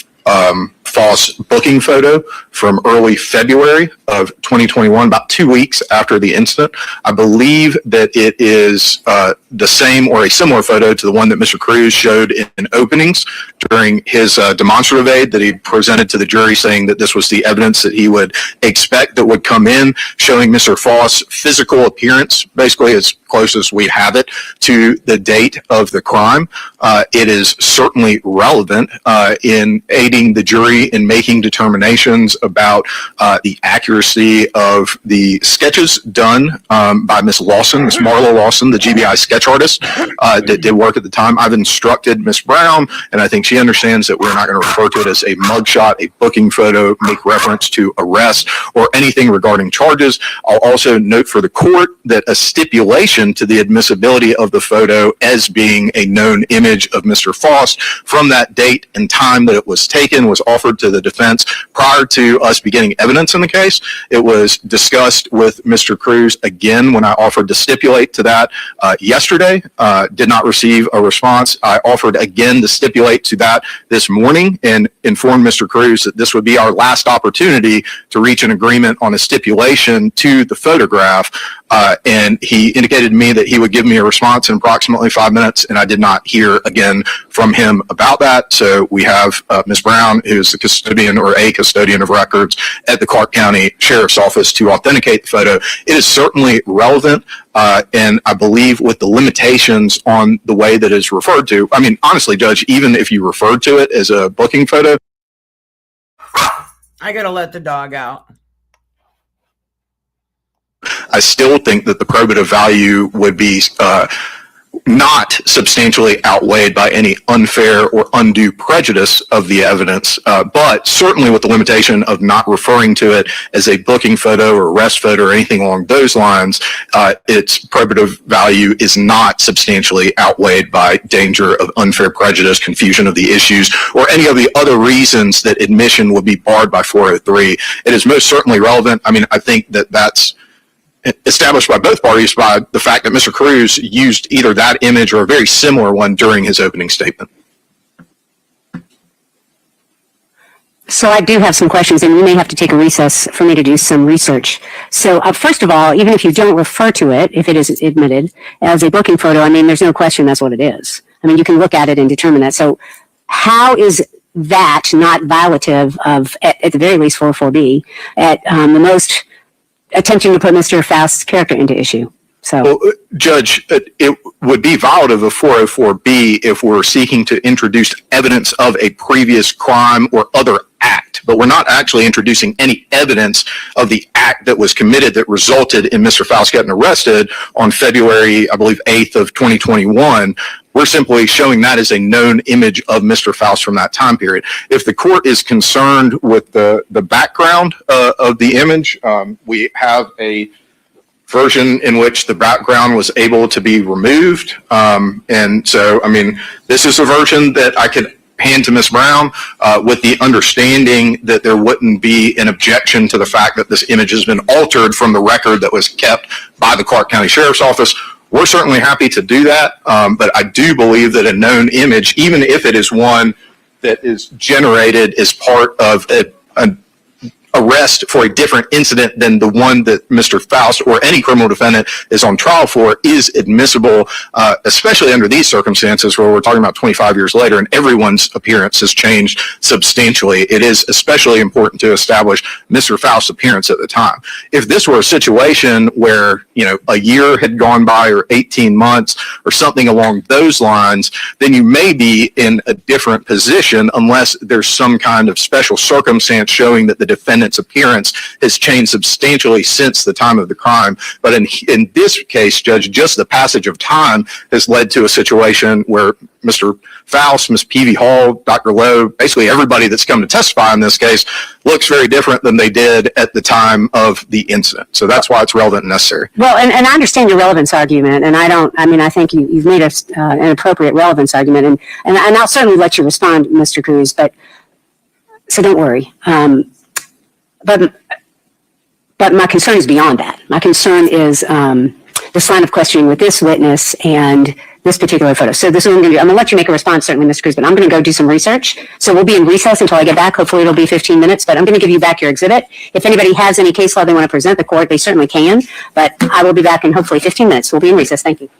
Faust's booking photo from early February of 2021, about 2 weeks after the incident. I believe that it is the same or a similar photo to the one that Mr. Cruz showed in openings during his demonstrative aid that he presented to the jury, saying that this was the evidence that he would expect that would come in, showing Mr. Faust's physical appearance, basically as close as we have it to the date of the crime. It is certainly relevant in aiding the jury in making determinations about the accuracy of the sketches done by Miss Lawson, Miss Marla Lawson, the GBI sketch artist that did work at the time. I've instructed Miss Brown, and I think she understands that we're not going to refer to it as a mugshot, a booking photo, make reference to arrest, or anything regarding charges. I'll also note for the court that a stipulation to the admissibility of the photo as being a known image of Mr. Faust from that date and time that it was taken was offered to the defense prior to us beginning evidence in the case. It was discussed with Mr. Cruz again when I offered to stipulate to that yesterday. Did not receive a response. I offered again to stipulate to that this morning and informed Mr. Cruz that this would be our last opportunity to reach an agreement on a stipulation to the photograph. And he indicated to me that he would give me a response in approximately 5 minutes, and I did not hear again from him about that. So we have Ms. Brown, who's the custodian or a custodian of records at the Clark County Sheriff's Office, to authenticate the photo. It is certainly relevant, and I believe with the limitations on the way that it's referred to. I mean, honestly, Judge, even if you referred to it as a booking photo. I gotta let the dog out. I still think that the probative value would be not substantially outweighed by any unfair or undue prejudice of the evidence, but certainly with the limitation of not referring to it as a booking photo or arrest photo or anything along those lines, its probative value is not substantially outweighed by danger of unfair prejudice, confusion of the issues, or any of the other reasons that admission would be barred by 403. It is most certainly relevant. I mean, I think that that's established by both parties by the fact that Mr. Cruz used either that image or a very similar one during his opening statement. So I do have some questions, and we may have to take a recess for me to do some research. So first of all, even if you don't refer to it, if it is admitted as a booking photo, I mean, there's no question that's what it is. I mean, you can look at it and determine that. So how is that not violative of, at the very least, 404B, at the most attempting to put Mr. Faust's character into issue? So, well, Judge, it would be violative of 404B if we're seeking to introduce evidence of a previous crime or other act, but we're not actually introducing any evidence of the act that was committed that resulted in Mr. Faust getting arrested on February, I believe, 8th of 2021. We're simply showing that as a known image of Mr. Faust from that time period. If the court is concerned with the background of the image, we have a version in which the background was able to be removed. And so, I mean, this is a version that I could hand to Ms. Brown with the understanding that there wouldn't be an objection to the fact that this image has been altered from the record that was kept by the Clark County Sheriff's Office. We're certainly happy to do that, but I do believe that a known image, even if it is one that is generated as part of an arrest for a different incident than the one that Mr. Faust or any criminal defendant is on trial for, is admissible, especially under these circumstances where we're talking about 25 years later and everyone's appearance has changed substantially. It is especially important to establish Mr. Faust's appearance at the time. If this were a situation where, you know, a year had gone by or 18 months or something along those lines, then you may be in a different position unless there's some kind of special circumstance showing that the defendant's appearance has changed substantially since the time of the crime. But in this case, Judge, just the passage of time has led to a situation where Mr. Faust, Ms. Peavy Hall, Dr. Lowe, basically everybody that's come to testify in this case looks very different than they did at the time of the incident. So that's why it's relevant and necessary. Well, and I understand your relevance argument, and I think you've made an appropriate relevance argument, and I'll certainly let you respond, Mr. Cruz, so don't worry. But my concern is beyond that. My concern is this line of questioning with this witness and this particular photo. So this is what I'm going to do. I'm going to let you make a response, certainly, Mr. Cruz, but I'm going to go do some research. So we'll be in recess until I get back. Hopefully it'll be 15 minutes, but I'm going to give you back your exhibit. If anybody has any case law they want to present the court, they certainly can, but I will be back in hopefully 15 minutes. We'll be in recess. Thank you.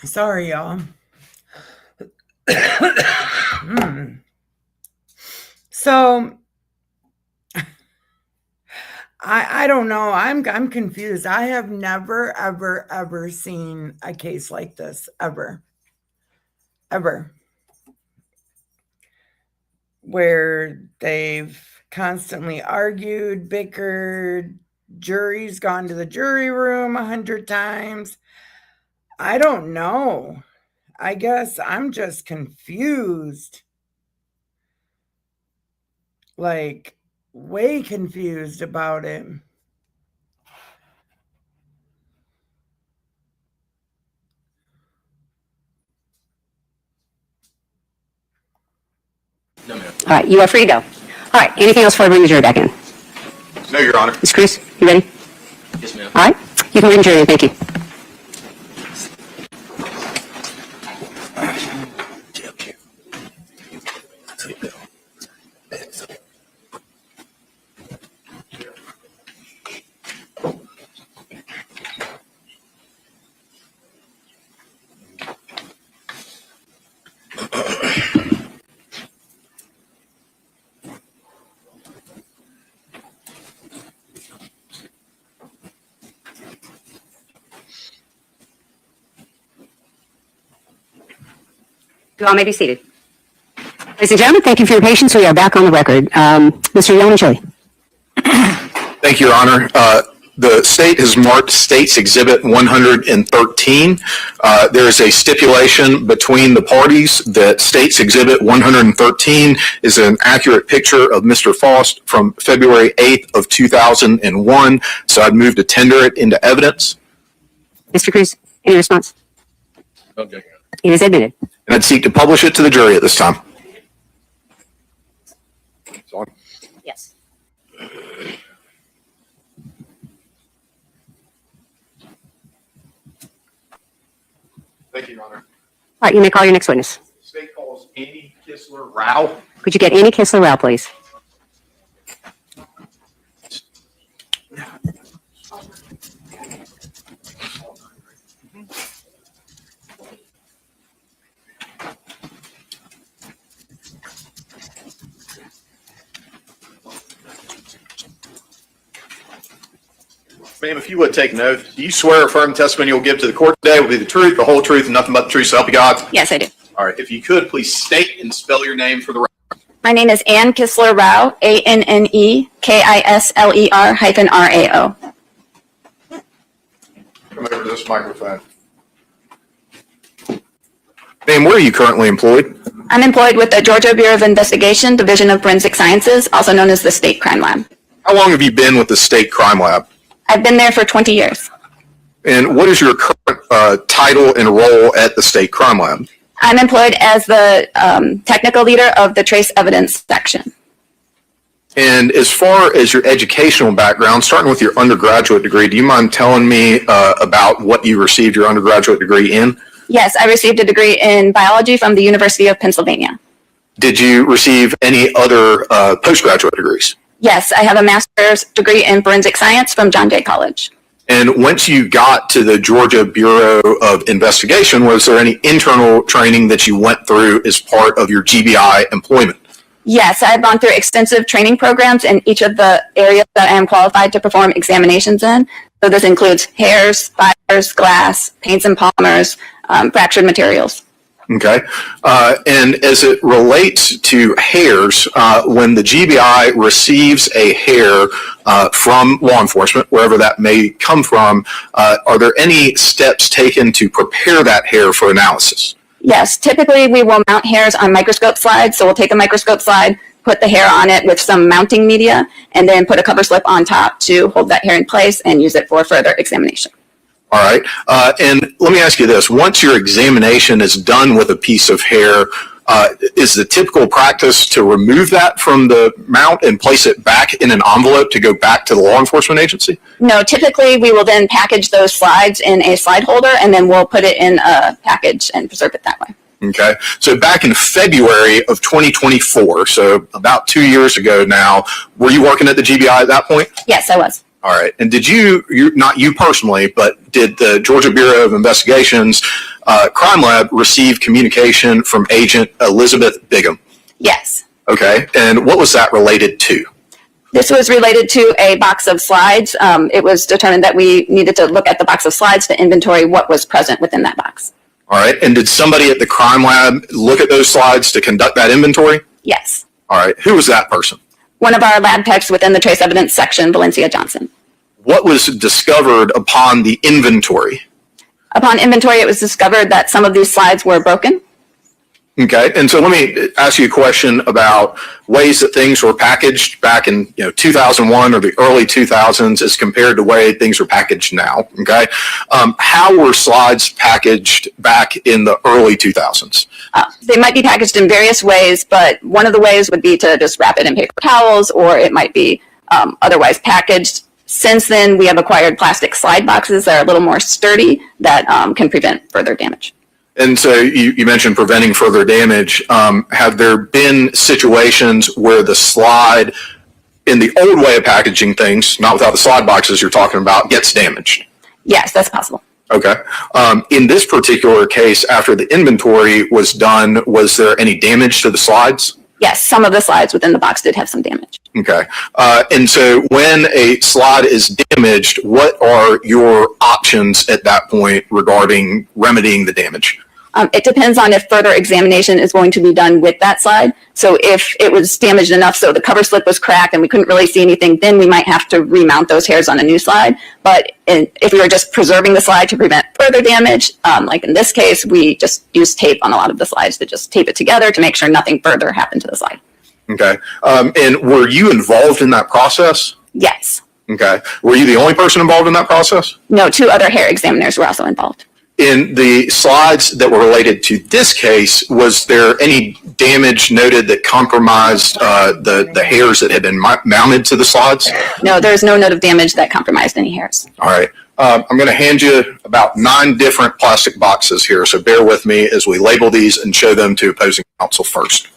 Sorry, y'all. So I don't know. I'm confused. I have never, ever seen a case like this, ever, where they've constantly argued, bickered, jury's gone to the jury room 100 times. I don't know. I guess I'm just confused. Like, way confused about it. All right, you are free to go. All right, anything else before I bring the jury back in? No, Your Honor. Ms. Cruz, you ready? Yes, ma'am. All right, you can bring the jury in. Thank you. You all may be seated. Ladies and gentlemen, thank you for your patience. We are back on the record. Mr. Yonachili. Thank you, Your Honor. The state has marked State's Exhibit 113. There is a stipulation between the parties that State's Exhibit 113 is an accurate picture of Mr. Faust from February 8th of 2001. So I'd move to tender it into evidence. Mr. Cruz, any response? Okay. It is admitted. And I'd seek to publish it to the jury at this time. Yes. Thank you, Your Honor. All right, you may call your next witness. State calls Annie Kissler Rao. Could you get Annie Kissler Rao, please? Ma'am, if you would take an oath, do you swear or affirm testimony you'll give to the court today will be the truth, the whole truth, and nothing but the truth, so help you God? Yes, I do. All right, if you could, please state and spell your name for the record. My name is Ann Kissler Rao, ANNEKISLER-RAO. Come over to this microphone. Ma'am, where are you currently employed? I'm employed with the Georgia Bureau of Investigation, Division of Forensic Sciences, also known as the State Crime Lab. How long have you been with the State Crime Lab? I've been there for 20 years. And what is your current title and role at the State Crime Lab? I'm employed as the technical leader of the Trace Evidence Section. And as far as your educational background, starting with your undergraduate degree, do you mind telling me about what you received your undergraduate degree in? Yes, I received a degree in biology from the University of Pennsylvania. Did you receive any other postgraduate degrees? Yes, I have a master's degree in forensic science from John Jay College. And once you got to the Georgia Bureau of Investigation, was there any internal training that you went through as part of your GBI employment? Yes, I've gone through extensive training programs in each of the areas that I am qualified to perform examinations in. So this includes hairs, fibers, glass, paints and polymers, fractured materials. Okay. And as it relates to hairs, when the GBI receives a hair from law enforcement, wherever that may come from, are there any steps taken to prepare that hair for analysis? Yes, typically we will mount hairs on microscope slides. So we'll take a microscope slide, put the hair on it with some mounting media, and then put a cover slip on top to hold that hair in place and use it for further examination. All right. And let me ask you this. Once your examination is done with a piece of hair, is the typical practice to remove that from the mount and place it back in an envelope to go back to the law enforcement agency? No, typically we will then package those slides in a slide holder and then we'll put it in a package and preserve it that way. Okay. So back in February of 2024, so about 2 years ago now, were you working at the GBI at that point? Yes, I was. All right. And did you not you personally, but did the Georgia Bureau of Investigation's crime lab receive communication from Agent Elizabeth Bigham? Yes. Okay. And what was that related to? This was related to a box of slides. It was determined that we needed to look at the box of slides to inventory what was present within that box. All right. And did somebody at the crime lab look at those slides to conduct that inventory? Yes. All right. Who was that person? One of our lab techs within the trace evidence section, Valencia Johnson. What was discovered upon the inventory? Upon inventory, it was discovered that some of these slides were broken. Okay, and so let me ask you a question about ways that things were packaged back in 2001 or the early 2000s as compared to the way things are packaged now. Okay, how were slides packaged back in the early 2000s? They might be packaged in various ways, but one of the ways would be to just wrap it in paper towels, or it might be otherwise packaged. Since then, we have acquired plastic slide boxes that are a little more sturdy that can prevent further damage. And so you mentioned preventing further damage. Have there been situations where the slide, in the old way of packaging things, not without the slide boxes you're talking about, gets damaged? Yes, that's possible. Okay. In this particular case, after the inventory was done, was there any damage to the slides? Yes, some of the slides within the box did have some damage. Okay. And so when a slide is damaged, what are your options at that point regarding remedying the damage? It depends on if further examination is going to be done with that slide. So if it was damaged enough so the cover slip was cracked and we couldn't really see anything, then we might have to remount those hairs on a new slide. But if we were just preserving the slide to prevent further damage, like in this case, we just use tape on a lot of the slides to just tape it together to make sure nothing further happened to the slide. Okay. And were you involved in that process? Yes. Okay. Were you the only person involved in that process? No, 2 other hair examiners were also involved. In the slides that were related to this case, was there any damage noted that compromised the hairs that had been mounted to the slides? No, there's no note of damage that compromised any hairs. All right. I'm going to hand you about 9 different plastic boxes here, so bear with me as we label these and show them to opposing counsel first.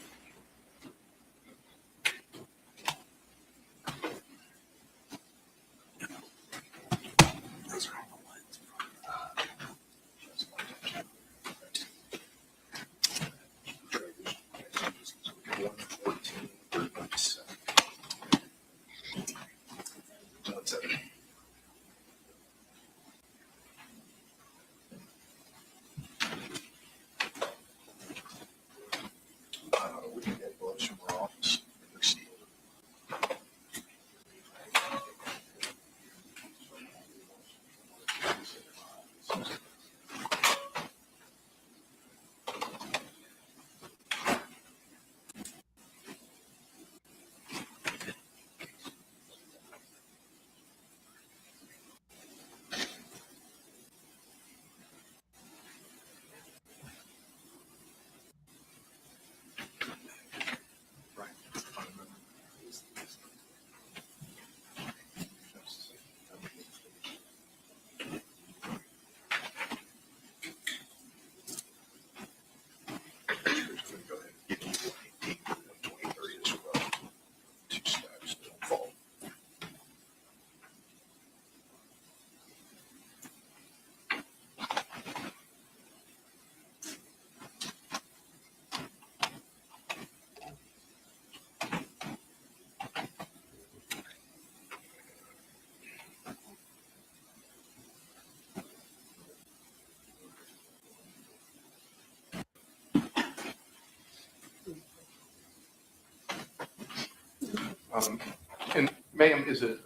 And ma'am, is it,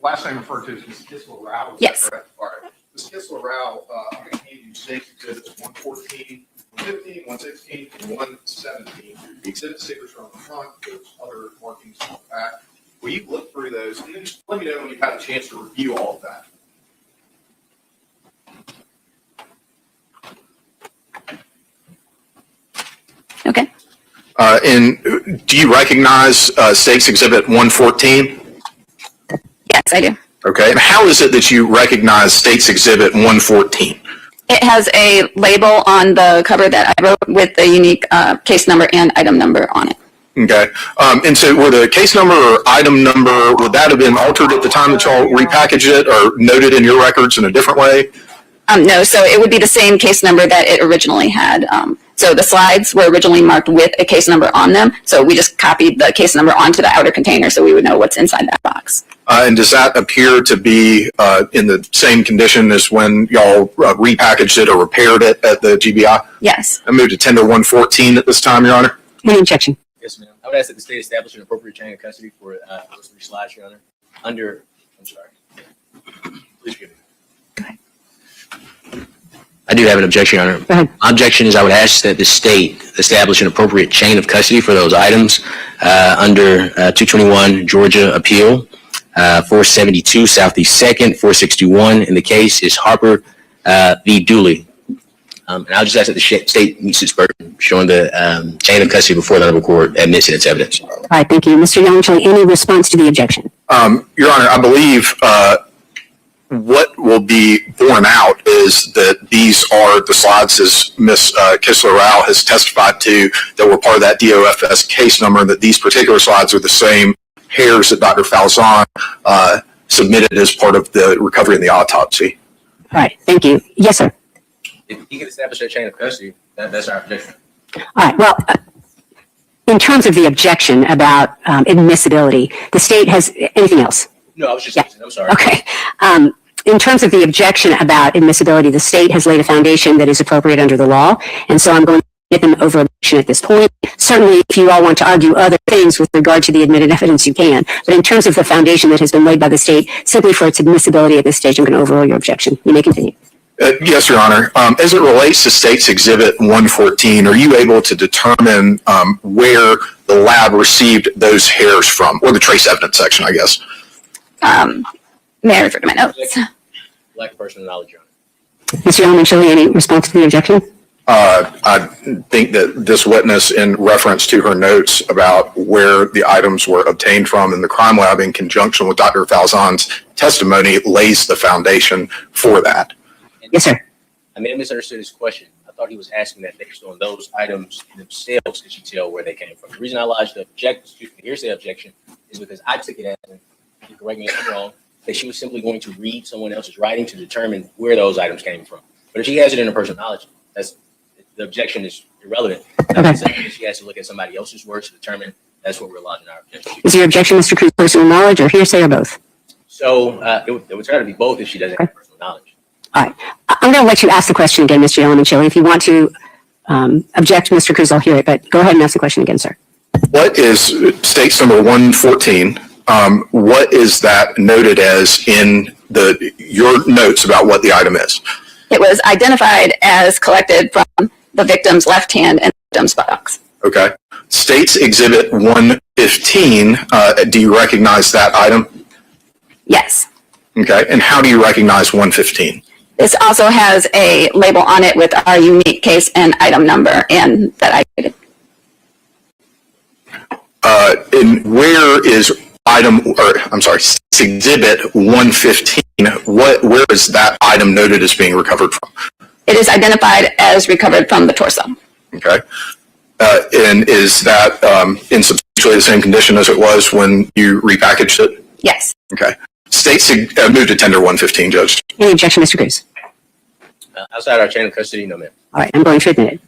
last name referred to as Ms. Kissler-Rao? Yes. All right. Ms. Kissler-Rao, I'm going to hand you 6 exhibits, 114, 115, 116, and 117. The exhibit stickers are on the front, there's other markings on the back. Will you look through those and then just let me know when you've had a chance to review all of that? Okay. And do you recognize State's Exhibit 114? Yes, I do. Okay. And how is it that you recognize State's Exhibit 114? It has a label on the cover that I wrote with the unique case number and item number on it. Okay. And so were the case number or item number, would that have been altered at the time that y'all repackaged it or noted in your records in a different way? No, so it would be the same case number that it originally had. So the slides were originally marked with a case number on them. So we just copied the case number onto the outer container so we would know what's inside that box. And does that appear to be in the same condition as when y'all repackaged it or repaired it at the GBI? Yes. I moved to tender 114 at this time, Your Honor. Any objection? Yes, ma'am. I would ask that the state establish an appropriate chain of custody for those 3 slides, Your Honor. I'm sorry. Please forgive me. I do have an objection, Your Honor. Go ahead. My objection is I would ask that the state establish an appropriate chain of custody for those items under 221 Georgia Appeal, 472 Southeast 2nd, 461. And the case is Harper v. Dooley. And I'll just ask that the state meets its burden, showing the chain of custody before the honorable court admits its evidence. All right, thank you. Mr. Youngtree, any response to the objection? Your Honor, I believe what will be borne out is that these are the slides, as Ms. Kissler-Rao has testified to, that were part of that DOFS case number, that these particular slides are the same hairs that Dr. Falzon submitted as part of the recovery in the autopsy. All right, thank you. Yes, sir. If you can establish that chain of custody, that's our objection. All right, well, in terms of the objection about admissibility, the state has anything else? No, I was just Yeah. asking. I'm sorry. Okay. in terms of the objection about admissibility, the state has laid a foundation that is appropriate under the law, and so I'm going to get them over objection at this point. Certainly, if you all want to argue other things with regard to the admitted evidence, you can. But in terms of the foundation that has been laid by the state, simply for its admissibility at this stage, I'm going to overrule your objection. You may continue. Yes, Your Honor. As it relates to State's Exhibit 114, are you able to determine where the lab received those hairs from, or the trace evidence section, I guess? May I refer to my notes? Lack of personal knowledge, Your Honor. Mr. Yeoman, any response to the objection? I think that this witness, in reference to her notes about where the items were obtained from in the crime lab in conjunction with Dr. Falzon's testimony, lays the foundation for that. Yes, sir. I may have misunderstood his question. I thought he was asking that based on those items themselves, could you tell where they came from? The reason I lodged the hearsay objection is because I took it as, you correct me if I'm wrong, that she was simply going to read someone else's writing to determine where those items came from. But if she has it in her personal knowledge, the objection is irrelevant. Okay. She has to look at somebody else's words to determine. That's what we're lodging our objection. Is your objection, Mr. Cruz, personal knowledge or hearsay or both? So it would try to be both if she doesn't have personal knowledge. All right. I'm going to let you ask the question again, Mr. Yeoman. If you want to object, Mr. Cruz, I'll hear it, but go ahead and ask the question again, sir. What is State's number 114? What is that noted as in your notes about what the item is? It was identified as collected from the victim's left hand and the victim's buttocks. Okay. State's Exhibit 115, do you recognize that item? Yes. Okay. And how do you recognize 115? This also has a label on it with our unique case and item number and that I created. And where is State's Exhibit 115, where is that item noted as being recovered from? It is identified as recovered from the torso. Okay. And is that in substantially the same condition as it was when you repackaged it? Yes. Okay. State's moved to tender 115, Judge. Any objection, Mr. Cruz? Outside our chain of custody, no, ma'am. All right. I'm going to admit it.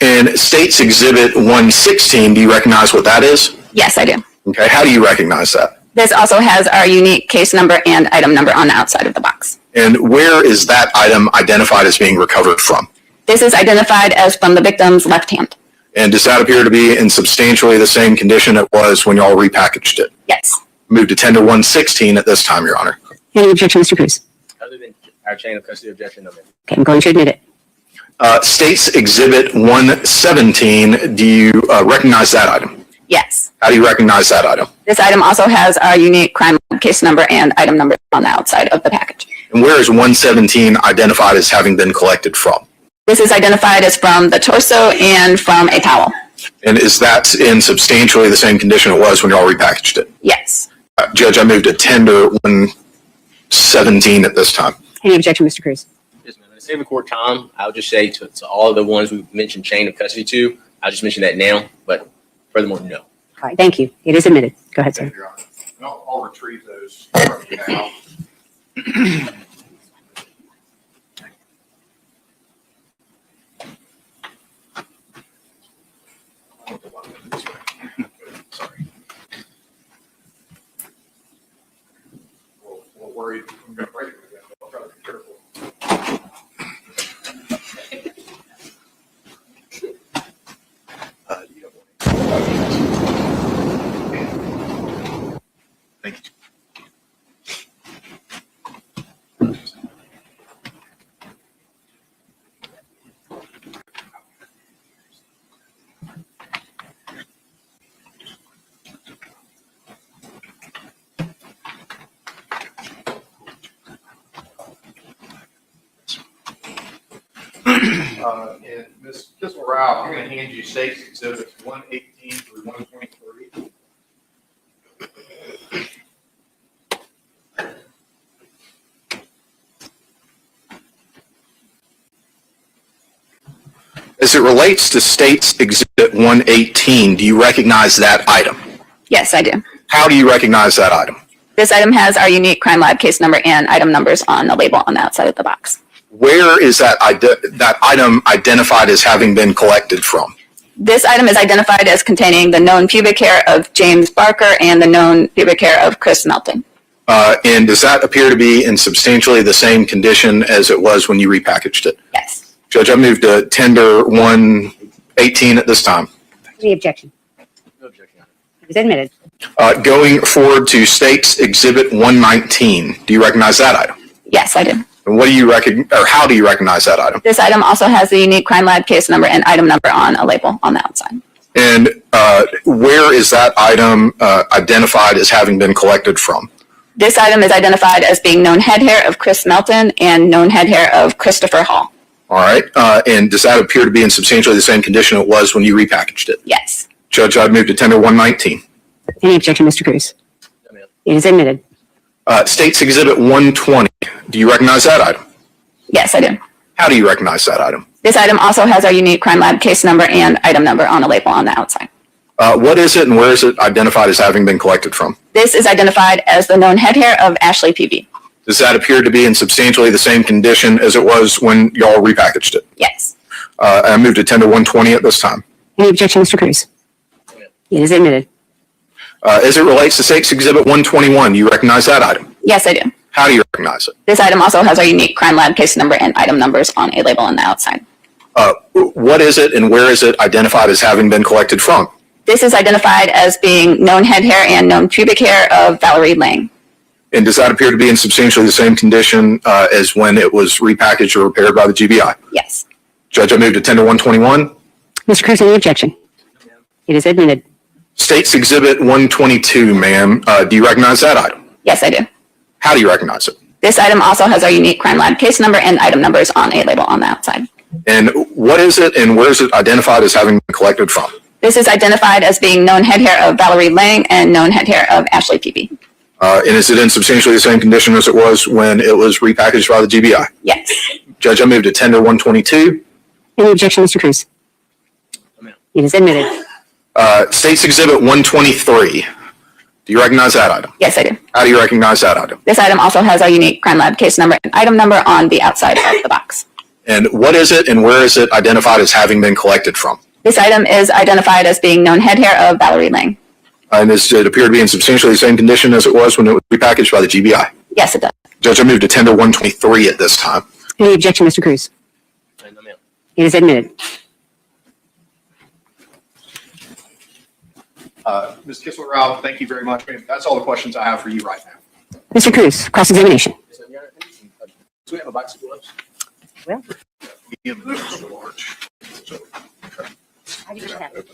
And State's Exhibit 116, do you recognize what that is? Yes, I do. Okay. How do you recognize that? This also has our unique case number and item number on the outside of the box. And where is that item identified as being recovered from? This is identified as from the victim's left hand. And does that appear to be in substantially the same condition it was when y'all repackaged it? Yes. Move to tender 116 at this time, Your Honor. Any objection, Mr. Cruz? Other than our chain of custody objection, no, ma'am. Okay. I'm going to admit it. State's Exhibit 117, do you recognize that item? Yes. How do you recognize that item? This item also has our unique crime case number and item number on the outside of the package. And where is 117 identified as having been collected from? This is identified as from the torso and from a towel. And is that in substantially the same condition it was when y'all repackaged it? Yes. Judge, I moved to tender 117 at this time. Any objection, Mr. Cruz? Yes, ma'am. To save the court time, I'll just say to all of the ones we've mentioned chain of custody to, I'll just mention that now, but furthermore, no. All right. Thank you. It is admitted. Go ahead, sir. Your Honor. And I'll retrieve those from you now. Sorry. We'll worry I'm going to break it again, but I'll try to be careful. Thank you. And Ms. Kissel-Rao, I'm going to hand you State's Exhibits 118 through 123. As it relates to State's Exhibit 118, do you recognize that item? Yes, I do. How do you recognize that item? This item has our unique crime lab case number and item numbers on the label on the outside of the box. Where is that item identified as having been collected from? This item is identified as containing the known pubic hair of James Barker and the known pubic hair of Chris Melton. And does that appear to be in substantially the same condition as it was when you repackaged it? Yes. Judge, I move to tender 118 at this time. Any objection? No objection. It is admitted. Going forward to State's Exhibit 119, do you recognize that item? Yes, I do. And what do you how do you recognize that item? This item also has the unique crime lab case number and item number on a label on the outside. And where is that item identified as having been collected from? This item is identified as being known head hair of Chris Melton and known head hair of Christopher Hall. All right. And does that appear to be in substantially the same condition it was when you repackaged it? Yes. Judge, I'd move to tender 119. Any objection, Mr. Cruz? It is admitted. State's Exhibit 120, do you recognize that item? Yes, I do. How do you recognize that item? This item also has our unique crime lab case number and item number on a label on the outside. What is it and where is it identified as having been collected from? This is identified as the known head hair of Ashley PV. Does that appear to be in substantially the same condition as it was when y'all repackaged it? Yes. I move to tender 120 at this time. Any objection, Mr. Cruz? It is admitted. As it relates to State's Exhibit 121, you recognize that item? Yes, I do. How do you recognize it? This item also has our unique crime lab case number and item numbers on a label on the outside. What is it and where is it identified as having been collected from? This is identified as being known head hair and known pubic hair of Valerie Lang. And does that appear to be in substantially the same condition as when it was repackaged or repaired by the GBI? Yes. Judge, I move to tender 121. Mr. Cruz, any objection? It is admitted. State's Exhibit 122, ma'am. Do you recognize that item? Yes, I do. How do you recognize it? This item also has our unique crime lab case number and item numbers on a label on the outside. And what is it and where is it identified as having been collected from? This is identified as being known head hair of Valerie Lang and known head hair of Ashley PV. And is it in substantially the same condition as it was when it was repackaged by the GBI? Yes. Judge, I move to tender 122. Any objection, Mr. Cruz? It is admitted. State's Exhibit 123. Do you recognize that item? Yes, I do. How do you recognize that item? This item also has our unique crime lab case number and item number on the outside of the box. And what is it and where is it identified as having been collected from? This item is identified as being known head hair of Valerie Lang. And does it appear to be in substantially the same condition as it was when it was repackaged by the GBI? Yes, it does. Judge, I move to tender 123 at this time. Any objection, Mr. Cruz? It is admitted. Ms. Kissler-Rao, thank you very much. That's all the questions I have for you right now. Mr. Cruz, cross-examination. Do we have a box of gloves? Well, Medium and extra large. So, I do have it.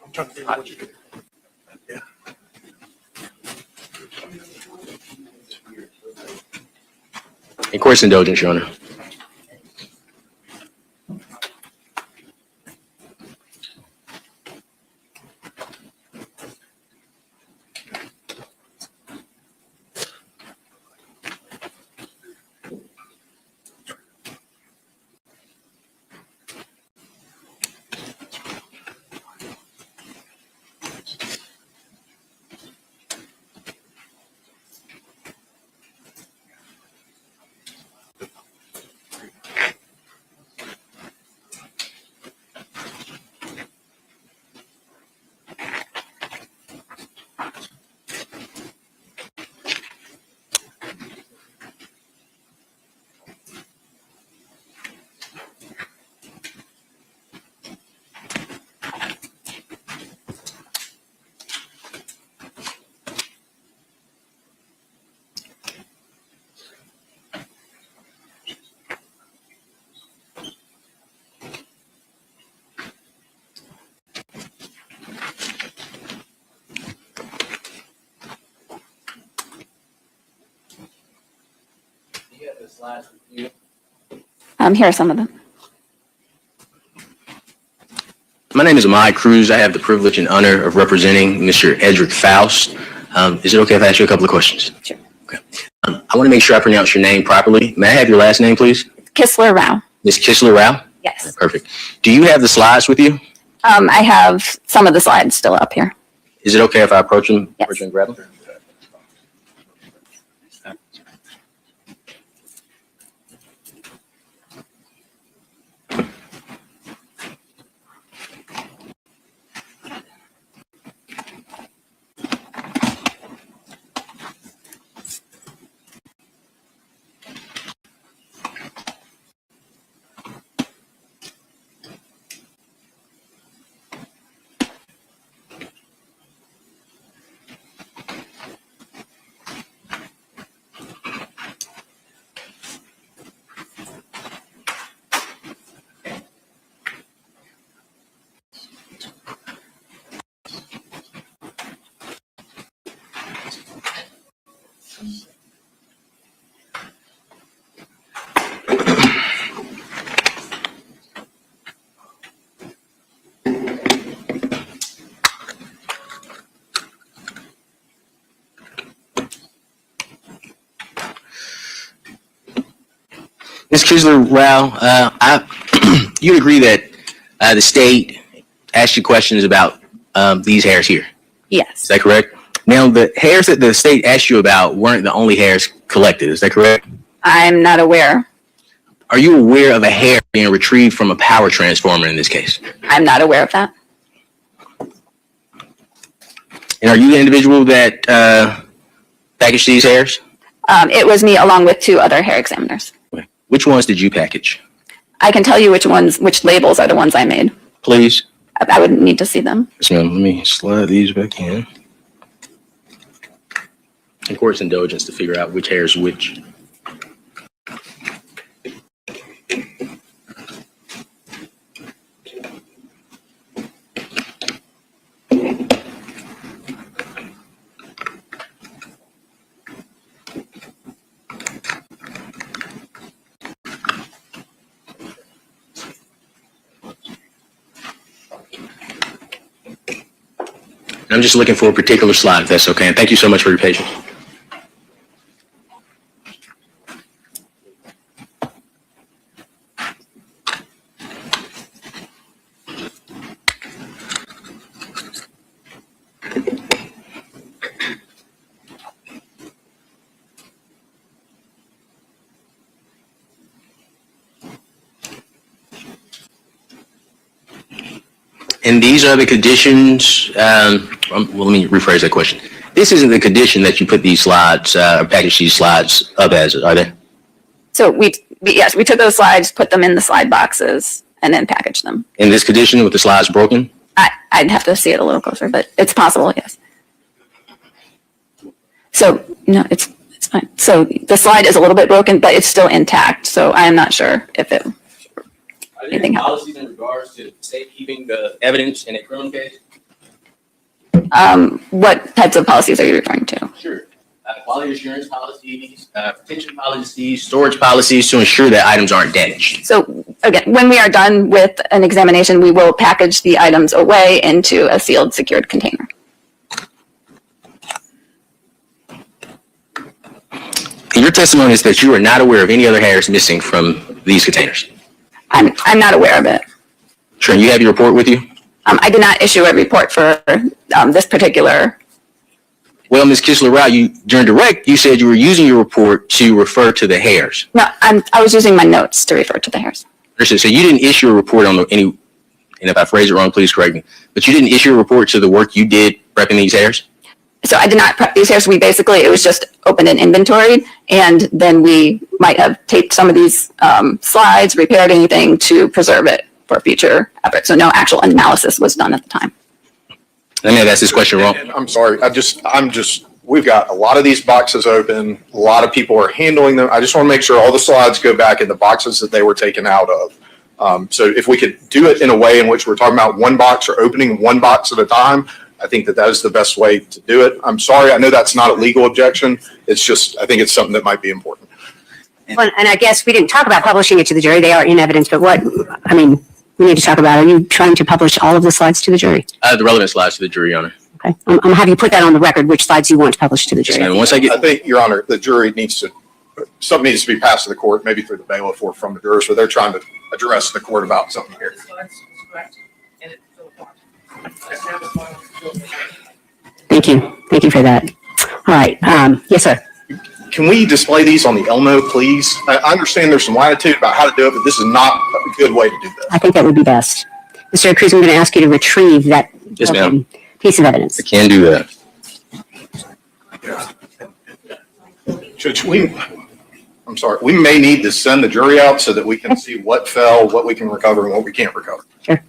I'm trying to figure out what you do. Yeah. In course indulgence, Your Honor. Here are some of them. My name is Amai Cruz. I have the privilege and honor of representing Mr. Edrick Faust. Is it okay if I ask you a couple of questions? Sure. Okay. I want to make sure I pronounce your name properly. May I have your last name, please? Kissler-Rao. Ms. Kissler-Rao? Yes. Perfect. Do you have the slides with you? I have some of the slides still up here. Is it okay if I approach them? Yes. Approach and grab them? Ms. Kisler-Rao, you agree that the state asked you questions about these hairs here? Yes. Is that correct? Now, the hairs that the state asked you about weren't the only hairs collected. Is that correct? I'm not aware. Are you aware of a hair being retrieved from a power transformer in this case? I'm not aware of that. And are you the individual that packaged these hairs? It was me along with 2 other hair examiners. Which ones did you package? I can tell you which labels are the ones I made. Please. I would need to see them. Yes, ma'am. Let me slide these back in. In court's indulgence to figure out which hair is which. I'm just looking for a particular slide, if that's okay. And thank you so much for your patience. And these are the conditions, well, let me rephrase that question. This isn't the condition that you put these slides, or package these slides up as, are they? So we took those slides, put them in the slide boxes, and then packaged them. In this condition with the slides broken? I'd have to see it a little closer, but it's possible, yes. So, no, it's fine. So the slide is a little bit broken, but it's still intact. So I am not sure if it. Are there any policies in regards to safekeeping the evidence in a criminal case? What types of policies are you referring to? Sure. Quality assurance policies, retention policies, storage policies to ensure that items aren't damaged. So again, when we are done with an examination, we will package the items away into a sealed, secured container. Your testimony is that you are not aware of any other hairs missing from these containers. I'm not aware of it. Sure. And you have your report with you? I did not issue a report for this particular. Well, Ms. Kisler-Rao, during direct, you said you were using your report to refer to the hairs. No, I was using my notes to refer to the hairs. So you didn't issue a report on any, and if I phrase it wrong, please correct me, but you didn't issue a report to the work you did prepping these hairs? So I did not prep these hairs. It was just opened and inventoried, and then we might have taped some of these slides, repaired anything to preserve it for future effort. So no actual analysis was done at the time. Let me ask this question wrong. I'm sorry. We've got a lot of these boxes open. A lot of people are handling them. I just want to make sure all the slides go back in the boxes that they were taken out of. So if we could do it in a way in which we're talking about one box or opening one box at a time, I think that is the best way to do it. I'm sorry. I know that's not a legal objection. It's just, I think it's something that might be important. Well, and I guess we didn't talk about publishing it to the jury. They are in evidence, but we need to talk about, are you trying to publish all of the slides to the jury? The relevant slides to the jury, Your Honor. Okay. I'm going to have you put that on the record, which slides you want to publish to the jury. And I think, Your Honor, the jury something needs to be passed to the court, maybe through the bailiff or from the jurors, so they're trying to address the court about something here. Thank you. Thank you for that. All right. Yes, sir. Can we display these on the Elmo, please? I understand there's some latitude about how to do it, but this is not a good way to do this. I think that would be best. Mr. Cruz, I'm going to ask you to retrieve that Yes, ma'am. piece of evidence. I can do that. Judge, I'm sorry, we may need to send the jury out so that we can see what fell, what we can recover, and what we can't recover. Sure.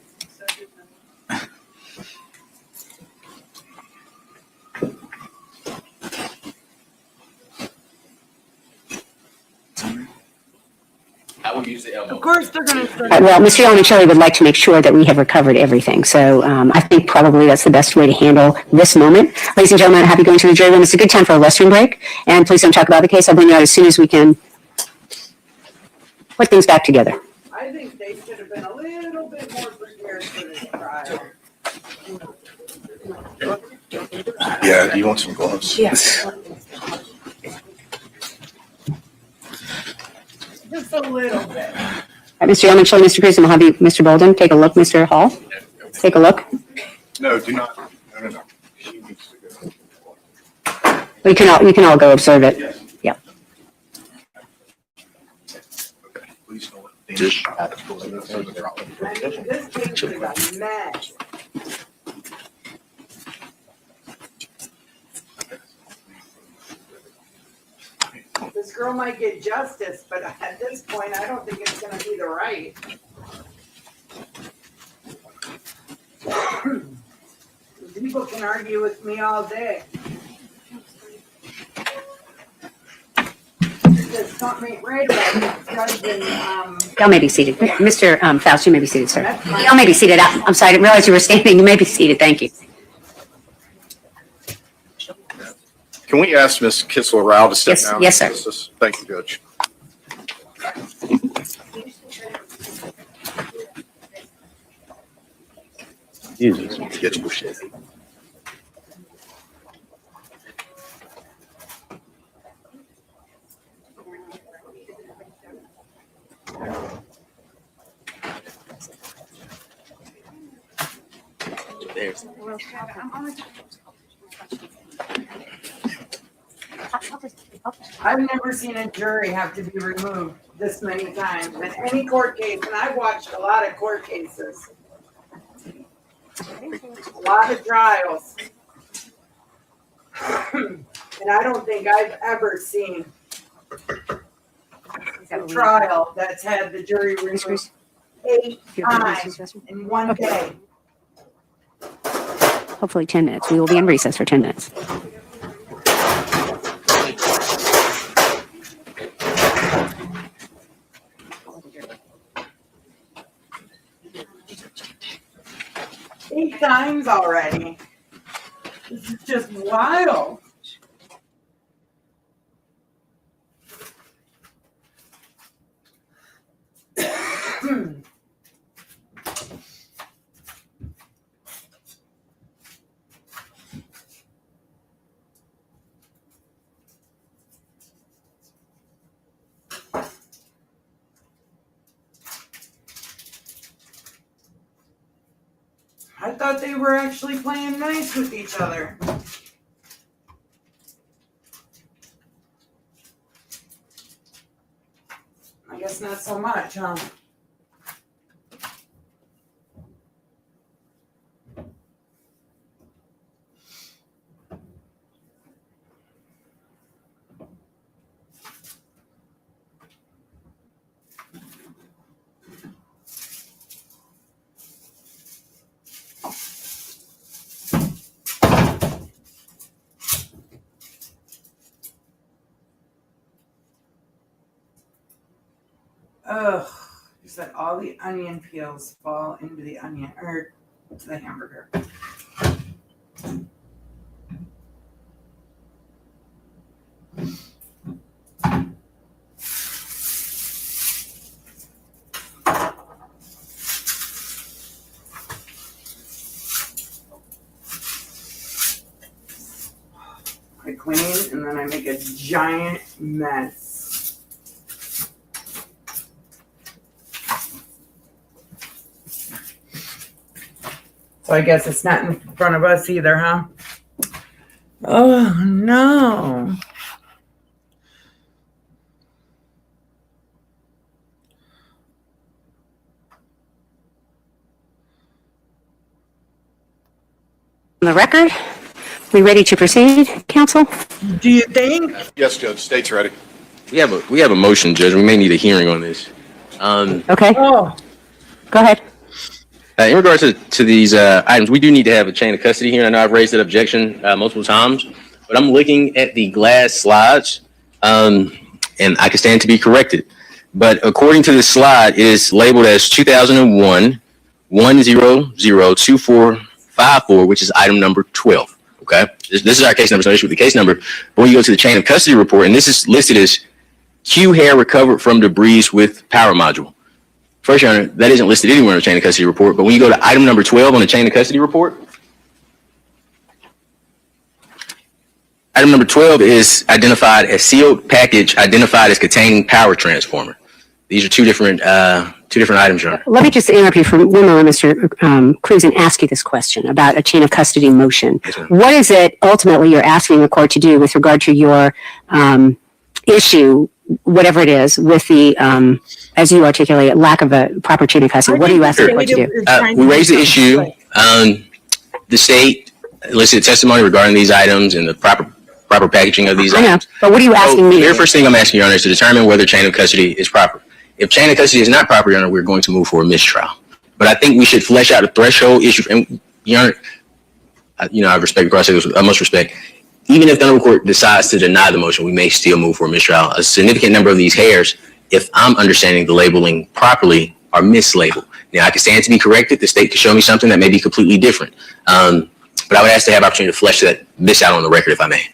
I Of course they're going to. Well, Mr. Yelmicheli would like to make sure that we have recovered everything. So I think probably that's the best way to handle this moment. Ladies and gentlemen, happy going to the jury room. It's a good time for a restroom break. And please don't talk about the case. I'll bring you out as soon as we can put things back together. I think they should have been a little bit more prepared for this trial. Yeah, do you want some gloves? Yes. Just a little bit. All right, Mr. Yelmicheli, Mr. Cruz, and we'll have you, Mr. Bolden, take a look. Mr. Hall, take a look. No, do not. No. She needs to go. We can all go observe it. Yes. Yeah. Okay, please don't let me. Just- This case is a mess. This girl might get justice, but at this point, I don't think it's gonna be the right. People can argue with me all day. There's something right about this judge and, Y'all may be seated. Mr. Faust, you may be seated, sir. Y'all may be seated. I'm sorry, I didn't realize you were standing. You may be seated. Thank you. Can we ask Ms. Kissler-Rao to step Yes, down? yes, sir. Thank you, Judge. Get your shit. I've never seen a jury have to be removed this many times in any court case, and I've watched a lot of court cases. A lot of trials. And I don't think I've ever seen a trial that's had the jury removed 8 times in one day. Hopefully 10 minutes. We will be in recess for 10 minutes. Eight times already. This is just wild. I thought they were actually playing nice with each other. I guess not so much, huh? Ugh, just let all the onion peels fall into the onion, or to the hamburger. I clean, and then I make a giant mess. So I guess it's not in front of us either, huh? Oh, no. On the record, we ready to proceed, counsel? Do you think? Yes, Judge, state's ready. We have a motion, Judge. We may need a hearing on this. Okay. Oh. Go ahead. In regards to these items, we do need to have a chain of custody here. I know I've raised that objection multiple times, but I'm looking at the glass slides, and I can stand to be corrected. but according to this slide, it is labeled as 2001 1002454, which is item number 12. Okay, this is our case number, so no issue with the case number. But when you go to the chain of custody report, and this is listed as Q hair recovered from debris with power module. First, Your Honor, that isn't listed anywhere in the chain of custody report. But when you go to item number 12 on the chain of custody report, item number 12 is identified as sealed package identified as containing power transformer. These are two different items, Your Honor. Let me just interrupt you for one moment, Mr. Cruz, and ask you this question about a chain of custody motion. Yes, what is it ultimately you're asking the court to do with regard to your issue, whatever it is, with the, as you articulate, lack of a proper chain of custody? What are you asking the court to do? We raised the issue. The state elicited testimony regarding these items and the proper packaging of these items. But what are you asking me? The very first thing I'm asking, Your Honor, is to determine whether chain of custody is proper. If chain of custody is not proper, Your Honor, we're going to move for a mistrial. But I think we should flesh out a threshold issue. And, Your Honor, I respect the prosecutors with utmost respect. Even if the honorable court decides to deny the motion, we may still move for a mistrial. A significant number of these hairs, if I'm understanding the labeling properly, are mislabeled. Now, I can stand to be corrected. The state can show me something that may be completely different. But I would ask to have opportunity to flesh this out on the record, if I may.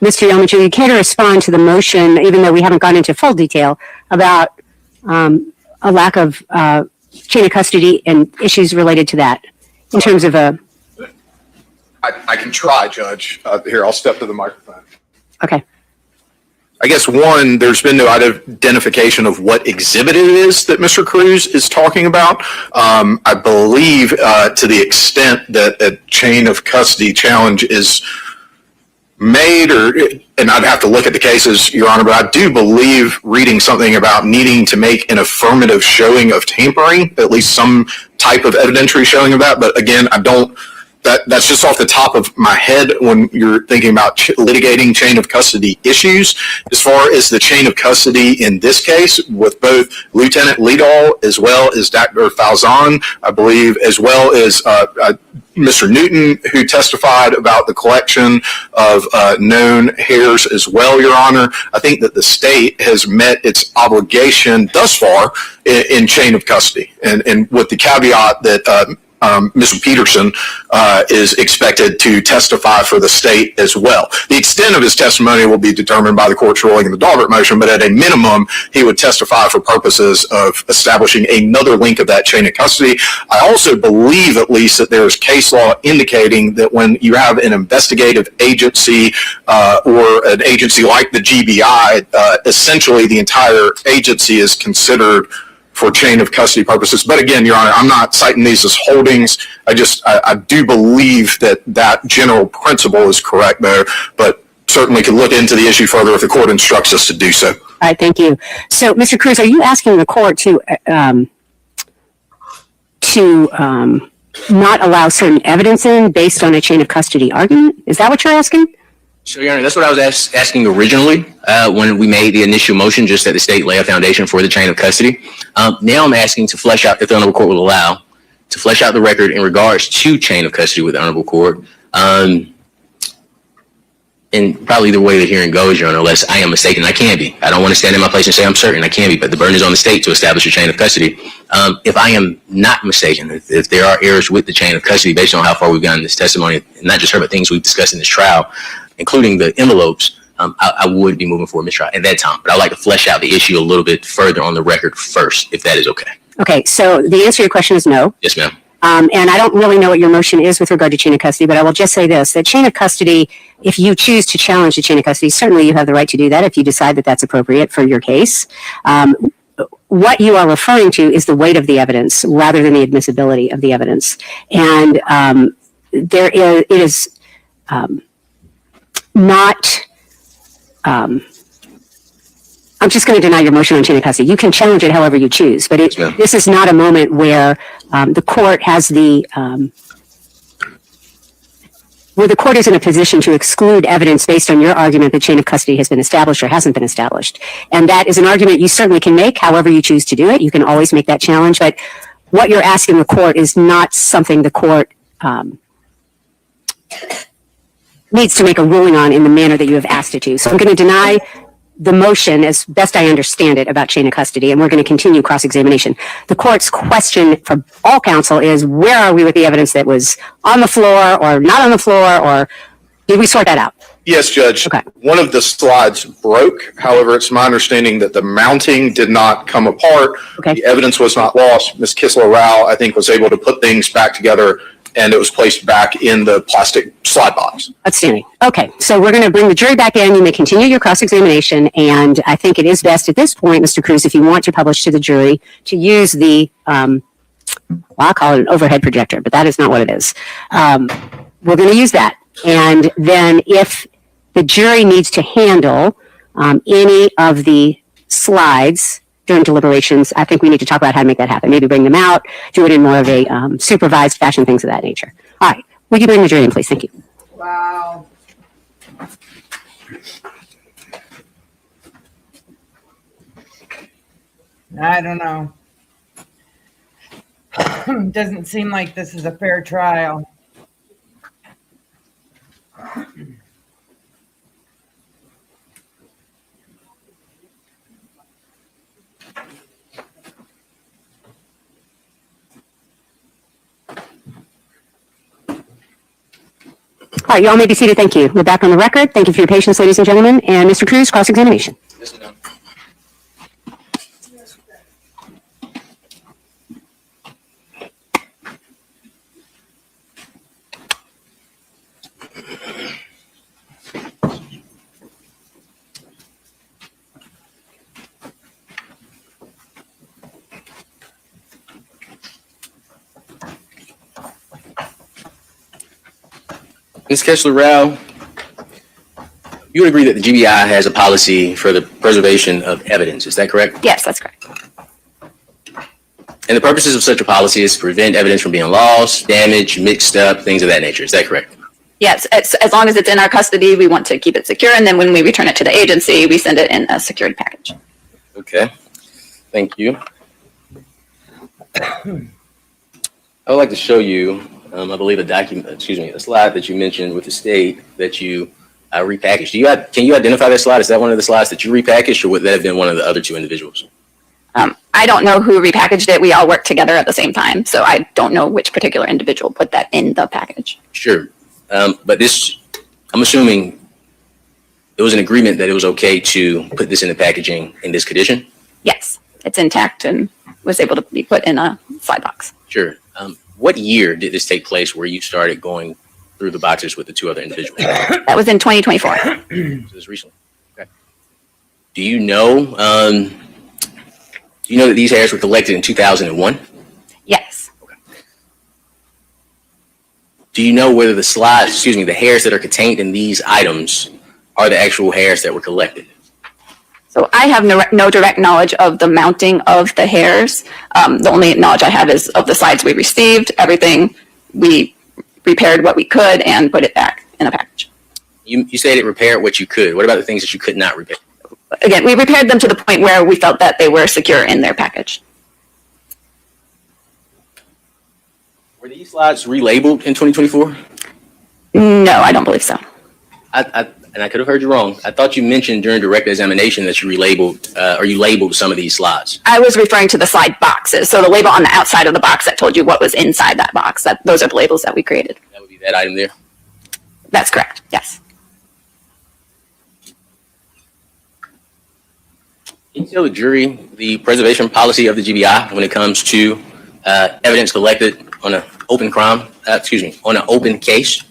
Mr. Yelman, do you care to respond to the motion, even though we haven't gone into full detail, about a lack of chain of custody and issues related to that in terms of a... I can try, Judge. Here, I'll step to the microphone. Okay. I guess one, there's been no identification of what exhibit it is that Mr. Cruz is talking about. I believe to the extent that a chain of custody challenge is made, and I'd have to look at the cases, Your Honor, but I do believe reading something about needing to make an affirmative showing of tampering, at least some type of evidentiary showing of that. But again, that's just off the top of my head when you're thinking about litigating chain of custody issues. As far as the chain of custody in this case, with both Lieutenant Liedall as well as Dr. Falzon, I believe, as well as Mr. Newton, who testified about the collection of known hairs as well, Your Honor, I think that the state has met its obligation thus far in chain of custody, and with the caveat that Mr. Peterson is expected to testify for the state as well. The extent of his testimony will be determined by the court's ruling in the Daubert motion, but at a minimum, he would testify for purposes of establishing another link of that chain of custody. I also believe, at least, that there is case law indicating that when you have an investigative agency or an agency like the GBI, essentially the entire agency is considered for chain of custody purposes. But again, Your Honor, I'm not citing these as holdings. I do believe that general principle is correct there, but certainly could look into the issue further if the court instructs us to do so. All right, thank you. So, Mr. Cruz, are you asking the court to not allow certain evidence in based on a chain of custody argument? Is that what you're asking? So, Your Honor, that's what I was asking originally when we made the initial motion, just that the state lay a foundation for the chain of custody. Now I'm asking to flesh out, if the honorable court will allow, to flesh out the record in regards to chain of custody with the honorable court. And probably the way the hearing goes, Your Honor, unless I am mistaken, I can be. I don't want to stand in my place and say I'm certain, I can be, but the burden is on the state to establish a chain of custody. If I am not mistaken, if there are errors with the chain of custody based on how far we've gotten in this testimony, and not just her, but things we've discussed in this trial, including the envelopes, I would be moving for a mistrial at that time. But I'd like to flesh out the issue a little bit further on the record first, if that is okay. Okay, so the answer to your question is no. Yes, ma'am. And I don't really know what your motion is with regard to chain of custody, but I will just say this, that chain of custody, if you choose to challenge the chain of custody, certainly you have the right to do that if you decide that that's appropriate for your case. What you are referring to is the weight of the evidence rather than the admissibility of the evidence. And it is not... I'm just going to deny your motion on chain of custody. You can challenge it however you choose, but this is not a moment where the court has where the court is in a position to exclude evidence based on your argument that chain of custody has been established or hasn't been established. And that is an argument you certainly can make however you choose to do it. You can always make that challenge, but what you're asking the court is not something the court needs to make a ruling on in the manner that you have asked it to. So I'm going to deny the motion, as best I understand it, about chain of custody, and we're going to continue cross-examination. The court's question for all counsel is, where are we with the evidence that was on the floor or not on the floor, or did we sort that out? Yes, Judge. Okay. One of the slides broke. However, it's my understanding that the mounting did not come apart. Okay. The evidence was not lost. Ms. Kissler-Rao, I think, was able to put things back together, and it was placed back in the plastic slide box. Outstanding. Okay, so we're going to bring the jury back in. You may continue your cross-examination, and I think it is best at this point, Mr. Cruz, if you want to publish to the jury, to use the, well, I'll call it an overhead projector, but that is not what it is. We're going to use that. And then if the jury needs to handle any of the slides during deliberations, I think we need to talk about how to make that happen. Maybe bring them out, do it in more of a supervised fashion, things of that nature. All right. Would you bring the jury in, please? Thank you. Wow. I don't know. Doesn't seem like this is a fair trial. All right, you all may be seated. Thank you. We're back on the record. Thank you for your patience, ladies and gentlemen. And Mr. Cruz, cross-examination. Yes, ma'am. Ms. Kessler-Rao, you would agree that the GBI has a policy for the preservation of evidence, is that correct? Yes, that's correct. And the purposes of such a policy is to prevent evidence from being lost, damaged, mixed up, things of that nature, is that correct? Yes, as long as it's in our custody, we want to keep it secure, and then when we return it to the agency, we send it in a secured package. Okay, thank you. I would like to show you, I believe a slide that you mentioned with the state that you repackaged. Can you identify that slide? Is that one of the slides that you repackaged, or would that have been one of the other two individuals? I don't know who repackaged it. We all worked together at the same time, so I don't know which particular individual put that in the package. Sure, but this, I'm assuming it was an agreement that it was okay to put this in the packaging in this condition? Yes, it's intact and was able to be put in a slide box. Sure. What year did this take place where you started going through the boxes with the two other individuals? That was in 2024. So this recently. Okay. Do you know that these hairs were collected in 2001? Yes. Okay. Do you know whether the hairs that are contained in these items are the actual hairs that were collected? So I have no direct knowledge of the mounting of the hairs. The only knowledge I have is of the slides we received. Everything, we repaired what we could and put it back in a package. You said it repaired what you could. What about the things that you could not repair? Again, we repaired them to the point where we felt that they were secure in their package. Were these slides relabeled in 2024? No, I don't believe so. And I could have heard you wrong. I thought you mentioned during direct examination that you relabeled or you labeled some of these slides. I was referring to the slide boxes. So the label on the outside of the box that told you what was inside that box. Those are the labels that we created. That would be that item there? That's correct. Yes. Can you tell the jury the preservation policy of the GBI when it comes to evidence collected on an open on an open case?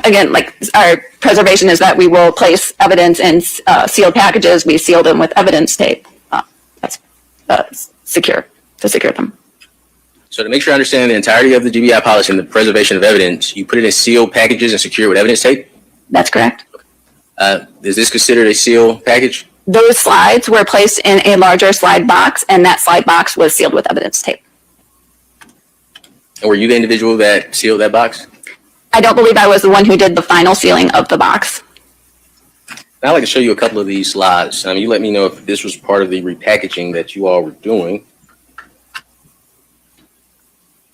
Again, like our preservation is that we will place evidence in sealed packages. We seal them with evidence tape. That's secure to secure them. So to make sure I understand the entirety of the GBI policy and the preservation of evidence, you put it in sealed packages and secure it with evidence tape? That's correct. Is this considered a sealed package? Those slides were placed in a larger slide box, and that slide box was sealed with evidence tape. And were you the individual that sealed that box? I don't believe I was the one who did the final sealing of the box. I'd like to show you a couple of these slides. You let me know if this was part of the repackaging that you all were doing.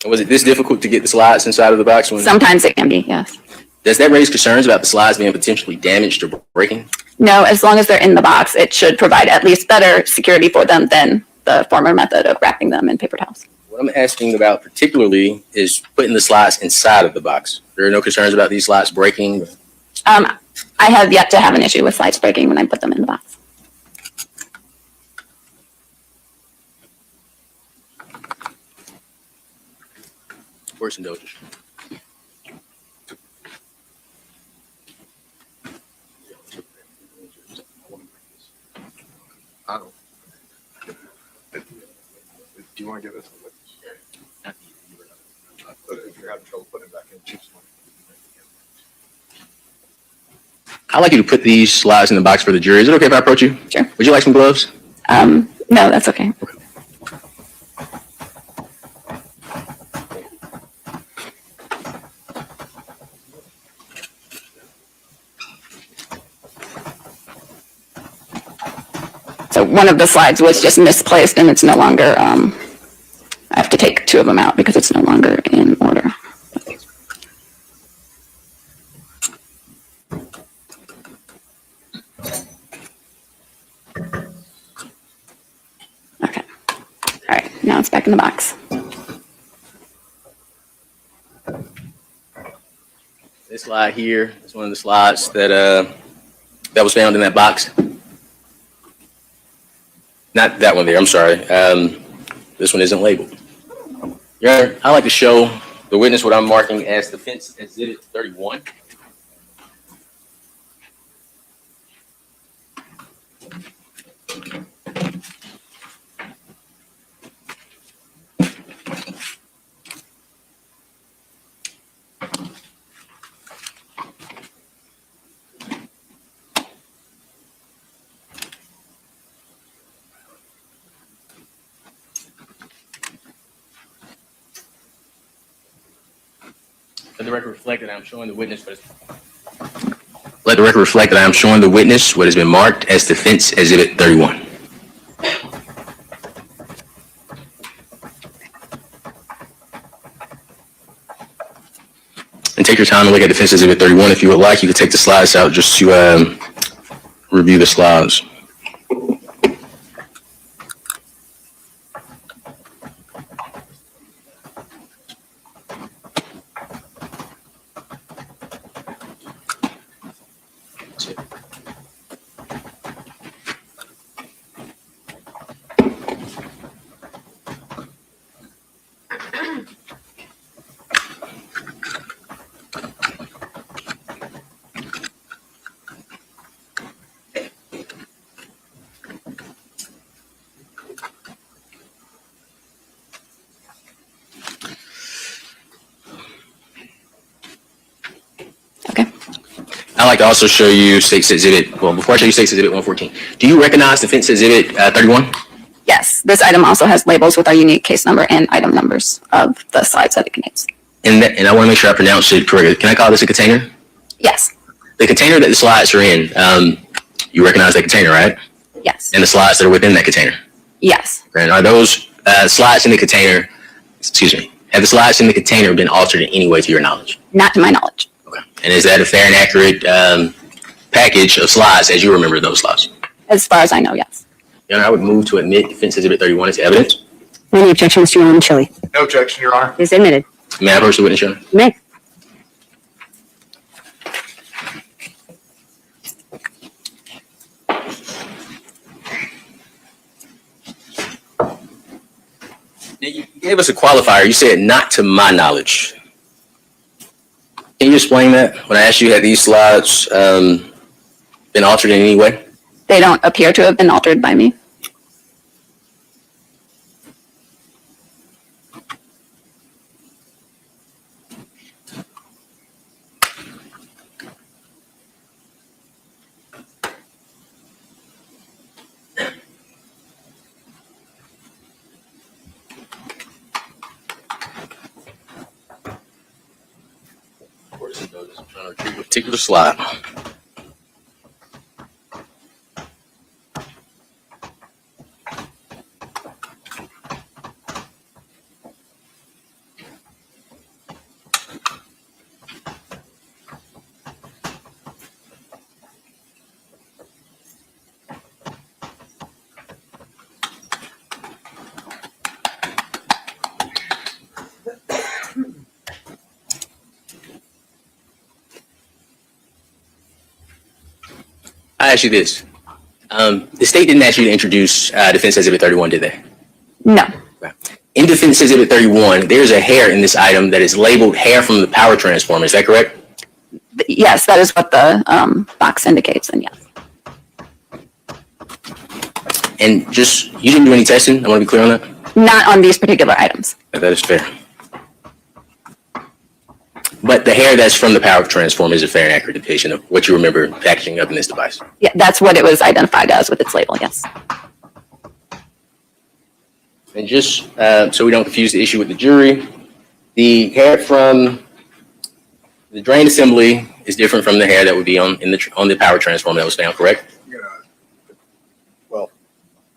Was it this difficult to get the slides inside of the box? Sometimes it can be, yes. Does that raise concerns about the slides being potentially damaged or breaking? No, as long as they're in the box, it should provide at least better security for them than the former method of wrapping them in paper towels. What I'm asking about particularly is putting the slides inside of the box. There are no concerns about these slides breaking? I have yet to have an issue with slides breaking when I put them in the box. Worse indulgence. I don't. Do you want to give us a look? But if you're having trouble putting it back in, choose one. I'd like you to put these slides in the box for the jury. Is it okay if I approach you? Sure. Would you like some gloves? No, that's okay. So one of the slides was just misplaced and it's no longer, I have to take two of them out because it's no longer in order. Okay. All right, now it's back in the box. This slide here is one of the slides that was found in that box. Not that one there, I'm sorry. This one isn't labeled. Your Honor, I'd like to show the witness what I'm marking as defense exhibit 31. Let the record reflect that I'm showing the witness what has been marked as defense exhibit 31. And take your time and look at defense exhibit 31. If you would like, you could take the slides out just to review the slides. I'd like to also show you State's Exhibit, well, before I show you State's Exhibit 114, do you recognize Defense Exhibit 31? Yes, this item also has labels with our unique case number and item numbers of the slides that it contains. And I want to make sure I pronounce it correctly. Can I call this a container? Yes. The container that the slides are in, you recognize that container, right? Yes. And the slides that are within that container? Yes. And are those slides in the container, have the slides in the container been altered in any way to your knowledge? Not to my knowledge. Okay. And is that a fair and accurate package of slides as you remember those slides? As far as I know, yes. Your Honor, I would move to admit Defense Exhibit 31 as evidence. Any objection, Mr. Limoncelli? No objection, Your Honor. Is admitted. May I approach the witness, Your Honor? You may. You gave us a qualifier. You said not to my knowledge. Can you explain that? When I asked you, had these slides been altered in any way? They don't appear to have been altered by me. I'm trying to retrieve a particular slide. I ask you this. The state didn't ask you to introduce Defense Exhibit 31, did they? No. In Defense Exhibit 31, there's a hair in this item that is labeled hair from the power transformer. Is that correct? Yes, that is what the box indicates, and yes. And just, you didn't do any testing? I want to be clear on that. Not on these particular items. That is fair. But the hair that's from the power transformer is a fair and accurate depiction of what you remember packaging up in this device. Yeah, that's what it was identified as with its label, yes. And just so we don't confuse the issue with the jury, the hair from the drain assembly is different from the hair that would be on the power transformer that was found, correct? Well,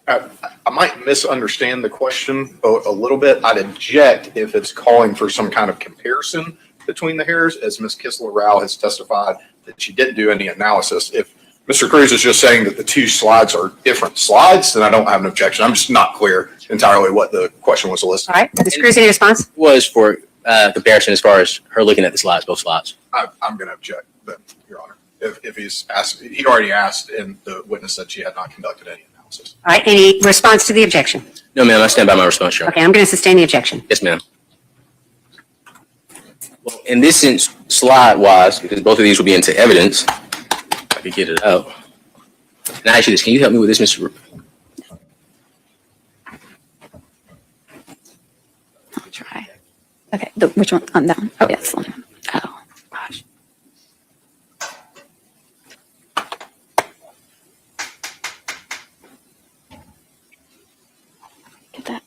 I might misunderstand the question a little bit. I'd object if it's calling for some kind of comparison between the hairs, as Ms. Kistler-Rao has testified that she didn't do any analysis. If Mr. Cruz is just saying that the two slides are different slides, then I don't have an objection. I'm just not clear entirely what the question was eliciting. All right, Mr. Cruz, any response? Was for comparison as far as her looking at the slides, both slides. I'm going to object, then, Your Honor. If he's asked, he already asked, and the witness said she had not conducted any analysis. All right, any response to the objection? No, ma'am, I stand by my response, Your Honor. Okay, I'm going to sustain the objection. Yes, ma'am. Well, in this sense, slide-wise, because both of these will be into evidence, if I could get it out. And I ask you this, can you help me with this, Mr. I'll try. Okay, which one? On that one? Oh, yes. Oh, gosh. Get that.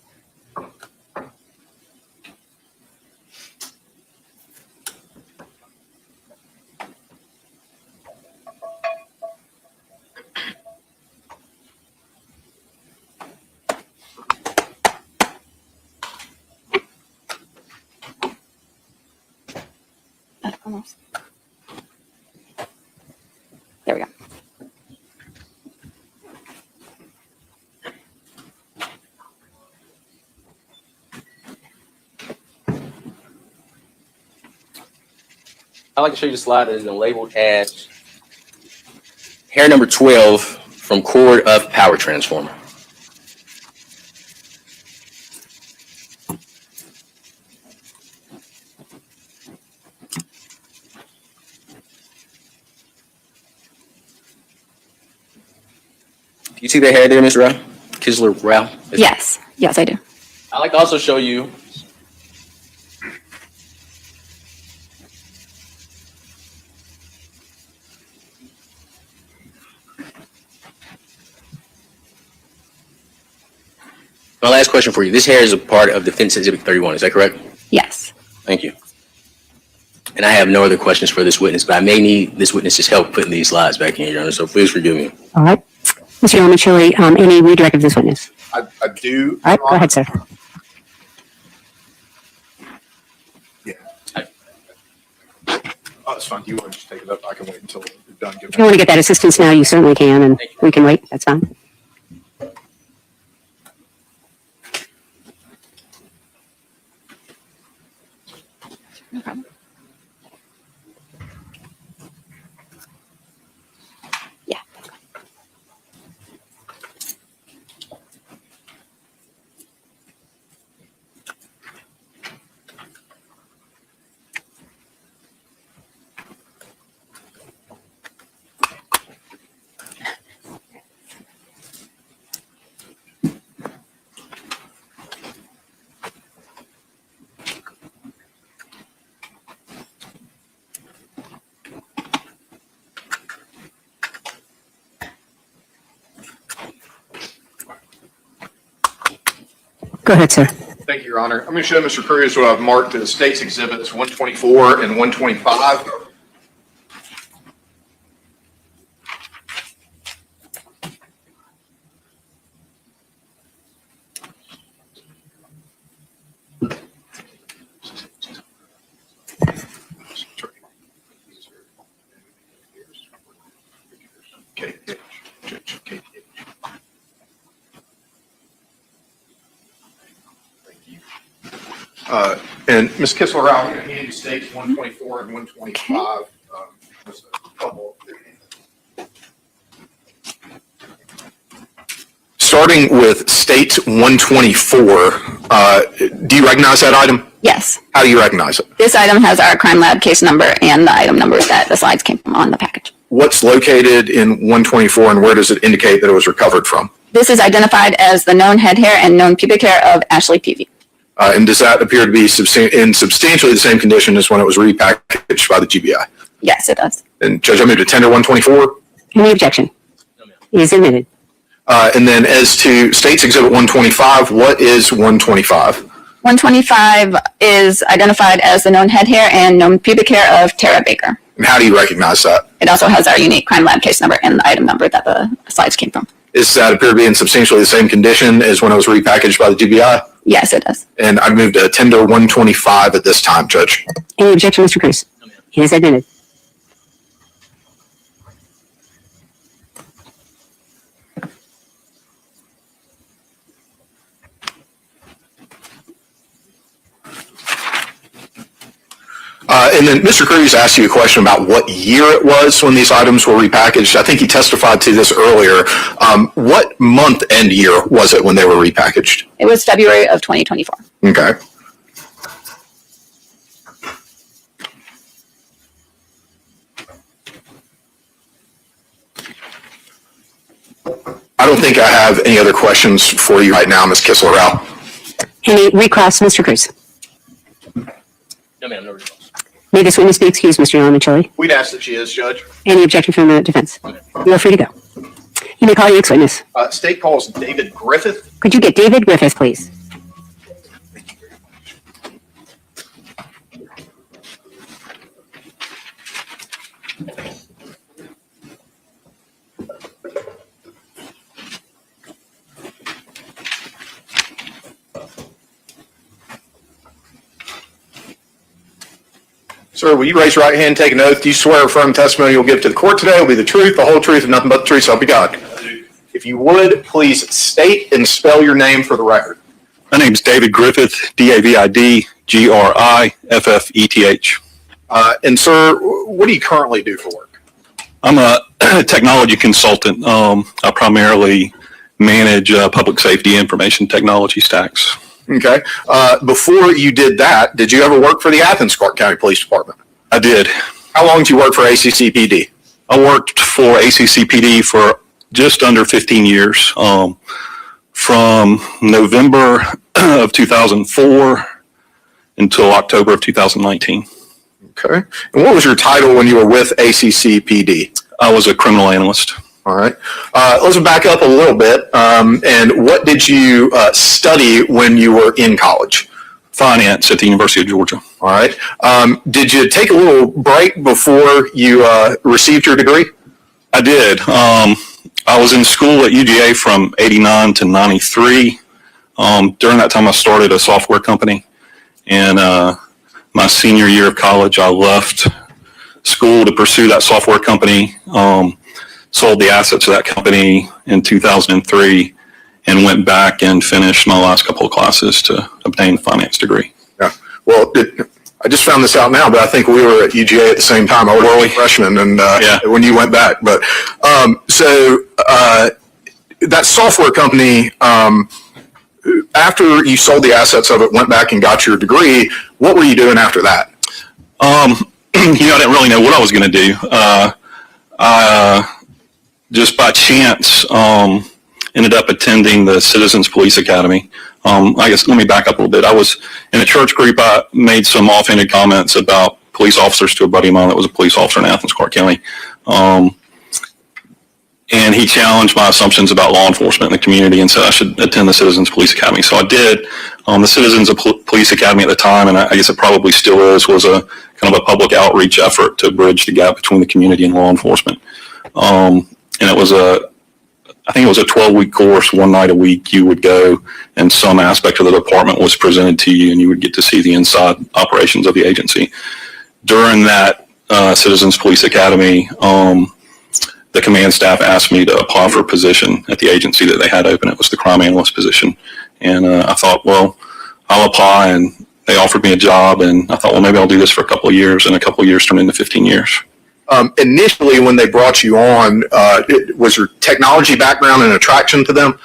Almost. There we go. I'd like to show you the slide that has been labeled as hair number 12 from cord of power transformer. You see the hair there, Ms. Rao? Kistler-Rao? Yes, yes, I do. I'd like to also show you my last question for you. This hair is a part of Defense Exhibit 31, is that correct? Yes. Thank you. And I have no other questions for this witness, but I may need this witness's help putting these slides back in, Your Honor, so please forgive me. All right. Mr. Yomachili, any redirect of this witness? I do. All right, go ahead, sir. Yeah. Oh, it's fine. Do you want to just take it up? I can wait until you're done. If you want to get that assistance now, you certainly can, and we can wait. That's fine. No problem. Yeah. Go ahead, sir. Thank you, Your Honor. I'm going to show Mr. Cruz what I've marked as State's Exhibits 124 and 125. And Ms. Kistler-Rao, I'm going to hand you States 124 and 125. Just a couple. starting with State 124, do you recognize that item? Yes. How do you recognize it? This item has our crime lab case number and the item numbers that the slides came from on the package. What's located in 124 and where does it indicate that it was recovered from? This is identified as the known head hair and known pubic hair of Ashley Peavy. And does that appear to be in substantially the same condition as when it was repackaged by the GBI? Yes, it does. And Judge, I move to tender 124. Any objection? It is admitted. And then as to State's Exhibit 125, what is 125? 125 is identified as the known head hair and known pubic hair of Tara Baker. And how do you recognize that? It also has our unique crime lab case number and the item number that the slides came from. Does that appear to be in substantially the same condition as when it was repackaged by the GBI? Yes, it does. And I move to tender 125 at this time, Judge. Any objection, Mr. Cruz? It is admitted. And then Mr. Cruz asked you a question about what year it was when these items were repackaged. I think he testified to this earlier. What month and year was it when they were repackaged? It was February of 2024. Okay. I don't think I have any other questions for you right now, Ms. Kissler-Rao. Any recross, Mr. Cruz? No, ma'am, no response. May this witness be excused, Mr. Yamamoto? We'd ask that she is, Judge. Any objection from the defense? You are free to go. You may call your next witness. State calls David Griffith. Could you get David Griffith, please? Sir, will you raise your right hand and take an oath? Do you swear or affirm testimony you'll give to the court today will be the truth, the whole truth, and nothing but the truth, so help you God? If you would, please state and spell your name for the record. My name is David Griffith, D-A-V-I-D-G-R-I-F-F-E-T-H. And sir, what do you currently do for work? I'm a technology consultant. I primarily manage public safety information technology stacks. Okay. Before you did that, did you ever work for the Athens Clark County Police Department? I did. How long did you work for ACCPD? I worked for ACCPD for just under 15 years, from November of 2004 until October of 2019. Okay. And what was your title when you were with ACCPD? I was a criminal analyst. All right. Let's back up a little bit. And what did you study when you were in college? Finance at the University of Georgia. All right. Did you take a little break before you received your degree? I did. I was in school at UGA from 89 to 93. During that time, I started a software company. And my senior year of college, I left school to pursue that software company. Sold the assets of that company in 2003 and went back and finished my last couple of classes to obtain a finance degree. Yeah. Well, I just found this out now, but I think we were at UGA at the same time. I was a freshman and when you went back. But so that software company, after you sold the assets of it, went back and got your degree, what were you doing after that? I didn't really know what I was going to do. Just by chance, ended up attending the Citizens Police Academy. I guess let me back up a little bit. I was in a church group. I made some offhanded comments about police officers to a buddy of mine that was a police officer in Athens, Clark County. And he challenged my assumptions about law enforcement in the community and said I should attend the Citizens Police Academy. So I did. The Citizens Police Academy at the time, and I guess it probably still is, was a kind of a public outreach effort to bridge the gap between the community and law enforcement. And it was I think it was a 12-week course. One night a week you would go and some aspect of the department was presented to you and you would get to see the inside operations of the agency. During that Citizens Police Academy, the command staff asked me to apply for a position at the agency that they had open. It was the crime analyst position. And I thought, well, I'll apply, and they offered me a job, and I thought, well, maybe I'll do this for a couple of years, and a couple of years turned into 15 years. Initially, when they brought you on, was your technology background an attraction to them?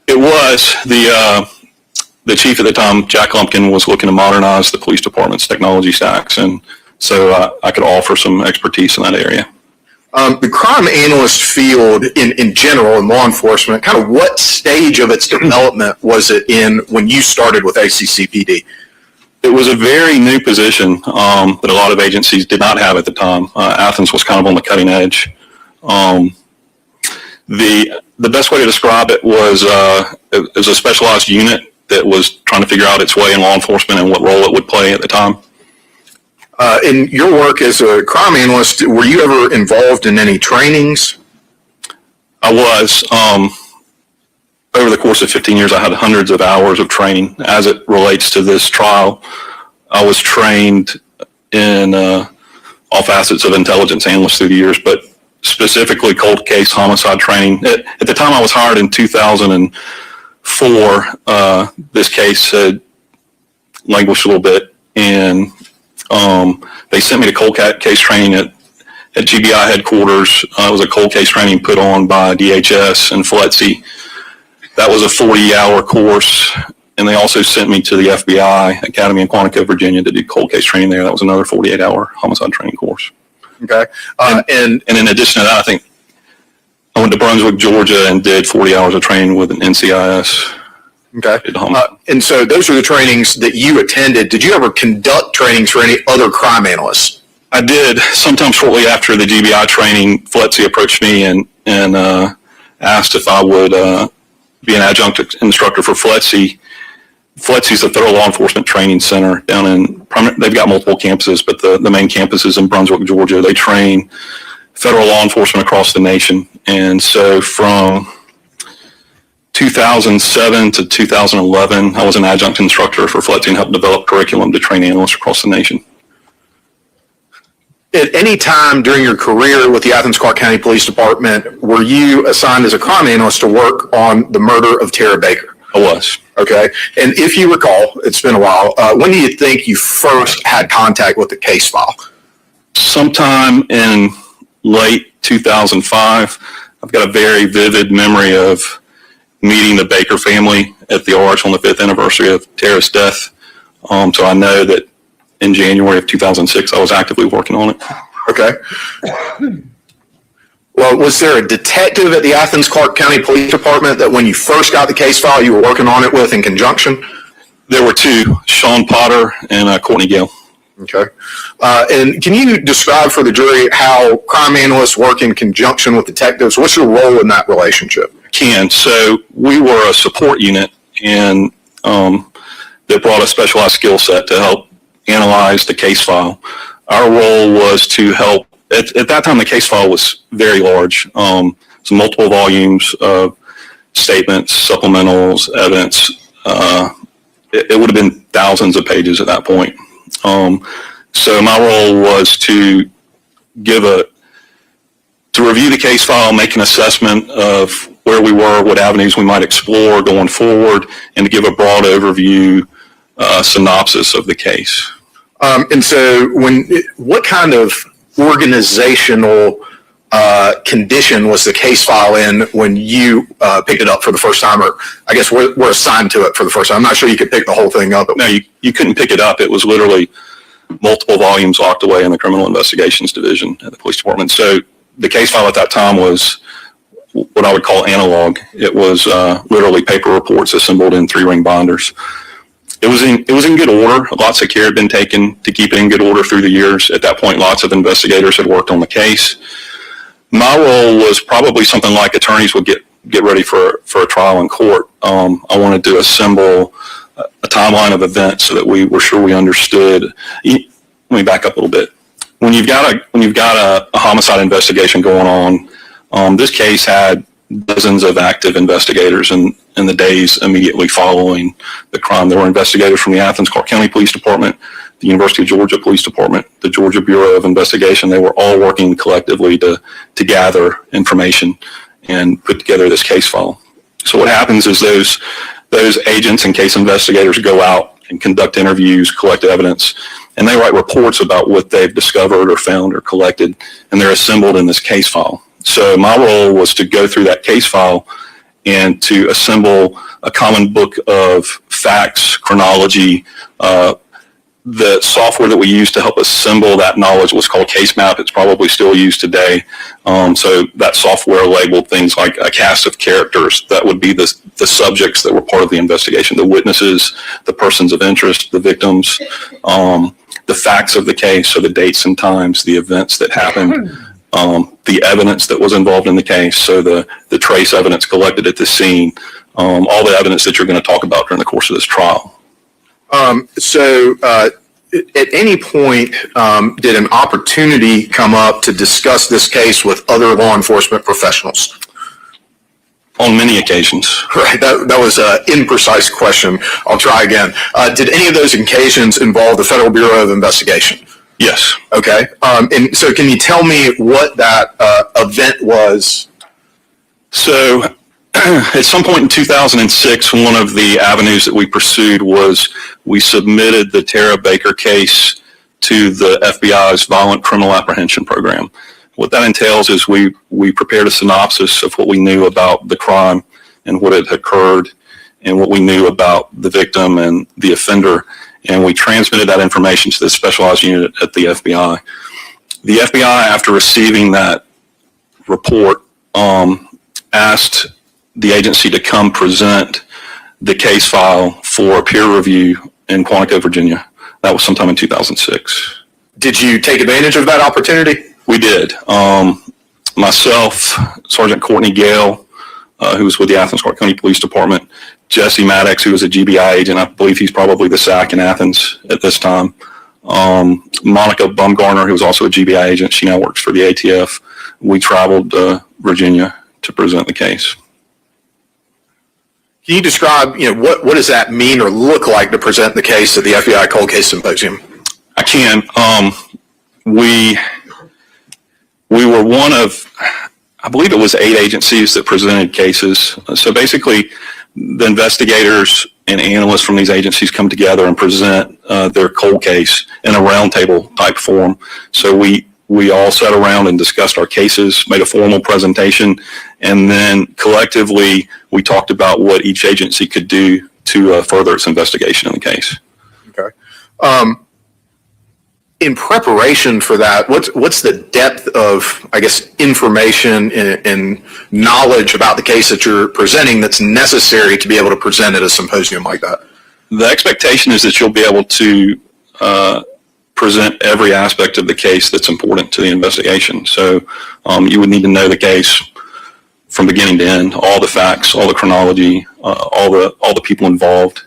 It was the chief at the time, Jack Lumpkin, was looking to modernize the police department's technology stacks, and so I could offer some expertise in that area. The crime analyst field in general in law enforcement, kind of what stage of its development was it in when you started with ACCPD? It was a very new position that a lot of agencies did not have at the time. Athens was kind of on the cutting edge. The best way to describe it was a specialized unit that was trying to figure out its way in law enforcement and what role it would play at the time. In your work as a crime analyst, were you ever involved in any trainings? I was. Over the course of 15 years, I had hundreds of hours of training. As it relates to this trial, I was trained in all facets of intelligence analysts through the years, but specifically cold case homicide training. At the time I was hired in 2004, this case had languished a little bit, and they sent me to cold case training at GBI headquarters. It was a cold case training put on by DHS and FLETC. That was a 40-hour course, and they also sent me to the FBI Academy in Quantico, Virginia, to do cold case training there. That was another 48-hour homicide training course. Okay. And in addition to that, I think I went to Brunswick, Georgia, and did 40 hours of training with an NCIS. Okay. And so those are the trainings that you attended. Did you ever conduct trainings for any other crime analysts? I did. Sometime shortly after the GBI training, FLETC approached me and asked if I would be an adjunct instructor for FLETC. FLETC is the Federal Law Enforcement Training Center down in, they've got multiple campuses, but the main campus is in Brunswick, Georgia. They train federal law enforcement across the nation. And so from 2007 to 2011, I was an adjunct instructor for FLETC and helped develop curriculum to train analysts across the nation. At any time during your career with the Athens-Clarke County Police Department, were you assigned as a crime analyst to work on the murder of Tara Baker? I was. Okay. And if you recall, it's been a while, when do you think you first had contact with the case file? Sometime in late 2005. I've got a very vivid memory of meeting the Baker family at the Arch on the 5th anniversary of Tara's death. So I know that in January of 2006, I was actively working on it. Okay. Well, was there a detective at the Athens-Clarke County Police Department that when you first got the case file, you were working on it with in conjunction? There were two, Sean Potter and Courtney Gale. Okay. And can you describe for the jury how crime analysts work in conjunction with detectives? What's your role in that relationship? So we were a support unit, and that brought a specialized skill set to help analyze the case file. Our role was to help. At that time, the case file was very large. So multiple volumes of statements, supplementals, evidence. It would have been thousands of pages at that point. So my role was to review the case file, make an assessment of where we were, what avenues we might explore going forward, and to give a broad overview synopsis of the case. And so what kind of organizational condition was the case file in when you picked it up for the first time, or I guess we're assigned to it for the first time? I'm not sure you could pick the whole thing up. No, you couldn't pick it up. It was literally multiple volumes locked away in the Criminal Investigations Division at the police department. So the case file at that time was what I would call analog. It was literally paper reports assembled in 3-ring binders. It was in good order. Lots of care had been taken to keep it in good order through the years. At that point, lots of investigators had worked on the case. My role was probably something like attorneys would get ready for a trial in court. I wanted to assemble a timeline of events so that we were sure we understood. Let me back up a little bit. When you've got a homicide investigation going on, this case had dozens of active investigators in the days immediately following the crime. There were investigators from the Athens-Clarke County Police Department, the University of Georgia Police Department, the Georgia Bureau of Investigation. They were all working collectively to gather information and put together this case file. So what happens is those agents and case investigators go out and conduct interviews, collect evidence, and they write reports about what they've discovered or found or collected, and they're assembled in this case file. So my role was to go through that case file and to assemble a common book of facts, chronology. The software that we used to help assemble that knowledge was called Case Map. It's probably still used today. So that software labeled things like a cast of characters that would be the subjects that were part of the investigation, the witnesses, the persons of interest, the victims, the facts of the case, so the dates and times, the events that happened, the evidence that was involved in the case, so the trace evidence collected at the scene, all the evidence that you're going to talk about during the course of this trial. At any point, did an opportunity come up to discuss this case with other law enforcement professionals? On many occasions. Right, that was an imprecise question. I'll try again. Did any of those occasions involve the Federal Bureau of Investigation? Yes. Okay, and so can you tell me what that event was? So, at some point in 2006, one of the avenues that we pursued was we submitted the Tara Baker case to the FBI's Violent Criminal Apprehension Program. What that entails is we prepared a synopsis of what we knew about the crime and what had occurred and what we knew about the victim and the offender, and we transmitted that information to the specialized unit at the FBI. The FBI, after receiving that report, asked the agency to come present the case file for peer review in Quantico, Virginia. That was sometime in 2006. Did you take advantage of that opportunity? We did. Myself, Sergeant Courtney Gale, who was with the Athens Clark County Police Department, Jesse Maddox, who was a GBI agent. I believe he's probably the SAC in Athens at this time. Monica Bumgarner, who was also a GBI agent. She now works for the ATF. We traveled to Virginia to present the case. Can you describe, what does that mean or look like to present the case at the FBI Cold Case Symposium? I can. We were one of, I believe it was 8 agencies that presented cases. So basically, the investigators and analysts from these agencies come together and present their cold case in a roundtable type form. So we all sat around and discussed our cases, made a formal presentation, and then collectively we talked about what each agency could do to further its investigation in the case. Okay. In preparation for that, what's the depth of, information and knowledge about the case that you're presenting that's necessary to be able to present at a symposium like that? The expectation is that you'll be able to present every aspect of the case that's important to the investigation. So you would need to know the case from beginning to end, all the facts, all the chronology, all the people involved.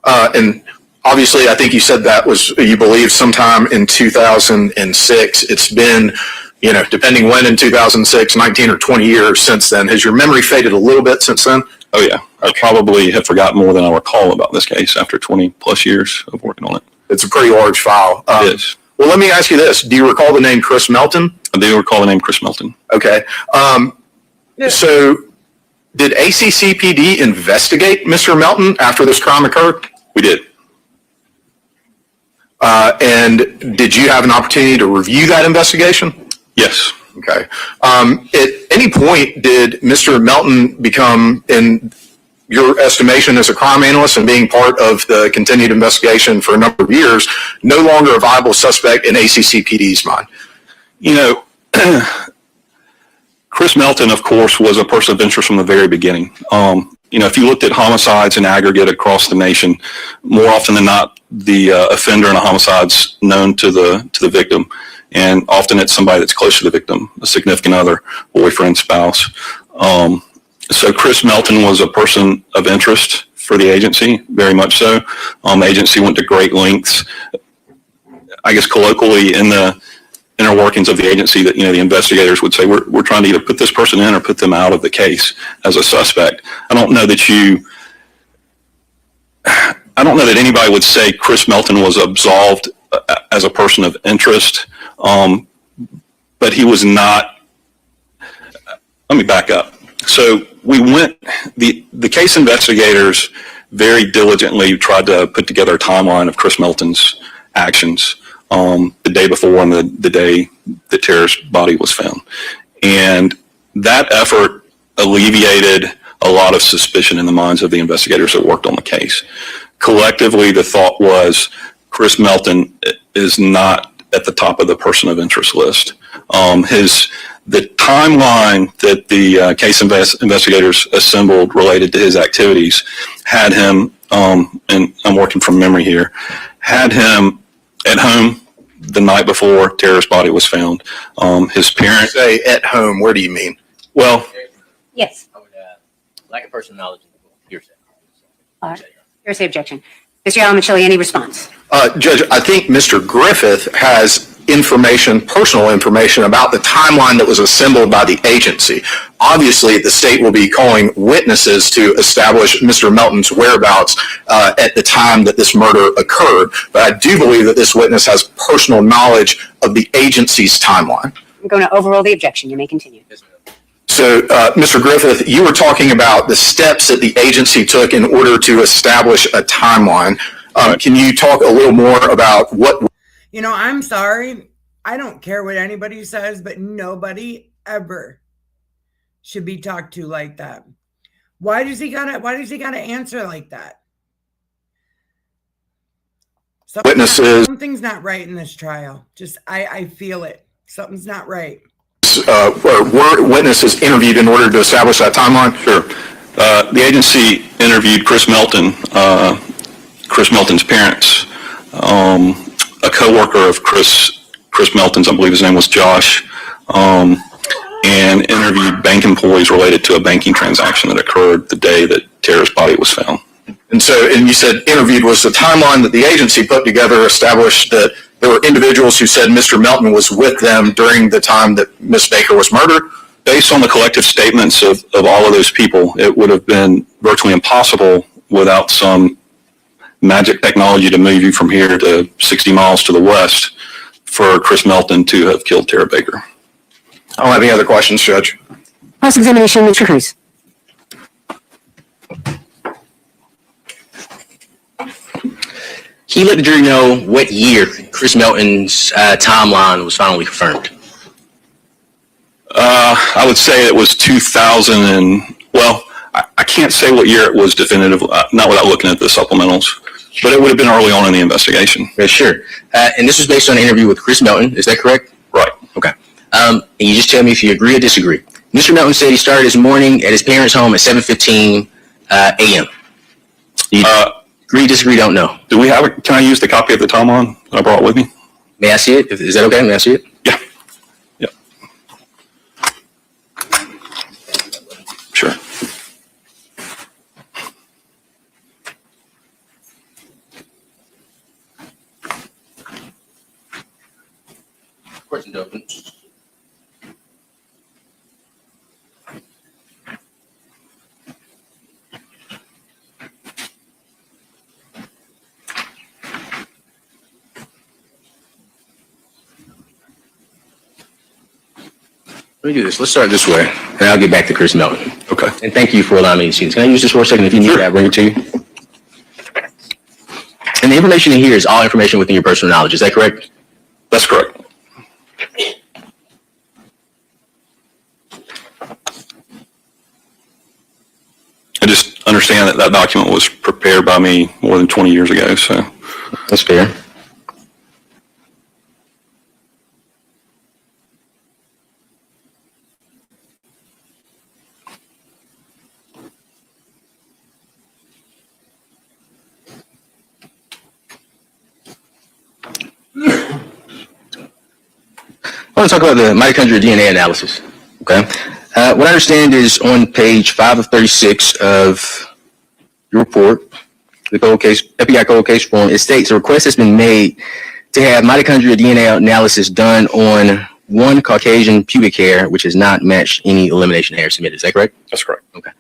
And obviously, I think you said that was, you believe, sometime in 2006. It's been, depending when in 2006, 19 or 20 years since then. Has your memory faded a little bit since then? Oh, yeah. I probably have forgotten more than I recall about this case after 20 plus years of working on it. It's a pretty large file. It is. Well, let me ask you this. Do you recall the name Chris Melton? I do recall the name Chris Melton. Okay. So did ACCPD investigate Mr. Melton after this crime occurred? We did. And did you have an opportunity to review that investigation? Yes. Okay. At any point, did Mr. Melton become, in your estimation as a crime analyst and being part of the continued investigation for a number of years, no longer a viable suspect in ACCPD's mind? Chris Melton, of course, was a person of interest from the very beginning. If you looked at homicides in aggregate across the nation, more often than not, the offender in a homicide's known to the victim, and often it's somebody that's close to the victim, a significant other, boyfriend, spouse. So Chris Melton was a person of interest for the agency, very much so. The agency went to great lengths, colloquially in the inner workings of the agency, that the investigators would say, we're trying to either put this person in or put them out of the case as a suspect. I don't know that anybody would say Chris Melton was absolved as a person of interest, but he was not. Let me back up. So the case investigators very diligently tried to put together a timeline of Chris Melton's actions the day before and the day that Tara's body was found. And that effort alleviated a lot of suspicion in the minds of the investigators that worked on the case. Collectively, the thought was Chris Melton is not at the top of the person of interest list. The timeline that the case investigators assembled related to his activities had him, and I'm working from memory here, had him at home the night before Tara's body was found. His parents Say at home, where do you mean? Well, Yes. Lack of personal knowledge. Hearsay. All right. Hearsay objection. Mr. Alamachilli, any response? Judge, I think Mr. Griffith has personal information about the timeline that was assembled by the agency. Obviously, the state will be calling witnesses to establish Mr. Melton's whereabouts at the time that this murder occurred. But I do believe that this witness has personal knowledge of the agency's timeline. I'm going to overrule the objection. You may continue. So, Mr. Griffith, you were talking about the steps that the agency took in order to establish a timeline. Can you talk a little more about what? You know, I'm sorry. I don't care what anybody says, but nobody ever should be talked to like that. Why does he gotta answer like that? Witnesses. Something's not right in this trial. Just I feel it. Something's not right. Were witnesses interviewed in order to establish that timeline? Sure. The agency interviewed Chris Melton's parents, a co-worker of Chris Melton's, I believe his name was Josh, and interviewed bank employees related to a banking transaction that occurred the day that Tara's body was found. And you said interviewed. Was the timeline that the agency put together established that there were individuals who said Mr. Melton was with them during the time that Ms. Baker was murdered? Based on the collective statements of all of those people, it would have been virtually impossible without some magic technology to move you from here to 60 miles to the west for Chris Melton to have killed Tara Baker. I don't have any other questions, Judge. Cross-examination, Mr. Cruz. Can you let the jury know what year Chris Melton's timeline was finally confirmed? I would say it was 2000 and, well, I can't say what year it was definitive, not without looking at the supplementals, but it would have been early on in the investigation. Yeah, sure. And this was based on an interview with Chris Melton, is that correct? Right. Okay. And you just tell me if you agree or disagree. Mr. Melton said he started his morning at his parents' home at 7:15 a.m. Agree, disagree, don't know. Do we have can I use the copy of the timeline that I brought with me? May I see it? Is that okay? May I see it? Yeah. Yeah. Sure. Questions open. Let me do this. Let's start this way, and I'll get back to Chris Melton. Okay. And thank you for allowing me to see this. Can I use this for a second? If you need Sure. that, I'll bring it to you. And the information in here is all information within your personal knowledge. Is that correct? That's correct. I just understand that document was prepared by me more than 20 years ago, so. That's fair. I want to talk about the mitochondrial DNA analysis. Okay. What I understand is on page 5 of 36 of your report, the cold case, FBI cold case form, it states a request has been made to have mitochondrial DNA analysis done on one Caucasian pubic hair, which has not matched any elimination hair submitted. Is that correct? That's correct. Okay.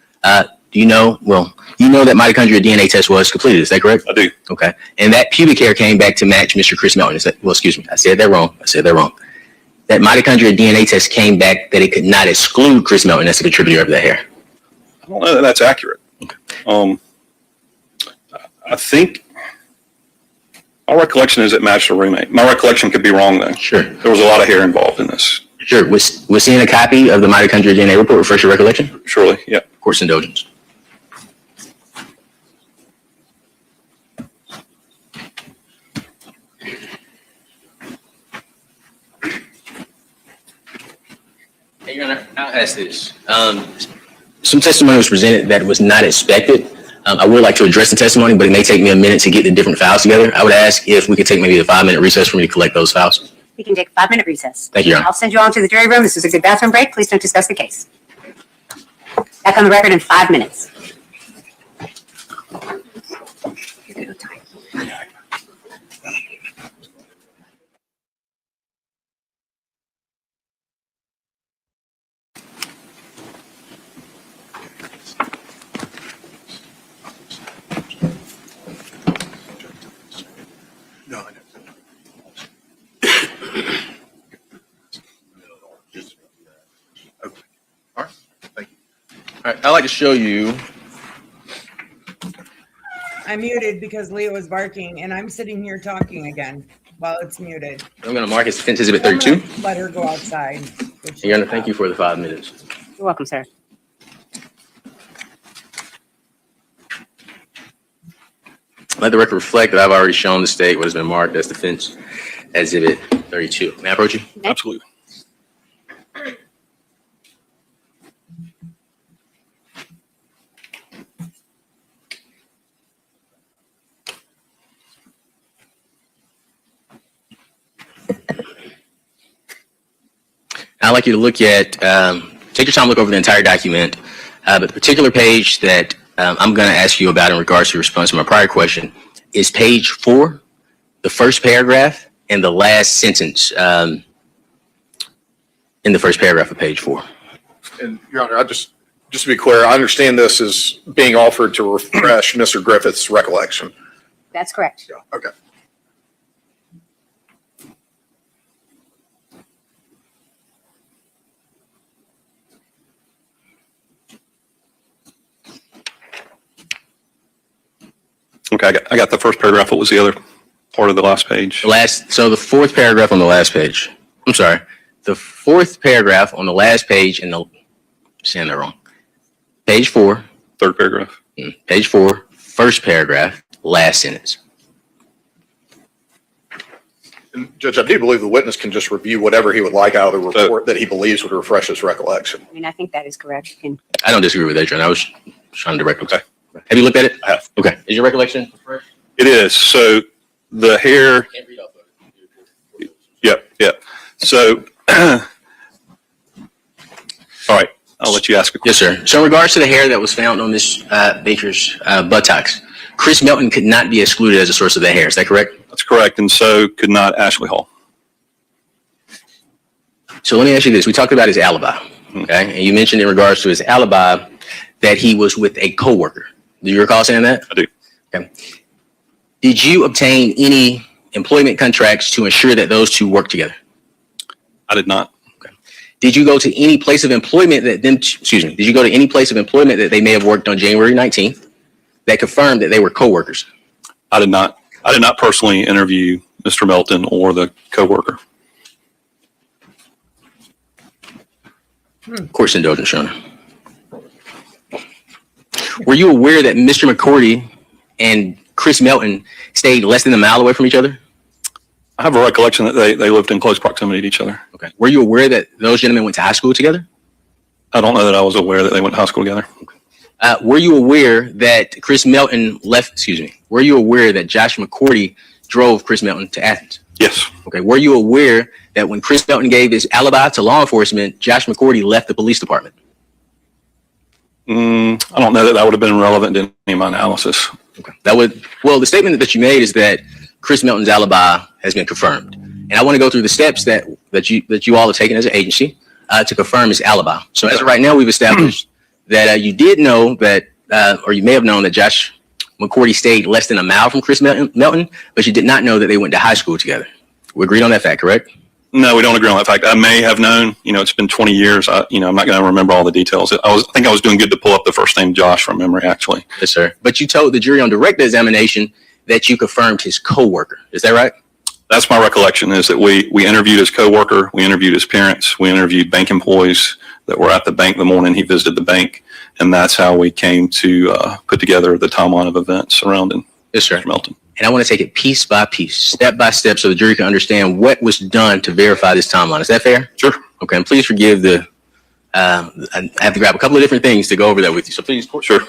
Do you know that mitochondrial DNA test was completed. Is that correct? I do. Okay. And that pubic hair came back to match Mr. Chris Melton. Excuse me. I said that wrong. That mitochondrial DNA test came back that it could not exclude Chris Melton as a contributor of that hair. I don't know that that's accurate. Okay. I think my recollection is it matched a roommate. My recollection could be wrong though. Sure. There was a lot of hair involved in this. Sure. Was seeing a copy of the mitochondrial DNA report refresh your recollection? Surely, yeah. Court's indulgence. Hey, Your Honor, I'll ask this. Some testimony was presented that was not expected. I would like to address the testimony, but it may take me a minute to get the different files together. I would ask if we could take maybe a 5-minute recess for me to collect those files. We can take a 5-minute recess. Thank you, Your Honor. I'll send you on to the jury room. This is a good bathroom break. Please don't discuss the case. Back on the record in 5 minutes. You're good time. All right, I'd like to show you. I'm muted because Leo was barking, and I'm sitting here talking again while it's muted. I'm going to mark as defense exhibit 32. Let her go outside. Your Honor, thank you for the 5 minutes. You're welcome, sir. Let the record reflect that I've already shown the state what has been marked as defense exhibit 32. May I approach you? Absolutely. I'd like you to look at, take your time, look over the entire document, but the particular page that I'm going to ask you about in regards to your response to my prior question is page 4, the first paragraph, and the last sentence in the first paragraph of page 4. And Your Honor, just to be clear, I understand this is being offered to refresh Mr. Griffith's recollection. That's correct. Yeah, okay. Okay, I got the first paragraph. What was the other part of the last page? So the fourth paragraph on the last page. I'm sorry. The fourth paragraph on the last page in the, I'm saying that wrong. Page 4. Third paragraph. Page 4, first paragraph, last sentence. And Judge, I do believe the witness can just review whatever he would like out of the report that he believes would refresh his recollection. I mean, I think that is correct. You can. I don't disagree with that, John. I was trying to direct. Okay. Have you looked at it? I have. Okay. Is your recollection fresh? It is. So the hair. Yep. So, all right. I'll let you ask a question. Yes, sir. So in regards to the hair that was found on Miss Baker's buttocks, Chris Melton could not be excluded as a source of that hair. Is that correct? That's correct. And so could not Ashley Hall. So let me ask you this. We talked about his alibi. Okay. And you mentioned in regards to his alibi that he was with a coworker. Do you recall saying that? I do. Okay. Did you obtain any employment contracts to ensure that those two work together? I did not. Okay. Did you go to any place of employment that did you go to any place of employment that they may have worked on January 19th that confirmed that they were coworkers? I did not. I did not personally interview Mr. Melton or the coworker. Court's indulgence, Your Honor. Were you aware that Mr. McCourty and Chris Melton stayed less than a mile away from each other? I have a recollection that they lived in close proximity to each other. Okay. Were you aware that those gentlemen went to high school together? I don't know that I was aware that they went to high school together. Were you aware that Chris Melton were you aware that Josh McCourty drove Chris Melton to Athens? Yes. Okay. Were you aware that when Chris Melton gave his alibi to law enforcement, Josh McCourty left the police department? I don't know that would have been relevant to any of my analysis. Okay. The statement that you made is that Chris Melton's alibi has been confirmed. And I want to go through the steps that you all have taken as an agency to confirm his alibi. So as of right now, we've established that you did know that, or you may have known that Josh McCourty stayed less than a mile from Chris Melton, but you did not know that they went to high school together. We agreed on that fact, correct? No, we don't agree on that fact. I may have known, it's been 20 years. I'm not going to remember all the details. I think I was doing good to pull up the first name Josh from memory, actually. Yes, sir. But you told the jury on direct examination that you confirmed his coworker. Is that right? That's my recollection, is that we interviewed his coworker, we interviewed his parents, we interviewed bank employees that were at the bank the morning he visited the bank. and that's how we came to put together the timeline of events surrounding Mr. Melton. And I want to take it piece by piece, step by step, so the jury can understand what was done to verify this timeline. Is that fair? Sure. Okay, and please forgive the, I have to grab a couple of different things to go over that with you. So please. Sure.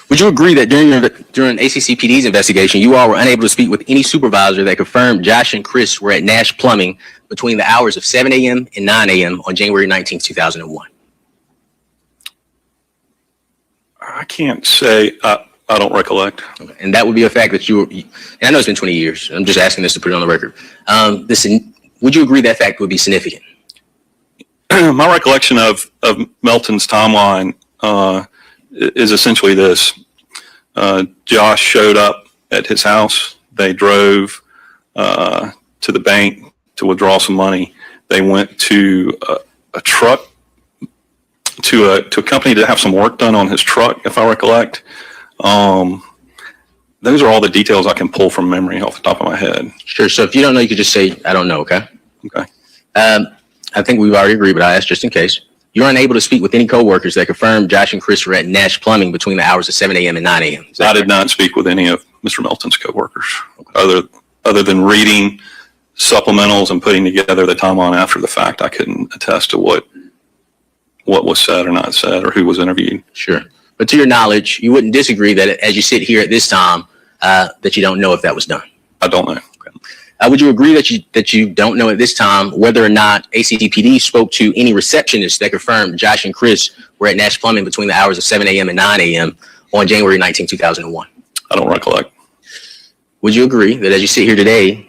Would you agree that during ACCPD's investigation, you all were unable to speak with any supervisor that confirmed Josh and Chris were at Nash Plumbing between the hours of 7 a.m. and 9 a.m. on January 19, 2001? I can't say. I don't recollect. Okay. And that would be a fact that and I know it's been 20 years. I'm just asking this to put it on the record. Would you agree that fact would be significant? My recollection of Melton's timeline is essentially this. Josh showed up at his house. They drove to the bank to withdraw some money. They went to a truck, to a company to have some work done on his truck, if I recollect. Those are all the details I can pull from memory off the top of my head. Sure. So if you don't know, you could just say, I don't know, okay? Okay. I think we've already agreed, but I asked just in case. You're unable to speak with any coworkers that confirmed Josh and Chris were at Nash Plumbing between the hours of 7 a.m. and 9 a.m. I did not speak with any of Mr. Melton's coworkers, other than reading supplementals and putting together the timeline after the fact. I couldn't attest to what was said or not said or who was interviewed. Sure. But to your knowledge, you wouldn't disagree that as you sit here at this time, that you don't know if that was done? I don't know. Okay. Would you agree that you don't know at this time whether or not ACTPD spoke to any receptionists that confirmed Josh and Chris were at Nash Plumbing between the hours of 7 a.m. and 9 a.m. on January 19, 2001? I don't recollect. Would you agree that as you sit here today,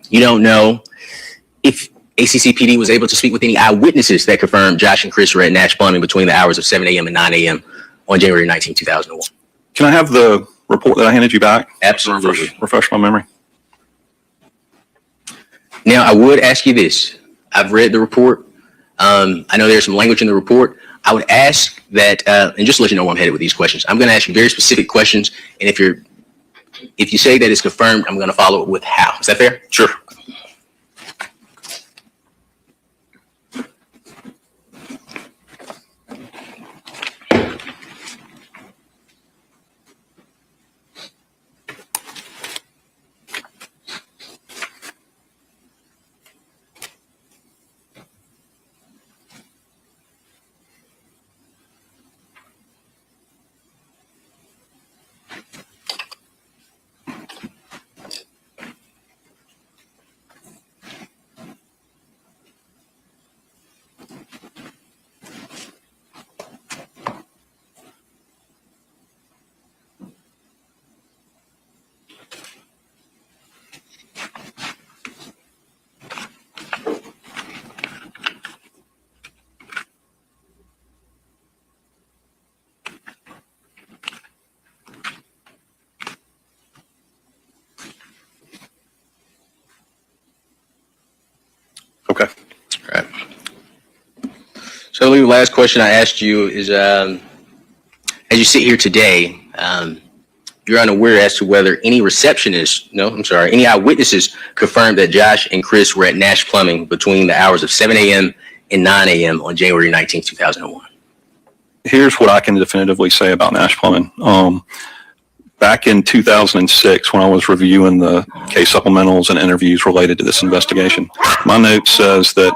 you don't know if ACCPD was able to speak with any eyewitnesses that confirmed Josh and Chris were at Nash Plumbing between the hours of 7 a.m. and 9 a.m. on January 19, 2001? Can I have the report that I handed you back? Absolutely. Refresh my memory. Now, I would ask you this. I've read the report. I know there's some language in the report. I would ask that, and just to let you know where I'm headed with these questions, I'm going to ask you very specific questions. And if you say that it's confirmed, I'm going to follow it with how. Is that fair? Sure. Okay. All right. So I believe the last question I asked you is, as you sit here today, you're unaware as to whether any any eyewitnesses confirmed that Josh and Chris were at Nash Plumbing between the hours of 7 a.m. and 9 a.m. on January 19, 2001. Here's what I can definitively say about Nash Plumbing. Back in 2006, when I was reviewing the case supplementals and interviews related to this investigation, my note says that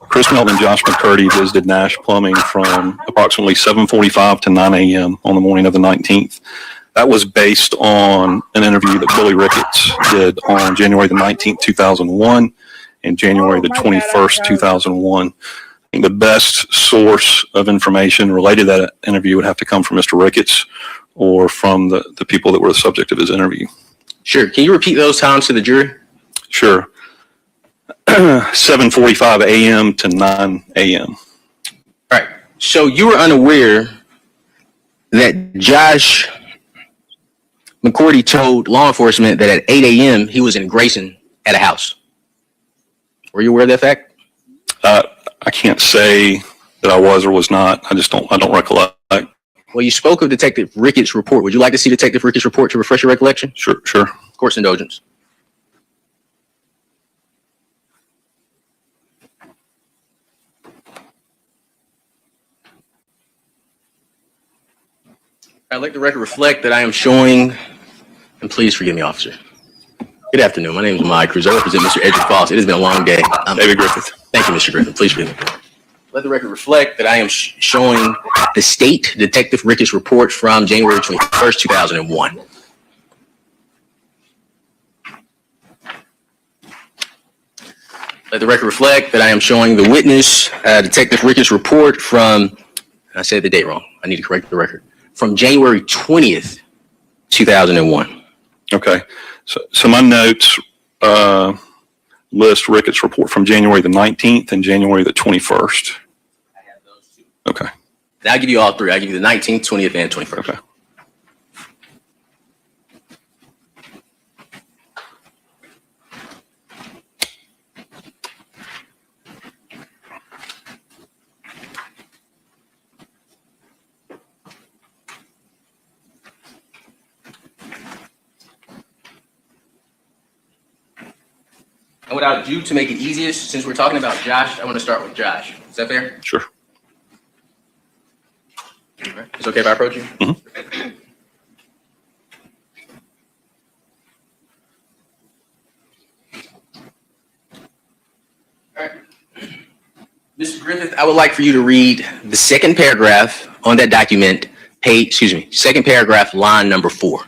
Chris Melton and Josh McCurdy visited Nash Plumbing from approximately 7:45 to 9 a.m. on the morning of the 19th. That was based on an interview that Billy Ricketts did on January the 19th, 2001 and January the 21st, 2001. I think the best source of information related to that interview would have to come from Mr. Ricketts or from the people that were the subject of his interview. Sure. Can you repeat those times to the jury? Sure. 7:45 a.m. to 9 a.m. All right. So you were unaware that Josh McCourty told law enforcement that at 8 a.m. he was in Grayson at a house. Were you aware of that fact? I can't say that I was or was not. I don't recollect. Well, you spoke of Detective Ricketts' report. Would you like to see Detective Ricketts' report to refresh your recollection? Sure. Court's indulgence. I'd like the record reflect that I am showing, and please forgive me, officer. Good afternoon. My name is Mike Cruz. I represent Mr. Edrick Faust. It has been a long day. David Griffith. Thank you, Mr. Griffith. Please forgive me. Let the record reflect that I am showing the state Detective Ricketts' report from January 21st, 2001. Let the record reflect that I am showing the witness, Detective Ricketts' report from, I said the date wrong. I need to correct the record. From January 20th, 2001. Okay. So my notes list Ricketts' report from January the 19th and January the 21st. I have those two. Okay. Now I'll give you all three. I'll give you the 19th, 20th, and 21st. Okay. And without ado, to make it easiest, since we're talking about Josh, I want to start with Josh. Is that fair? Sure. Okay. It's okay if I approach you? Mm-hmm. All right. Mr. Griffith, I would like for you to read the second paragraph on that document, second paragraph, line number 4.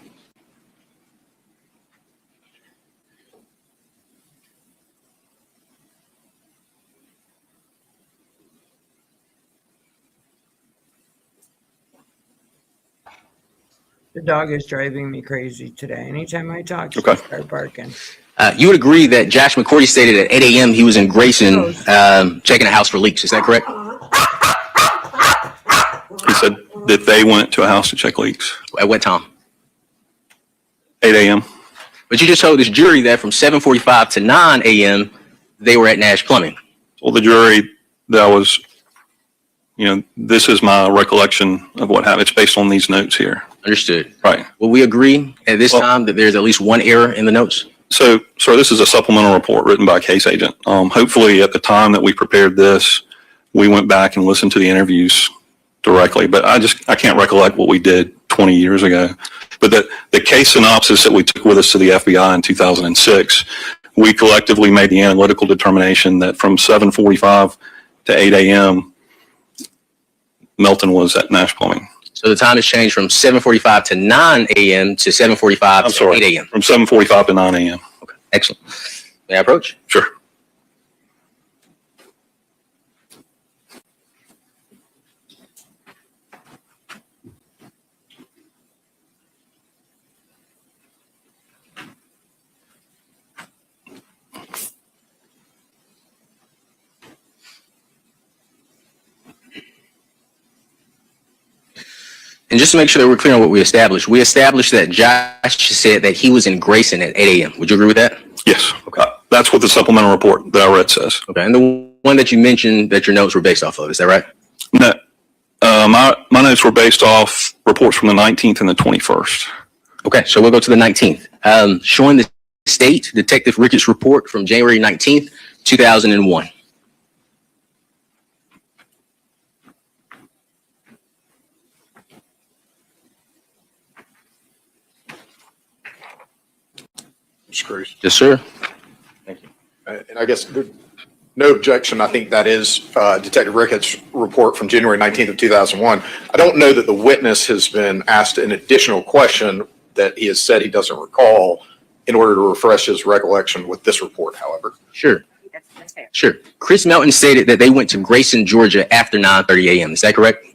The dog is driving me crazy today. Anytime I talk, she starts barking. You would agree that Josh McCourty stated at 8 a.m. he was in Grayson checking a house for leaks. Is that correct? He said that they went to a house to check leaks. At what time? 8 a.m. But you just told this jury that from 7:45 to 9 a.m. they were at Nash Plumbing. Well, the jury, that was, this is my recollection of what happened. It's based on these notes here. Understood. Right. Will we agree at this time that there's at least one error in the notes? So this is a supplemental report written by a case agent. Hopefully at the time that we prepared this, we went back and listened to the interviews directly, but I can't recollect what we did 20 years ago. But the case synopsis that we took with us to the FBI in 2006, we collectively made the analytical determination that from 7:45 to 8 a.m., Melton was at Nash Plumbing. So the time has changed from 7:45 to 9 a.m. to 7:45 to 8 a.m. From 7:45 to 9 a.m. Okay, excellent. May I approach? Sure. And just to make sure that we're clear on what we established that Josh said that he was in Grayson at 8 a.m. Would you agree with that? Yes. Okay. That's what the supplemental report that I read says. Okay. And the one that you mentioned that your notes were based off of, is that right? No. My notes were based off reports from the 19th and the 21st. Okay. So we'll go to the 19th. Showing the state Detective Ricketts' report from January 19th, 2001. Screws. Yes, sir. Thank you. And I guess no objection. I think that is Detective Ricketts' report from January 19th of 2001. I don't know that the witness has been asked an additional question that he has said he doesn't recall in order to refresh his recollection with this report, however. Sure. Sure. Chris Melton stated that they went to Grayson, Georgia after 9:30 a.m. Is that correct?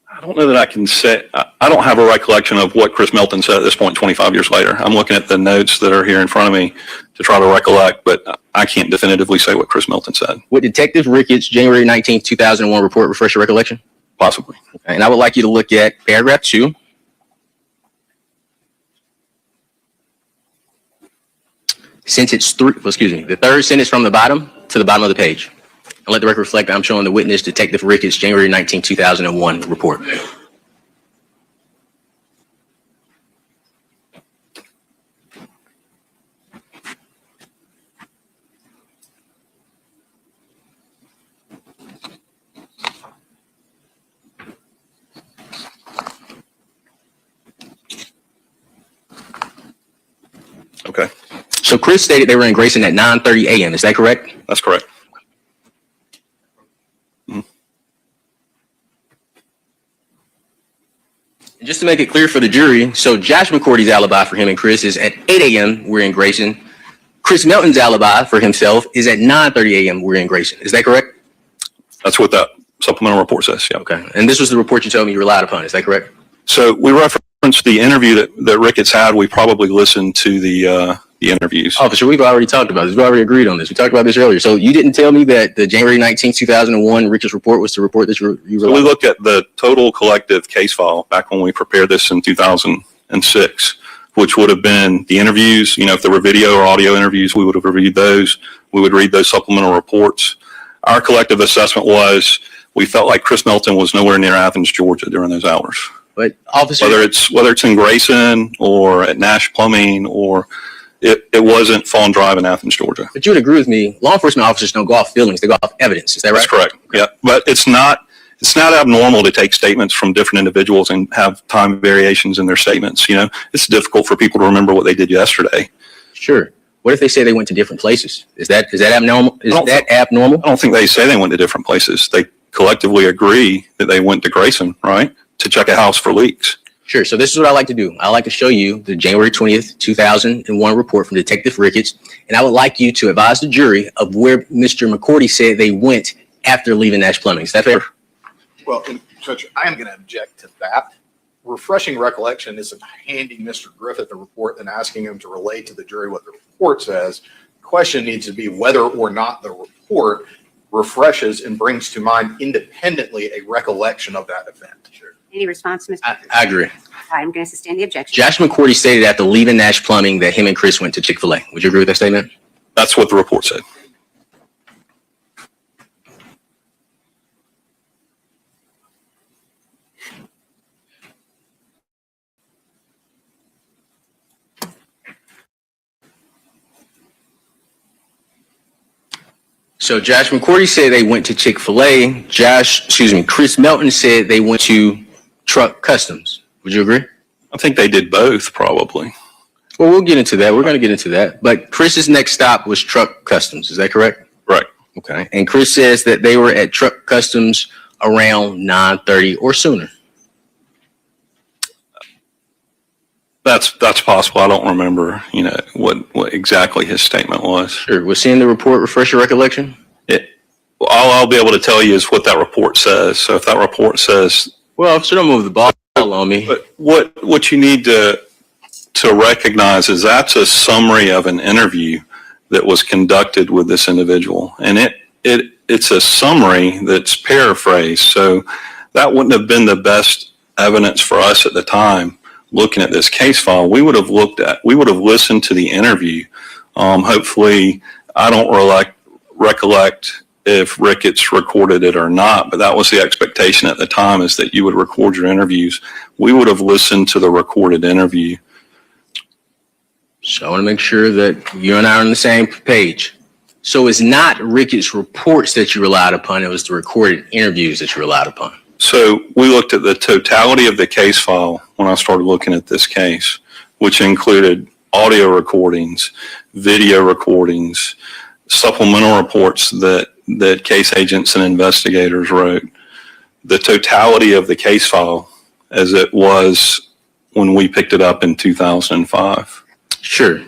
I don't know that I can say, I don't have a recollection of what Chris Melton said at this point 25 years later. I'm looking at the notes that are here in front of me to try to recollect, but I can't definitively say what Chris Melton said. Would Detective Ricketts' January 19th, 2001 report refresh your recollection? Possibly. Okay. And I would like you to look at paragraph 2 the third sentence from the bottom to the bottom of the page. And let the record reflect that I'm showing the witness, Detective Ricketts, January 19, 2001 report. Okay. So Chris stated they were in Grayson at 9:30 a.m. Is that correct? That's correct. And just to make it clear for the jury, so Josh McCourty's alibi for him and Chris is at 8 a.m. we're in Grayson. Chris Melton's alibi for himself is at 9:30 a.m. we're in Grayson. Is that correct? That's what that supplemental report says. Yeah. Okay. And this was the report you told me you relied upon. Is that correct? So we referenced the interview that Ricketts had. We probably listened to the interviews. Officer, we've already talked about this. We've already agreed on this. We talked about this earlier. So you didn't tell me that the January 19, 2001 Ricketts report was the report that you So we looked at the total collective case file back when we prepared this in 2006, which would have been the interviews. You know, if there were video or audio interviews, we would have reviewed those. We would read those supplemental reports. Our collective assessment was we felt like Chris Melton was nowhere near Athens, Georgia during those hours. But officer, whether it's in Grayson or at Nash Plumbing or it wasn't Fawn Drive in Athens, Georgia. But you would agree with me, law enforcement officers don't go off feelings, they go off evidence. Is that right? That's correct. Yeah. But it's not abnormal to take statements from different individuals and have time variations in their statements. You know, it's difficult for people to remember what they did yesterday. Sure. What if they say they went to different places? Is that abnormal? Is that abnormal? I don't think they say they went to different places. They collectively agree that they went to Grayson, right, to check a house for leaks. Sure. So this is what I like to do. I like to show you the January 20th, 2001 report from Detective Ricketts, and I would like you to advise the jury of where Mr. McCourty said they went after leaving Nash Plumbing. Is that fair? Well, Judge, I am going to object to that. Refreshing recollection isn't handing Mr. Griffith a report and asking him to relay to the jury what the report says. The question needs to be whether or not the report refreshes and brings to mind independently a recollection of that event. Sure. Any response, Mr. I agree. I'm going to sustain the objection. Josh McCourty stated after leaving Nash Plumbing that him and Chris went to Chick-fil-A. Would you agree with that statement? That's what the report said. So Josh McCourty said they went to Chick-fil-A. Chris Melton said they went to Truck Customs. Would you agree? I think they did both, probably. Well, we'll get into that. We're going to get into that. But Chris's next stop was Truck Customs. Is that correct? Right. Okay. And Chris says that they were at Truck Customs around 9:30 or sooner. That's possible. I don't remember, you know, what exactly his statement was. Sure. Was seeing the report refresh your recollection? All I'll be able to tell you is what that report says. So if that report says, well, officer, don't move the ball on me. But what you need to recognize is that's a summary of an interview that was conducted with this individual, and it's a summary that's paraphrased. So that wouldn't have been the best evidence for us at the time. Looking at this case file, we would have listened to the interview. Hopefully, I don't recollect if Ricketts recorded it or not, but that was the expectation at the time, is that you would record your interviews. We would have listened to the recorded interview. So I want to make sure that you and I are on the same page. So it's not Ricketts' reports that you relied upon, it was the recorded interviews that you relied upon. So we looked at the totality of the case file when I started looking at this case, which included audio recordings, video recordings, supplemental reports that case agents and investigators wrote. The totality of the case file as it was when we picked it up in 2005. Sure.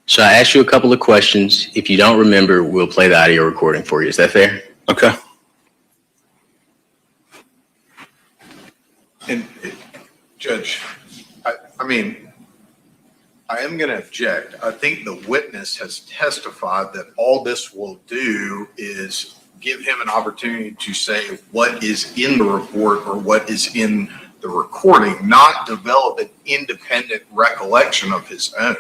So I asked you a couple of questions. If you don't remember, we'll play the audio recording for you. Is that fair? Okay. And Judge, I mean, I am going to object. I think the witness has testified that all this will do is give him an opportunity to say what is in the report or what is in the recording, not develop an independent recollection of his own.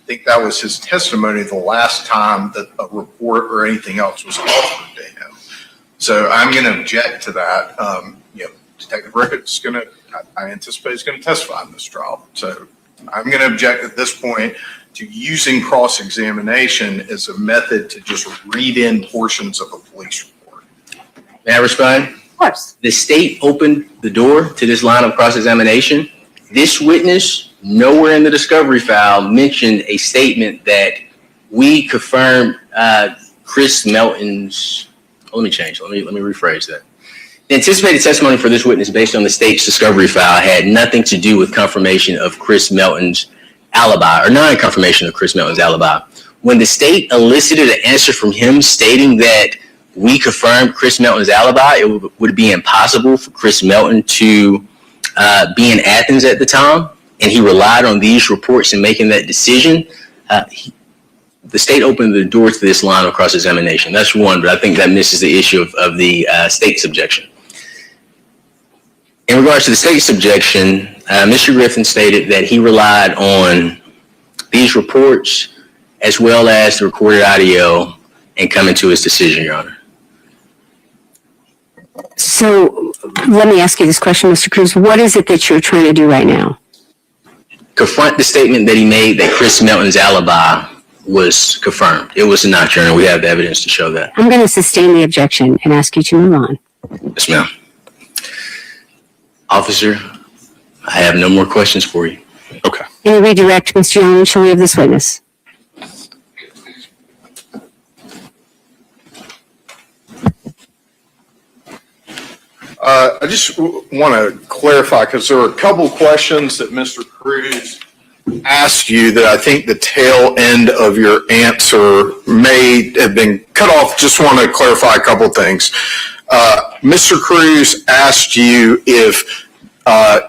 think that was his testimony the last time that a report or anything else was offered to him. So I'm going to object to that. Detective Ricketts I anticipate is going to testify in this trial. So I'm going to object at this point to using cross-examination as a method to just read in portions of a police report. May I respond? Of course. The state opened the door to this line of cross-examination. This witness, nowhere in the discovery file, mentioned a statement that we confirmed Chris Melton's. Let me rephrase that. The anticipated testimony for this witness based on the state's discovery file had nothing to do with confirmation of Chris Melton's alibi or non-confirmation of Chris Melton's alibi. When the state elicited an answer from him stating that we confirmed Chris Melton's alibi, it would be impossible for Chris Melton to be in Athens at the time, and he relied on these reports in making that decision. The state opened the door to this line of cross-examination. That's one, but I think that misses the issue of the state's objection. In regards to the state's objection, Mr. Griffin stated that he relied on these reports as well as the recorded audio in coming to his decision, Your Honor. So let me ask you this question, Mr. Cruz. What is it that you're trying to do right now? Confront the statement that he made that Chris Melton's alibi was confirmed. It was not, Your Honor. We have the evidence to show that. I'm going to sustain the objection and ask you to move on. Yes, ma'am. Officer, I have no more questions for you. Okay. And redirect Mr. Young and Shirley of this witness. I just want to clarify because there were a couple questions that Mr. Cruz asked you that I think the tail end of your answer may have been cut off. Just want to clarify a couple things. Mr. Cruz asked you if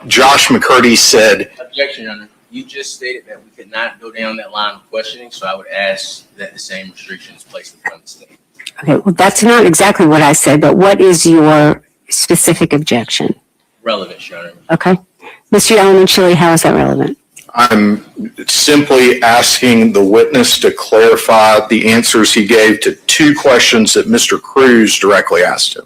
Josh McCurdy said. Objection, Your Honor. You just stated that we could not go down that line of questioning, so I would ask that the same restrictions placed upon the state. Okay, well, that's not exactly what I said, but what is your specific objection? Relevant, Your Honor. Okay. Mr. Allen and Shirley, how is that relevant? I'm simply asking the witness to clarify the answers he gave to two questions that Mr. Cruz directly asked him.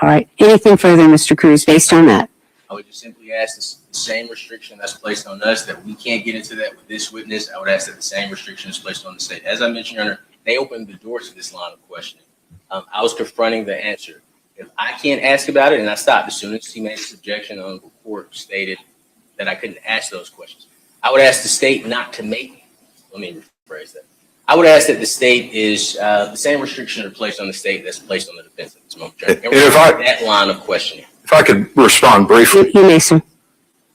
All right. Anything further, Mr. Cruz, based on that? I would just simply ask the same restriction that's placed on us, that we can't get into that with this witness. I would ask that the same restriction is placed on the state. As I mentioned, Your Honor, they opened the door to this line of questioning. I was confronting the answer. If I can't ask about it, and I stopped as soon as he made his objection on the court stated that I couldn't ask those questions. I would ask the state not to make, let me rephrase that. I would ask that the state is, the same restrictions are placed on the state that's placed on the defense at this moment. And that line of questioning. If I could respond briefly. You may, sir.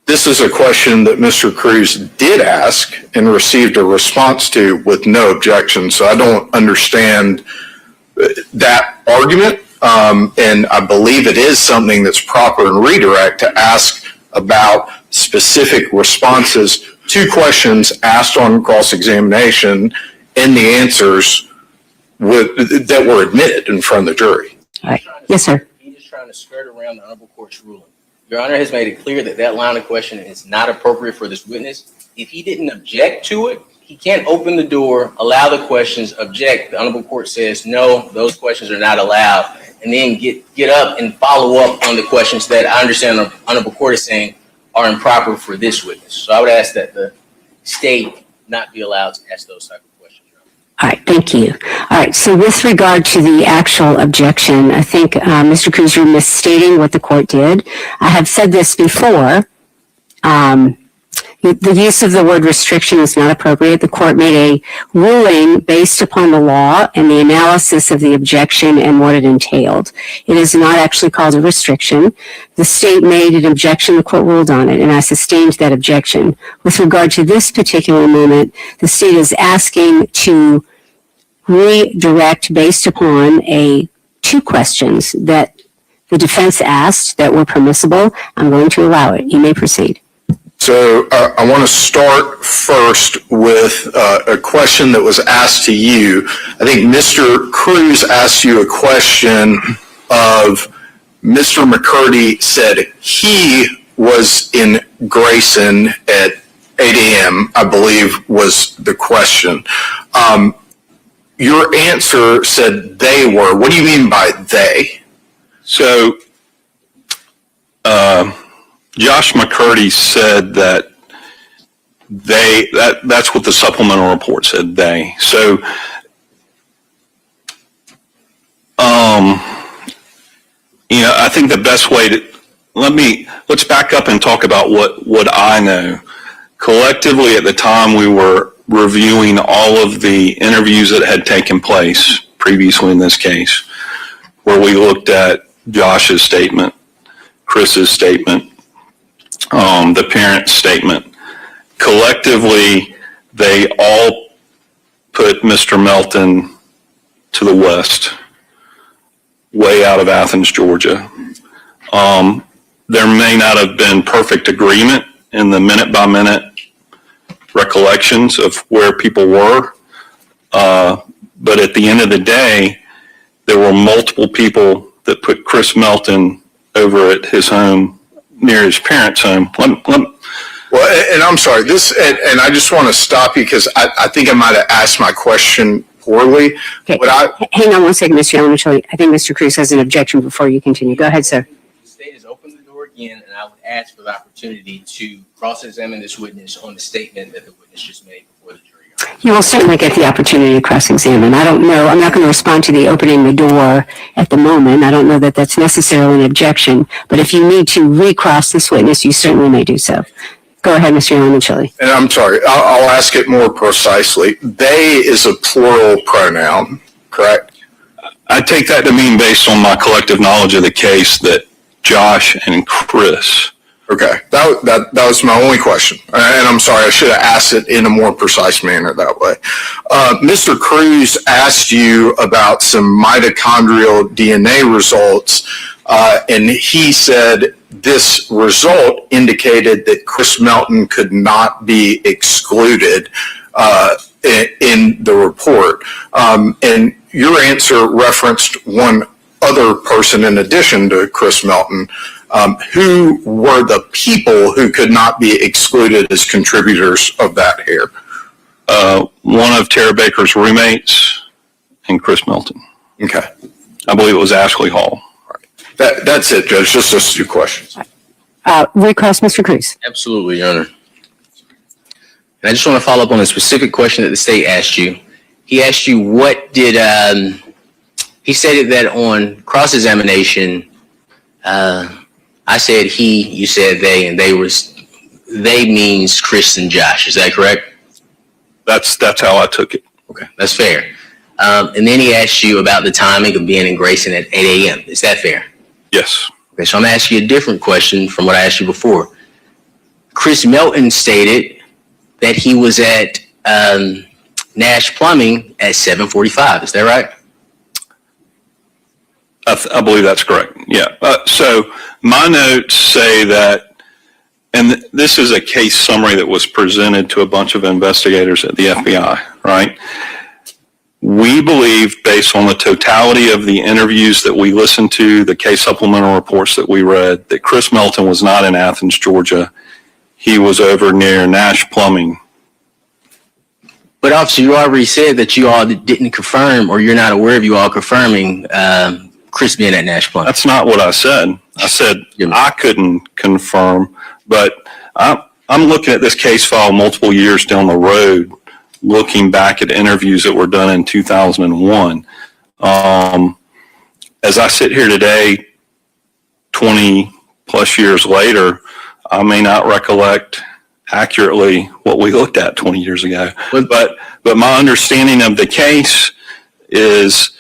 This is a question that Mr. Cruz did ask and received a response to with no objection. So I don't understand that argument. And I believe it is something that's proper in redirect to ask about specific responses to questions asked on cross-examination and the answers that were admitted in front of the jury. All right. Yes, sir. He's just trying to skirt around the honorable court's ruling. Your Honor has made it clear that that line of questioning is not appropriate for this witness. If he didn't object to it, he can't open the door, allow the questions, object. The honorable court says, no, those questions are not allowed. And then get up and follow up on the questions that I understand the honorable court is saying are improper for this witness. So I would ask that the state not be allowed to ask those type of questions. All right, thank you. All right, so with regard to the actual objection, I think, Mr. Cruz, you're misstating what the court did. I have said this before. The use of the word restriction is not appropriate. The court made a ruling based upon the law and the analysis of the objection and what it entailed. It is not actually called a restriction. The state made an objection, the court ruled on it, and I sustained that objection. With regard to this particular moment, the state is asking to redirect based upon two questions that the defense asked that were permissible. I'm going to allow it. You may proceed. So I want to start first with a question that was asked to you. I think Mr. Cruz asked you a question of Mr. McCurdy said he was in Grayson at 8 a.m., I believe was the question. Your answer said they were. What do you mean by they? So, Josh McCurdy said that that's what the supplemental report said, they. So, I think the best way to, let's back up and talk about what I know. Collectively, at the time, we were reviewing all of the interviews that had taken place previously in this case, where we looked at Josh's statement, Chris's statement, the parent's statement. Collectively, they all put Mr. Melton to the west, way out of Athens, Georgia. There may not have been perfect agreement in the minute-by-minute recollections of where people were, but at the end of the day, there were multiple people that put Chris Melton over at his home, near his parents' home. Well, and I'm sorry, and I just want to stop you because I think I might have asked my question poorly. Okay. Hang on one second, Mr. Allen. I think Mr. Cruz has an objection before you continue. Go ahead, sir. The state has opened the door again, and I would ask for the opportunity to cross-examine this witness on the statement that the witness just made before the jury. You will certainly get the opportunity to cross-examine. I don't know. I'm not going to respond to the opening the door at the moment. I don't know that that's necessarily an objection. But if you need to recross this witness, you certainly may do so. Go ahead, Mr. Allen. And I'm sorry, I'll ask it more precisely. They is a plural pronoun, correct? I take that to mean, based on my collective knowledge of the case, that Josh and Chris. Okay, that was my only question. And I'm sorry, I should have asked it in a more precise manner that way. Mr. Cruz asked you about some mitochondrial DNA results, and he said this result indicated that Chris Melton could not be excluded in the report. And your answer referenced one other person in addition to Chris Melton. Who were the people who could not be excluded as contributors of that hair? One of Tara Baker's roommates and Chris Melton. Okay. I believe it was Ashley Hall. That's it, Judge. Just those two questions. Recross, Mr. Cruz. Absolutely, Your Honor. And I just want to follow up on a specific question that the state asked you. He asked you what did, he stated that on cross-examination, I said he, you said they, and they means Chris and Josh. Is that correct? That's how I took it. Okay, that's fair. And then he asked you about the timing of being in Grayson at 8 a.m. Is that fair? Yes. Okay, so I'm asking you a different question from what I asked you before. Chris Melton stated that he was at Nash Plumbing at 7:45. Is that right? I believe that's correct. Yeah. So my notes say that, and this is a case summary that was presented to a bunch of investigators at the FBI, right? We believe, based on the totality of the interviews that we listened to, the case supplemental reports that we read, that Chris Melton was not in Athens, Georgia. He was over near Nash Plumbing. But officer, you already said that you all didn't confirm, or you're not aware of you all confirming Chris being at Nash Plumbing. That's not what I said. I said I couldn't confirm, but I'm looking at this case file multiple years down the road, looking back at interviews that were done in 2001. As I sit here today, 20 plus years later, I may not recollect accurately what we looked at 20 years ago. But my understanding of the case is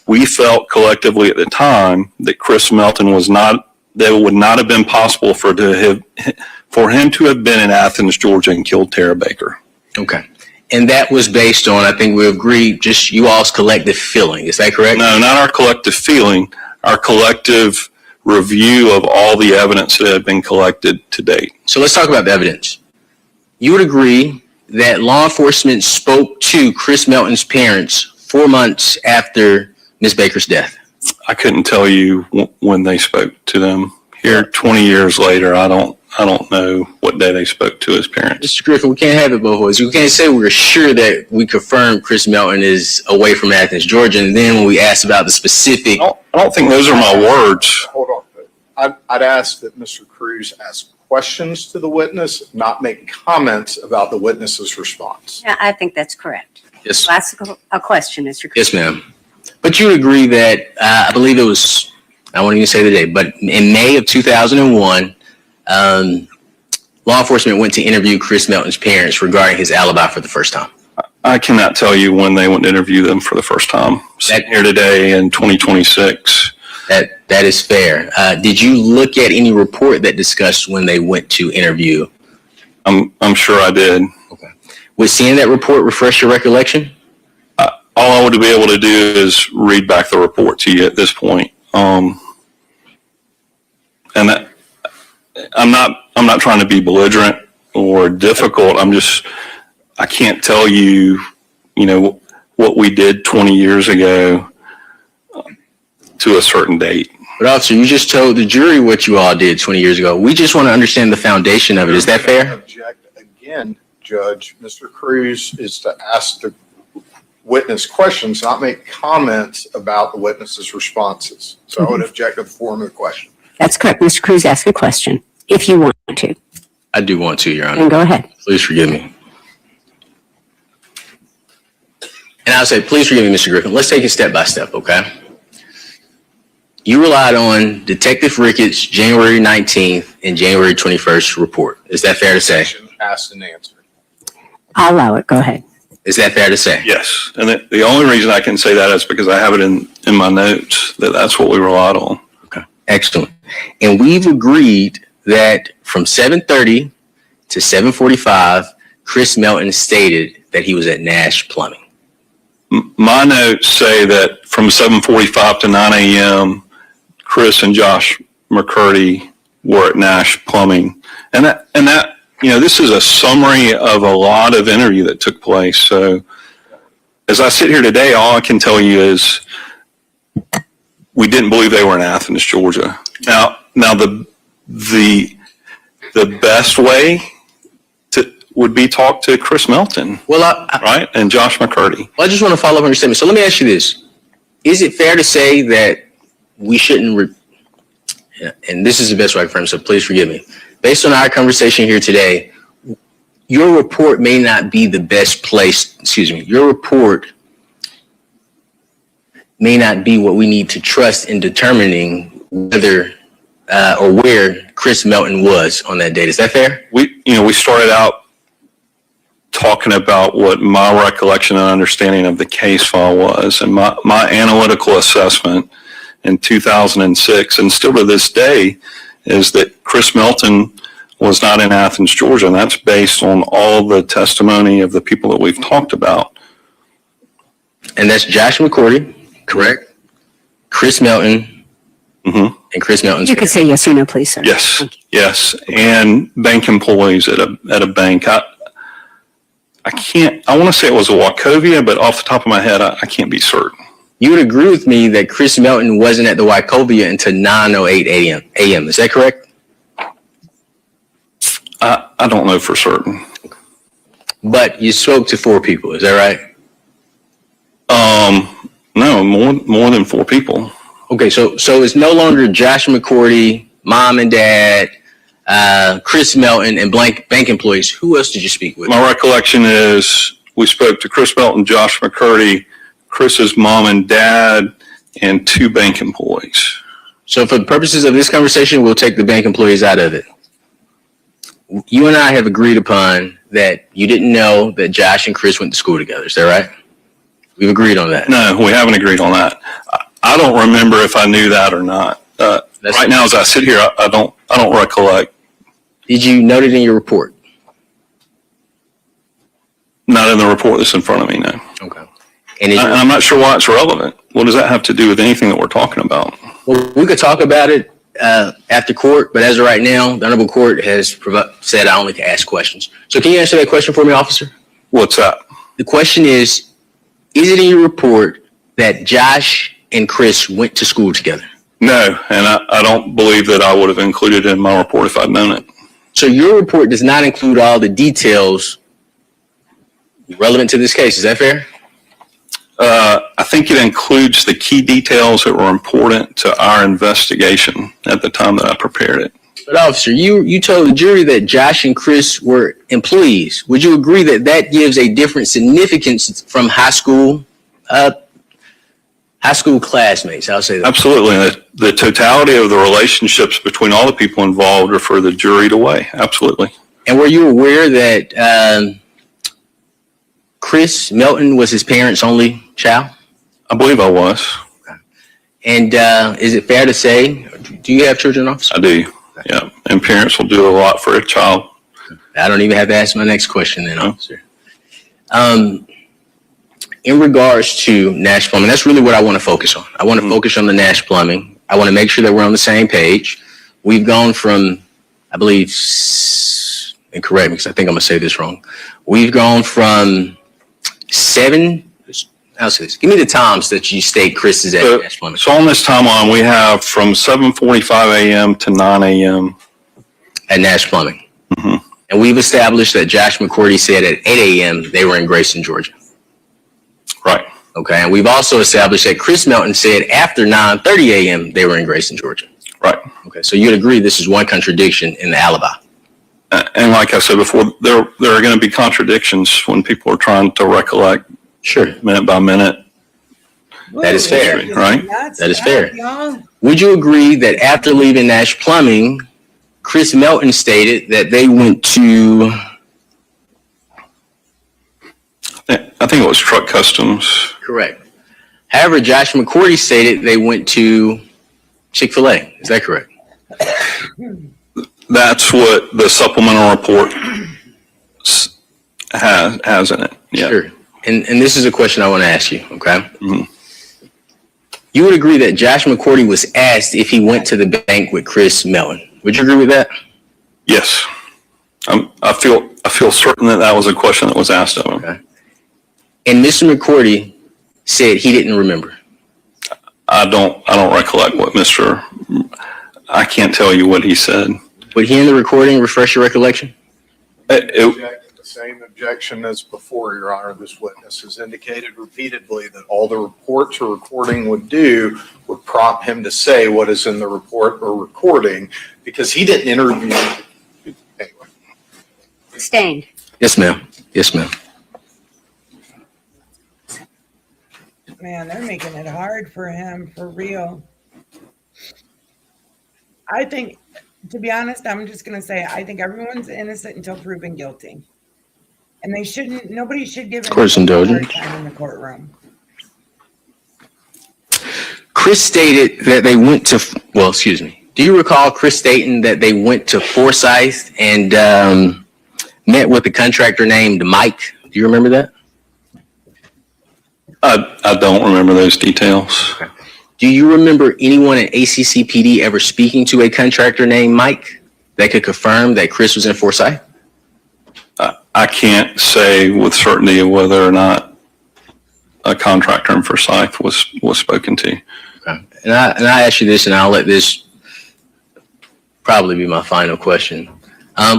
we felt collectively at the time that Chris Melton was not, that it would not have been possible for him to have been in Athens, Georgia and killed Tara Baker. Okay. And that was based on, I think we agreed, just you all's collective feeling. Is that correct? No, not our collective feeling, our collective review of all the evidence that had been collected to date. So let's talk about the evidence. You would agree that law enforcement spoke to Chris Melton's parents 4 months after Ms. Baker's death? I couldn't tell you when they spoke to them. Here, 20 years later, I don't I don't know what day they spoke to his parents. Mr. Griffin, we can't have it both ways. We can't say we're sure that we confirmed Chris Melton is away from Athens, Georgia, and then when we asked about the specific... I don't think those are my words. Hold on. I'd ask that Mr. Cruz ask questions to the witness, not make comments about the witness's response. Yeah, I think that's correct. Yes. Ask a question, Mr. Yes, ma'am. But you would agree that, I believe it was, I won't even say the date, but in May of 2001, law enforcement went to interview Chris Melton's parents regarding his alibi for the first time. I cannot tell you when they went to interview them for the first time. Sitting here today in 2026. That is fair. Did you look at any report that discussed when they went to interview? I'm sure I did. Okay. Would seeing that report refresh your recollection? All I would be able to do is read back the report to you at this point. And that, I'm not trying to be belligerent or difficult. I can't tell you, what we did 20 years ago to a certain date. But officer, you just told the jury what you all did 20 years ago. We just want to understand the foundation of it. Is that fair? Object again, Judge. Mr. Cruz is to ask the witness questions, not make comments about the witness's responses. So I would object to the form of the question. That's correct. Mr. Cruz, ask a question if you want to. I do want to, Your Honor. Then go ahead. Please forgive me. And I'll say, please forgive me, Mr. Griffin. Let's take it step by step, okay? You relied on Detective Ricketts' January 19th and January 21st report. Is that fair to say? Asked and answered. I'll allow it. Go ahead. Is that fair to say? Yes. And the only reason I can say that is because I have it in my notes that that's what we relied on. Okay. Excellent. And we've agreed that from 7:30 to 7:45, Chris Melton stated that he was at Nash Plumbing. My notes say that from 7:45 to 9 a.m., Chris and Josh McCurdy were at Nash Plumbing. And that, this is a summary of a lot of interview that took place. So as I sit here today, all I can tell you is we didn't believe they were in Athens, Georgia. Now the best way would be talk to Chris Melton. Well, right? And Josh McCurdy. Well, I just want to follow up on your statement. So let me ask you this. Is it fair to say that we shouldn't, and this is the best way I can frame it, so please forgive me. Based on our conversation here today, your report may not be the best place, your report may not be what we need to trust in determining whether or where Chris Melton was on that date. Is that fair? We started out talking about what my recollection and understanding of the case file was, and my analytical assessment in 2006, and still to this day, is that Chris Melton was not in Athens, Georgia, and that's based on all the testimony of the people that we've talked about. And that's Josh McCurdy, correct? Chris Melton, and Chris Melton's. You could say yes or no, please, sir. Yes, and bank employees at a bank. I want to say it was a Wachovia, but off the top of my head, I can't be certain. You would agree with me that Chris Melton wasn't at the Wachovia until 9:08 a.m. Is that correct? I don't know for certain. But you spoke to 4 people, is that right? No, more than 4 people. Okay, so it's no longer Josh McCurdy, mom and dad, Chris Melton, and bank employees. Who else did you speak with? My recollection is we spoke to Chris Melton, Josh McCurdy, Chris's mom and dad, and 2 bank employees. So for the purposes of this conversation, we'll take the bank employees out of it. You and I have agreed upon that you didn't know that Josh and Chris went to school together. Is that right? We've agreed on that. No, we haven't agreed on that. I don't remember if I knew that or not. Right now, as I sit here, I don't recollect. Did you note it in your report? Not in the report that's in front of me, no. Okay. And I'm not sure why it's relevant. What does that have to do with anything that we're talking about? Well, we could talk about it after court, but as of right now, the Honorable Court has said I only can ask questions. So can you answer that question for me, officer? What's that? The question is it in your report that Josh and Chris went to school together? No, and I don't believe that I would have included it in my report if I'd known it. So your report does not include all the details relevant to this case. Is that fair? I think it includes the key details that were important to our investigation at the time that I prepared it. But officer, you told the jury that Josh and Chris were employees. Would you agree that that gives a different significance from high school classmates? I'll say that. Absolutely. The totality of the relationships between all the people involved are for the jury to weigh. Absolutely. And were you aware that Chris Melton was his parents' only child? I believe I was. Okay. And is it fair to say, do you have children, officer? I do. Yeah. And parents will do a lot for a child. I don't even have to ask my next question then, officer. In regards to Nash Plumbing, that's really what I want to focus on. I want to focus on the Nash Plumbing. I want to make sure that we're on the same page. We've gone from, I believe, and correct me because I think I'm going to say this wrong. We've gone from 7, I'll say this. Give me the times that you state Chris is at Nash Plumbing. So on this timeline, we have from 7:45 a.m. to 9 a.m. at Nash Plumbing. Mm-hmm. And we've established that Josh McCourty said at 8 a.m. they were in Grayson, Georgia. Right. Okay. And we've also established that Chris Melton said after 9:30 a.m. they were in Grayson, Georgia. Right. Okay. So you'd agree this is one contradiction in the alibi. And like I said before, there are going to be contradictions when people are trying to recollect. Sure. Minute by minute. That is fair, right? That is fair. Would you agree that after leaving Nash Plumbing, Chris Melton stated that they went to... I think it was Truck Customs. Correct. However, Josh McCourty stated they went to Chick-fil-A. Is that correct? That's what the supplemental report has in it. Yeah. Sure. And this is a question I want to ask you, okay? Mm-hmm. You would agree that Josh McCourty was asked if he went to the bank with Chris Melton. Would you agree with that? Yes. I feel certain that was a question that was asked of him. Okay. And Mr. McCourty said he didn't remember. I don't recollect what I can't tell you what he said. Would he in the recording refresh your recollection? The same objection as before, Your Honor. This witness has indicated repeatedly that all the reports or recording would do would prompt him to say what is in the report or recording because he didn't interview. Anyway. Sustained. Yes, ma'am. Yes, ma'am. Man, they're making it hard for him, for real. I think, to be honest, I'm just going to say, I think everyone's innocent until proven guilty. And nobody should give him a hard time in the courtroom. Chris stated that they went to, do you recall Chris stating that they went to Forsyth and met with a contractor named Mike? Do you remember that? I don't remember those details. Okay. Do you remember anyone at ACCPD ever speaking to a contractor named Mike that could confirm that Chris was in Forsyth? I can't say with certainty whether or not a contractor in Forsyth was spoken to. Okay. And I ask you this, and I'll let this probably be my final question.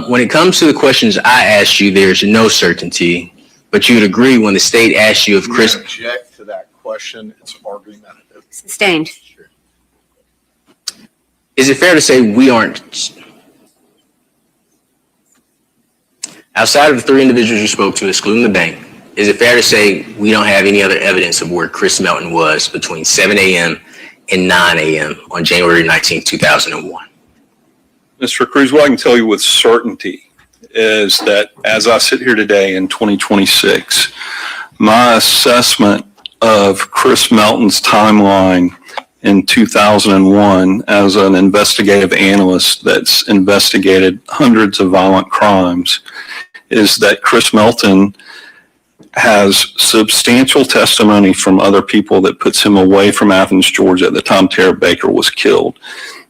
When it comes to the questions I asked you, there's no certainty, but you would agree when the state asks you if Chris... You object to that question, it's argumentative. Sustained. Sure. Is it fair to say we aren't... Outside of the 3 individuals you spoke to, excluding the bank, is it fair to say we don't have any other evidence of where Chris Melton was between 7 a.m. and 9 a.m. on January 19, 2001? Mr. Cruz, what I can tell you with certainty is that as I sit here today in 2026, my assessment of Chris Melton's timeline in 2001 as an investigative analyst that's investigated hundreds of violent crimes is that Chris Melton has substantial testimony from other people that puts him away from Athens, Georgia at the time Tara Baker was killed.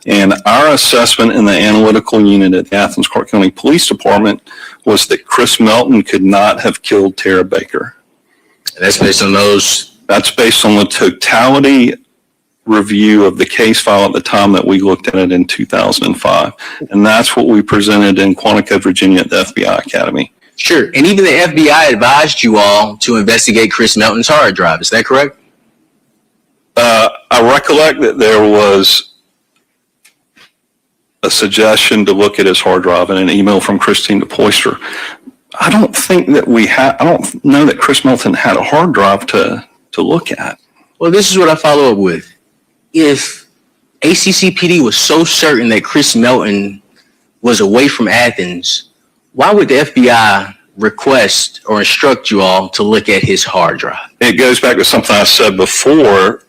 And our assessment in the analytical unit at the Athens Clarke County Police Department was that Chris Melton could not have killed Tara Baker. And that's based on those? That's based on the totality review of the case file at the time that we looked at it in 2005. And that's what we presented in Quantico, Virginia at the FBI Academy. Sure. And even the FBI advised you all to investigate Chris Melton's hard drive. Is that correct? I recollect that there was a suggestion to look at his hard drive and an email from Christine DePoyster. I don't know that Chris Melton had a hard drive to look at. Well, this is what I follow up with. If ACCPD was so certain that Chris Melton was away from Athens, why would the FBI request or instruct you all to look at his hard drive? It goes back to something I said before.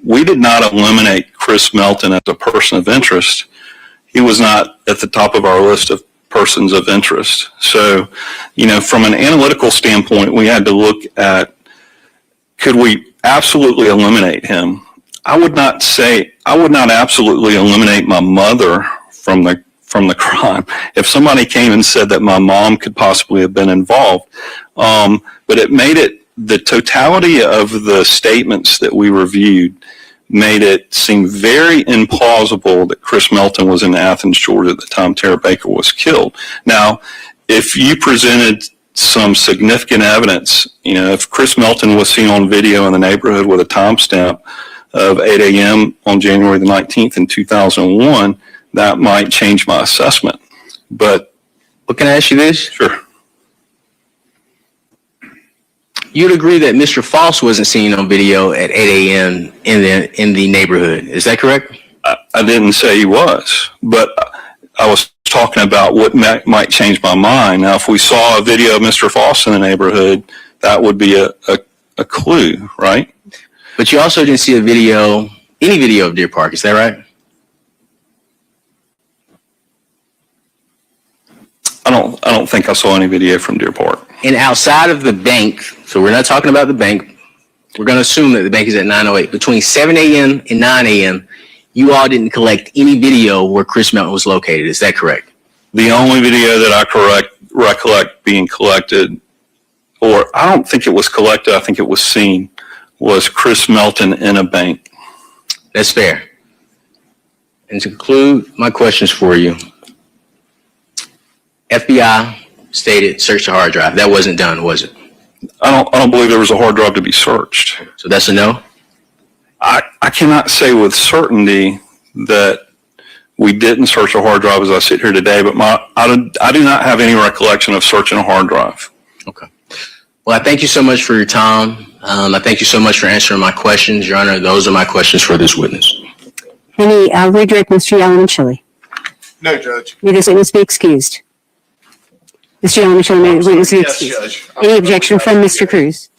We did not eliminate Chris Melton as a person of interest. He was not at the top of our list of persons of interest. So, from an analytical standpoint, we had to look at, could we absolutely eliminate him? I would not absolutely eliminate my mother from the crime. If somebody came and said that my mom could possibly have been involved, but it made it, the totality of the statements that we reviewed made it seem very implausible that Chris Melton was in Athens, Georgia at the time Tara Baker was killed. Now, if you presented some significant evidence, if Chris Melton was seen on video in the neighborhood with a timestamp of 8 a.m. on January the 19th in 2001, that might change my assessment. But can I ask you this? Sure. You'd agree that Mr. Faust wasn't seen on video at 8 a.m. in the neighborhood. Is that correct? I didn't say he was, but I was talking about what might change my mind. Now, if we saw a video of Mr. Faust in the neighborhood, that would be a clue, right? But you also didn't see any video of Deer Park. Is that right? I don't think I saw any video from Deer Park. And outside of the bank, so we're not talking about the bank. We're going to assume that the bank is at 9:08. Between 7 a.m. and 9 a.m., you all didn't collect any video where Chris Melton was located. Is that correct? The only video that I recollect being collected, or I don't think it was collected, I think it was seen, was Chris Melton in a bank. That's fair. And to conclude my questions for you, FBI stated search the hard drive. That wasn't done, was it? I don't believe there was a hard drive to be searched. So that's a no? I cannot say with certainty that we didn't search a hard drive as I sit here today, but I do not have any recollection of searching a hard drive. Okay. Well, I thank you so much for your time. I thank you so much for answering my questions. Your Honor, those are my questions for this witness. Any redirect Mr. Yalamachili? No, Judge. May this witness be excused? Mr. Yalamachili, may the witness be Yes, excused? Judge. Any objection from Mr. Cruz?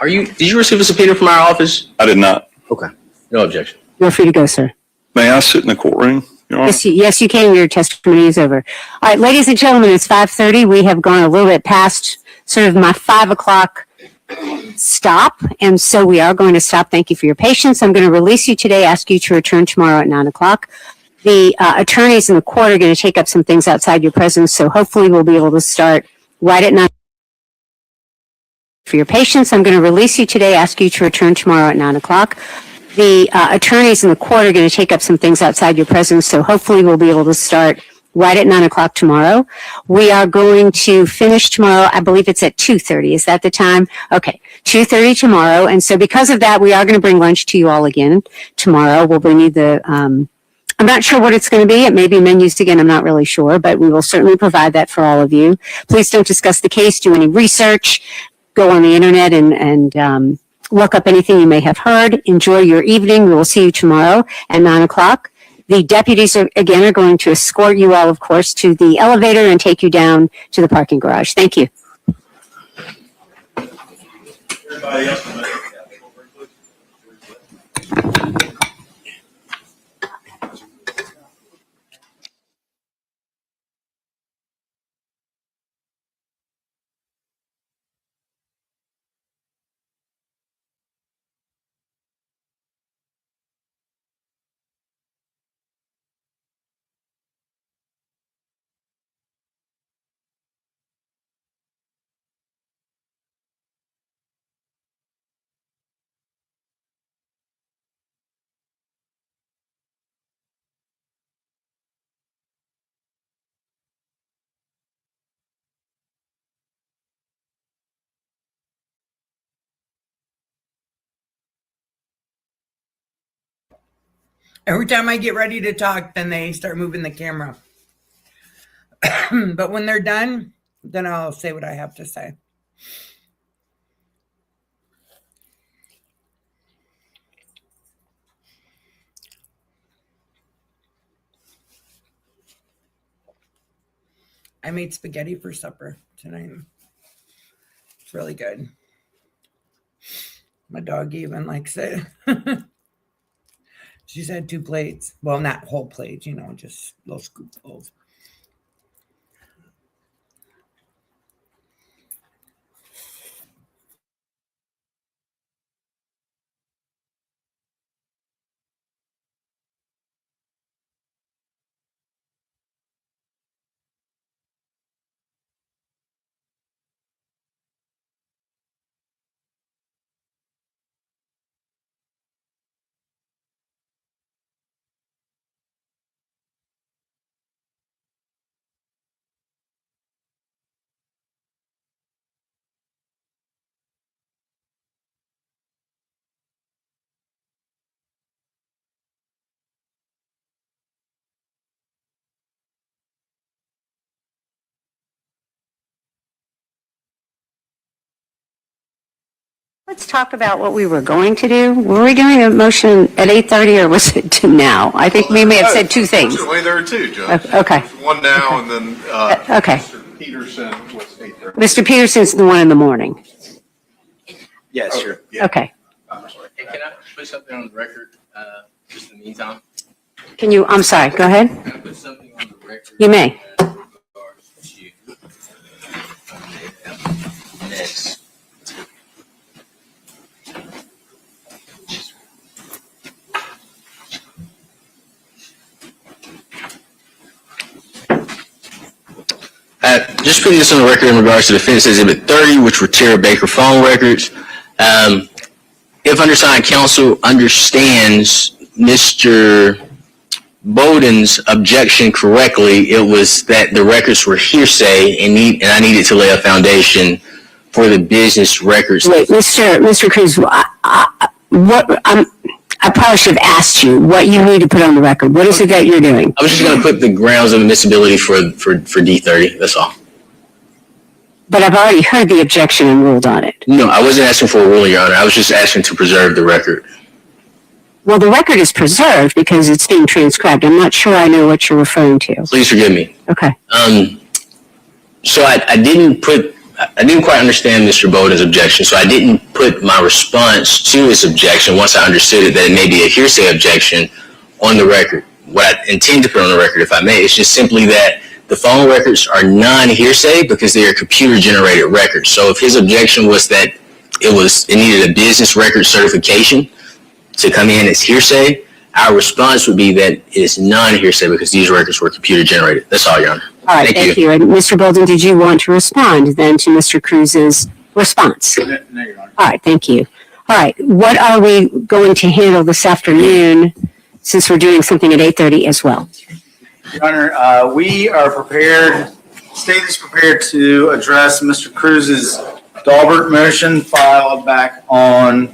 Did you receive a subpoena from our office? I did not. Okay. No objection. You're free to go, sir. May I sit in the courtroom, Your Honor? Yes, you can. Your testimony is over. All right, ladies and gentlemen, it's 5:30. We have gone a little bit past sort of my 5 o'clock stop, and so we are going to stop. Thank you for your patience. I'm going to release you today, ask you to return tomorrow at 9 o'clock. The attorneys in the court are going to take up some things outside your presence, so hopefully we'll be able to start right at 9. For your patience, I'm going to release you today, ask you to return tomorrow at 9 o'clock. The attorneys in the court are going to take up some things outside your presence, so hopefully we'll be able to start right at 9 o'clock tomorrow. We are going to finish tomorrow, I believe it's at 2:30. Is that the time? Okay, 2:30 tomorrow. And so because of that, we are going to bring lunch to you all again tomorrow. We'll bring you I'm not sure what it's going to be. It may be menus again. I'm not really sure, but we will certainly provide that for all of you. Please don't discuss the case, do any research, go on the internet and look up anything you may have heard. Enjoy your evening. We will see you tomorrow at 9 o'clock. The deputies are going to escort you all, of course, to the elevator and take you down to the parking garage. Thank you. Everybody else? Every time I get ready to talk, then they start moving the camera. But when they're done, then I'll say what I have to say. I made spaghetti for supper tonight. It's really good. My dog even likes it. She's had 2 plates. Well, not whole plates, you know, just little scoopfuls. Let's talk about what we were going to do. Were we doing a motion at 8:30 or was it to now? I think we may have said 2 things. Fortunately, there are 2, Judge. Okay. There's one now, and then Okay. Mr. Peterson was 8:30. Mr. Peterson's the one in the morning. Yes, sure. Okay. Hey, can I put something on the record, just in the meantime? Can you, I'm sorry, go ahead. Can I put something on the record? You may. In regards to next. Just putting this on the record in regards to Defense Exhibit 30, which were Tara Baker phone records. If undersigned counsel understands Mr. Bowden's objection correctly, it was that the records were hearsay and I needed to lay a foundation for the business records. Wait, Mr. Cruz, I probably should have asked you what you need to put on the record. What is it that you're doing? I was just going to put the grounds of admissibility for D30. That's all. But I've already heard the objection and ruled on it. No, I wasn't asking for a ruling, Your Honor. I was just asking to preserve the record. Well, the record is preserved because it's being transcribed. I'm not sure I know what you're referring to. Please forgive me. Okay. So I didn't quite understand Mr. Bowden's objection, so I didn't put my response to his objection once I understood it, that it may be a hearsay objection on the record. What I intend to put on the record, if I may, is just simply that the phone records are non-hearsay because they are computer-generated records. So if his objection was that it needed a business record certification to come in as hearsay, our response would be that it is non-hearsay because these records were computer-generated. That's all, Your Honor. All right, thank you. And Mr. Bolden, did you want to respond then to Mr. Cruz's response? No, Your Honor. All right, thank you. All right, what are we going to handle this afternoon since we're doing something at 8:30 as well? Your Honor, we are prepared, state is prepared to address Mr. Cruz's Daubert motion filed back on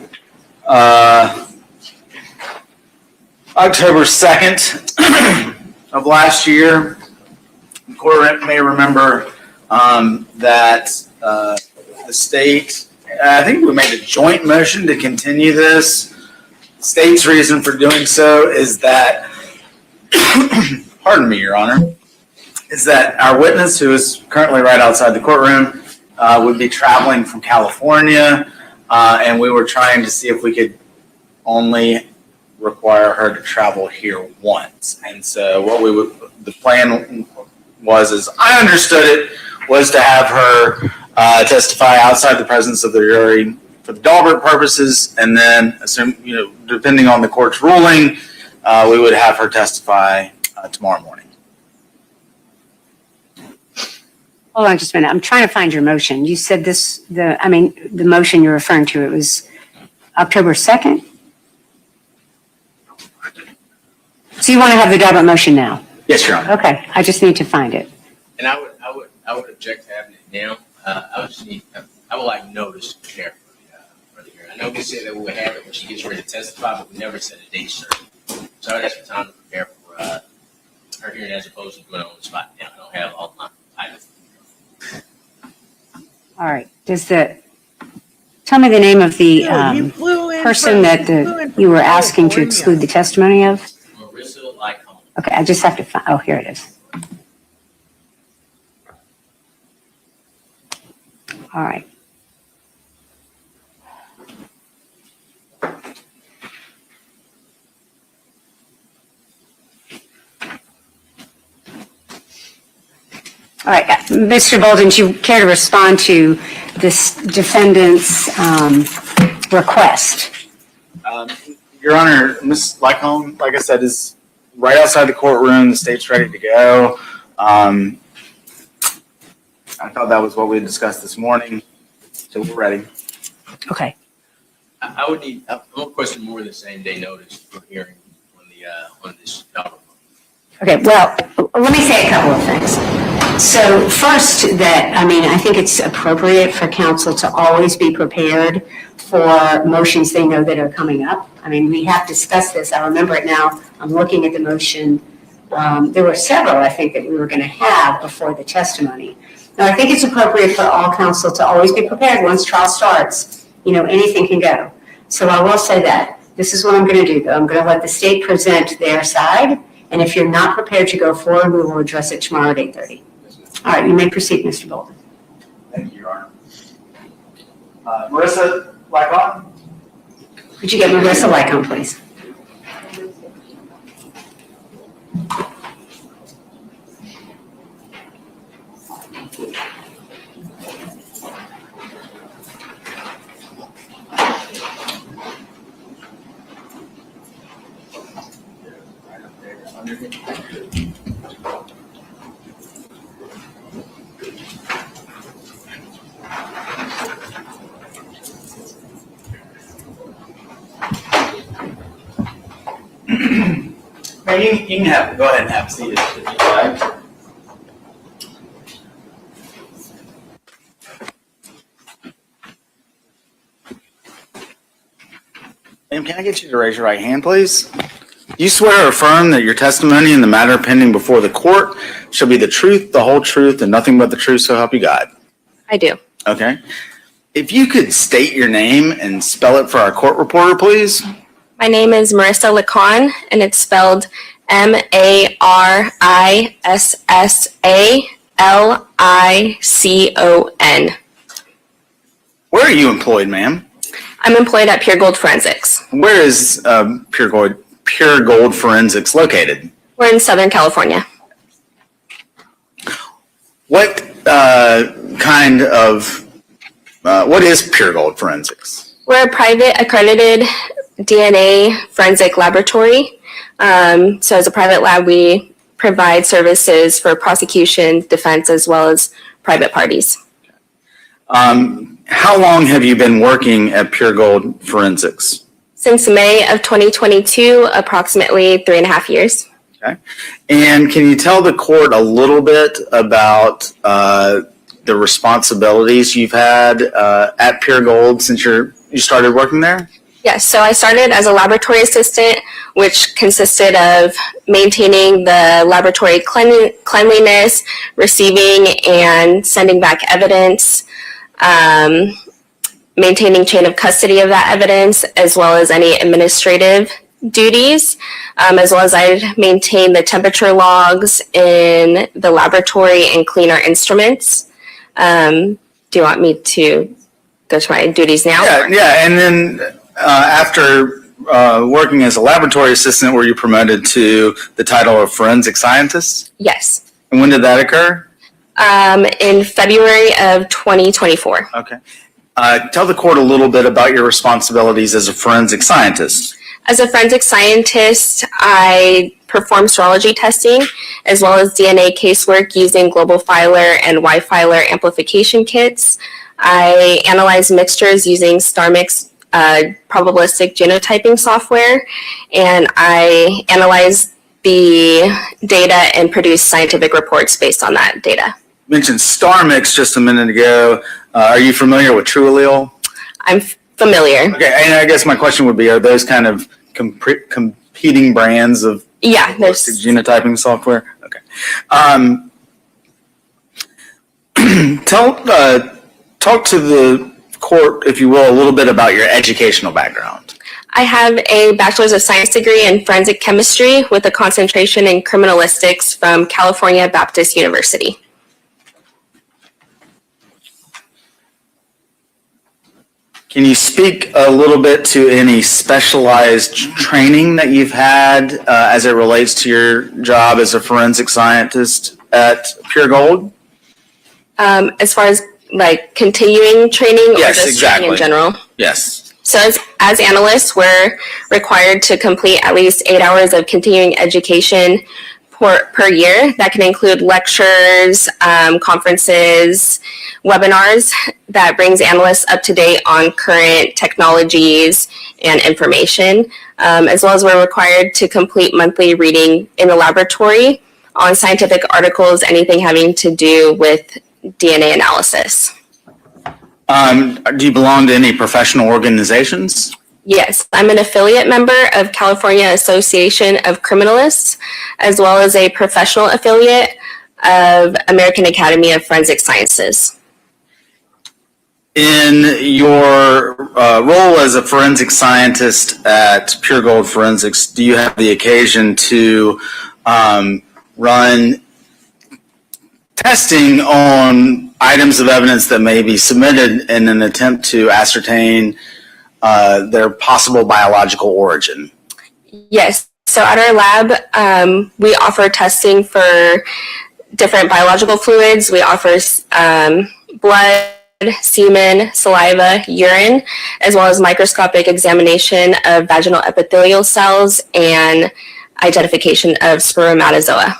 October 2nd of last year. The court may remember that the state, I think we made a joint motion to continue this. The state's reason for doing so is that, pardon me, Your Honor, is that our witness, who is currently right outside the courtroom, would be traveling from California, and we were trying to see if we could only require her to travel here once. And so the plan was, as I understood it, was to have her testify outside the presence of the jury for the Daubert purposes, and then, depending on the court's ruling, we would have her testify tomorrow morning. Hold on just a minute. I'm trying to find your motion. You said the motion you're referring to, it was October 2nd? So you want to have the Daubert motion now? Yes, Your Honor. Okay, I just need to find it. And I would object to having it now. I would like notice to share for the hearing. I know we said that we would have it when she gets ready to testify, but we never set a date certain. So I'd ask for time to prepare for her hearing as opposed to doing it on the spot. I don't have all my items. All right. Tell me the name of the person that you were asking to exclude the testimony of? Marissa Lycombe. Okay, I just have to find, oh, here it is. All right. All right, Mr. Bolden, do you care to respond to this defendant's request? Your Honor, Ms. Lycombe, like I said, is right outside the courtroom. The state's ready to go. I thought that was what we had discussed this morning, so we're ready. Okay. I would need, I'm requesting more than the same day notice for hearing on this novel. Okay, well, let me say a couple of things. So first, I think it's appropriate for counsel to always be prepared for motions they know that are coming up. I mean, we have discussed this. I remember it now. I'm looking at the motion. There were several, I think, that we were going to have before the testimony. Now, I think it's appropriate for all counsel to always be prepared once trial starts. Anything can go. So I will say that. This is what I'm going to do, though. I'm going to let the state present their side. And if you're not prepared to go forward, we will address it tomorrow at 8:30. All right, you may proceed, Mr. Bolden. Thank you, Your Honor. Marissa Lycombe? Could you get Marissa Lycombe, please? You can go ahead and have a seat if you like. Ma'am, can I get you to raise your right hand, please? You swear or affirm that your testimony in the matter pending before the court shall be the truth, the whole truth, and nothing but the truth, so help you God? I do. Okay. If you could state your name and spell it for our court reporter, please. My name is Marissa Lycombe, and it's spelled MARISSALICON. Where are you employed, ma'am? I'm employed at Pure Gold Forensics. Where is Pure Gold Forensics located? We're in Southern California. What what is Pure Gold Forensics? We're a private accredited DNA forensic laboratory. So as a private lab, we provide services for prosecution, defense, as well as private parties. How long have you been working at Pure Gold Forensics? Since May of 2022, approximately 3.5 years. Okay. And can you tell the court a little bit about the responsibilities you've had at Pure Gold since you started working there? Yes, so I started as a laboratory assistant, which consisted of maintaining the laboratory cleanliness, receiving and sending back evidence, maintaining chain of custody of that evidence, as well as any administrative duties, as well as I maintain the temperature logs in the laboratory and clean our instruments. Do you want me to go to my duties now? Yeah, and then after working as a laboratory assistant, were you promoted to the title of forensic scientist? Yes. And when did that occur? In February of 2024. Okay. Tell the court a little bit about your responsibilities as a forensic scientist. As a forensic scientist, I perform serology testing as well as DNA casework using global filer and Y-filer amplification kits. I analyze mixtures using StarMix probabilistic genotyping software, and I analyze the data and produce scientific reports based on that data. You mentioned StarMix just a minute ago. Are you familiar with TrueAllele? I'm familiar. Okay, and I guess my question would be, are those kind of competing competing brands of Yeah, there's genotyping software? Okay. Talk to the court, if you will, a little bit about your educational background. I have a Bachelor's of Science degree in Forensic Chemistry with a concentration in Criminalistics from California Baptist University. Can you speak a little bit to any specialized training that you've had as it relates to your job as a forensic scientist at Pure Gold? As far as like continuing training or Yes, just exactly. training in general? Yes. So as analysts, we're required to complete at least 8 hours of continuing education per year. That can include lectures, conferences, webinars that brings analysts up to date on current technologies and information, as well as we're required to complete monthly reading in the laboratory on scientific articles, anything having to do with DNA analysis. Do you belong to any professional organizations? Yes, I'm an affiliate member of California Association of Criminalists, as well as a professional affiliate of American Academy of Forensic Sciences. In your role as a forensic scientist at Pure Gold Forensics, do you have the occasion to run testing on items of evidence that may be submitted in an attempt to ascertain their possible biological origin? Yes, so at our lab, we offer testing for different biological fluids. We offer blood, semen, saliva, urine, as well as microscopic examination of vaginal epithelial cells and identification of spermatozoa.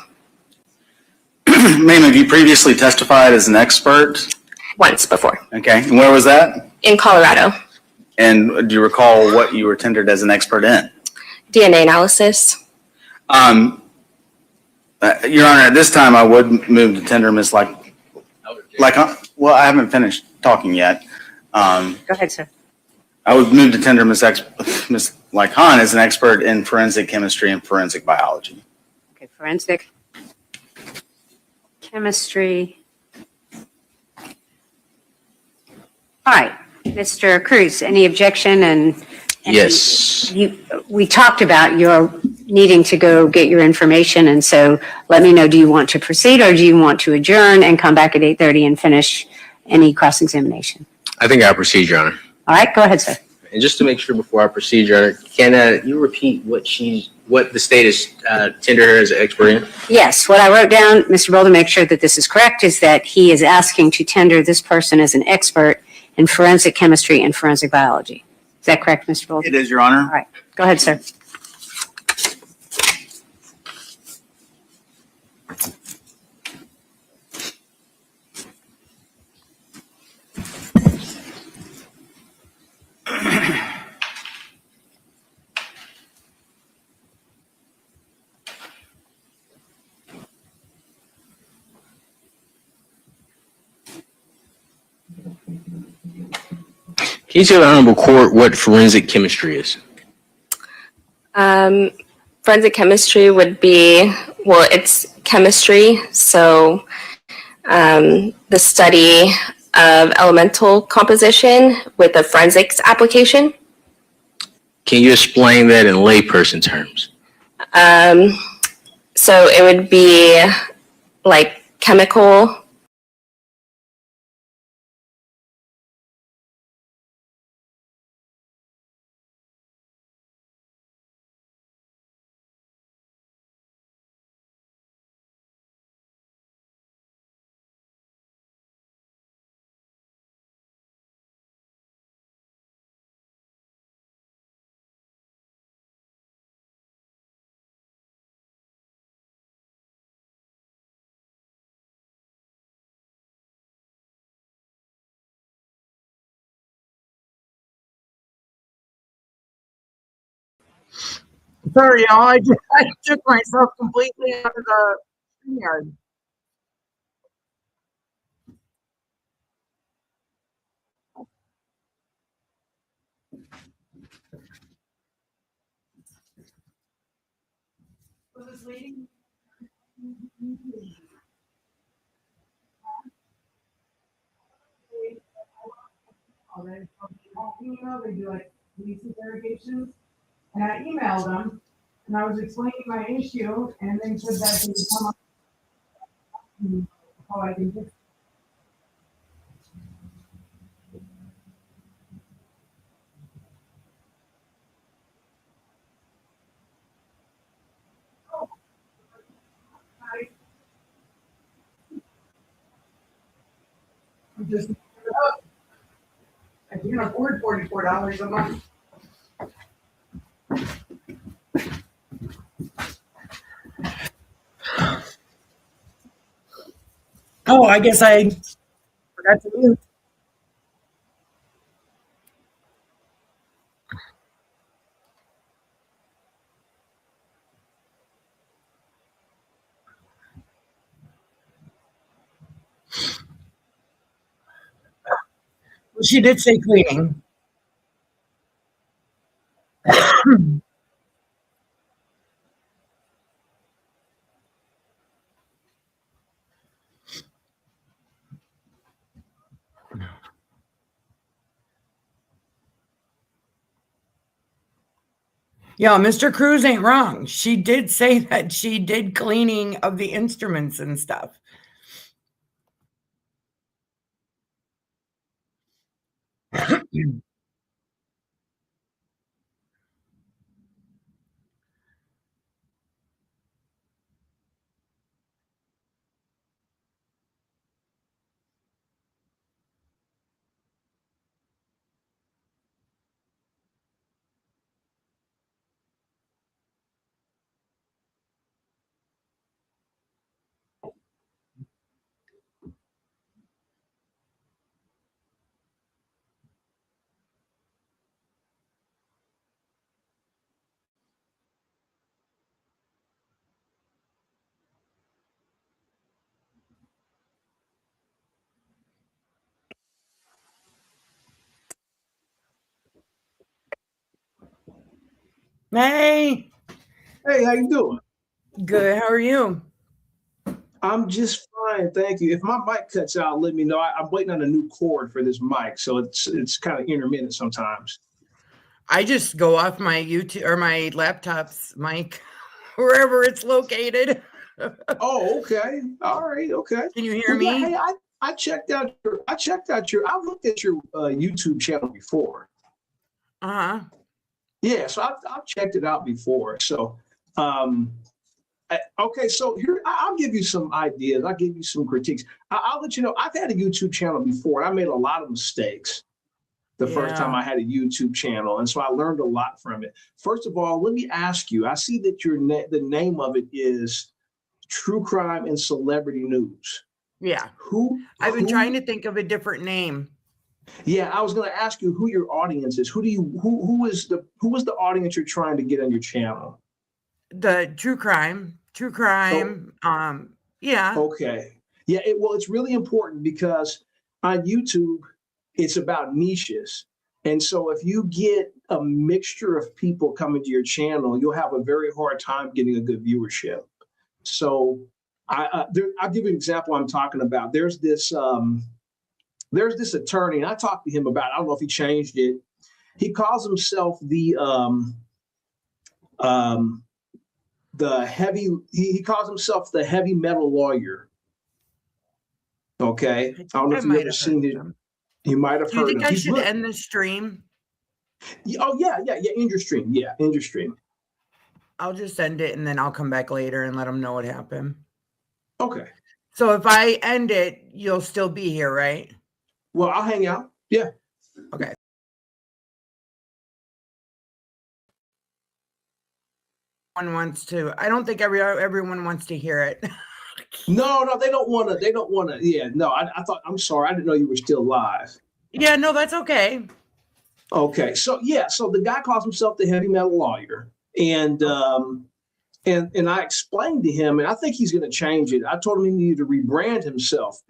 Ma'am, have you previously testified as an expert? Once before. Okay, and where was that? In Colorado. And do you recall what you were tendered as an expert in? DNA analysis. Your Honor, at this time, I would move to tender Ms. Well, I haven't finished talking yet. Go ahead, sir. I would move to tender Ms. Lycon as an expert in forensic chemistry and forensic biology. Okay, forensic chemistry. All right, Mr. Cruz, any objection? And Yes. We talked about your needing to go get your information, and so let me know, do you want to proceed or do you want to adjourn and come back at 8:30 and finish any cross-examination? I think I'll proceed, Your Honor. All right, go ahead, sir. And just to make sure before I proceed, Your Honor, can you repeat what the state is tendered her as an expert in? Yes, what I wrote down, Mr. Boulder, make sure that this is correct, is that he is asking to tender this person as an expert in forensic chemistry and forensic biology. Is that correct, Mr. Boulder? It is, Your Honor. All right, go ahead, sir. Can you tell the Honorable Court what forensic chemistry is? Forensic chemistry would be, well, it's chemistry, so the study of elemental composition with a forensics application. Can you explain that in layperson terms? So it would be like chemical. Sorry, y'all. I took myself completely out of the yard. They do like police interrogations, and I emailed them, and I was explaining my issue, and they said that they would come up how I can fix it. I'm just, I can afford $44 a month. Oh, I guess I forgot to mute. Well, she did say cleaning. Yeah, Mr. Cruz ain't wrong. She did say that she did cleaning of the instruments and stuff. Hey. Hey, how you doing? Good. How are you? I'm just fine, thank you. If my mic cuts out, let me know. I'm waiting on a new cord for this mic, so it's kind of intermittent sometimes. I just go off my YouTube or my laptop's mic, wherever it's located. Oh, okay. All right. Okay. Can you hear me? Yeah, hey, I checked out your. I looked at your YouTube channel before. Uh-huh. Yeah, so I've checked it out before. So, okay. So here, I'll give you some ideas. I'll give you some critiques. I'll let you know. I've had a YouTube channel before. I made a lot of mistakes the first time I had a YouTube channel, and so I learned a lot from it. First of all, let me ask you. I see that the name of it is True Crime and Celebrity News. Yeah. I've been trying to think of a different name. Yeah, I was going to ask you who your audience is. Who is the audience you're trying to get on your channel? The true crime. Yeah. Okay. Yeah. Well, it's really important because on YouTube, it's about niches. And so if you get a mixture of people coming to your channel, you'll have a very hard time getting a good viewership. So I'll give you an example I'm talking about. There's this attorney, and I talked to him about it. I don't know if he changed it. He calls himself he calls himself the heavy metal lawyer. Okay. I don't know if you've ever seen it. You might have heard him. Do you think I should end the stream? Oh, yeah. End your stream. Yeah, end your stream. I'll just end it and then I'll come back later and let them know what happened. Okay. So if I end it, you'll still be here, right? Well, I'll hang out. Yeah. Okay. I don't think everyone wants to hear it. No, they don't want to. Yeah, no, I'm sorry. I didn't know you were still live. Yeah, no, that's okay. Okay. So the guy calls himself the heavy metal lawyer. And I explained to him, and I think he's going to change it. I told him he needed to rebrand himself